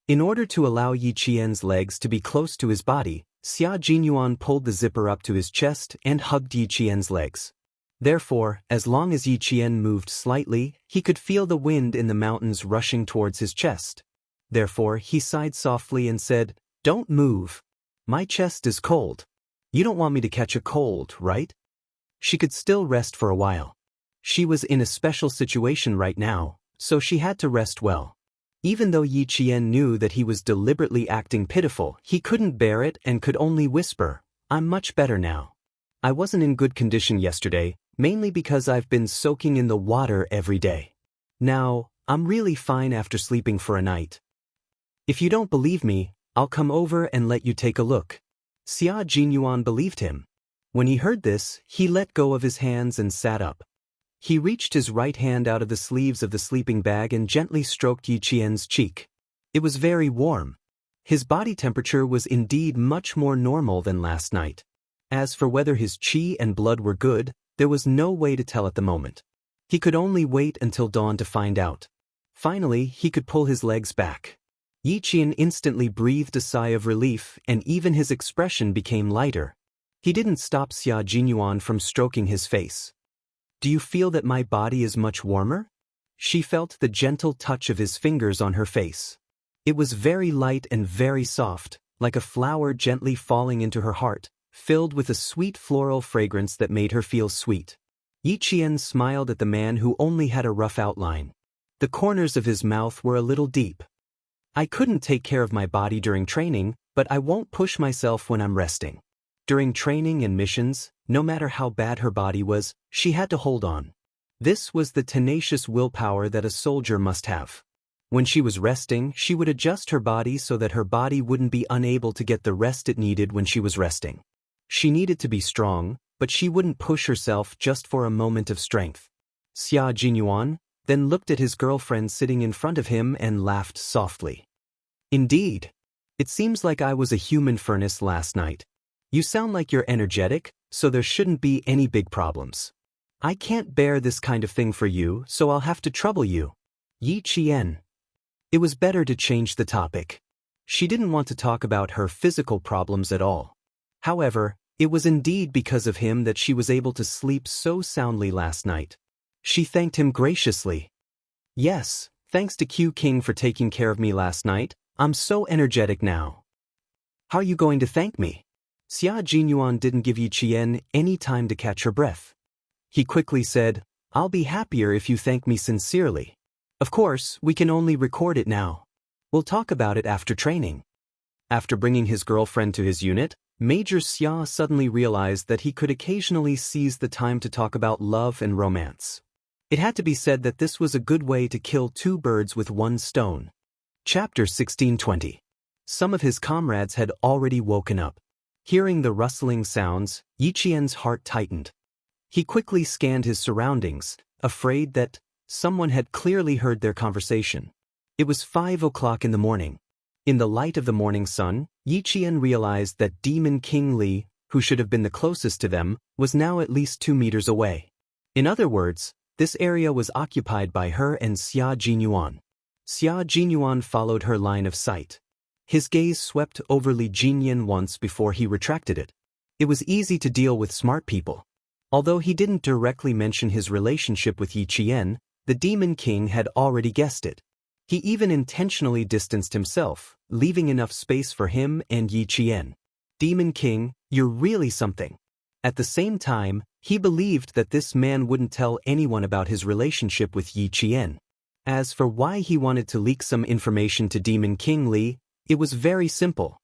In order to allow Yi Qian's legs to be close to his body, Xia Jinyuan pulled the zipper up to his chest and hugged Yi Qian's legs. Therefore, as long as Yi Qian moved slightly, he could feel the wind in the mountains rushing towards his chest. Therefore, he sighed softly and said, "Don't move. My chest is cold. You don't want me to catch a cold, right?" She could still rest for a while. She was in a special situation right now, so she had to rest well. Even though Yi Qian knew that he was deliberately acting pitiful, he couldn't bear it and could only whisper, "I'm much better now. I wasn't in good condition yesterday, mainly because I've been soaking in the water every day. Now, I'm really fine after sleeping for a night. If you don't believe me, I'll come over and let you take a look." Xia Jinyuan believed him. When he heard this, he let go of his hands and sat up. He reached his right hand out of the sleeves of the sleeping bag and gently stroked Yi Qian's cheek. It was very warm. His body temperature was indeed much more normal than last night. As for whether his qi and blood were good, there was no way to tell at the moment. He could only wait until dawn to find out. Finally, he could pull his legs back. Yi Qian instantly breathed a sigh of relief, and even his expression became lighter. He didn't stop Xia Jinyuan from stroking his face. "Do you feel that my body is much warmer?" She felt the gentle touch of his fingers on her face. It was very light and very soft, like a flower gently falling into her heart, filled with a sweet floral fragrance that made her feel sweet. Yi Qian smiled at the man who only had a rough outline. The corners of his mouth were a little deep. "I couldn't take care of my body during training, but I won't push myself when I'm resting." During training and missions, no matter how bad her body was, she had to hold on. This was the tenacious willpower that a soldier must have. When she was resting, she would adjust her body so that her body wouldn't be unable to get the rest it needed when she was resting. She needed to be strong, but she wouldn't push herself just for a moment of strength. Xia Jinyuan then looked at his girlfriend sitting in front of him and laughed softly. "Indeed. It seems like I was a human furnace last night. You sound like you're energetic, so there shouldn't be any big problems. I can't bear this kind of thing for you, so I'll have to trouble you." Yi Qian. It was better to change the topic. She didn't want to talk about her physical problems at all. However, it was indeed because of him that she was able to sleep so soundly last night. She thanked him graciously. "Yes, thanks to Q King for taking care of me last night. I'm so energetic now." "How are you going to thank me?" Xia Jinyuan didn't give Yi Qian any time to catch her breath. He quickly said, "I'll be happier if you thank me sincerely. Of course, we can only record it now. We'll talk about it after training." After bringing his girlfriend to his unit, Major Xia suddenly realized that he could occasionally seize the time to talk about love and romance. It had to be said that this was a good way to kill two birds with one stone. Chapter 1620. Some of his comrades had already woken up. Hearing the rustling sounds, Yi Qian's heart tightened. He quickly scanned his surroundings, afraid that someone had clearly heard their conversation. It was 5 o'clock in the morning. In the light of the morning sun, Yi Qian realized that Demon King Li, who should have been the closest to them, was now at least 2 meters away. In other words, this area was occupied by her and Xia Jinyuan. Xia Jinyuan followed her line of sight. His gaze swept over Li Jinyan once before he retracted it. It was easy to deal with smart people. Although he didn't directly mention his relationship with Yi Qian, the Demon King had already guessed it. He even intentionally distanced himself, leaving enough space for him and Yi Qian. "Demon King, you're really something." At the same time, he believed that this man wouldn't tell anyone about his relationship with Yi Qian. As for why he wanted to leak some information to Demon King Li, it was very simple.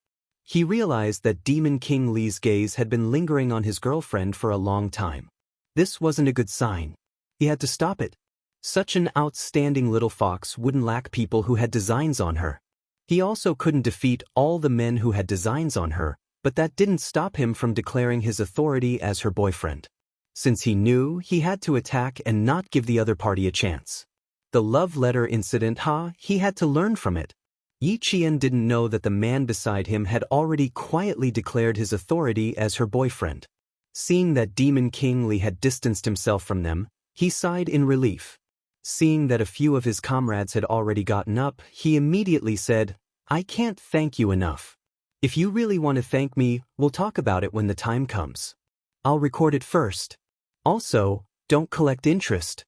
He realized that Demon King Li's gaze had been lingering on his girlfriend for a long time. This wasn't a good sign. He had to stop it. Such an outstanding little fox wouldn't lack people who had designs on her. He also couldn't defeat all the men who had designs on her, but that didn't stop him from declaring his authority as her boyfriend. Since he knew, he had to attack and not give the other party a chance. The love letter incident, he had to learn from it. Yi Qian didn't know that the man beside him had already quietly declared his authority as her boyfriend. Seeing that Demon King Li had distanced himself from them, he sighed in relief. Seeing that a few of his comrades had already gotten up, he immediately said, "I can't thank you enough. If you really want to thank me, we'll talk about it when the time comes. I'll record it first. Also, don't collect interest."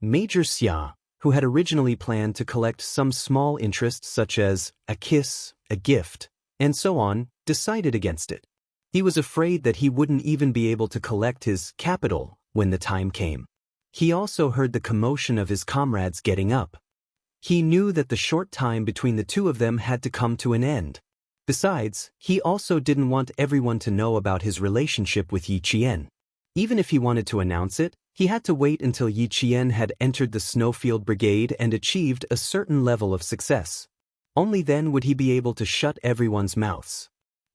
Major Xia, who had originally planned to collect some small interest such as a kiss, a gift, and so on, decided against it. He was afraid that he wouldn't even be able to collect his capital when the time came. He also heard the commotion of his comrades getting up. He knew that the short time between the two of them had to come to an end. Besides, he also didn't want everyone to know about his relationship with Yi Qian. Even if he wanted to announce it, he had to wait until Yi Qian had entered the Snowfield Brigade and achieved a certain level of success. Only then would he be able to shut everyone's mouths.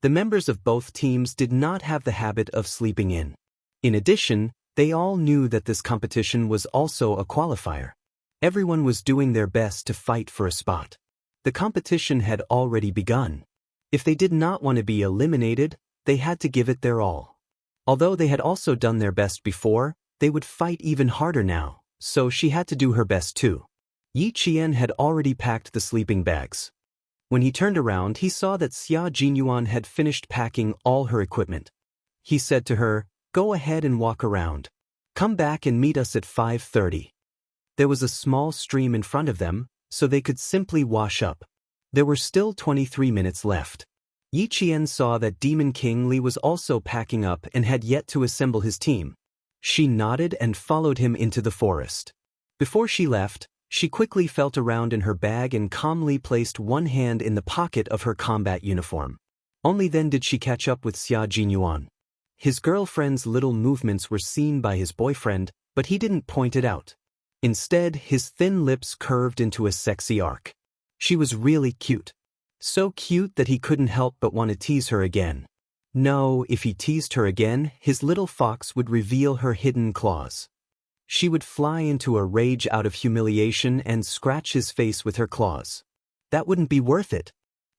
The members of both teams did not have the habit of sleeping in. In addition, they all knew that this competition was also a qualifier. Everyone was doing their best to fight for a spot. The competition had already begun. If they did not want to be eliminated, they had to give it their all. Although they had also done their best before, they would fight even harder now, so she had to do her best too. Yi Qian had already packed the sleeping bags. When he turned around, he saw that Xia Jinyuan had finished packing all her equipment. He said to her, "Go ahead and walk around. Come back and meet us at 5:30. There was a small stream in front of them, so they could simply wash up. There were still 23 minutes left. Yi Qian saw that Demon King Li was also packing up and had yet to assemble his team. She nodded and followed him into the forest. Before she left, she quickly felt around in her bag and calmly placed one hand in the pocket of her combat uniform. Only then did she catch up with Xia Jinyuan. His girlfriend's little movements were seen by his boyfriend, but he didn't point it out. Instead, his thin lips curved into a sexy arc. She was really cute. So cute that he couldn't help but want to tease her again. No, if he teased her again, his little fox would reveal her hidden claws. She would fly into a rage out of humiliation and scratch his face with her claws. That wouldn't be worth it.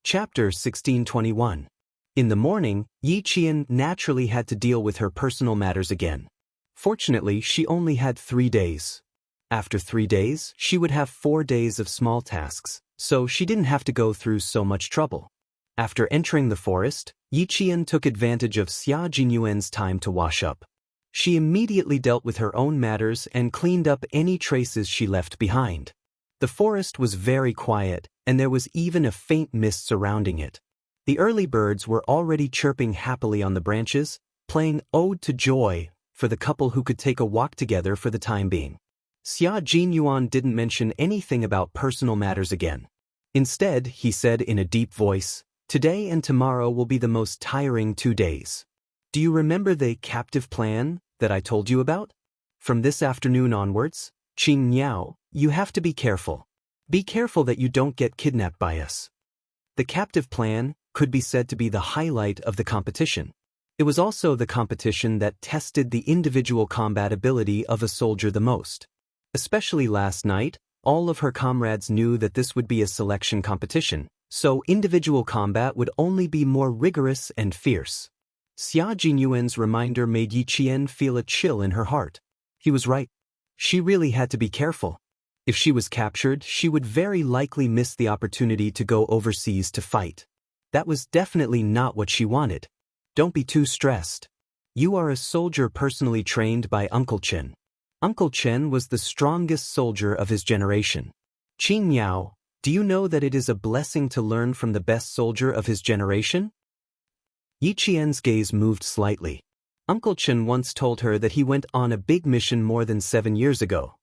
Chapter 1621. In the morning, Yi Qian naturally had to deal with her personal matters again. Fortunately, she only had 3 days. After 3 days, she would have 4 days of small tasks, so she didn't have to go through so much trouble. After entering the forest, Yi Qian took advantage of Xia Jinyuan's time to wash up. She immediately dealt with her own matters and cleaned up any traces she left behind. The forest was very quiet, and there was even a faint mist surrounding it. The early birds were already chirping happily on the branches, playing Ode to Joy for the couple who could take a walk together for the time being. Xia Jinyuan didn't mention anything about personal matters again. Instead, he said in a deep voice, "Today and tomorrow will be the most tiring 2 days. Do you remember the captive plan that I told you about? From this afternoon onwards, Qing Niao, you have to be careful. Be careful that you don't get kidnapped by us." The captive plan could be said to be the highlight of the competition. It was also the competition that tested the individual combat ability of a soldier the most. Especially last night, all of her comrades knew that this would be a selection competition, so individual combat would only be more rigorous and fierce. Xia Jinyuan's reminder made Yi Qian feel a chill in her heart. He was right. She really had to be careful. If she was captured, she would very likely miss the opportunity to go overseas to fight. That was definitely not what she wanted. Don't be too stressed. You are a soldier personally trained by Uncle Chen. Uncle Chen was the strongest soldier of his generation. Qing Yao, do you know that it is a blessing to learn from the best soldier of his generation? Yi Qian's gaze moved slightly. Uncle Chen once told her that he went on a big mission more than 7 years ago.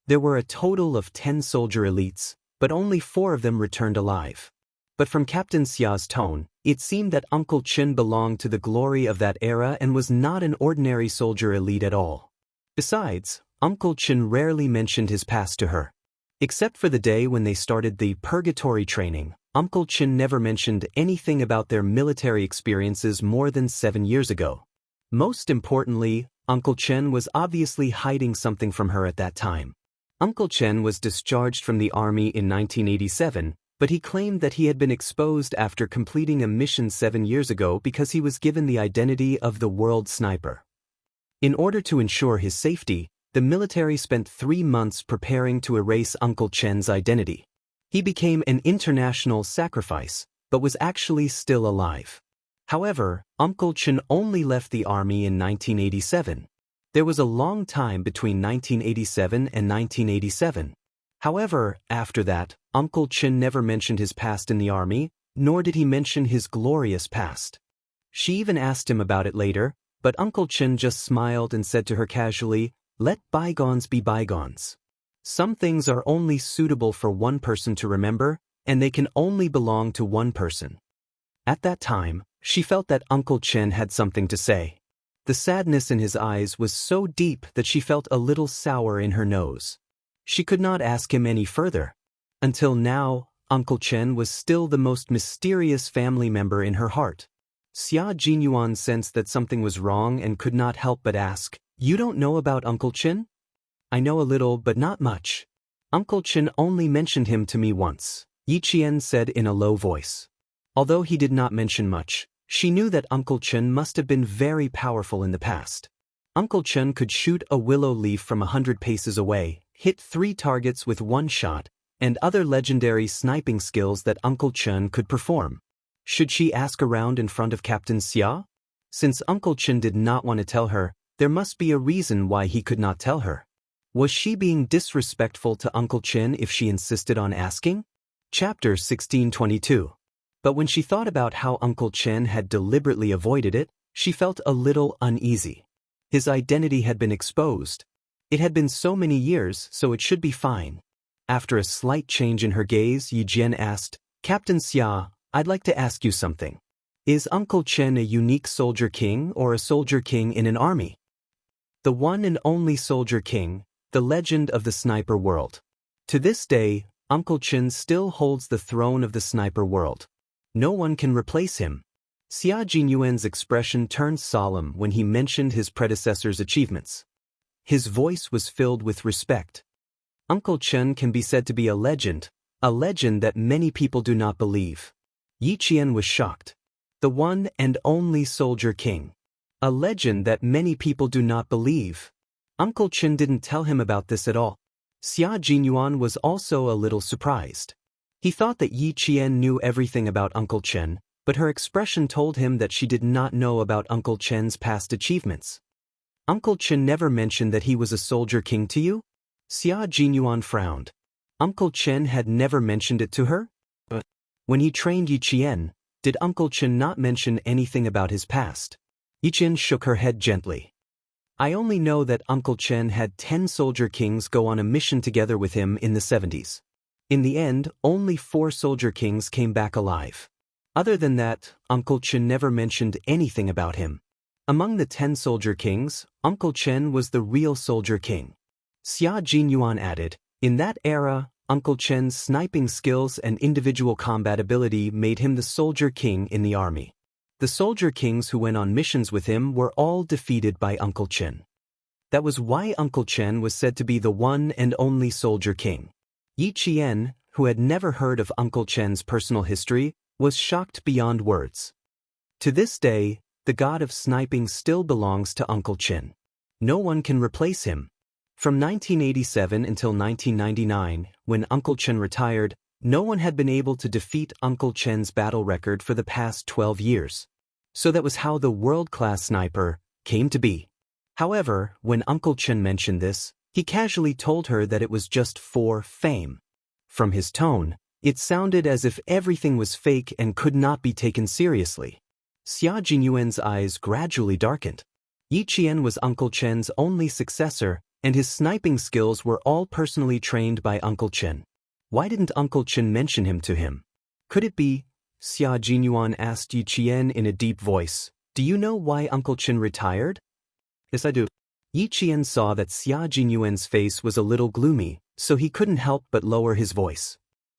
There were a total of 10 soldier elites, but only 4 of them returned alive. But from Captain Xia's tone, it seemed that Uncle Chen belonged to the glory of that era and was not an ordinary soldier elite at all. Besides, Uncle Chen rarely mentioned his past to her. Except for the day when they started the purgatory training, Uncle Chen never mentioned anything about their military experiences more than 7 years ago. Most importantly, Uncle Chen was obviously hiding something from her at that time. Uncle Chen was discharged from the army in 1987, but he claimed that he had been exposed after completing a mission 7 years ago because he was given the identity of the world sniper. In order to ensure his safety, the military spent 3 months preparing to erase Uncle Chen's identity. He became an international sacrifice, but was actually still alive. However, Uncle Chen only left the army in 1987. There was a long time between 1987 and 1987. However, after that, Uncle Chen never mentioned his past in the army, nor did he mention his glorious past. She even asked him about it later, but Uncle Chen just smiled and said to her casually, "Let bygones be bygones. Some things are only suitable for one person to remember, and they can only belong to one person." At that time, she felt that Uncle Chen had something to say. The sadness in his eyes was so deep that she felt a little sour in her nose. She could not ask him any further. Until now, Uncle Chen was still the most mysterious family member in her heart. Xia Jinyuan sensed that something was wrong and could not help but ask, "You don't know about Uncle Chen?" "I know a little, but not much. Uncle Chen only mentioned him to me once," Yi Qian said in a low voice. Although he did not mention much, she knew that Uncle Chen must have been very powerful in the past. Uncle Chen could shoot a willow leaf from 100 paces away, hit 3 targets with 1 shot, and other legendary sniping skills that Uncle Chen could perform. Should she ask around in front of Captain Xia? Since Uncle Chen did not want to tell her, there must be a reason why he could not tell her. Was she being disrespectful to Uncle Chen if she insisted on asking? Chapter 1622. But when she thought about how Uncle Chen had deliberately avoided it, she felt a little uneasy. His identity had been exposed. It had been so many years, so it should be fine. After a slight change in her gaze, Yi Jian asked, "Captain Xia, I'd like to ask you something. Is Uncle Chen a unique soldier king or a soldier king in an army?" The one and only soldier king, the legend of the sniper world. To this day, Uncle Chen still holds the throne of the sniper world. No one can replace him. Xia Jinyuan's expression turned solemn when he mentioned his predecessor's achievements. His voice was filled with respect. Uncle Chen can be said to be a legend that many people do not believe. Yi Qian was shocked. The one and only soldier king. A legend that many people do not believe. Uncle Chen didn't tell him about this at all. Xia Jinyuan was also a little surprised. He thought that Yi Qian knew everything about Uncle Chen, but her expression told him that she did not know about Uncle Chen's past achievements. "Uncle Chen never mentioned that he was a soldier king to you?" Xia Jinyuan frowned. Uncle Chen had never mentioned it to her? But when he trained Yi Qian, did Uncle Chen not mention anything about his past? Yi Qian shook her head gently. "I only know that Uncle Chen had 10 soldier kings go on a mission together with him in the 70s. In the end, only 4 soldier kings came back alive. Other than that, Uncle Chen never mentioned anything about him. Among the 10 soldier kings, Uncle Chen was the real soldier king." Xia Jinyuan added, "In that era, Uncle Chen's sniping skills and individual combat ability made him the soldier king in the army. The soldier kings who went on missions with him were all defeated by Uncle Chen. That was why Uncle Chen was said to be the one and only soldier king." Yi Qian, who had never heard of Uncle Chen's personal history, was shocked beyond words. To this day, the god of sniping still belongs to Uncle Chen. No one can replace him. From 1987 until 1999, when Uncle Chen retired, no one had been able to defeat Uncle Chen's battle record for the past 12 years. So that was how the world-class sniper came to be. However, when Uncle Chen mentioned this, he casually told her that it was just for fame. From his tone, it sounded as if everything was fake and could not be taken seriously. Xia Jinyuan's eyes gradually darkened. Yi Qian was Uncle Chen's only successor, and his sniping skills were all personally trained by Uncle Chen. Why didn't Uncle Chen mention him to him? Could it be? Xia Jinyuan asked Yi Qian in a deep voice, "Do you know why Uncle Chen retired?" "Yes, I do." Yi Qian saw that Xia Jinyuan's face was a little gloomy, so he couldn't help but lower his voice.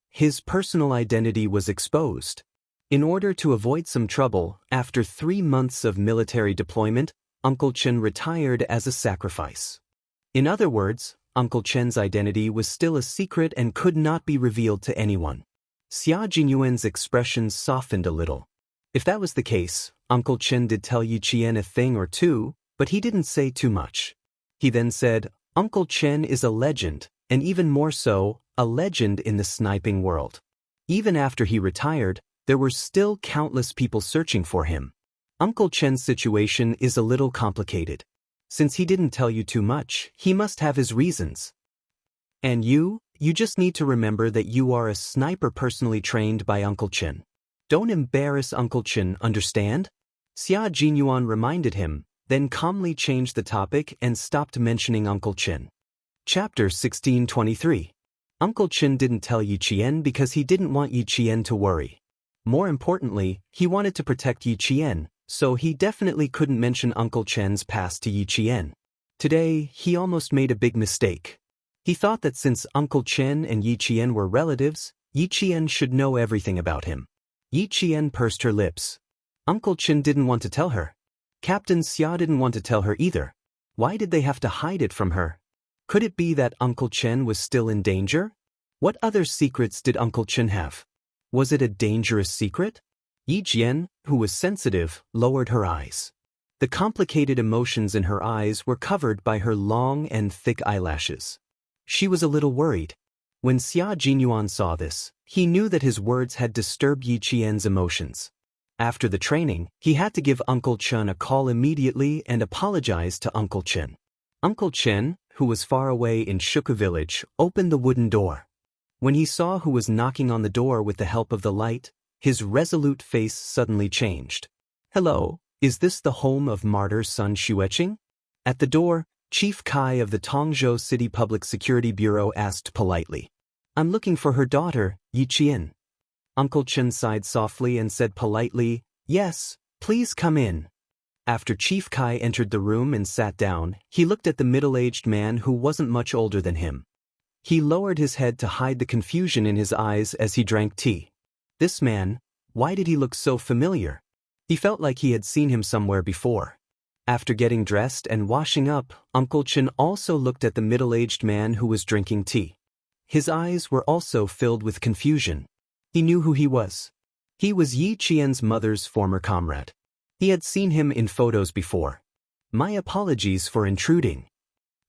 His personal identity was exposed. In order to avoid some trouble, after 3 months of military deployment, Uncle Chen retired as a sacrifice. In other words, Uncle Chen's identity was still a secret and could not be revealed to anyone. Xia Jinyuan's expression softened a little. If that was the case, Uncle Chen did tell Yi Qian a thing or two, but he didn't say too much. He then said, Uncle Chen is a legend, and even more so, a legend in the sniping world. Even after he retired, there were still countless people searching for him. Uncle Chen's situation is a little complicated. Since he didn't tell you too much, he must have his reasons. And you just need to remember that you are a sniper personally trained by Uncle Chen. Don't embarrass Uncle Chen, understand? Xia Jinyuan reminded him, then calmly changed the topic and stopped mentioning Uncle Chen. Chapter 1623. Uncle Chen didn't tell Yi Qian because he didn't want Yi Qian to worry. More importantly, he wanted to protect Yi Qian, so he definitely couldn't mention Uncle Chen's past to Yi Qian. Today, he almost made a big mistake. He thought that since Uncle Chen and Yi Qian were relatives, Yi Qian should know everything about him. Yi Qian pursed her lips. Uncle Chen didn't want to tell her. Captain Xia didn't want to tell her either. Why did they have to hide it from her? Could it be that Uncle Chen was still in danger? What other secrets did Uncle Chen have? Was it a dangerous secret? Yi Jian, who was sensitive, lowered her eyes. The complicated emotions in her eyes were covered by her long and thick eyelashes. She was a little worried. When Xia Jinyuan saw this, he knew that his words had disturbed Yi Qian's emotions. After the training, he had to give Uncle Chen a call immediately and apologize to Uncle Chen. Uncle Chen, who was far away in Shuku village, opened the wooden door. When he saw who was knocking on the door with the help of the light, his resolute face suddenly changed. Hello, is this the home of Martyr's son Xueqing? At the door, Chief Kai of the Tongzhou City Public Security Bureau asked politely. I'm looking for her daughter, Yi Qian. Uncle Chen sighed softly and said politely, Yes, please come in. After Chief Kai entered the room and sat down, he looked at the middle-aged man who wasn't much older than him. He lowered his head to hide the confusion in his eyes as he drank tea. This man, why did he look so familiar? He felt like he had seen him somewhere before. After getting dressed and washing up, Uncle Chen also looked at the middle-aged man who was drinking tea. His eyes were also filled with confusion. He knew who he was. He was Yi Qian's mother's former comrade. He had seen him in photos before. My apologies for intruding.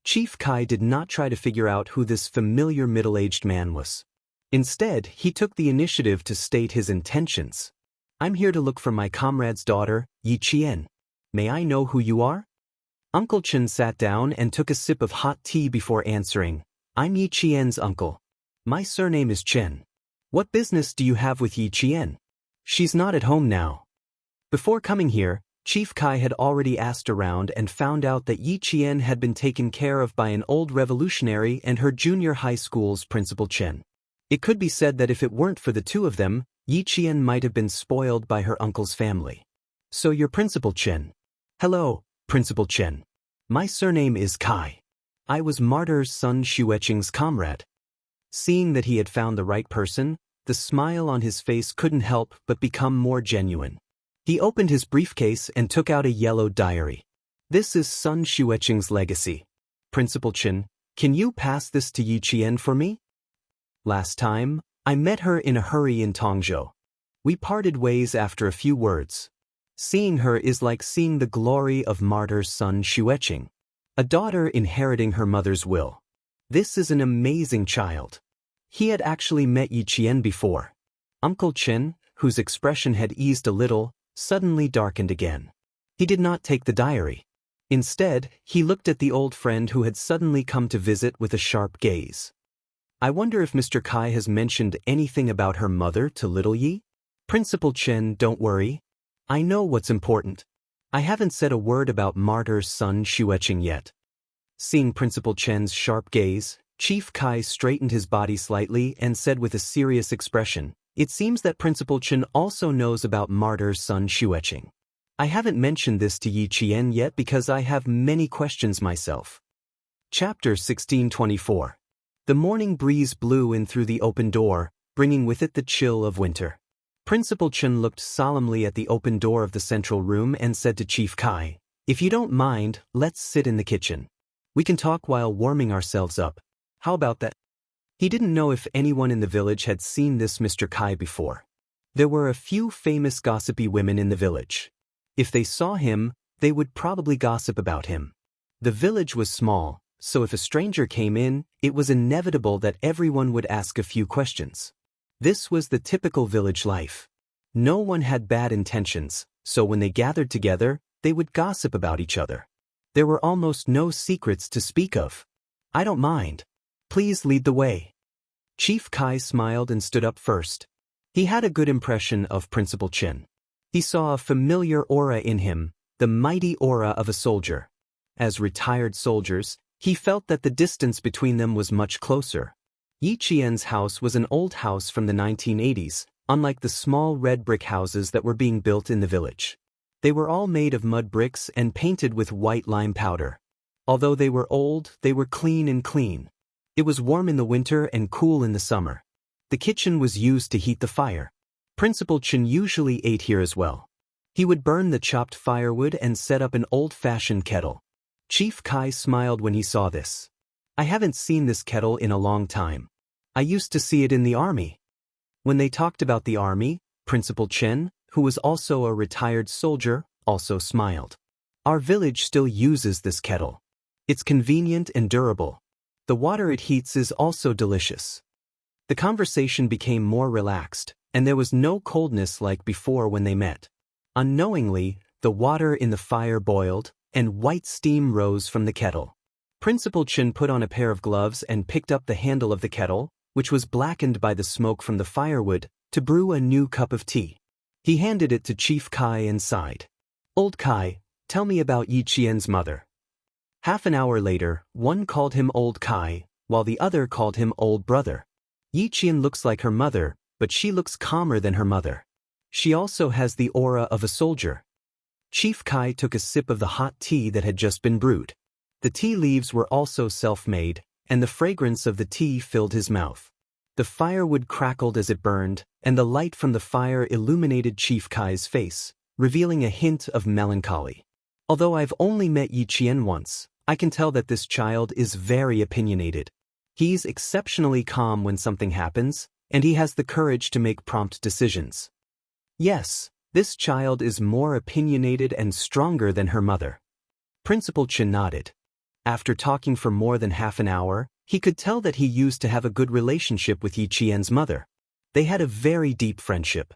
Chief Kai did not try to figure out who this familiar middle-aged man was. Instead, he took the initiative to state his intentions. I'm here to look for my comrade's daughter, Yi Qian. May I know who you are? Uncle Chen sat down and took a sip of hot tea before answering. I'm Yi Qian's uncle. My surname is Chen. What business do you have with Yi Qian? She's not at home now. Before coming here, Chief Kai had already asked around and found out that Yi Qian had been taken care of by an old revolutionary and her junior high school's principal Chen. It could be said that if it weren't for the two of them, Yi Qian might have been spoiled by her uncle's family. So you're Principal Chen. Hello, Principal Chen. My surname is Kai. I was Martyr's son Xueqing's comrade. Seeing that he had found the right person, the smile on his face couldn't help but become more genuine. He opened his briefcase and took out a yellow diary. This is son Xueqing's legacy. Principal Chen, can you pass this to Yi Qian for me? Last time, I met her in a hurry in Tongzhou. We parted ways after a few words. Seeing her is like seeing the glory of Martyr's son Xueqing. A daughter inheriting her mother's will. This is an amazing child. He had actually met Yi Qian before. Uncle Chen, whose expression had eased a little, suddenly darkened again. He did not take the diary. Instead, he looked at the old friend who had suddenly come to visit with a sharp gaze. I wonder if Mr. Kai has mentioned anything about her mother to little Yi? Principal Chen, don't worry. I know what's important. I haven't said a word about Martyr's son Xueqing yet. Seeing Principal Chen's sharp gaze, Chief Kai straightened his body slightly and said with a serious expression, It seems that Principal Chen also knows about Martyr's son Xueqing. I haven't mentioned this to Yi Qian yet because I have many questions myself. Chapter 1624. The morning breeze blew in through the open door, bringing with it the chill of winter. Principal Chen looked solemnly at the open door of the central room and said to Chief Kai, If you don't mind, let's sit in the kitchen. We can talk while warming ourselves up. How about that? He didn't know if anyone in the village had seen this Mr. Kai before. There were a few famous gossipy women in the village. If they saw him, they would probably gossip about him. The village was small, so if a stranger came in, it was inevitable that everyone would ask a few questions. This was the typical village life. No one had bad intentions, so when they gathered together, they would gossip about each other. There were almost no secrets to speak of. "I don't mind. Please lead the way." Chief Kai smiled and stood up first. He had a good impression of Principal Chen. He saw a familiar aura in him, the mighty aura of a soldier. As retired soldiers, he felt that the distance between them was much closer. Yi Qian's house was an old house from the 1980s, unlike the small red brick houses that were being built in the village. They were all made of mud bricks and painted with white lime powder. Although they were old, they were clean and clean. It was warm in the winter and cool in the summer. The kitchen was used to heat the fire. Principal Chen usually ate here as well. He would burn the chopped firewood and set up an old-fashioned kettle. Chief Kai smiled when he saw this. "I haven't seen this kettle in a long time. I used to see it in the army." When they talked about the army, Principal Chen, who was also a retired soldier, also smiled. "Our village still uses this kettle. It's convenient and durable. The water it heats is also delicious." The conversation became more relaxed, and there was no coldness like before when they met. Unknowingly, the water in the fire boiled, and white steam rose from the kettle. Principal Chen put on a pair of gloves and picked up the handle of the kettle, which was blackened by the smoke from the firewood, to brew a new cup of tea. He handed it to Chief Kai and sighed. "Old Kai, tell me about Yi Qian's mother." Half an hour later, one called him Old Kai, while the other called him Old Brother. Yi Qian looks like her mother, but she looks calmer than her mother. She also has the aura of a soldier. Chief Kai took a sip of the hot tea that had just been brewed. The tea leaves were also self-made, and the fragrance of the tea filled his mouth. The firewood crackled as it burned, and the light from the fire illuminated Chief Kai's face, revealing a hint of melancholy. "Although I've only met Yi Qian once, I can tell that this child is very opinionated. He's exceptionally calm when something happens, and he has the courage to make prompt decisions." "Yes, this child is more opinionated and stronger than her mother." Principal Chen nodded. After talking for more than half an hour, he could tell that he used to have a good relationship with Yi Qian's mother. They had a very deep friendship.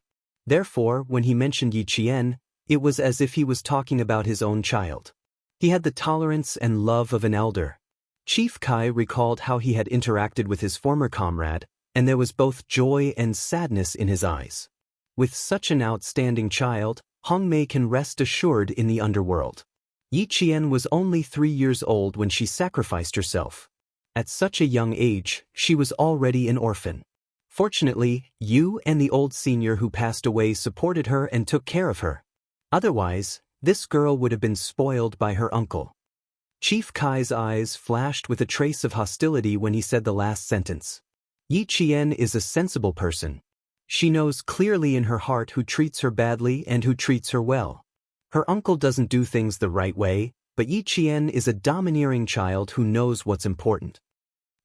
Therefore, when he mentioned Yi Qian, it was as if he was talking about his own child. He had the tolerance and love of an elder. Chief Kai recalled how he had interacted with his former comrade, and there was both joy and sadness in his eyes. With such an outstanding child, Hongmei can rest assured in the underworld. Yi Qian was only 3 years old when she sacrificed herself. At such a young age, she was already an orphan. Fortunately, Yu and the old senior who passed away supported her and took care of her. Otherwise, this girl would have been spoiled by her uncle. Chief Kai's eyes flashed with a trace of hostility when he said the last sentence. Yi Qian is a sensible person. She knows clearly in her heart who treats her badly and who treats her well. Her uncle doesn't do things the right way, but Yi Qian is a domineering child who knows what's important.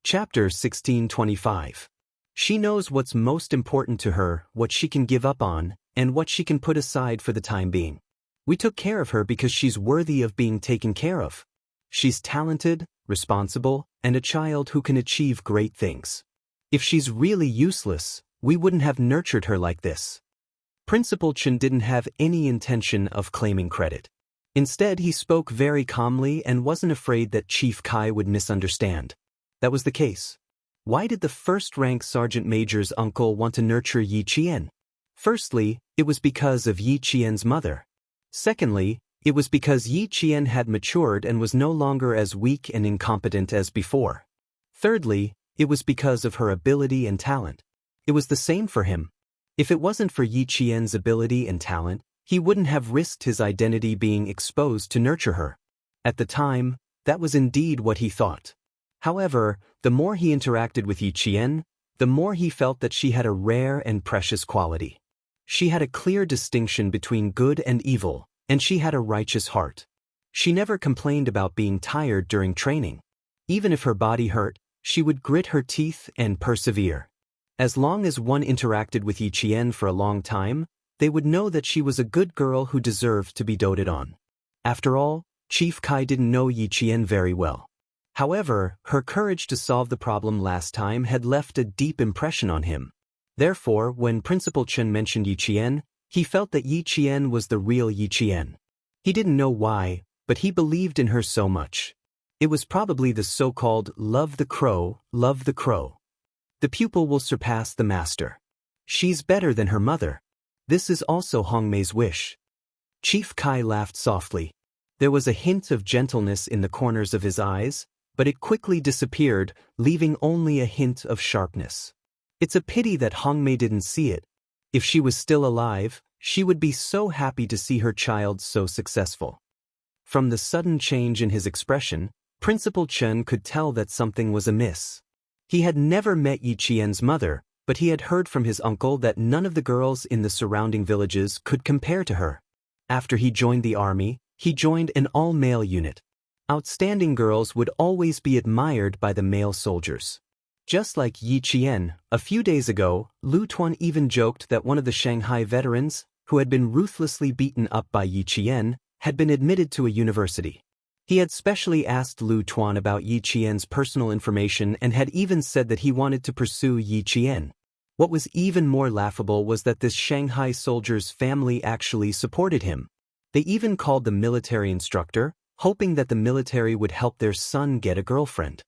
Chapter 1625. She knows what's most important to her, what she can give up on, and what she can put aside for the time being. We took care of her because she's worthy of being taken care of. She's talented, responsible, and a child who can achieve great things. If she's really useless, we wouldn't have nurtured her like this. Principal Chen didn't have any intention of claiming credit. Instead, he spoke very calmly and wasn't afraid that Chief Kai would misunderstand. That was the case. Why did the first-rank Sergeant Major's uncle want to nurture Yi Qian? Firstly, it was because of Yi Qian's mother. Secondly, it was because Yi Qian had matured and was no longer as weak and incompetent as before. Thirdly, it was because of her ability and talent. It was the same for him. If it wasn't for Yi Qian's ability and talent, he wouldn't have risked his identity being exposed to nurture her. At the time, that was indeed what he thought. However, the more he interacted with Yi Qian, the more he felt that she had a rare and precious quality. She had a clear distinction between good and evil, and she had a righteous heart. She never complained about being tired during training. Even if her body hurt, she would grit her teeth and persevere. As long as one interacted with Yi Qian for a long time, they would know that she was a good girl who deserved to be doted on. After all, Chief Kai didn't know Yi Qian very well. However, her courage to solve the problem last time had left a deep impression on him. Therefore, when Principal Chen mentioned Yi Qian, he felt that Yi Qian was the real Yi Qian. He didn't know why, but he believed in her so much. It was probably the so-called love the crow, love the crow. The pupil will surpass the master. She's better than her mother. This is also Hongmei's wish. Chief Kai laughed softly. There was a hint of gentleness in the corners of his eyes, but it quickly disappeared, leaving only a hint of sharpness. It's a pity that Hongmei didn't see it. If she was still alive, she would be so happy to see her child so successful. From the sudden change in his expression, Principal Chen could tell that something was amiss. He had never met Yi Qian's mother, but he had heard from his uncle that none of the girls in the surrounding villages could compare to her. After he joined the army, he joined an all-male unit. Outstanding girls would always be admired by the male soldiers. Just like Yi Qian, a few days ago, Lu Tuan even joked that one of the Shanghai veterans, who had been ruthlessly beaten up by Yi Qian, had been admitted to a university. He had specially asked Lu Tuan about Yi Qian's personal information and had even said that he wanted to pursue Yi Qian. What was even more laughable was that this Shanghai soldier's family actually supported him. They even called the military instructor, hoping that the military would help their son get a girlfriend.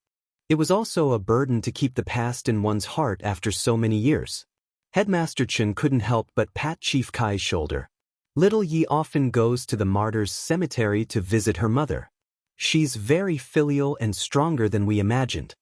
It was also a burden to keep the past in one's heart after so many years. Headmaster Chen couldn't help but pat Chief Kai's shoulder. Little Yi often goes to the martyrs' cemetery to visit her mother. She's very filial and stronger than we imagined.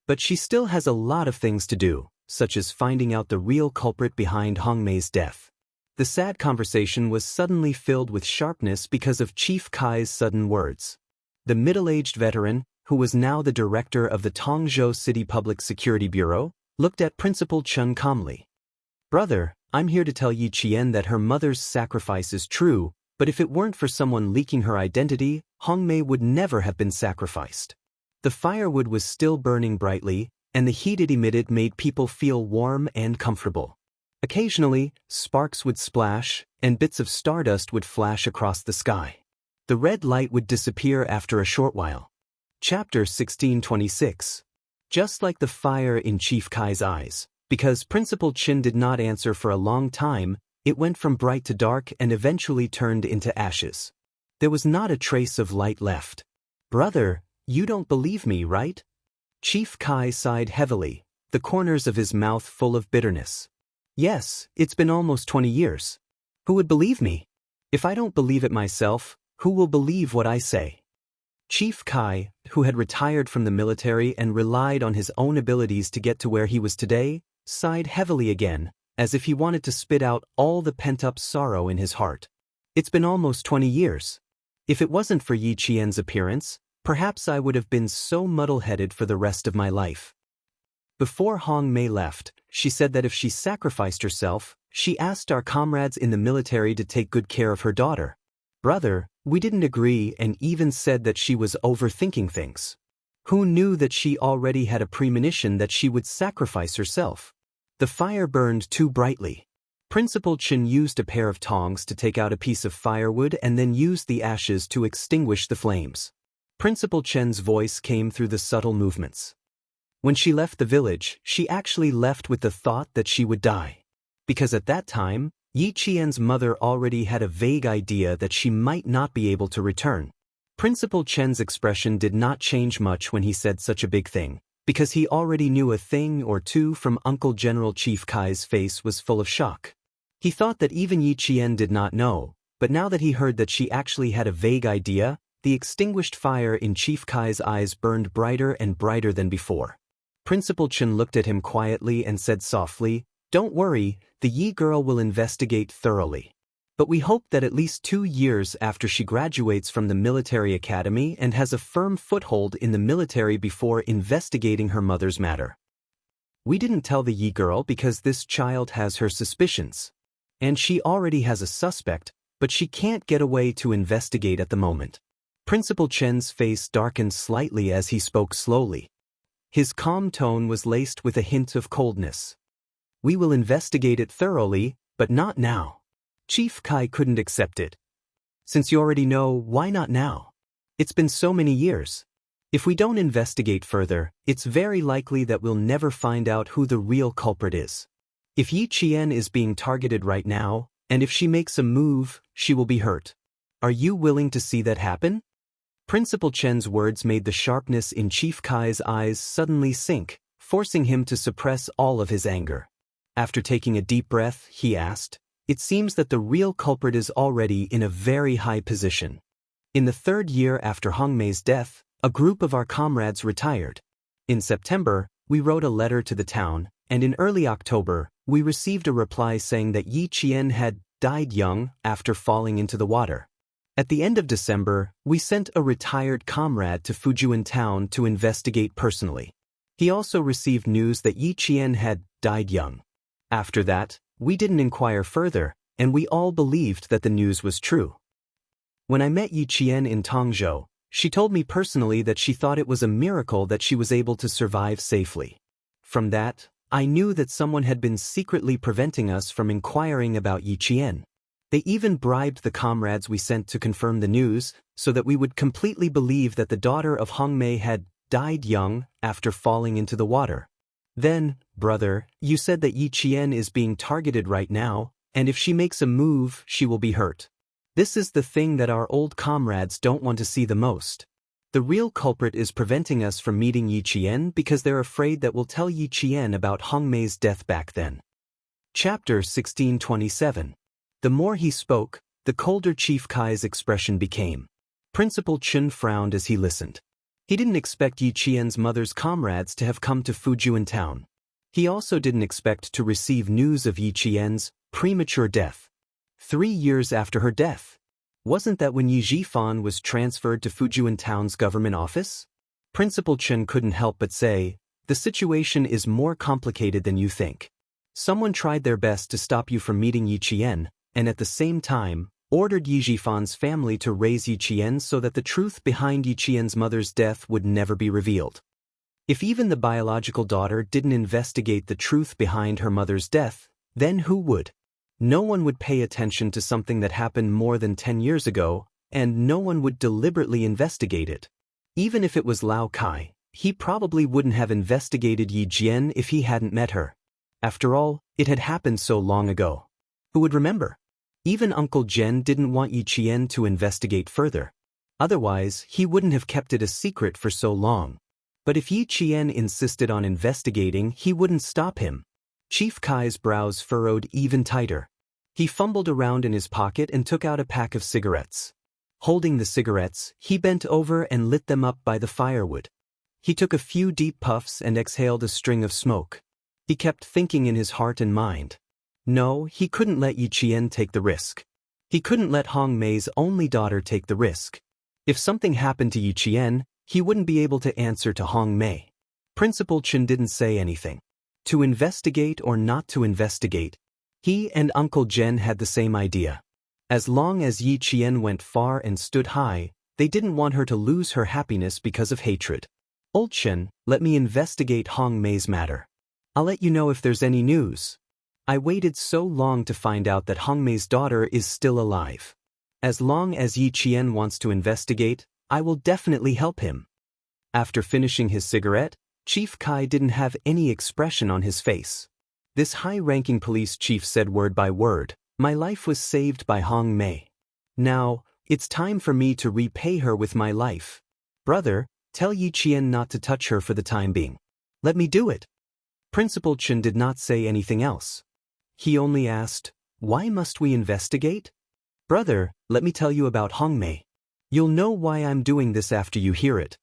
But she still has a lot of things to do, such as finding out the real culprit behind Hongmei's death. The sad conversation was suddenly filled with sharpness because of Chief Kai's sudden words. The middle-aged veteran, who was now the director of the Tongzhou City Public Security Bureau, looked at Principal Chen calmly. "Brother, I'm here to tell Yi Qian that her mother's sacrifice is true, but if it weren't for someone leaking her identity, Hongmei would never have been sacrificed." The firewood was still burning brightly, and the heat it emitted made people feel warm and comfortable. Occasionally, sparks would splash, and bits of stardust would flash across the sky. The red light would disappear after a short while. Chapter 1626. Just like the fire in Chief Kai's eyes, because Principal Chen did not answer for a long time, it went from bright to dark and eventually turned into ashes. There was not a trace of light left. "Brother, you don't believe me, right?" Chief Kai sighed heavily, the corners of his mouth full of bitterness. "Yes, it's been almost 20 years. Who would believe me? If I don't believe it myself, who will believe what I say?" Chief Kai, who had retired from the military and relied on his own abilities to get to where he was today, sighed heavily again, as if he wanted to spit out all the pent-up sorrow in his heart. "It's been almost 20 years. If it wasn't for Yi Qian's appearance, perhaps I would have been so muddle-headed for the rest of my life." Before Hongmei left, she said that if she sacrificed herself, she asked our comrades in the military to take good care of her daughter. "Brother, we didn't agree and even said that she was overthinking things. Who knew that she already had a premonition that she would sacrifice herself?" The fire burned too brightly. Principal Chen used a pair of tongs to take out a piece of firewood and then used the ashes to extinguish the flames. Principal Chen's voice came through the subtle movements. When she left the village, she actually left with the thought that she would die. Because at that time, Yi Qian's mother already had a vague idea that she might not be able to return. Principal Chen's expression did not change much when he said such a big thing, because he already knew a thing or two from Uncle General Chief Kai's face was full of shock. He thought that even Yi Qian did not know, but now that he heard that she actually had a vague idea, the extinguished fire in Chief Kai's eyes burned brighter and brighter than before. Principal Chen looked at him quietly and said softly, "Don't worry, the Yi girl will investigate thoroughly. But we hope that at least 2 years after she graduates from the military academy and has a firm foothold in the military before investigating her mother's matter. We didn't tell the Yi girl because this child has her suspicions. And she already has a suspect, but she can't get away to investigate at the moment." Principal Chen's face darkened slightly as he spoke slowly. His calm tone was laced with a hint of coldness. "We will investigate it thoroughly, but not now." Chief Kai couldn't accept it. Since you already know, why not now? It's been so many years. If we don't investigate further, it's very likely that we'll never find out who the real culprit is. If Yi Qian is being targeted right now, and if she makes a move, she will be hurt. Are you willing to see that happen? Principal Chen's words made the sharpness in Chief Kai's eyes suddenly sink, forcing him to suppress all of his anger. After taking a deep breath, he asked, "It seems that the real culprit is already in a very high position. In the 3rd year after Hong Mei's death, a group of our comrades retired. In September, we wrote a letter to the town, and in early October, we received a reply saying that Yi Qian had died young after falling into the water. At the end of December, we sent a retired comrade to Fujian town to investigate personally. He also received news that Yi Qian had died young. After that, we didn't inquire further, and we all believed that the news was true. When I met Yi Qian in Tongzhou, she told me personally that she thought it was a miracle that she was able to survive safely. From that, I knew that someone had been secretly preventing us from inquiring about Yi Qian. They even bribed the comrades we sent to confirm the news, so that we would completely believe that the daughter of Hong Mei had died young after falling into the water. Then, brother, you said that Yi Qian is being targeted right now, and if she makes a move, she will be hurt. This is the thing that our old comrades don't want to see the most. The real culprit is preventing us from meeting Yi Qian because they're afraid that we'll tell Yi Qian about Hong Mei's death back then." Chapter 1627. The more he spoke, the colder Chief Kai's expression became. Principal Chun frowned as he listened. He didn't expect Yi Qian's mother's comrades to have come to Fujian town. He also didn't expect to receive news of Yi Qian's premature death. 3 years after her death. Wasn't that when Yi Zhifan was transferred to Fujian town's government office? Principal Chun couldn't help but say, "The situation is more complicated than you think. Someone tried their best to stop you from meeting Yi Qian, and at the same time, ordered Yi Zhifan's family to raise Yi Qian so that the truth behind Yi Qian's mother's death would never be revealed. If even the biological daughter didn't investigate the truth behind her mother's death, then who would? No one would pay attention to something that happened more than 10 years ago, and no one would deliberately investigate it. Even if it was Lao Kai, he probably wouldn't have investigated Yi Jian if he hadn't met her. After all, it had happened so long ago. Who would remember? Even Uncle Jen didn't want Yi Qian to investigate further. Otherwise, he wouldn't have kept it a secret for so long. But if Yi Qian insisted on investigating, he wouldn't stop him. Chief Kai's brows furrowed even tighter. He fumbled around in his pocket and took out a pack of cigarettes. Holding the cigarettes, he bent over and lit them up by the firewood. He took a few deep puffs and exhaled a string of smoke. He kept thinking in his heart and mind. No, he couldn't let Yi Qian take the risk. He couldn't let Hong Mei's only daughter take the risk. If something happened to Yi Qian, he wouldn't be able to answer to Hong Mei. Principal Chun didn't say anything. To investigate or not to investigate, he and Uncle Jen had the same idea. As long as Yi Qian went far and stood high, they didn't want her to lose her happiness because of hatred. "Old Chen, let me investigate Hong Mei's matter. I'll let you know if there's any news. I waited so long to find out that Hong Mei's daughter is still alive. As long as Yi Qian wants to investigate, I will definitely help him." After finishing his cigarette, Chief Kai didn't have any expression on his face. This high-ranking police chief said word by word, "My life was saved by Hong Mei. Now, it's time for me to repay her with my life. Brother, tell Yi Qian not to touch her for the time being. Let me do it." Principal Chun did not say anything else. He only asked, "Why must we investigate?" "Brother, let me tell you about Hong Mei. You'll know why I'm doing this after you hear it."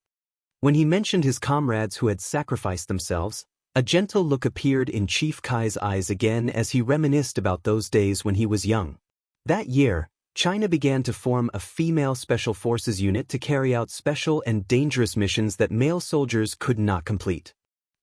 When he mentioned his comrades who had sacrificed themselves, a gentle look appeared in Chief Kai's eyes again as he reminisced about those days when he was young. That year, China began to form a female special forces unit to carry out special and dangerous missions that male soldiers could not complete.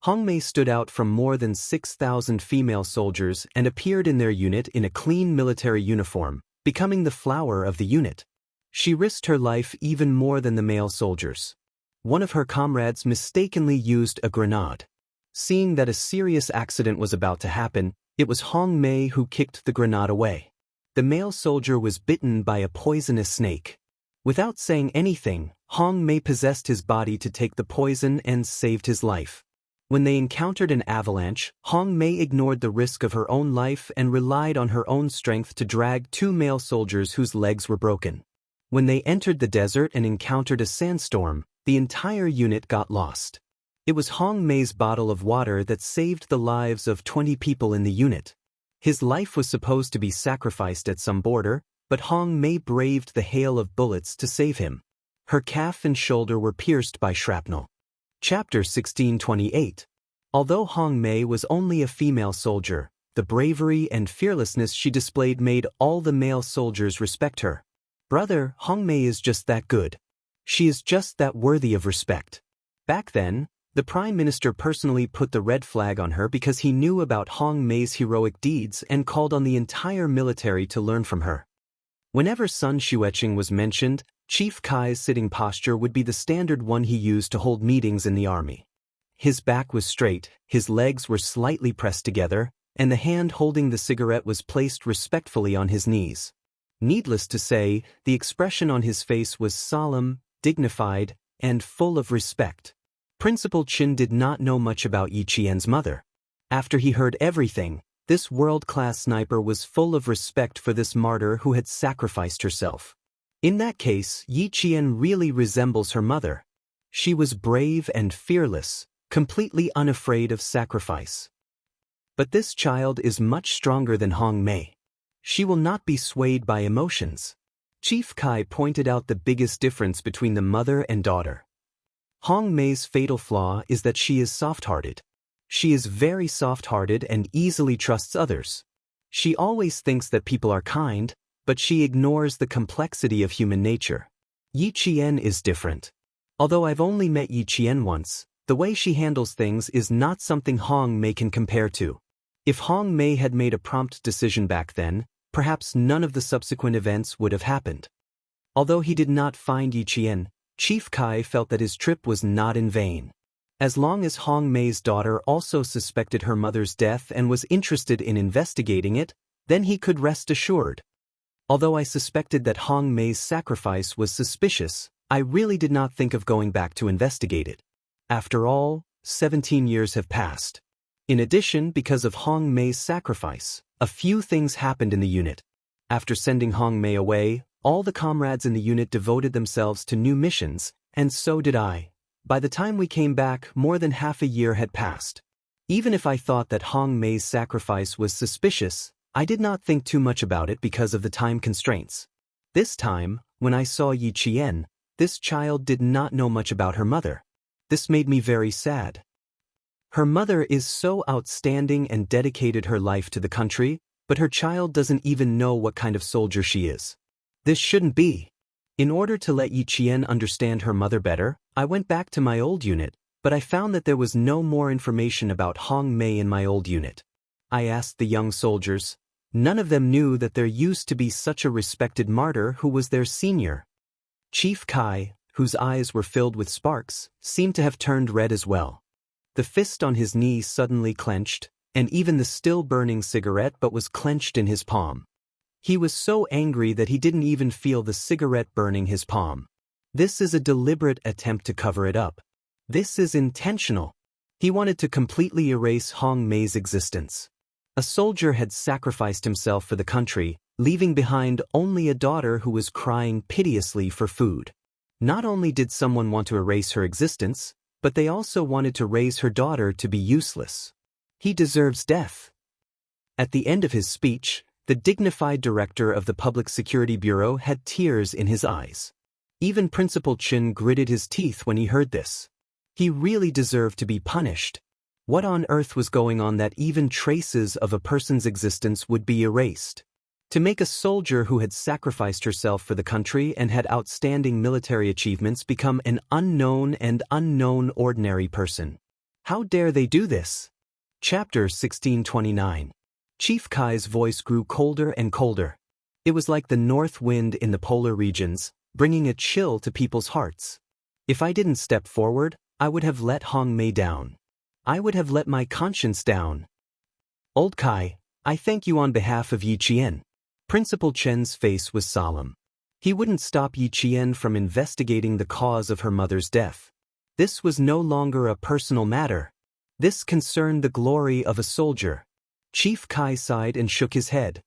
Hong Mei stood out from more than 6,000 female soldiers and appeared in their unit in a clean military uniform, becoming the flower of the unit. She risked her life even more than the male soldiers. One of her comrades mistakenly used a grenade. Seeing that a serious accident was about to happen, it was Hong Mei who kicked the grenade away. The male soldier was bitten by a poisonous snake. Without saying anything, Hong Mei possessed his body to take the poison and saved his life. When they encountered an avalanche, Hong Mei ignored the risk of her own life and relied on her own strength to drag two male soldiers whose legs were broken. When they entered the desert and encountered a sandstorm, the entire unit got lost. It was Hong Mei's bottle of water that saved the lives of 20 people in the unit. His life was supposed to be sacrificed at some border, but Hong Mei braved the hail of bullets to save him. Her calf and shoulder were pierced by shrapnel. Chapter 1628. Although Hong Mei was only a female soldier, the bravery and fearlessness she displayed made all the male soldiers respect her. Brother, Hong Mei is just that good. She is just that worthy of respect. Back then, the Prime Minister personally put the red flag on her because he knew about Hong Mei's heroic deeds and called on the entire military to learn from her. Whenever Sun Xueqing was mentioned, Chief Kai's sitting posture would be the standard one he used to hold meetings in the army. His back was straight, his legs were slightly pressed together, and the hand holding the cigarette was placed respectfully on his knees. Needless to say, the expression on his face was solemn, dignified, and full of respect. Principal Qin did not know much about Yi Qian's mother. After he heard everything, this world-class sniper was full of respect for this martyr who had sacrificed herself. In that case, Yi Qian really resembles her mother. She was brave and fearless, completely unafraid of sacrifice. But this child is much stronger than Hong Mei. She will not be swayed by emotions. Chief Kai pointed out the biggest difference between the mother and daughter. Hong Mei's fatal flaw is that she is soft-hearted. She is very soft-hearted and easily trusts others. She always thinks that people are kind, but she ignores the complexity of human nature. Yi Qian is different. Although I've only met Yi Qian once, the way she handles things is not something Hong Mei can compare to. If Hong Mei had made a prompt decision back then, perhaps none of the subsequent events would have happened. Although he did not find Yi Qian, Chief Kai felt that his trip was not in vain. As long as Hong Mei's daughter also suspected her mother's death and was interested in investigating it, then he could rest assured. Although I suspected that Hong Mei's sacrifice was suspicious, I really did not think of going back to investigate it. After all, 17 years have passed. In addition, because of Hong Mei's sacrifice, a few things happened in the unit. After sending Hong Mei away, all the comrades in the unit devoted themselves to new missions, and so did I. By the time we came back, more than half a year had passed. Even if I thought that Hong Mei's sacrifice was suspicious, I did not think too much about it because of the time constraints. This time, when I saw Yi Qian, this child did not know much about her mother. This made me very sad. Her mother is so outstanding and dedicated her life to the country, but her child doesn't even know what kind of soldier she is. This shouldn't be. In order to let Yi Qian understand her mother better, I went back to my old unit, but I found that there was no more information about Hong Mei in my old unit. I asked the young soldiers. None of them knew that there used to be such a respected martyr who was their senior. Chief Kai, whose eyes were filled with sparks, seemed to have turned red as well. The fist on his knee suddenly clenched, and even the still burning cigarette but was clenched in his palm. He was so angry that he didn't even feel the cigarette burning his palm. This is a deliberate attempt to cover it up. This is intentional. He wanted to completely erase Hong Mei's existence. A soldier had sacrificed himself for the country, leaving behind only a daughter who was crying piteously for food. Not only did someone want to erase her existence, but they also wanted to raise her daughter to be useless. He deserves death. At the end of his speech, the dignified director of the Public Security Bureau had tears in his eyes. Even Principal Qin gritted his teeth when he heard this. He really deserved to be punished. What on earth was going on that even traces of a person's existence would be erased? To make a soldier who had sacrificed herself for the country and had outstanding military achievements become an unknown and unknown ordinary person. How dare they do this? Chapter 1629. Chief Kai's voice grew colder and colder. It was like the north wind in the polar regions, bringing a chill to people's hearts. If I didn't step forward, I would have let Hong Mei down. I would have let my conscience down. Old Kai, I thank you on behalf of Yi Qian. Principal Chen's face was solemn. He wouldn't stop Yi Qian from investigating the cause of her mother's death. This was no longer a personal matter. This concerned the glory of a soldier. Chief Kai sighed and shook his head.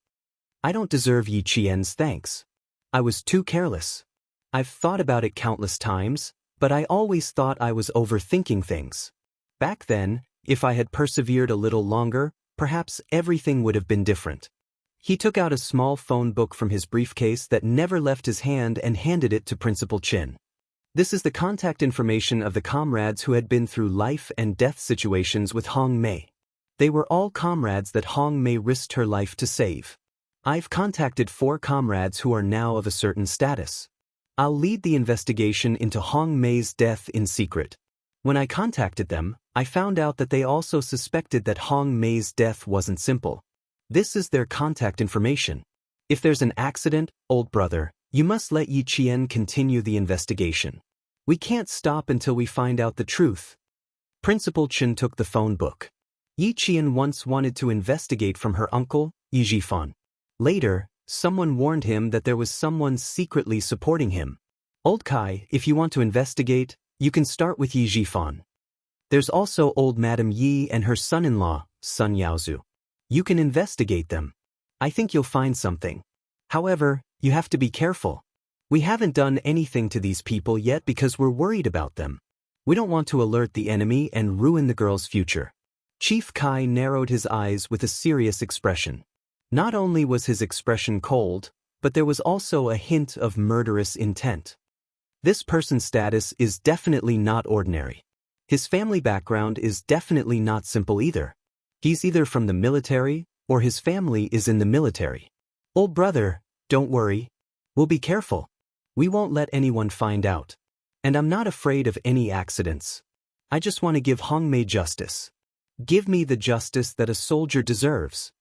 I don't deserve Yi Qian's thanks. I was too careless. I've thought about it countless times, but I always thought I was overthinking things. Back then, if I had persevered a little longer, perhaps everything would have been different. He took out a small phone book from his briefcase that never left his hand and handed it to Principal Chen. This is the contact information of the comrades who had been through life and death situations with Hong Mei. They were all comrades that Hong Mei risked her life to save. I've contacted 4 comrades who are now of a certain status. I'll lead the investigation into Hong Mei's death in secret. When I contacted them, I found out that they also suspected that Hong Mei's death wasn't simple. This is their contact information. If there's an accident, old brother, you must let Yi Qian continue the investigation. We can't stop until we find out the truth. Principal Chen took the phone book. Yi Qian once wanted to investigate from her uncle, Yi Jifan. Later, someone warned him that there was someone secretly supporting him. Old Kai, if you want to investigate, you can start with Yi Jifan. There's also old Madam Yi and her son-in-law, Sun Yaozu. You can investigate them. I think you'll find something. However, you have to be careful. We haven't done anything to these people yet because we're worried about them. We don't want to alert the enemy and ruin the girl's future. Chief Kai narrowed his eyes with a serious expression. Not only was his expression cold, but there was also a hint of murderous intent. This person's status is definitely not ordinary. His family background is definitely not simple either. He's either from the military, or his family is in the military. Old brother, don't worry. We'll be careful. We won't let anyone find out. And I'm not afraid of any accidents. I just want to give Hong Mei justice. Give me the justice that a soldier deserves.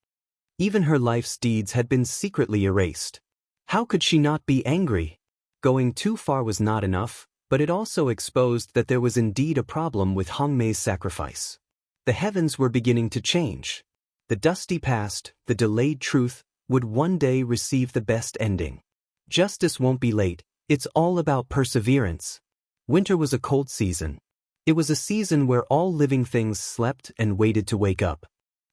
Even her life's deeds had been secretly erased. How could she not be angry? Going too far was not enough, but it also exposed that there was indeed a problem with Hong Mei's sacrifice. The heavens were beginning to change. The dusty past, the delayed truth, would one day receive the best ending. Justice won't be late, it's all about perseverance. Winter was a cold season. It was a season where all living things slept and waited to wake up.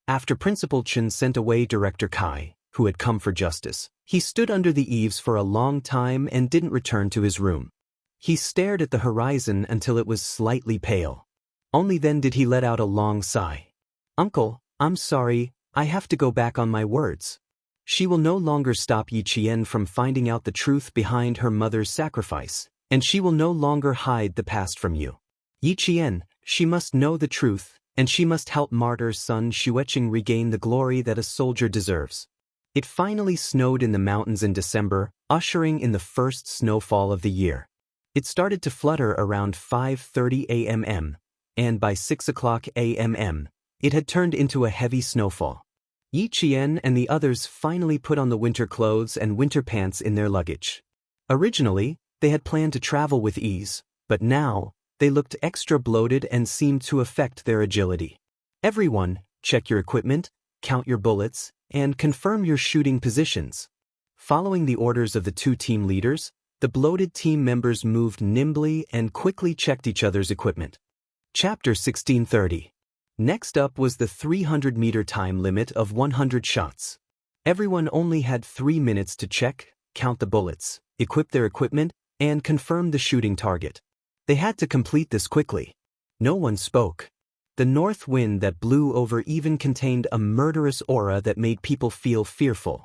After Principal Chen sent away Director Kai, who had come for justice, he stood under the eaves for a long time and didn't return to his room. He stared at the horizon until it was slightly pale. Only then did he let out a long sigh. Uncle, I'm sorry, I have to go back on my words. She will no longer stop Yi Qian from finding out the truth behind her mother's sacrifice, and she will no longer hide the past from you. Yi Qian, she must know the truth, and she must help martyr son Xueqing regain the glory that a soldier deserves. It finally snowed in the mountains in December, ushering in the first snowfall of the year. It started to flutter around 5:30 a.m., and by 6 o'clock a.m., it had turned into a heavy snowfall. Yi Qian and the others finally put on the winter clothes and winter pants in their luggage. Originally, they had planned to travel with ease, but now, they looked extra bloated and seemed to affect their agility. Everyone, check your equipment, count your bullets, and confirm your shooting positions. Following the orders of the 2 team leaders, the bloated team members moved nimbly and quickly checked each other's equipment. Chapter 1630. Next up was the 300-meter time limit of 100 shots. Everyone only had 3 minutes to check, count the bullets, equip their equipment, and confirm the shooting target. They had to complete this quickly. No one spoke. The north wind that blew over even contained a murderous aura that made people feel fearful.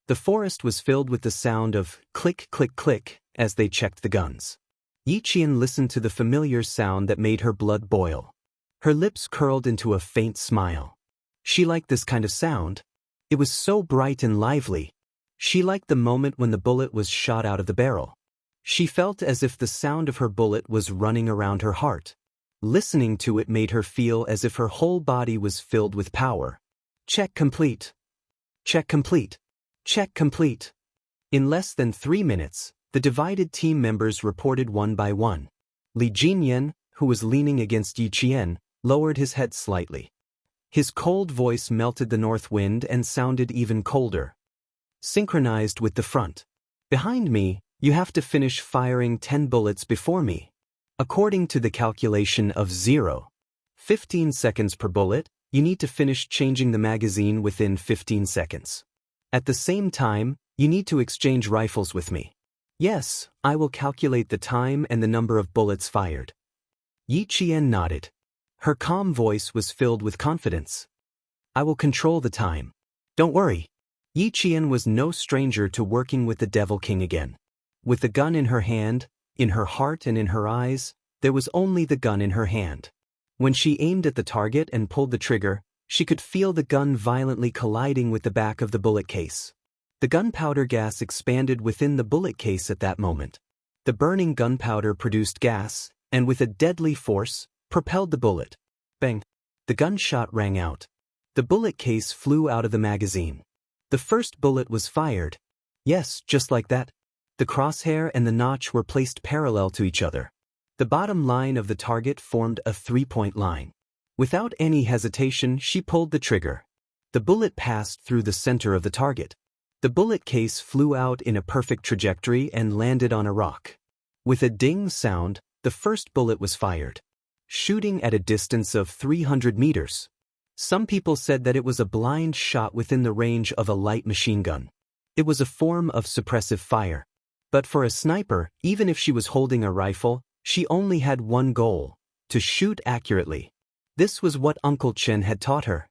The forest was filled with the sound of click, click, click as they checked the guns. Yi Qian listened to the familiar sound that made her blood boil. Her lips curled into a faint smile. She liked this kind of sound. It was so bright and lively. She liked the moment when the bullet was shot out of the barrel. She felt as if the sound of her bullet was running around her heart. Listening to it made her feel as if her whole body was filled with power. Check complete. Check complete. Check complete. In less than 3 minutes, the divided team members reported one by one. Li Jinyan, who was leaning against Yi Qian, lowered his head slightly. His cold voice melted the north wind and sounded even colder. synchronized with the front. Behind me, you have to finish firing 10 bullets before me. According to the calculation of 0.15 seconds per bullet, you need to finish changing the magazine within 15 seconds. At the same time, you need to exchange rifles with me. Yes, I will calculate the time and the number of bullets fired. Yi Qian nodded. Her calm voice was filled with confidence. I will control the time. Don't worry. Yi Qian was no stranger to working with the Devil King again. With the gun in her hand, in her heart and in her eyes, there was only the gun in her hand. When she aimed at the target and pulled the trigger, she could feel the gun violently colliding with the back of the bullet case. The gunpowder gas expanded within the bullet case at that moment. The burning gunpowder produced gas, and with a deadly force, propelled the bullet. Bang! The gunshot rang out. The bullet case flew out of the magazine. The first bullet was fired. Yes, just like that. The crosshair and the notch were placed parallel to each other. The bottom line of the target formed a three-point line. Without any hesitation, she pulled the trigger. The bullet passed through the center of the target. The bullet case flew out in a perfect trajectory and landed on a rock. With a ding sound, the first bullet was fired, shooting at a distance of 300 meters. Some people said that it was a blind shot within the range of a light machine gun. It was a form of suppressive fire. But for a sniper, even if she was holding a rifle, she only had one goal: to shoot accurately. This was what Uncle Chen had taught her.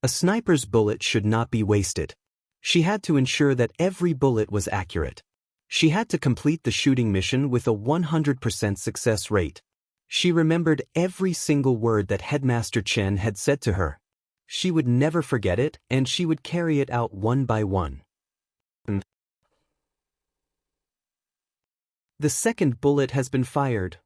A sniper's bullet should not be wasted. She had to ensure that every bullet was accurate. She had to complete the shooting mission with a 100% success rate. She remembered every single word that Headmaster Chen had said to her. She would never forget it, and she would carry it out one by one. The second bullet has been fired.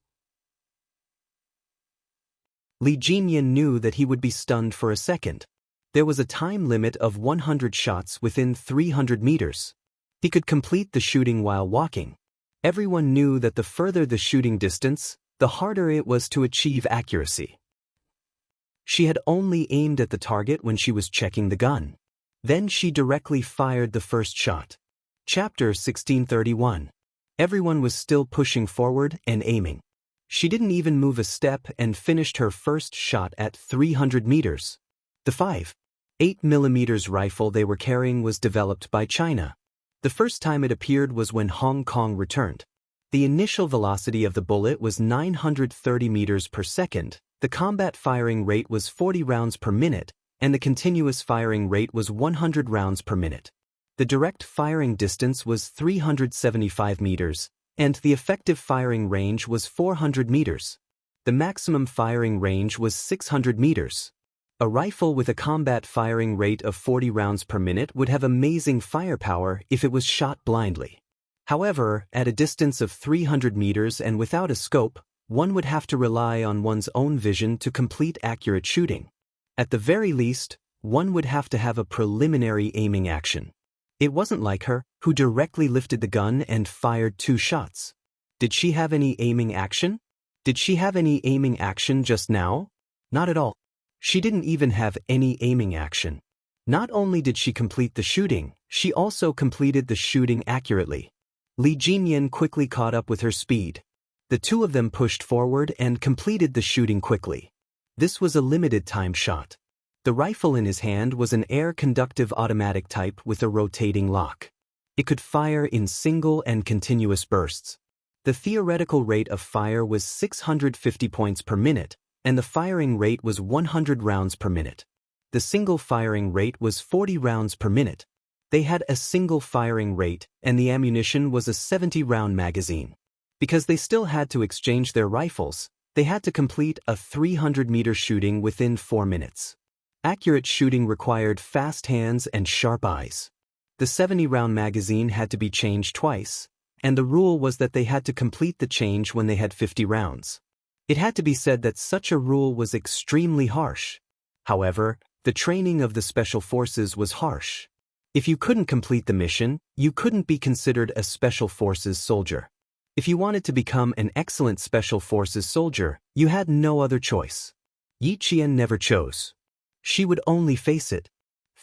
Li Jinyan knew that he would be stunned for a second. There was a time limit of 100 shots within 300 meters. He could complete the shooting while walking. Everyone knew that the further the shooting distance, the harder it was to achieve accuracy. She had only aimed at the target when she was checking the gun. Then she directly fired the first shot. Chapter 1631. Everyone was still pushing forward and aiming. She didn't even move a step and finished her first shot at 300 meters. The 5.8mm rifle they were carrying was developed by China. The first time it appeared was when Hong Kong returned. The initial velocity of the bullet was 930 meters per second, the combat firing rate was 40 rounds per minute, and the continuous firing rate was 100 rounds per minute. The direct firing distance was 375 meters, and the effective firing range was 400 meters. The maximum firing range was 600 meters. A rifle with a combat firing rate of 40 rounds per minute would have amazing firepower if it was shot blindly. However, at a distance of 300 meters and without a scope, one would have to rely on one's own vision to complete accurate shooting. At the very least, one would have to have a preliminary aiming action. It wasn't like her, who directly lifted the gun and fired 2 shots. Did she have any aiming action? Did she have any aiming action just now? Not at all. She didn't even have any aiming action. Not only did she complete the shooting, she also completed the shooting accurately. Li Jinyan quickly caught up with her speed. The two of them pushed forward and completed the shooting quickly. This was a limited time shot. The rifle in his hand was an air-conductive automatic type with a rotating lock. It could fire in single and continuous bursts. The theoretical rate of fire was 650 points per minute, and the firing rate was 100 rounds per minute. The single firing rate was 40 rounds per minute. They had a single firing rate, and the ammunition was a 70-round magazine. Because they still had to exchange their rifles, they had to complete a 300-meter shooting within 4 minutes. Accurate shooting required fast hands and sharp eyes. The 70-round magazine had to be changed twice, and the rule was that they had to complete the change when they had 50 rounds. It had to be said that such a rule was extremely harsh. However, the training of the Special Forces was harsh. If you couldn't complete the mission, you couldn't be considered a Special Forces soldier. If you wanted to become an excellent Special Forces soldier, you had no other choice. Yi Qian never chose. She would only face it.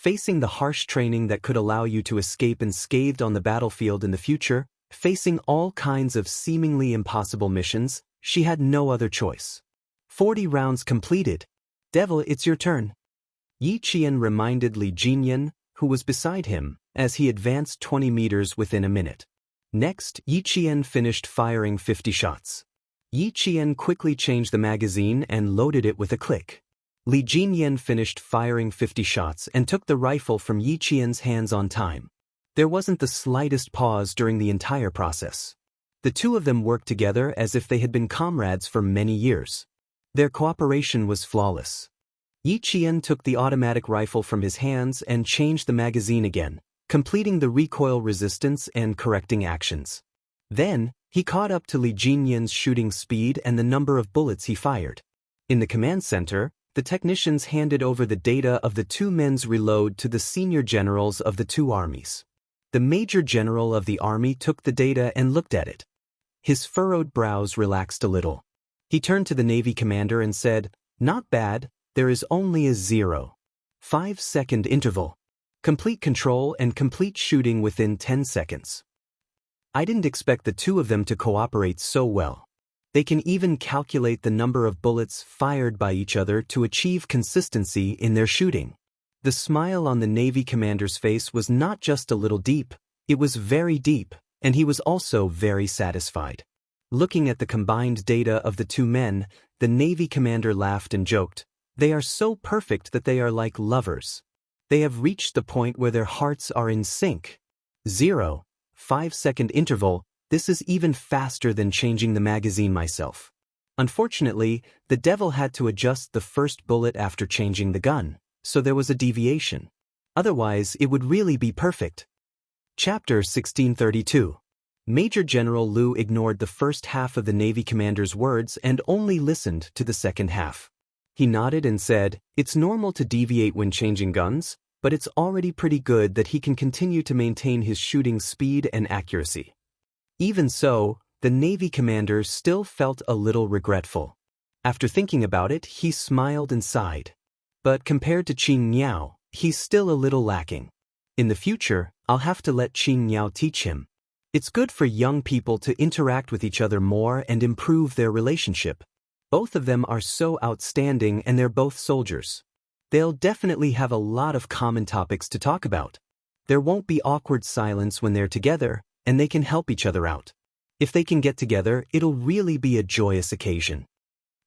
Facing the harsh training that could allow you to escape unscathed on the battlefield in the future, facing all kinds of seemingly impossible missions, she had no other choice. 40 rounds completed. Devil, it's your turn. Yi Qian reminded Li Jinyan, who was beside him, as he advanced 20 meters within a minute. Next, Yi Qian finished firing 50 shots. Yi Qian quickly changed the magazine and loaded it with a click. Li Jinyan finished firing 50 shots and took the rifle from Yi Qian's hands on time. There wasn't the slightest pause during the entire process. The two of them worked together as if they had been comrades for many years. Their cooperation was flawless. Yi Qian took the automatic rifle from his hands and changed the magazine again, completing the recoil resistance and correcting actions. Then, he caught up to Li Jinyan's shooting speed and the number of bullets he fired. In the command center, the technicians handed over the data of the two men's reload to the senior generals of the two armies. The major general of the army took the data and looked at it. His furrowed brows relaxed a little. He turned to the Navy commander and said, "Not bad, there is only a 0.5-second interval. Complete control and complete shooting within 10 seconds. I didn't expect the two of them to cooperate so well. They can even calculate the number of bullets fired by each other to achieve consistency in their shooting." The smile on the Navy commander's face was not just a little deep, it was very deep, and he was also very satisfied. Looking at the combined data of the two men, the Navy commander laughed and joked, "They are so perfect that they are like lovers. They have reached the point where their hearts are in sync." 0.5-second interval, this is even faster than changing the magazine myself. Unfortunately, the devil had to adjust the first bullet after changing the gun, so there was a deviation. Otherwise, it would really be perfect. Chapter 1632. Major General Liu ignored the first half of the Navy commander's words and only listened to the second half. He nodded and said, "It's normal to deviate when changing guns, but it's already pretty good that he can continue to maintain his shooting speed and accuracy." Even so, the Navy commander still felt a little regretful. After thinking about it, he smiled and sighed. But compared to Qing Niao, he's still a little lacking. In the future, I'll have to let Qing Niao teach him. It's good for young people to interact with each other more and improve their relationship. Both of them are so outstanding and they're both soldiers. They'll definitely have a lot of common topics to talk about. There won't be awkward silence when they're together, and they can help each other out. If they can get together, it'll really be a joyous occasion.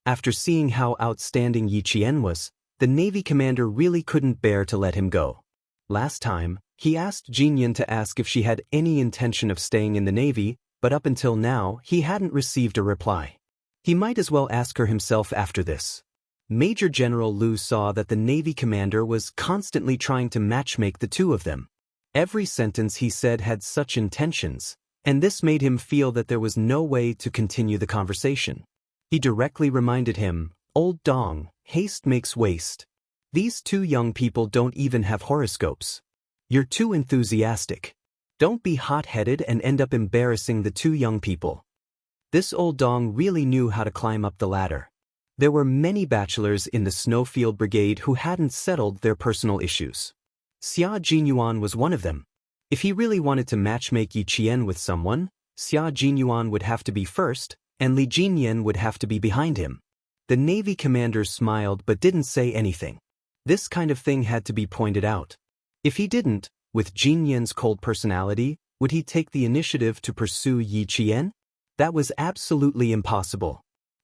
After seeing how outstanding Yi Qian was, the Navy commander really couldn't bear to let him go. Last time, he asked Jinyan to ask if she had any intention of staying in the Navy, but up until now, he hadn't received a reply. He might as well ask her himself after this. Major General Liu saw that the Navy commander was constantly trying to matchmake the two of them. Every sentence he said had such intentions, and this made him feel that there was no way to continue the conversation. He directly reminded him, "Old Dong, haste makes waste. These two young people don't even have horoscopes. You're too enthusiastic. Don't be hot-headed and end up embarrassing the two young people." This old Dong really knew how to climb up the ladder. There were many bachelors in the Snowfield Brigade who hadn't settled their personal issues. Xia Jinyuan was one of them. If he really wanted to matchmake Yi Qian with someone, Xia Jinyuan would have to be first, and Li Jinyan would have to be behind him. The Navy commander smiled but didn't say anything. This kind of thing had to be pointed out. If he didn't, with Jinyan's cold personality, would he take the initiative to pursue Yi Qian? That was absolutely impossible.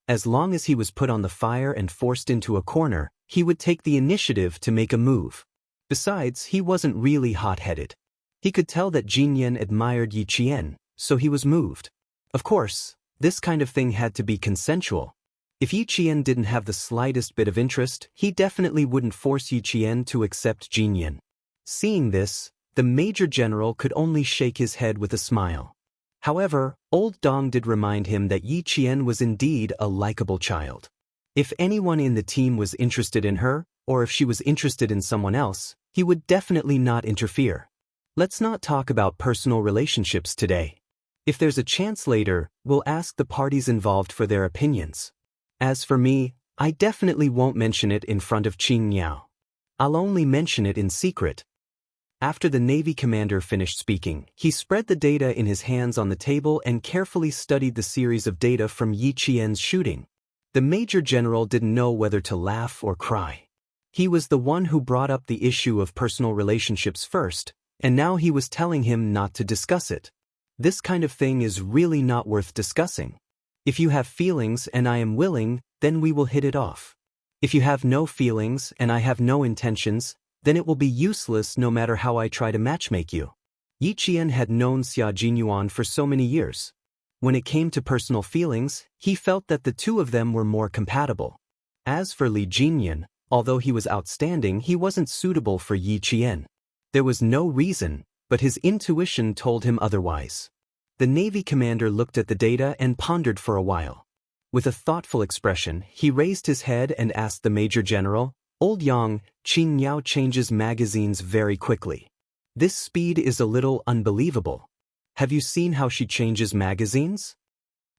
As long as he was put on the fire and forced into a corner, he would take the initiative to make a move. Besides, he wasn't really hot-headed. He could tell that Jinyan admired Yi Qian, so he was moved. Of course, this kind of thing had to be consensual. If Yi Qian didn't have the slightest bit of interest, he definitely wouldn't force Yi Qian to accept Jinyan. Seeing this, the Major General could only shake his head with a smile. However, old Dong did remind him that Yi Qian was indeed a likable child. If anyone in the team was interested in her, or if she was interested in someone else, he would definitely not interfere. Let's not talk about personal relationships today. If there's a chance later, we'll ask the parties involved for their opinions. As for me, I definitely won't mention it in front of Qing Niao. I'll only mention it in secret. After the Navy commander finished speaking, he spread the data in his hands on the table and carefully studied the series of data from Yi Qian's shooting. The Major General didn't know whether to laugh or cry. He was the one who brought up the issue of personal relationships first, and now he was telling him not to discuss it. This kind of thing is really not worth discussing. If you have feelings and I am willing, then we will hit it off. If you have no feelings and I have no intentions, then it will be useless no matter how I try to matchmake you. Yi Qian had known Xia Jinyuan for so many years. When it came to personal feelings, he felt that the two of them were more compatible. As for Li Jinyan, although he was outstanding, he wasn't suitable for Yi Qian. There was no reason, but his intuition told him otherwise. The Navy commander looked at the data and pondered for a while. With a thoughtful expression, he raised his head and asked the Major General, "Old Yang, Qin Yao changes magazines very quickly. This speed is a little unbelievable. Have you seen how she changes magazines?"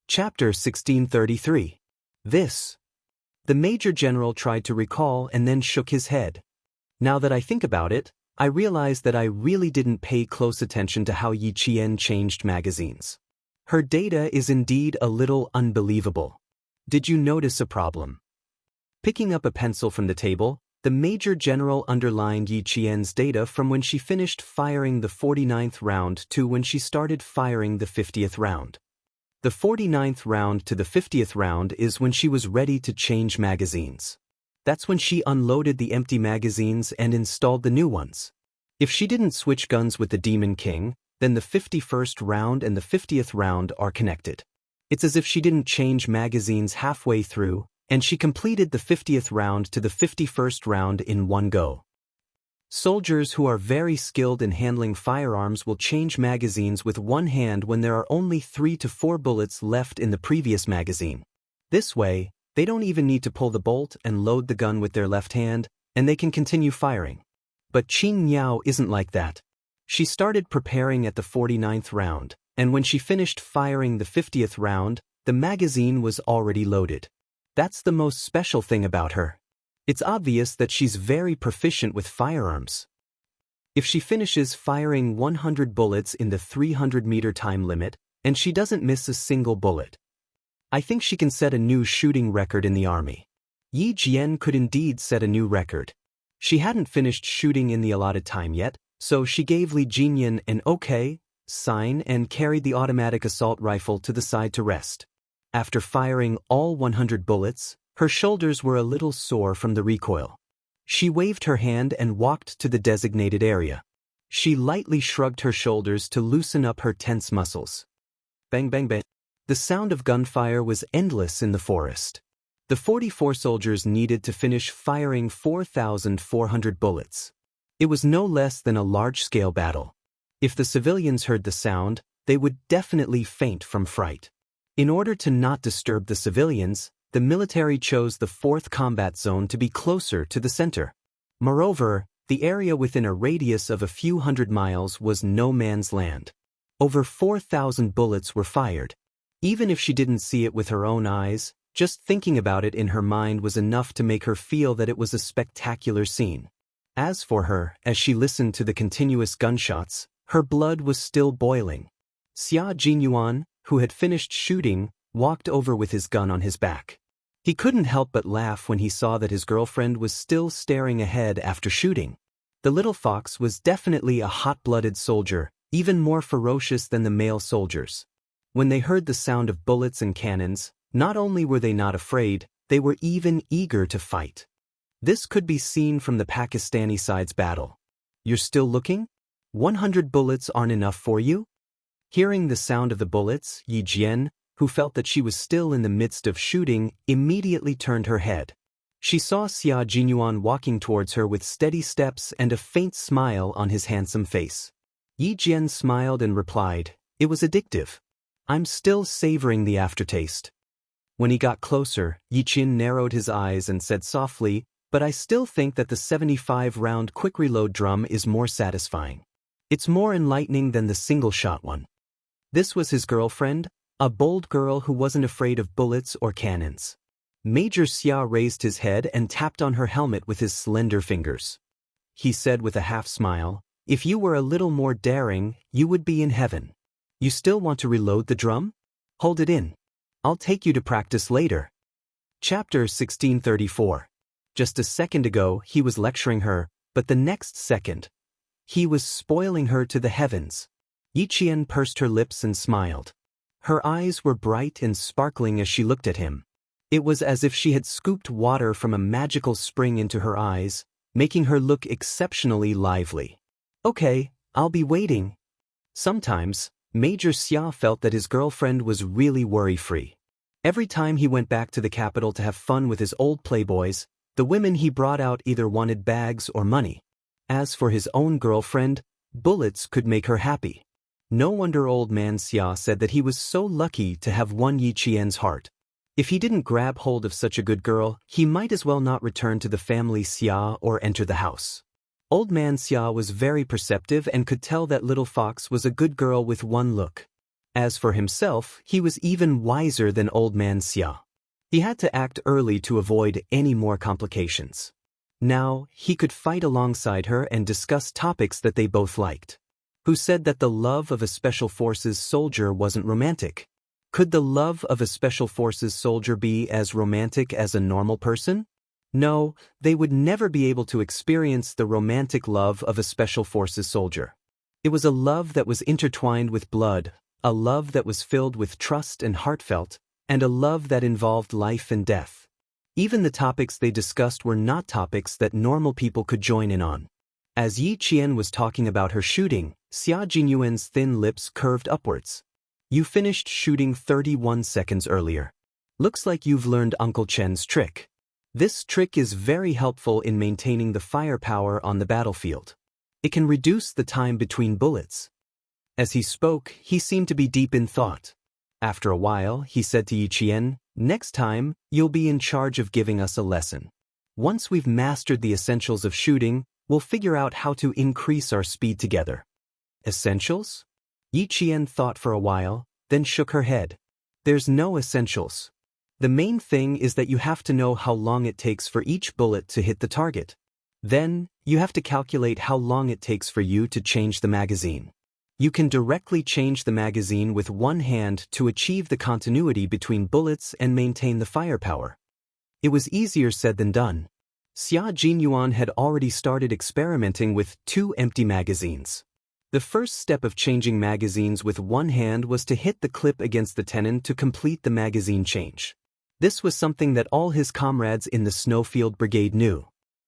Chapter 1633. This. The Major General tried to recall and then shook his head. Now that I think about it, I realize that I really didn't pay close attention to how Yi Qian changed magazines. Her data is indeed a little unbelievable. Did you notice a problem? Picking up a pencil from the table, the Major General underlined Yi Qian's data from when she finished firing the 49th round to when she started firing the 50th round. The 49th round to the 50th round is when she was ready to change magazines. That's when she unloaded the empty magazines and installed the new ones. If she didn't switch guns with the Demon King, then the 51st round and the 50th round are connected. It's as if she didn't change magazines halfway through, and she completed the 50th round to the 51st round in one go. Soldiers who are very skilled in handling firearms will change magazines with one hand when there are only 3 to 4 bullets left in the previous magazine. This way, they don't even need to pull the bolt and load the gun with their left hand, and they can continue firing. But Qin Yao isn't like that. She started preparing at the 49th round, and when she finished firing the 50th round, the magazine was already loaded. That's the most special thing about her. It's obvious that she's very proficient with firearms. If she finishes firing 100 bullets in the 300-meter time limit, and she doesn't miss a single bullet, I think she can set a new shooting record in the army. Yi Jian could indeed set a new record. She hadn't finished shooting in the allotted time yet, so she gave Li Jinyan an okay sign and carried the automatic assault rifle to the side to rest. After firing all 100 bullets, her shoulders were a little sore from the recoil. She waved her hand and walked to the designated area. She lightly shrugged her shoulders to loosen up her tense muscles. Bang bang bang. The sound of gunfire was endless in the forest. The 44 soldiers needed to finish firing 4,400 bullets. It was no less than a large-scale battle. If the civilians heard the sound, they would definitely faint from fright. In order to not disturb the civilians, the military chose the 4th combat zone to be closer to the center. Moreover, the area within a radius of a few hundred miles was no man's land. Over 4,000 bullets were fired. Even if she didn't see it with her own eyes, just thinking about it in her mind was enough to make her feel that it was a spectacular scene. As for her, as she listened to the continuous gunshots, her blood was still boiling. Xia Jinyuan, who had finished shooting, walked over with his gun on his back. He couldn't help but laugh when he saw that his girlfriend was still staring ahead after shooting. The little fox was definitely a hot-blooded soldier, even more ferocious than the male soldiers. When they heard the sound of bullets and cannons, not only were they not afraid, they were even eager to fight. This could be seen from the Pakistani side's battle. "You're still looking? 100 bullets aren't enough for you?" Hearing the sound of the bullets, Yi Jian, who felt that she was still in the midst of shooting, immediately turned her head. She saw Xia Jinyuan walking towards her with steady steps and a faint smile on his handsome face. Yi Jian smiled and replied, "It was addictive. I'm still savoring the aftertaste." When he got closer, Yi Jian narrowed his eyes and said softly, "But I still think that the 75-round quick-reload drum is more satisfying. It's more enlightening than the single-shot one." This was his girlfriend, a bold girl who wasn't afraid of bullets or cannons. Major Xia raised his head and tapped on her helmet with his slender fingers. he said with a half-smile. "If you were a little more daring, you would be in heaven. You still want to reload the drum? Hold it in. I'll take you to practice later." Chapter 1634. Just a second ago he was lecturing her, but the next second, he was spoiling her to the heavens. Yi Qian pursed her lips and smiled. Her eyes were bright and sparkling as she looked at him. It was as if she had scooped water from a magical spring into her eyes, making her look exceptionally lively. "Okay, I'll be waiting." Sometimes, Major Xia felt that his girlfriend was really worry-free. Every time he went back to the capital to have fun with his old playboys, the women he brought out either wanted bags or money. As for his own girlfriend, bullets could make her happy. No wonder old man Xia said that he was so lucky to have won Yi Qian's heart. If he didn't grab hold of such a good girl, he might as well not return to the family Xia or enter the house. Old man Xia was very perceptive and could tell that little fox was a good girl with one look. As for himself, he was even wiser than old man Xia. He had to act early to avoid any more complications. Now, he could fight alongside her and discuss topics that they both liked. Who said that the love of a Special Forces soldier wasn't romantic? Could the love of a Special Forces soldier be as romantic as a normal person? No, they would never be able to experience the romantic love of a Special Forces soldier. It was a love that was intertwined with blood, a love that was filled with trust and heartfelt, and a love that involved life and death. Even the topics they discussed were not topics that normal people could join in on. As Yi Qian was talking about her shooting, Xia Jinyuan's thin lips curved upwards. "You finished shooting 31 seconds earlier. Looks like you've learned Uncle Chen's trick. This trick is very helpful in maintaining the firepower on the battlefield. It can reduce the time between bullets." As he spoke, he seemed to be deep in thought. After a while, he said to Yi Qian, "Next time, you'll be in charge of giving us a lesson. Once we've mastered the essentials of shooting, we'll figure out how to increase our speed together." Essentials? Yi Qian thought for a while, then shook her head. "There's no essentials. The main thing is that you have to know how long it takes for each bullet to hit the target. Then, you have to calculate how long it takes for you to change the magazine. You can directly change the magazine with one hand to achieve the continuity between bullets and maintain the firepower." It was easier said than done. Xia Jinyuan had already started experimenting with 2 empty magazines. The first step of changing magazines with one hand was to hit the clip against the tenon to complete the magazine change. This was something that all his comrades in the Snowfield Brigade knew.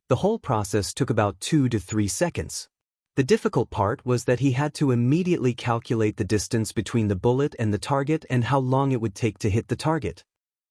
The whole process took about 2 to 3 seconds. The difficult part was that he had to immediately calculate the distance between the bullet and the target and how long it would take to hit the target.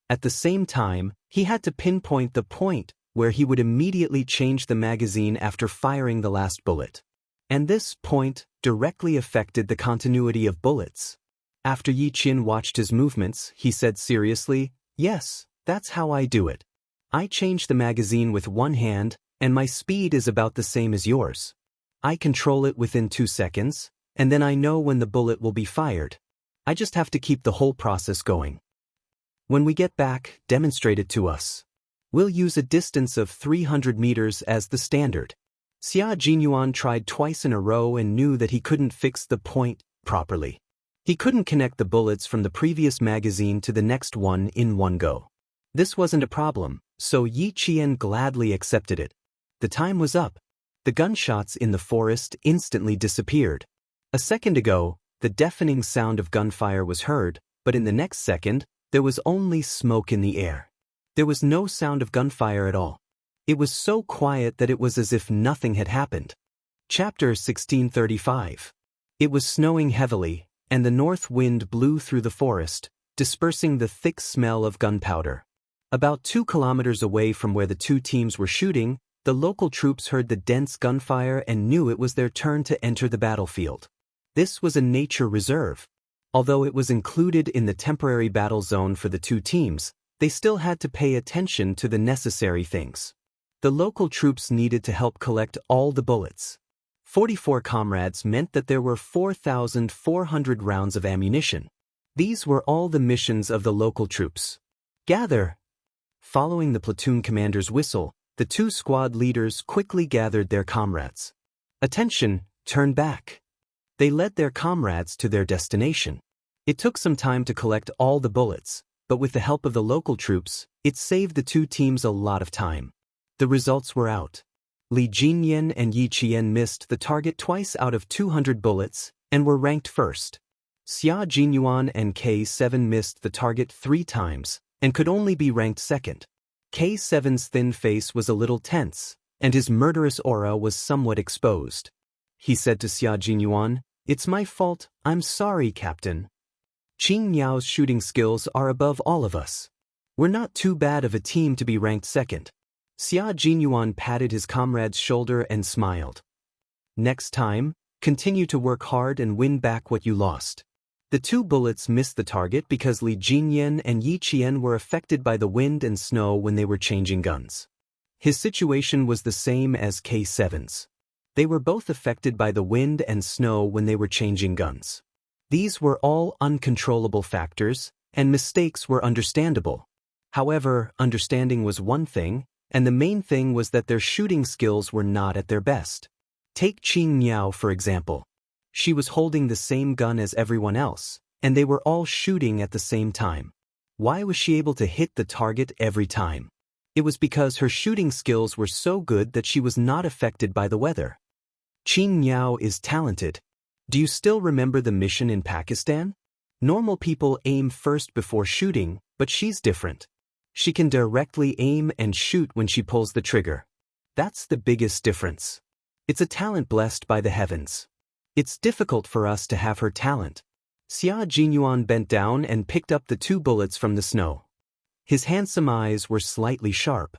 At the same time, he had to pinpoint the point where he would immediately change the magazine after firing the last bullet. And this point directly affected the continuity of bullets. After Yi Qian watched his movements, he said seriously, "Yes, that's how I do it. I change the magazine with one hand, and my speed is about the same as yours. I control it within 2 seconds, and then I know when the bullet will be fired. I just have to keep the whole process going. When we get back, demonstrate it to us. We'll use a distance of 300 meters as the standard." Xia Jinyuan tried twice in a row and knew that he couldn't fix the point properly. He couldn't connect the bullets from the previous magazine to the next one in one go. This wasn't a problem, so Yi Qian gladly accepted it. The time was up. The gunshots in the forest instantly disappeared. A second ago, the deafening sound of gunfire was heard, but in the next second, there was only smoke in the air. There was no sound of gunfire at all. It was so quiet that it was as if nothing had happened. Chapter 1635. It was snowing heavily, and the north wind blew through the forest, dispersing the thick smell of gunpowder. About 2 kilometers away from where the two teams were shooting, the local troops heard the dense gunfire and knew it was their turn to enter the battlefield. This was a nature reserve. Although it was included in the temporary battle zone for the two teams, they still had to pay attention to the necessary things. The local troops needed to help collect all the bullets. 44 comrades meant that there were 4,400 rounds of ammunition. These were all the missions of the local troops. Gather! Following the platoon commander's whistle, The two squad leaders quickly gathered their comrades. Attention, turn back. They led their comrades to their destination. It took some time to collect all the bullets, but with the help of the local troops, it saved the two teams a lot of time. The results were out. Li Jinyan and Yi Qian missed the target twice out of 200 bullets and were ranked first. Xia Jinyuan and K7 missed the target 3 times and could only be ranked second. K7's thin face was a little tense, and his murderous aura was somewhat exposed. He said to Xia Jinyuan, "It's my fault, I'm sorry, Captain. Qing Niao's shooting skills are above all of us. We're not too bad of a team to be ranked second." Xia Jinyuan patted his comrade's shoulder and smiled. "Next time, continue to work hard and win back what you lost." The 2 bullets missed the target because Li Jinyan and Yi Qian were affected by the wind and snow when they were changing guns. His situation was the same as K7's. They were both affected by the wind and snow when they were changing guns. These were all uncontrollable factors, and mistakes were understandable. However, understanding was one thing, and the main thing was that their shooting skills were not at their best. Take Qing Niao for example. She was holding the same gun as everyone else, and they were all shooting at the same time. Why was she able to hit the target every time? It was because her shooting skills were so good that she was not affected by the weather. Qing Niao is talented. Do you still remember the mission in Pakistan? Normal people aim first before shooting, but she's different. She can directly aim and shoot when she pulls the trigger. That's the biggest difference. It's a talent blessed by the heavens. It's difficult for us to have her talent. Xia Jinyuan bent down and picked up the 2 bullets from the snow. His handsome eyes were slightly sharp.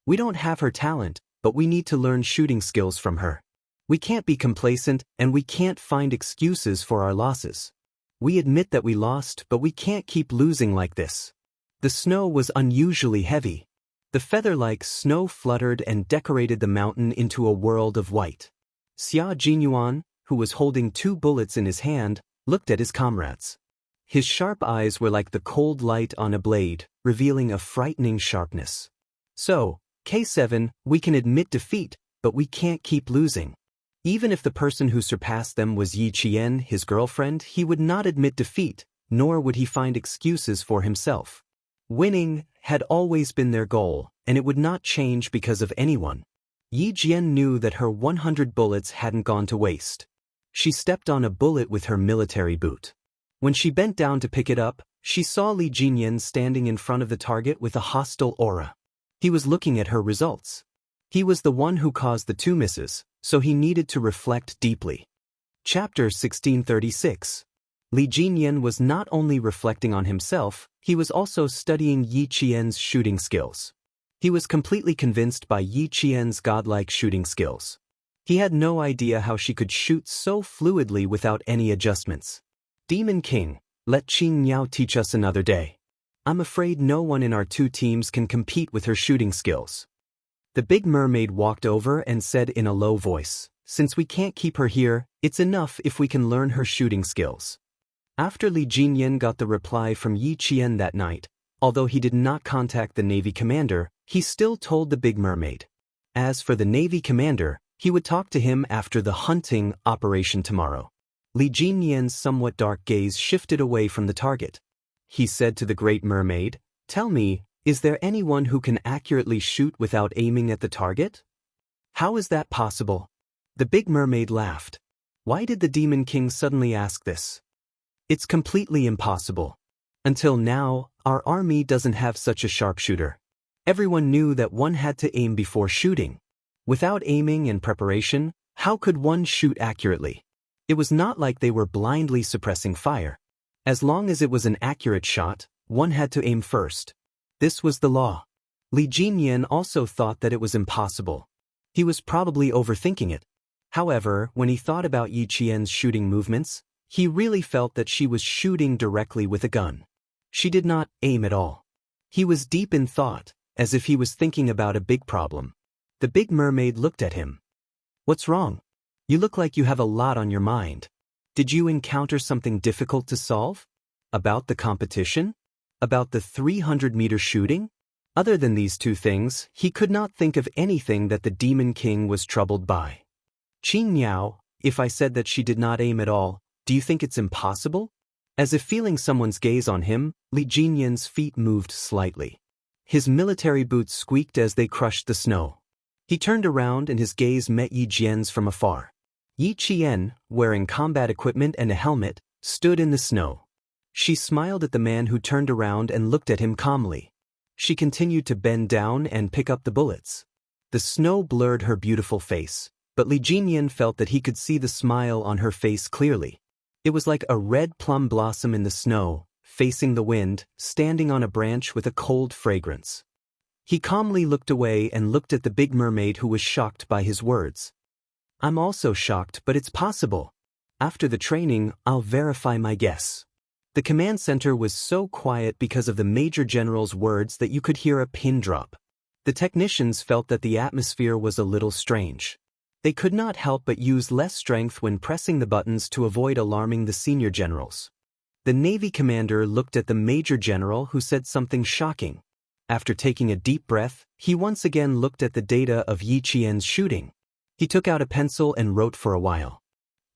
We don't have her talent, but we need to learn shooting skills from her. We can't be complacent, and we can't find excuses for our losses. We admit that we lost, but we can't keep losing like this. The snow was unusually heavy. The feather-like snow fluttered and decorated the mountain into a world of white. Xia Jinyuan, who was holding 2 bullets in his hand, looked at his comrades. His sharp eyes were like the cold light on a blade, revealing a frightening sharpness. So, K7, we can admit defeat, but we can't keep losing. Even if the person who surpassed them was Yi Qian, his girlfriend, he would not admit defeat, nor would he find excuses for himself. Winning had always been their goal, and it would not change because of anyone. Yi Jian knew that her 100 bullets hadn't gone to waste. She stepped on a bullet with her military boot. When she bent down to pick it up, she saw Li Jinyan standing in front of the target with a hostile aura. He was looking at her results. He was the one who caused the 2 misses, so he needed to reflect deeply. Chapter 1636. Li Jinyan was not only reflecting on himself, he was also studying Yi Qian's shooting skills. He was completely convinced by Yi Qian's godlike shooting skills. He had no idea how she could shoot so fluidly without any adjustments. Demon King, let Qing Niao teach us another day. I'm afraid no one in our 2 teams can compete with her shooting skills. The big mermaid walked over and said in a low voice, "Since we can't keep her here, it's enough if we can learn her shooting skills." After Li Jinyan got the reply from Yi Qian that night, although he did not contact the Navy commander, he still told the big mermaid. As for the Navy commander, he would talk to him after the hunting operation tomorrow. Li Jinyan's somewhat dark gaze shifted away from the target. He said to the Great Mermaid, "Tell me, is there anyone who can accurately shoot without aiming at the target? How is that possible?" The big mermaid laughed. Why did the Demon King suddenly ask this? It's completely impossible. Until now, our army doesn't have such a sharpshooter. Everyone knew that one had to aim before shooting. Without aiming and preparation, how could one shoot accurately? It was not like they were blindly suppressing fire. As long as it was an accurate shot, one had to aim first. This was the law. Li Jinyan also thought that it was impossible. He was probably overthinking it. However, when he thought about Yi Qian's shooting movements, he really felt that she was shooting directly with a gun. She did not aim at all. He was deep in thought, as if he was thinking about a big problem. The big mermaid looked at him. "What's wrong? You look like you have a lot on your mind. Did you encounter something difficult to solve? About the competition? About the 300-meter shooting?" Other than these two things, he could not think of anything that the Demon King was troubled by. Qing Niao, if I said that she did not aim at all, do you think it's impossible? As if feeling someone's gaze on him, Li Jinyan's feet moved slightly. His military boots squeaked as they crushed the snow. He turned around and his gaze met Yi Jian's from afar. Yi Qian, wearing combat equipment and a helmet, stood in the snow. She smiled at the man who turned around and looked at him calmly. She continued to bend down and pick up the bullets. The snow blurred her beautiful face, but Li Jinyan felt that he could see the smile on her face clearly. It was like a red plum blossom in the snow, facing the wind, standing on a branch with a cold fragrance. He calmly looked away and looked at the big mermaid who was shocked by his words. I'm also shocked, but it's possible. After the training, I'll verify my guess. The command center was so quiet because of the Major General's words that you could hear a pin drop. The technicians felt that the atmosphere was a little strange. They could not help but use less strength when pressing the buttons to avoid alarming the senior generals. The Navy commander looked at the Major General who said something shocking. After taking a deep breath, he once again looked at the data of Yi Qian's shooting. He took out a pencil and wrote for a while.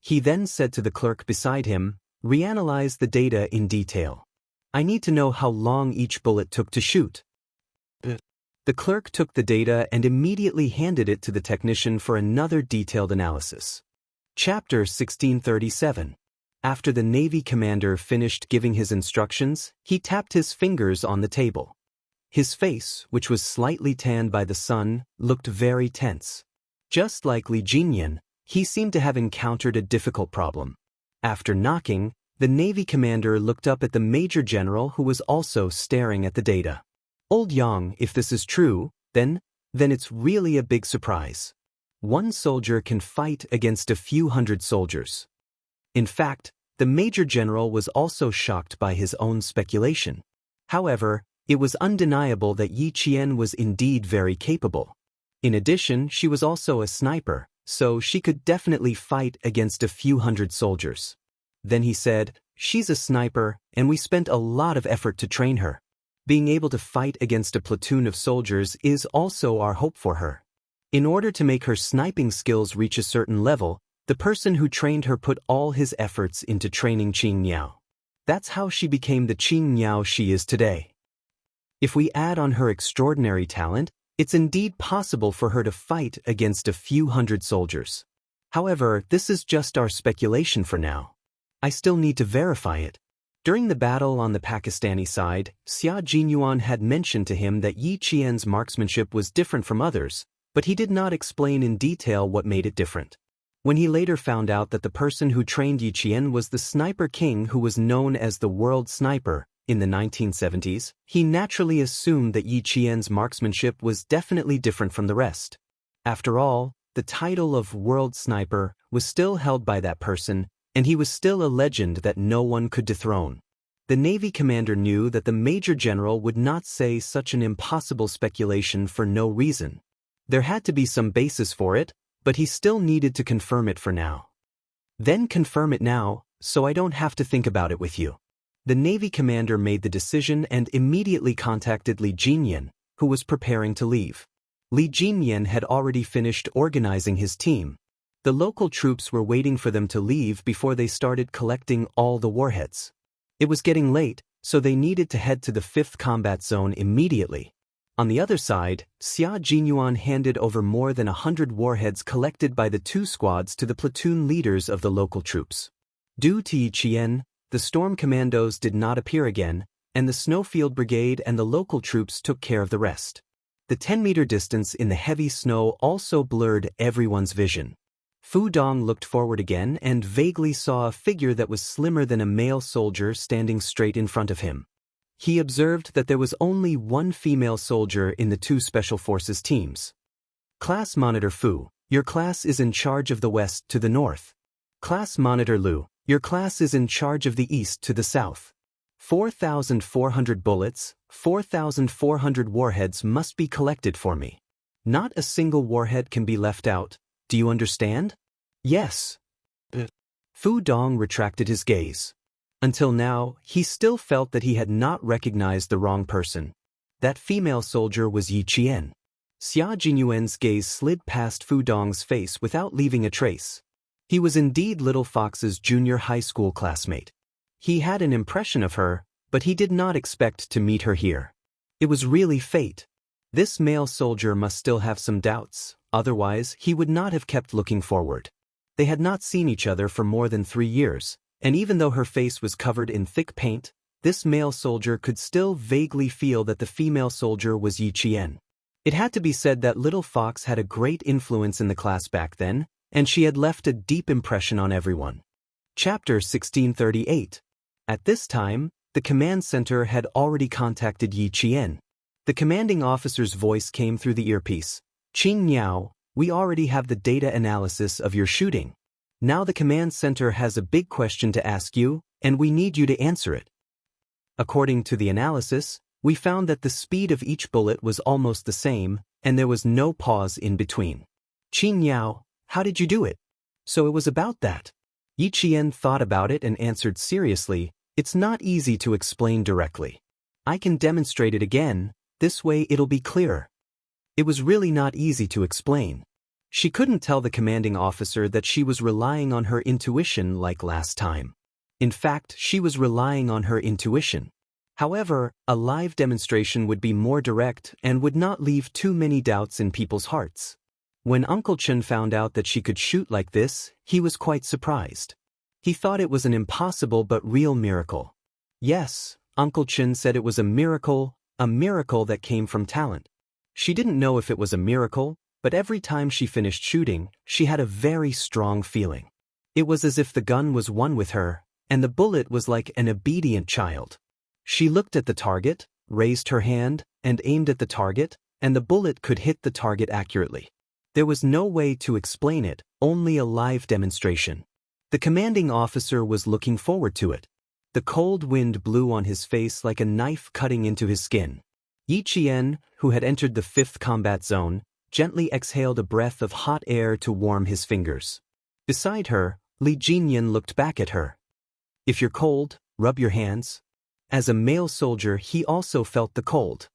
He then said to the clerk beside him, "Reanalyze the data in detail. I need to know how long each bullet took to shoot." The clerk took the data and immediately handed it to the technician for another detailed analysis. Chapter 1637. After the Navy commander finished giving his instructions, he tapped his fingers on the table. His face, which was slightly tanned by the sun, looked very tense. Just like Li Jinyan, he seemed to have encountered a difficult problem. After knocking, the Navy commander looked up at the Major General who was also staring at the data. Old Yang, if this is true, then it's really a big surprise. One soldier can fight against a few hundred soldiers. In fact, the Major General was also shocked by his own speculation. However, it was undeniable that Yi Qian was indeed very capable. In addition, she was also a sniper, so she could definitely fight against a few hundred soldiers. Then he said, "She's a sniper, and we spent a lot of effort to train her. Being able to fight against a platoon of soldiers is also our hope for her. In order to make her sniping skills reach a certain level, the person who trained her put all his efforts into training Qing Niao. That's how she became the Qing Niao she is today. If we add on her extraordinary talent, it's indeed possible for her to fight against a few hundred soldiers. However, this is just our speculation for now. I still need to verify it." During the battle on the Pakistani side, Xia Jinyuan had mentioned to him that Yi Qian's marksmanship was different from others, but he did not explain in detail what made it different. When he later found out that the person who trained Yi Qian was the Sniper King who was known as the World Sniper in the 1970s, he naturally assumed that Yi Qian's marksmanship was definitely different from the rest. After all, the title of World Sniper was still held by that person, and he was still a legend that no one could dethrone. The Navy commander knew that the Major General would not say such an impossible speculation for no reason. There had to be some basis for it, but he still needed to confirm it for now. "Then confirm it now, so I don't have to think about it with you." The Navy commander made the decision and immediately contacted Li Jinyan, who was preparing to leave. Li Jinyan had already finished organizing his team. The local troops were waiting for them to leave before they started collecting all the warheads. It was getting late, so they needed to head to the 5th combat zone immediately. On the other side, Xia Jinyuan handed over more than 100 warheads collected by the two squads to the platoon leaders of the local troops. Due to Yi Qian, the storm commandos did not appear again, and the Snowfield Brigade and the local troops took care of the rest. The 10-meter distance in the heavy snow also blurred everyone's vision. Fu Dong looked forward again and vaguely saw a figure that was slimmer than a male soldier standing straight in front of him. He observed that there was only one female soldier in the two Special Forces teams. "Class Monitor Fu, your class is in charge of the west to the north. Class Monitor Lu, your class is in charge of the east to the south. 4,400 bullets, 4,400 warheads must be collected for me. Not a single warhead can be left out. Do you understand?" "Yes." Fu Dong retracted his gaze. Until now, he still felt that he had not recognized the wrong person. That female soldier was Yi Qian. Xia Jinyuan's gaze slid past Fu Dong's face without leaving a trace. He was indeed Little Fox's junior high school classmate. He had an impression of her, but he did not expect to meet her here. It was really fate. This male soldier must still have some doubts, otherwise he would not have kept looking forward. They had not seen each other for more than 3 years, and even though her face was covered in thick paint, this male soldier could still vaguely feel that the female soldier was Yi Qian. It had to be said that Little Fox had a great influence in the class back then, and she had left a deep impression on everyone. Chapter 1638. At this time, the command center had already contacted Yi Qian. The commanding officer's voice came through the earpiece. "Qing Niao, we already have the data analysis of your shooting. Now the command center has a big question to ask you, and we need you to answer it." According to the analysis, we found that the speed of each bullet was almost the same, and there was no pause in between. "Qing Niao, how did you do it?" So it was about that. Yi Qian thought about it and answered seriously, "It's not easy to explain directly. I can demonstrate it again, this way it'll be clearer." It was really not easy to explain. She couldn't tell the commanding officer that she was relying on her intuition like last time. In fact, she was relying on her intuition. However, a live demonstration would be more direct and would not leave too many doubts in people's hearts. When Uncle Chen found out that she could shoot like this, he was quite surprised. He thought it was an impossible but real miracle. Yes, Uncle Chen said it was a miracle that came from talent. She didn't know if it was a miracle, but every time she finished shooting, she had a very strong feeling. It was as if the gun was one with her, and the bullet was like an obedient child. She looked at the target, raised her hand, and aimed at the target, and the bullet could hit the target accurately. There was no way to explain it, only a live demonstration. The commanding officer was looking forward to it. The cold wind blew on his face like a knife cutting into his skin. Yi Qian, who had entered the 5th combat zone, gently exhaled a breath of hot air to warm his fingers. Beside her, Li Jinyan looked back at her. "If you're cold, rub your hands." As a male soldier, he also felt the cold.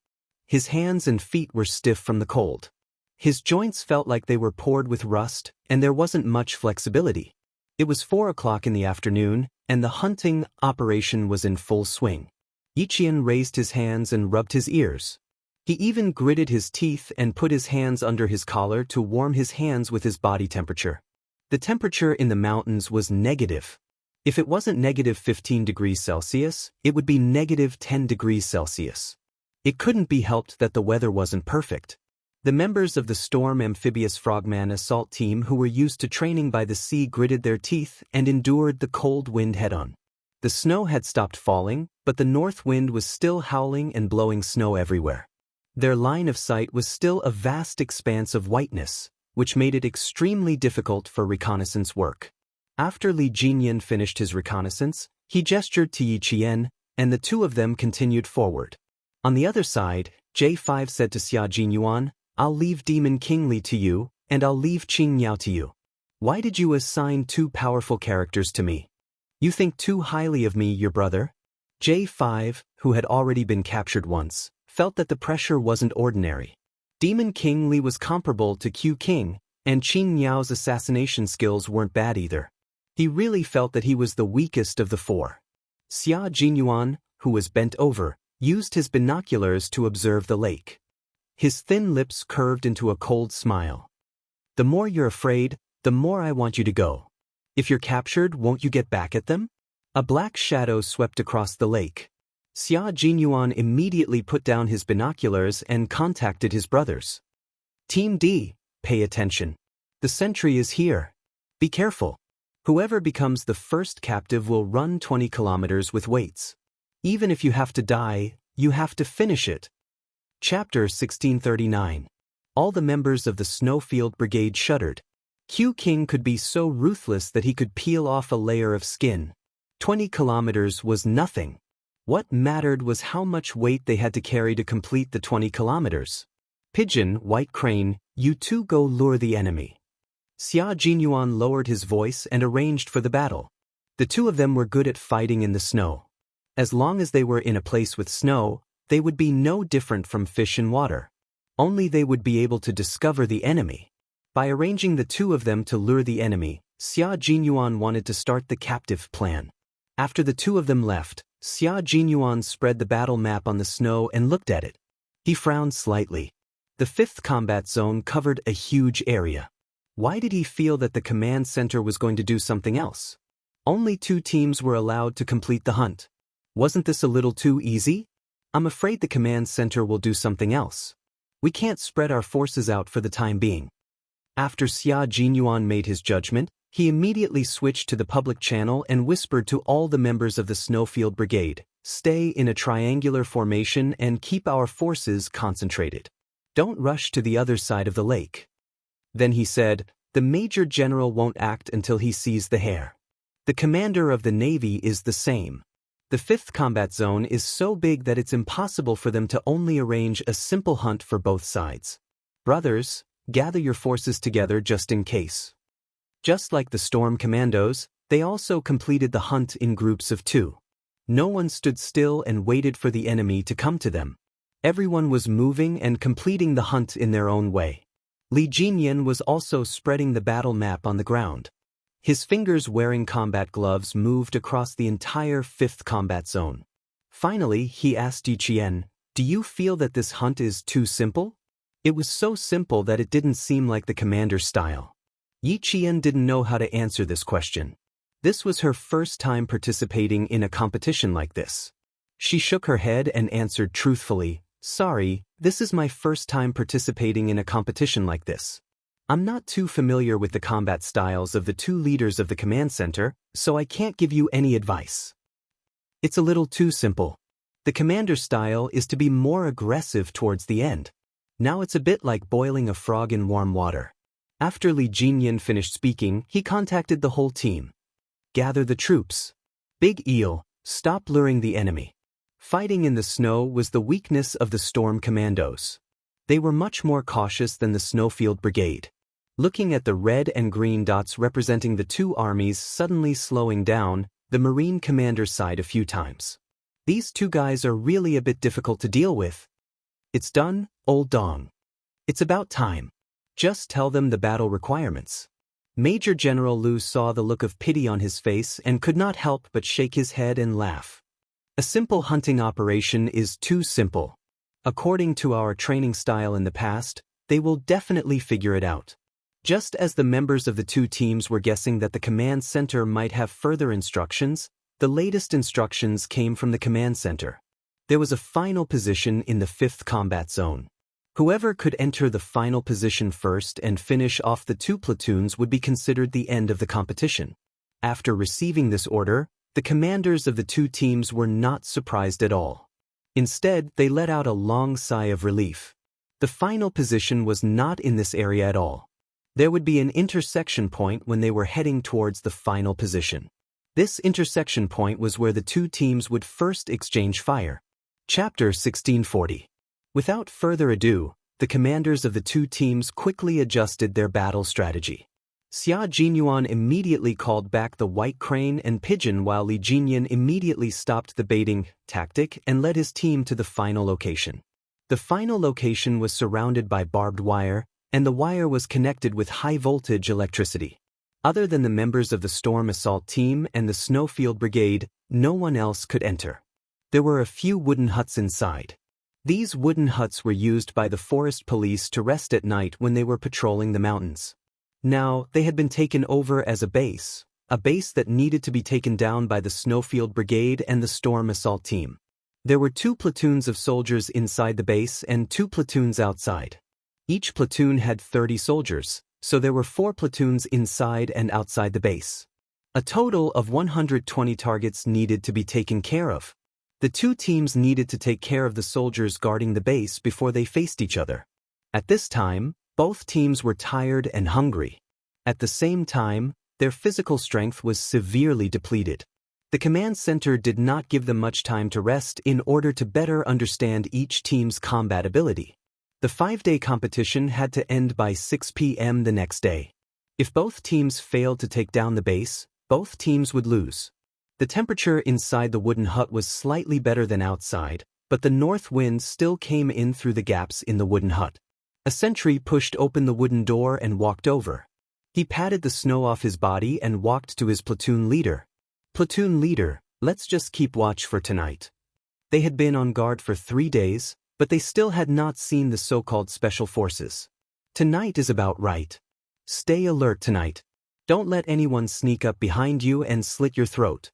His hands and feet were stiff from the cold. His joints felt like they were poured with rust, and there wasn't much flexibility. It was 4 o'clock in the afternoon, and the hunting operation was in full swing. Yi Qian raised his hands and rubbed his ears. He even gritted his teeth and put his hands under his collar to warm his hands with his body temperature. The temperature in the mountains was negative. If it wasn't negative 15 degrees Celsius, it would be negative 10 degrees Celsius. It couldn't be helped that the weather wasn't perfect. The members of the Storm Amphibious Frogman assault team who were used to training by the sea gritted their teeth and endured the cold wind head-on. The snow had stopped falling, but the north wind was still howling and blowing snow everywhere. Their line of sight was still a vast expanse of whiteness, which made it extremely difficult for reconnaissance work. After Li Jinyan finished his reconnaissance, he gestured to Yi Qian, and the two of them continued forward. On the other side, J5 said to Xia Jinyuan, "I'll leave Demon King Li to you, and I'll leave Qing Niao to you. Why did you assign 2 powerful characters to me? You think too highly of me, your brother?" J5, who had already been captured once, felt that the pressure wasn't ordinary. Demon King Li was comparable to Q King, and Qing Niao's assassination skills weren't bad either. He really felt that he was the weakest of the 4. Xia Jinyuan, who was bent over, used his binoculars to observe the lake. His thin lips curved into a cold smile. "The more you're afraid, the more I want you to go. If you're captured, won't you get back at them?" A black shadow swept across the lake. Xia Jinyuan immediately put down his binoculars and contacted his brothers. "Team D, pay attention. The sentry is here. Be careful. Whoever becomes the first captive will run 20 kilometers with weights. Even if you have to die, you have to finish it." Chapter 1639. All the members of the Snowfield Brigade shuddered. Q King could be so ruthless that he could peel off a layer of skin. 20 kilometers was nothing. What mattered was how much weight they had to carry to complete the 20 kilometers. "Pigeon, White Crane, you two go lure the enemy." Xia Jinyuan lowered his voice and arranged for the battle. The two of them were good at fighting in the snow. As long as they were in a place with snow, They would be no different from fish in water. Only they would be able to discover the enemy. By arranging the two of them to lure the enemy, Xia Jinyuan wanted to start the captive plan. After the two of them left, Xia Jinyuan spread the battle map on the snow and looked at it. He frowned slightly. The fifth combat zone covered a huge area. Why did he feel that the command center was going to do something else? Only 2 teams were allowed to complete the hunt. Wasn't this a little too easy? I'm afraid the command center will do something else. We can't spread our forces out for the time being. After Xia Jinyuan made his judgment, he immediately switched to the public channel and whispered to all the members of the Snowfield Brigade, "Stay in a triangular formation and keep our forces concentrated. Don't rush to the other side of the lake." Then he said, "The Major General won't act until he sees the hare. The Commander of the Navy is the same. The 5th combat zone is so big that it's impossible for them to only arrange a simple hunt for both sides. Brothers, gather your forces together just in case." Just like the Storm Commandos, they also completed the hunt in groups of 2. No one stood still and waited for the enemy to come to them. Everyone was moving and completing the hunt in their own way. Li Jinyan was also spreading the battle map on the ground. His fingers wearing combat gloves moved across the entire 5th combat zone. Finally, he asked Yi Qian, "Do you feel that this hunt is too simple?" It was so simple that it didn't seem like the commander's style. Yi Qian didn't know how to answer this question. This was her first time participating in a competition like this. She shook her head and answered truthfully, "Sorry, this is my first time participating in a competition like this. I'm not too familiar with the combat styles of the 2 leaders of the command center, so I can't give you any advice. It's a little too simple. The commander's style is to be more aggressive towards the end. Now it's a bit like boiling a frog in warm water." After Li Jinyan finished speaking, he contacted the whole team. "Gather the troops. Big Eel, stop luring the enemy." Fighting in the snow was the weakness of the Storm Commandos. They were much more cautious than the Snowfield Brigade. Looking at the red and green dots representing the 2 armies suddenly slowing down, the Marine commander sighed a few times. These 2 guys are really a bit difficult to deal with. "It's done, old dong. It's about time. Just tell them the battle requirements." Major General Lu saw the look of pity on his face and could not help but shake his head and laugh. "A simple hunting operation is too simple. According to our training style in the past, they will definitely figure it out." Just as the members of the 2 teams were guessing that the command center might have further instructions, the latest instructions came from the command center. There was a final position in the 5th combat zone. Whoever could enter the final position first and finish off the 2 platoons would be considered the end of the competition. After receiving this order, the commanders of the 2 teams were not surprised at all. Instead, they let out a long sigh of relief. The final position was not in this area at all. There would be an intersection point when they were heading towards the final position. This intersection point was where the 2 teams would first exchange fire. Chapter 1640. Without further ado, the commanders of the 2 teams quickly adjusted their battle strategy. Xia Jinyuan immediately called back the white crane and pigeon while Li Jinyan immediately stopped the baiting tactic and led his team to the final location. The final location was surrounded by barbed wire, and the wire was connected with high-voltage electricity. Other than the members of the Storm Assault Team and the Snowfield Brigade, no one else could enter. There were a few wooden huts inside. These wooden huts were used by the forest police to rest at night when they were patrolling the mountains. Now, they had been taken over as a base that needed to be taken down by the Snowfield Brigade and the Storm Assault Team. There were 2 platoons of soldiers inside the base and 2 platoons outside. Each platoon had 30 soldiers, so there were 4 platoons inside and outside the base. A total of 120 targets needed to be taken care of. The 2 teams needed to take care of the soldiers guarding the base before they faced each other. At this time, both teams were tired and hungry. At the same time, their physical strength was severely depleted. The command center did not give them much time to rest in order to better understand each team's combat ability. The 5-day competition had to end by 6 p.m. the next day. If both teams failed to take down the base, both teams would lose. The temperature inside the wooden hut was slightly better than outside, but the north wind still came in through the gaps in the wooden hut. A sentry pushed open the wooden door and walked over. He patted the snow off his body and walked to his platoon leader. "Platoon leader, let's just keep watch for tonight." They had been on guard for 3 days, but they still had not seen the so-called special forces. "Tonight is about right. Stay alert tonight. Don't let anyone sneak up behind you and slit your throat."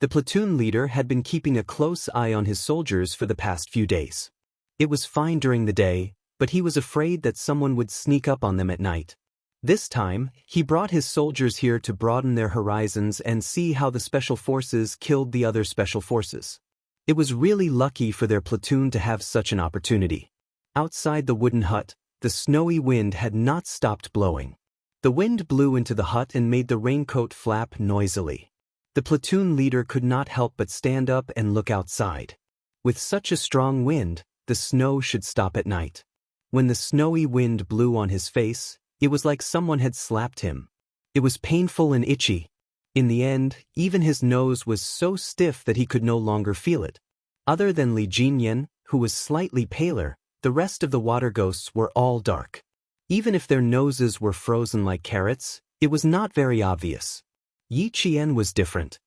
The platoon leader had been keeping a close eye on his soldiers for the past few days. It was fine during the day, but he was afraid that someone would sneak up on them at night. This time, he brought his soldiers here to broaden their horizons and see how the special forces killed the other special forces. It was really lucky for their platoon to have such an opportunity. Outside the wooden hut, the snowy wind had not stopped blowing. The wind blew into the hut and made the raincoat flap noisily. The platoon leader could not help but stand up and look outside. With such a strong wind, the snow should stop at night. When the snowy wind blew on his face, it was like someone had slapped him. It was painful and itchy. In the end, even his nose was so stiff that he could no longer feel it. Other than Li Jinyan, who was slightly paler, the rest of the water ghosts were all dark. Even if their noses were frozen like carrots, it was not very obvious. Yi Qian was different.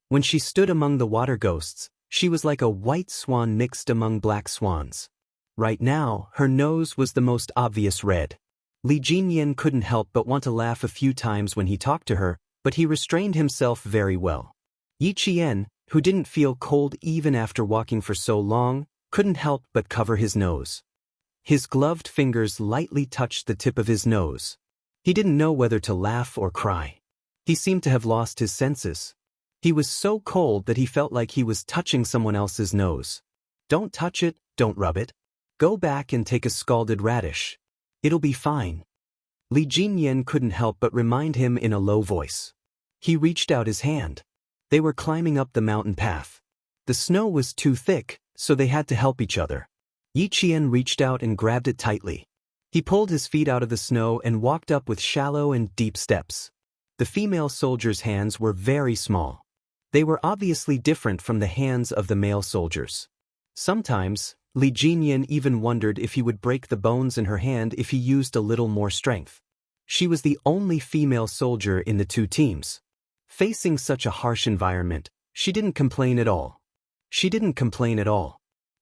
When she stood among the water ghosts, she was like a white swan mixed among black swans. Right now, her nose was the most obvious red. Li Jinyan couldn't help but want to laugh a few times when he talked to her, but he restrained himself very well. Yi Qian, who didn't feel cold even after walking for so long, couldn't help but cover his nose. His gloved fingers lightly touched the tip of his nose. He didn't know whether to laugh or cry. He seemed to have lost his senses. He was so cold that he felt like he was touching someone else's nose. "Don't touch it, don't rub it. Go back and take a scalded radish. It'll be fine." Li Jinyan couldn't help but remind him in a low voice. He reached out his hand. They were climbing up the mountain path. The snow was too thick, so they had to help each other. Yi Qian reached out and grabbed it tightly. He pulled his feet out of the snow and walked up with shallow and deep steps. The female soldiers' hands were very small. They were obviously different from the hands of the male soldiers. Sometimes, Li Jinyan even wondered if he would break the bones in her hand if he used a little more strength. She was the only female soldier in the two teams. Facing such a harsh environment, she didn't complain at all.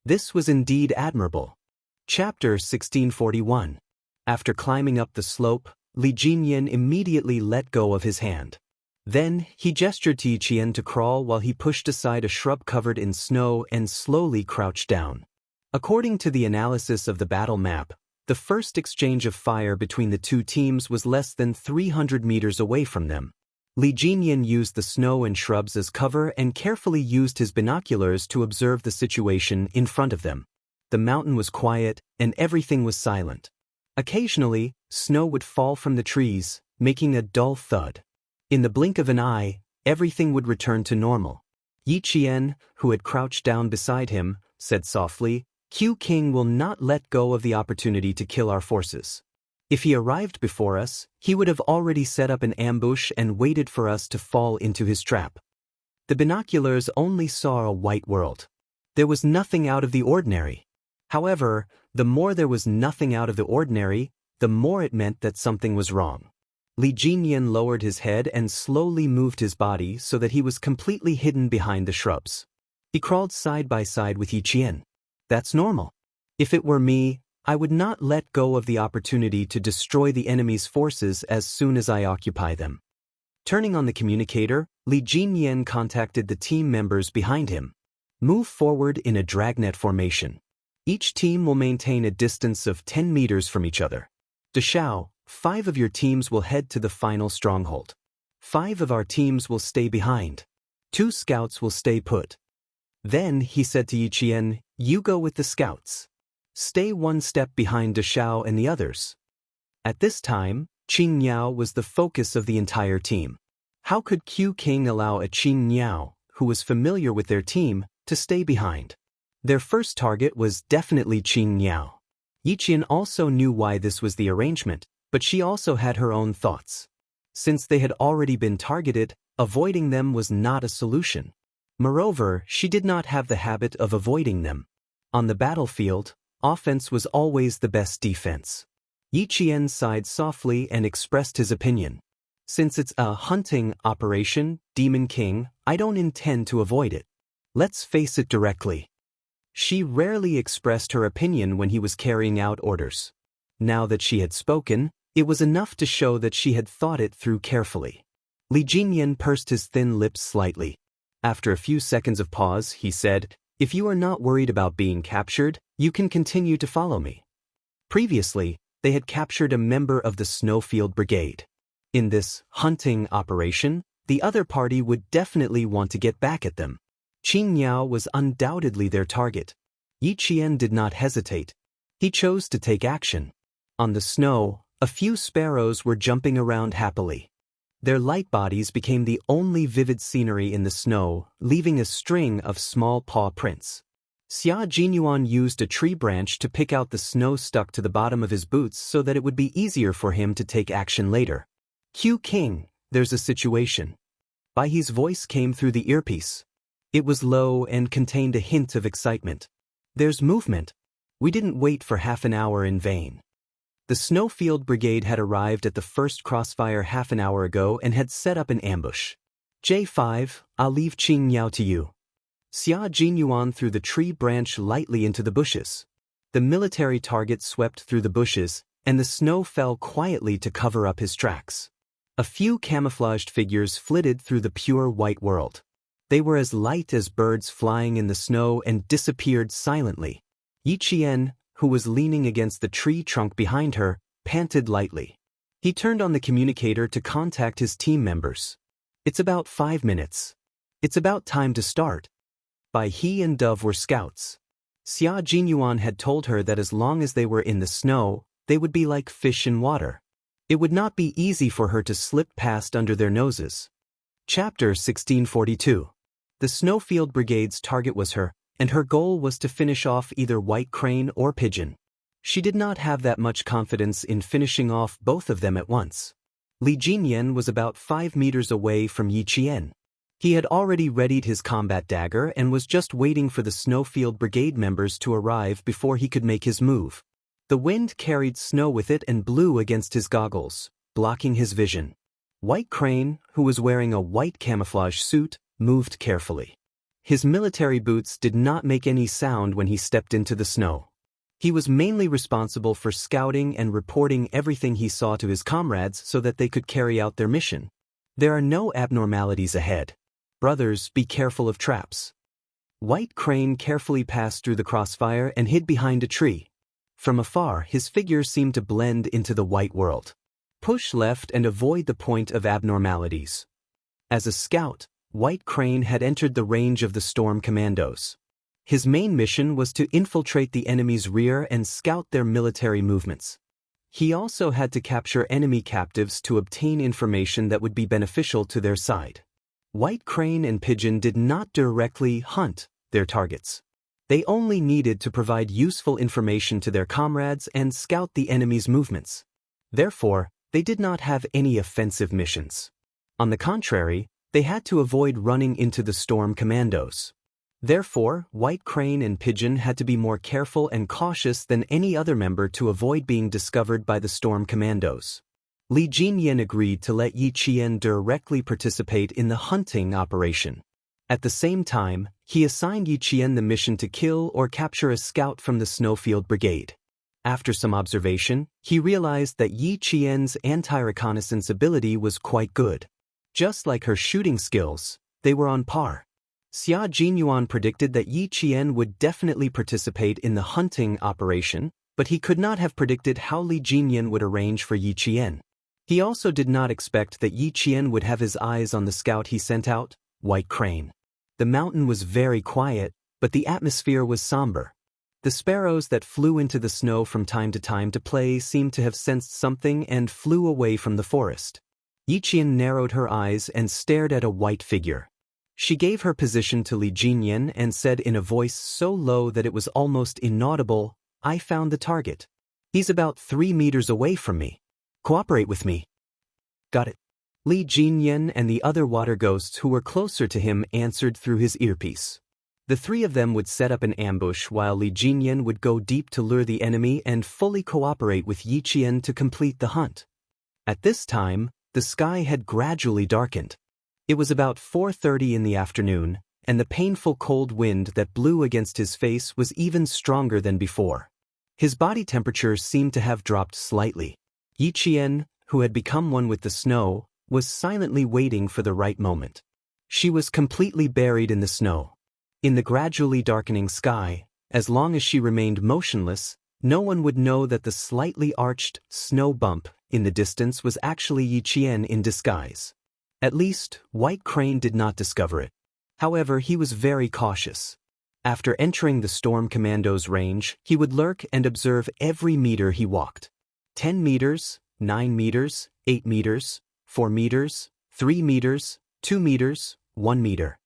This was indeed admirable. Chapter 1641. After climbing up the slope, Li Jinyan immediately let go of his hand. Then, he gestured to Yi Qian to crawl while he pushed aside a shrub covered in snow and slowly crouched down. According to the analysis of the battle map, the first exchange of fire between the two teams was less than 300 meters away from them. Li Jinyan used the snow and shrubs as cover and carefully used his binoculars to observe the situation in front of them. The mountain was quiet, and everything was silent. Occasionally, snow would fall from the trees, making a dull thud. In the blink of an eye, everything would return to normal. Yi Qian, who had crouched down beside him, said softly, "Q King will not let go of the opportunity to kill our forces. If he arrived before us, he would have already set up an ambush and waited for us to fall into his trap." The binoculars only saw a white world. There was nothing out of the ordinary. However, the more there was nothing out of the ordinary, the more it meant that something was wrong. Li Jinyan lowered his head and slowly moved his body so that he was completely hidden behind the shrubs. He crawled side by side with Yi Qian. That's normal. If it were me, I would not let go of the opportunity to destroy the enemy's forces as soon as I occupy them. Turning on the communicator, Li Jinyan contacted the team members behind him. Move forward in a dragnet formation. Each team will maintain a distance of 10 meters from each other. Deshao, 5 of your teams will head to the final stronghold. 5 of our teams will stay behind. 2 scouts will stay put. Then, he said to Yi Qian, "You go with the scouts. Stay 1 step behind Deshao and the others." At this time, Qing Niao was the focus of the entire team. How could Q King allow a Qing Niao, who was familiar with their team, to stay behind? Their first target was definitely Qing Niao. Yi Qian also knew why this was the arrangement, but she also had her own thoughts. Since they had already been targeted, avoiding them was not a solution. Moreover, she did not have the habit of avoiding them. On the battlefield, offense was always the best defense. Yi Qian sighed softly and expressed his opinion. Since it's a hunting operation, Demon King, I don't intend to avoid it. Let's face it directly. She rarely expressed her opinion when he was carrying out orders. Now that she had spoken, it was enough to show that she had thought it through carefully. Li Jinyan pursed his thin lips slightly. After a few seconds of pause, he said, "If you are not worried about being captured, you can continue to follow me." Previously, they had captured a member of the Snowfield Brigade. In this hunting operation, the other party would definitely want to get back at them. Qing Yao was undoubtedly their target. Yi Qian did not hesitate. He chose to take action. On the snow, a few sparrows were jumping around happily. Their light bodies became the only vivid scenery in the snow, leaving a string of small paw prints. Xia Jinyuan used a tree branch to pick out the snow stuck to the bottom of his boots so that it would be easier for him to take action later. "Q King, there's a situation." Baihe's voice came through the earpiece. It was low and contained a hint of excitement. "There's movement. We didn't wait for half an hour in vain." The Snowfield Brigade had arrived at the first crossfire half an hour ago and had set up an ambush. "J5, I'll leave Qing Yao to you." Xia Jinyuan threw the tree branch lightly into the bushes. The military target swept through the bushes, and the snow fell quietly to cover up his tracks. A few camouflaged figures flitted through the pure white world. They were as light as birds flying in the snow and disappeared silently. Yi Qian, who was leaning against the tree trunk behind her, panted lightly. He turned on the communicator to contact his team members. "It's about 5 minutes. It's about time to start." Baihe and Dove were scouts. Xia Jinyuan had told her that as long as they were in the snow, they would be like fish in water. It would not be easy for her to slip past under their noses. Chapter 1642. The Snowfield Brigade's target was her, and her goal was to finish off either White Crane or Pigeon. She did not have that much confidence in finishing off both of them at once. Li Jinyan was about 5 meters away from Yi Qian. He had already readied his combat dagger and was just waiting for the Snowfield Brigade members to arrive before he could make his move. The wind carried snow with it and blew against his goggles, blocking his vision. White Crane, who was wearing a white camouflage suit, moved carefully. His military boots did not make any sound when he stepped into the snow. He was mainly responsible for scouting and reporting everything he saw to his comrades so that they could carry out their mission. There are no abnormalities ahead. Brothers, be careful of traps. White Crane carefully passed through the crossfire and hid behind a tree. From afar, his figure seemed to blend into the white world. Push left and avoid the point of abnormalities. As a scout, White Crane had entered the range of the Storm Commandos. His main mission was to infiltrate the enemy's rear and scout their military movements. He also had to capture enemy captives to obtain information that would be beneficial to their side. White Crane and Pigeon did not directly hunt their targets. They only needed to provide useful information to their comrades and scout the enemy's movements. Therefore, they did not have any offensive missions. On the contrary, they had to avoid running into the Storm Commandos. Therefore, White Crane and Pigeon had to be more careful and cautious than any other member to avoid being discovered by the Storm Commandos. Li Jinyan agreed to let Yi Qian directly participate in the hunting operation. At the same time, he assigned Yi Qian the mission to kill or capture a scout from the Snowfield Brigade. After some observation, he realized that Yi Qian's anti-reconnaissance ability was quite good. Just like her shooting skills, they were on par. Xia Jinyuan predicted that Yi Qian would definitely participate in the hunting operation, but he could not have predicted how Li Jinyan would arrange for Yi Qian. He also did not expect that Yi Qian would have his eyes on the scout he sent out, White Crane. The mountain was very quiet, but the atmosphere was somber. The sparrows that flew into the snow from time to play seemed to have sensed something and flew away from the forest. Yi Qian narrowed her eyes and stared at a white figure. She gave her position to Li Jinyan and said in a voice so low that it was almost inaudible, "I found the target. He's about 3 meters away from me. Cooperate with me." "Got it." Li Jinyan and the other water ghosts who were closer to him answered through his earpiece. The three of them would set up an ambush while Li Jinyan would go deep to lure the enemy and fully cooperate with Yi Qian to complete the hunt. At this time, the sky had gradually darkened. It was about 4:30 in the afternoon, and the painful cold wind that blew against his face was even stronger than before. His body temperature seemed to have dropped slightly. Yi Qian, who had become one with the snow, was silently waiting for the right moment. She was completely buried in the snow. In the gradually darkening sky, as long as she remained motionless, no one would know that the slightly arched snow bump in the distance was actually Yi Qian in disguise. At least, White Crane did not discover it. However, he was very cautious. After entering the Storm Commando's range, he would lurk and observe every meter he walked. 10 meters, 9 meters, 8 meters, 4 meters, 3 meters, 2 meters, 1 meter.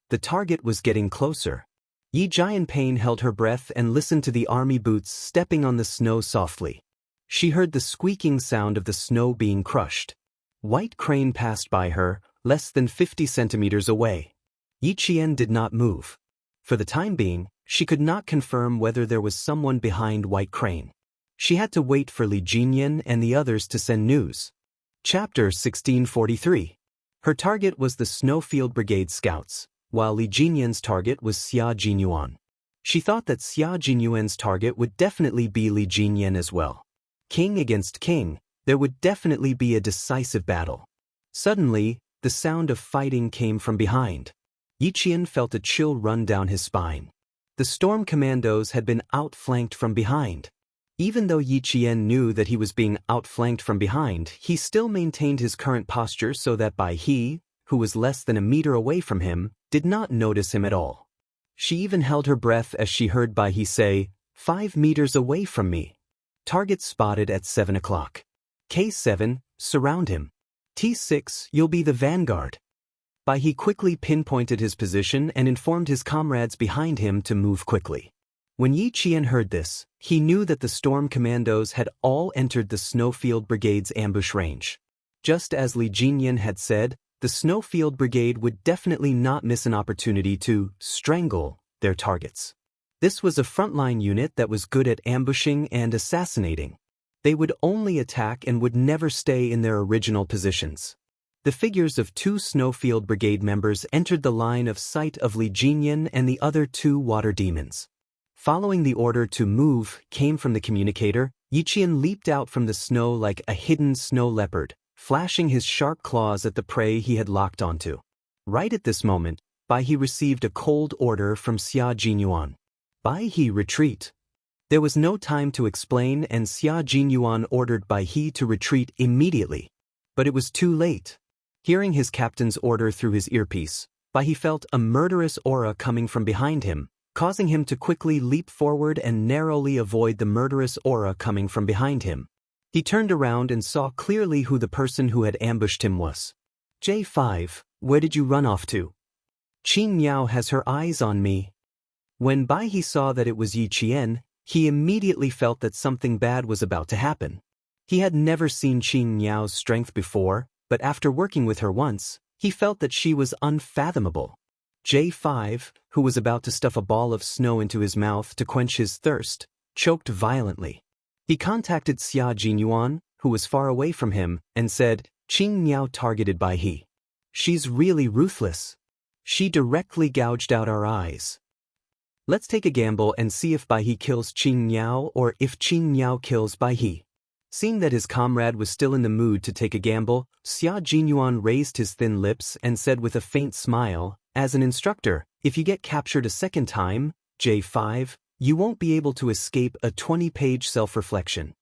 The target was getting closer. Yi Jianpain held her breath and listened to the army boots stepping on the snow softly. She heard the squeaking sound of the snow being crushed. White Crane passed by her, less than 50 centimeters away. Yi Qian did not move. For the time being, she could not confirm whether there was someone behind White Crane. She had to wait for Li Jinyan and the others to send news. Chapter 1643. Her target was the Snowfield Brigade scouts, while Li Jinyan's target was Xia Jinyuan. She thought that Xia Jinyuan's target would definitely be Li Jinyan as well. King against king, there would definitely be a decisive battle. Suddenly, the sound of fighting came from behind. Yi Qian felt a chill run down his spine. The Storm Commandos had been outflanked from behind. Even though Yi Qian knew that he was being outflanked from behind, he still maintained his current posture so that Bai He, who was less than a meter away from him, did not notice him at all. She even held her breath as she heard Bai He say, 5 meters away from me. Target spotted at 7 o'clock. K7, surround him. T6, you'll be the vanguard. Bai He quickly pinpointed his position and informed his comrades behind him to move quickly. When Yi Qian heard this, he knew that the Storm Commandos had all entered the Snowfield Brigade's ambush range. Just as Li Jinyan had said, the Snowfield Brigade would definitely not miss an opportunity to strangle their targets. This was a frontline unit that was good at ambushing and assassinating. They would only attack and would never stay in their original positions. The figures of 2 Snowfield Brigade members entered the line of sight of Li Jinyan and the other 2 water demons. Following the order to move came from the communicator, Yi Qian leaped out from the snow like a hidden snow leopard, flashing his sharp claws at the prey he had locked onto. Right at this moment, Bai He received a cold order from Xia Jinyuan. Bai He, retreat. There was no time to explain and Xia Jinyuan ordered Bai He to retreat immediately. But it was too late. Hearing his captain's order through his earpiece, Bai He felt a murderous aura coming from behind him, causing him to quickly leap forward and narrowly avoid the murderous aura coming from behind him. He turned around and saw clearly who the person who had ambushed him was. J5, where did you run off to? Qing Miao has her eyes on me. When Bai He saw that it was Yi Qian, he immediately felt that something bad was about to happen. He had never seen Qing Miao's strength before, but after working with her once, he felt that she was unfathomable. J5, who was about to stuff a ball of snow into his mouth to quench his thirst, choked violently. He contacted Xia Jinyuan, who was far away from him, and said, Qing Miao targeted Bai He. She's really ruthless. She directly gouged out our eyes. Let's take a gamble and see if Bai He kills Qing Miao or if Qing Miao kills Bai He. Seeing that his comrade was still in the mood to take a gamble, Xia Jinyuan raised his thin lips and said with a faint smile, as an instructor, if you get captured a second time, J5, you won't be able to escape a 20-page self-reflection.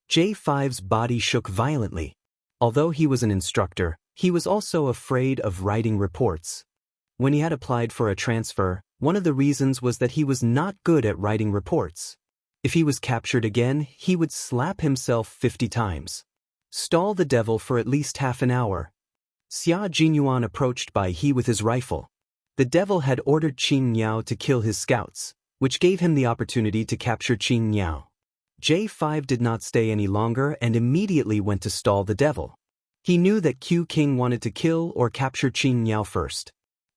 J5's body shook violently. Although he was an instructor, he was also afraid of writing reports. When he had applied for a transfer, one of the reasons was that he was not good at writing reports. If he was captured again, he would slap himself 50 times. Stall the devil for at least half an hour. Xia Jinyuan approached Bai He with his rifle. The devil had ordered Qing Miao to kill his scouts, which gave him the opportunity to capture Qing Miao. J5 did not stay any longer and immediately went to stall the devil. He knew that Q King wanted to kill or capture Qing Miao first.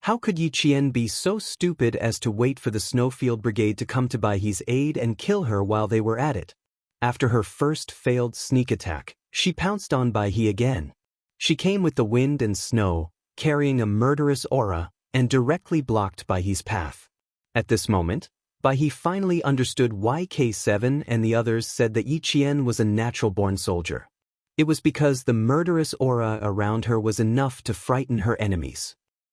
How could Yi Qian be so stupid as to wait for the Snowfield Brigade to come to Baihe's aid and kill her while they were at it? After her first failed sneak attack, she pounced on Baihe again. She came with the wind and snow, carrying a murderous aura, and directly blocked Baihe's path. At this moment, Baihe finally understood why K7 and the others said that Yi Qian was a natural-born soldier. It was because the murderous aura around her was enough to frighten her enemies.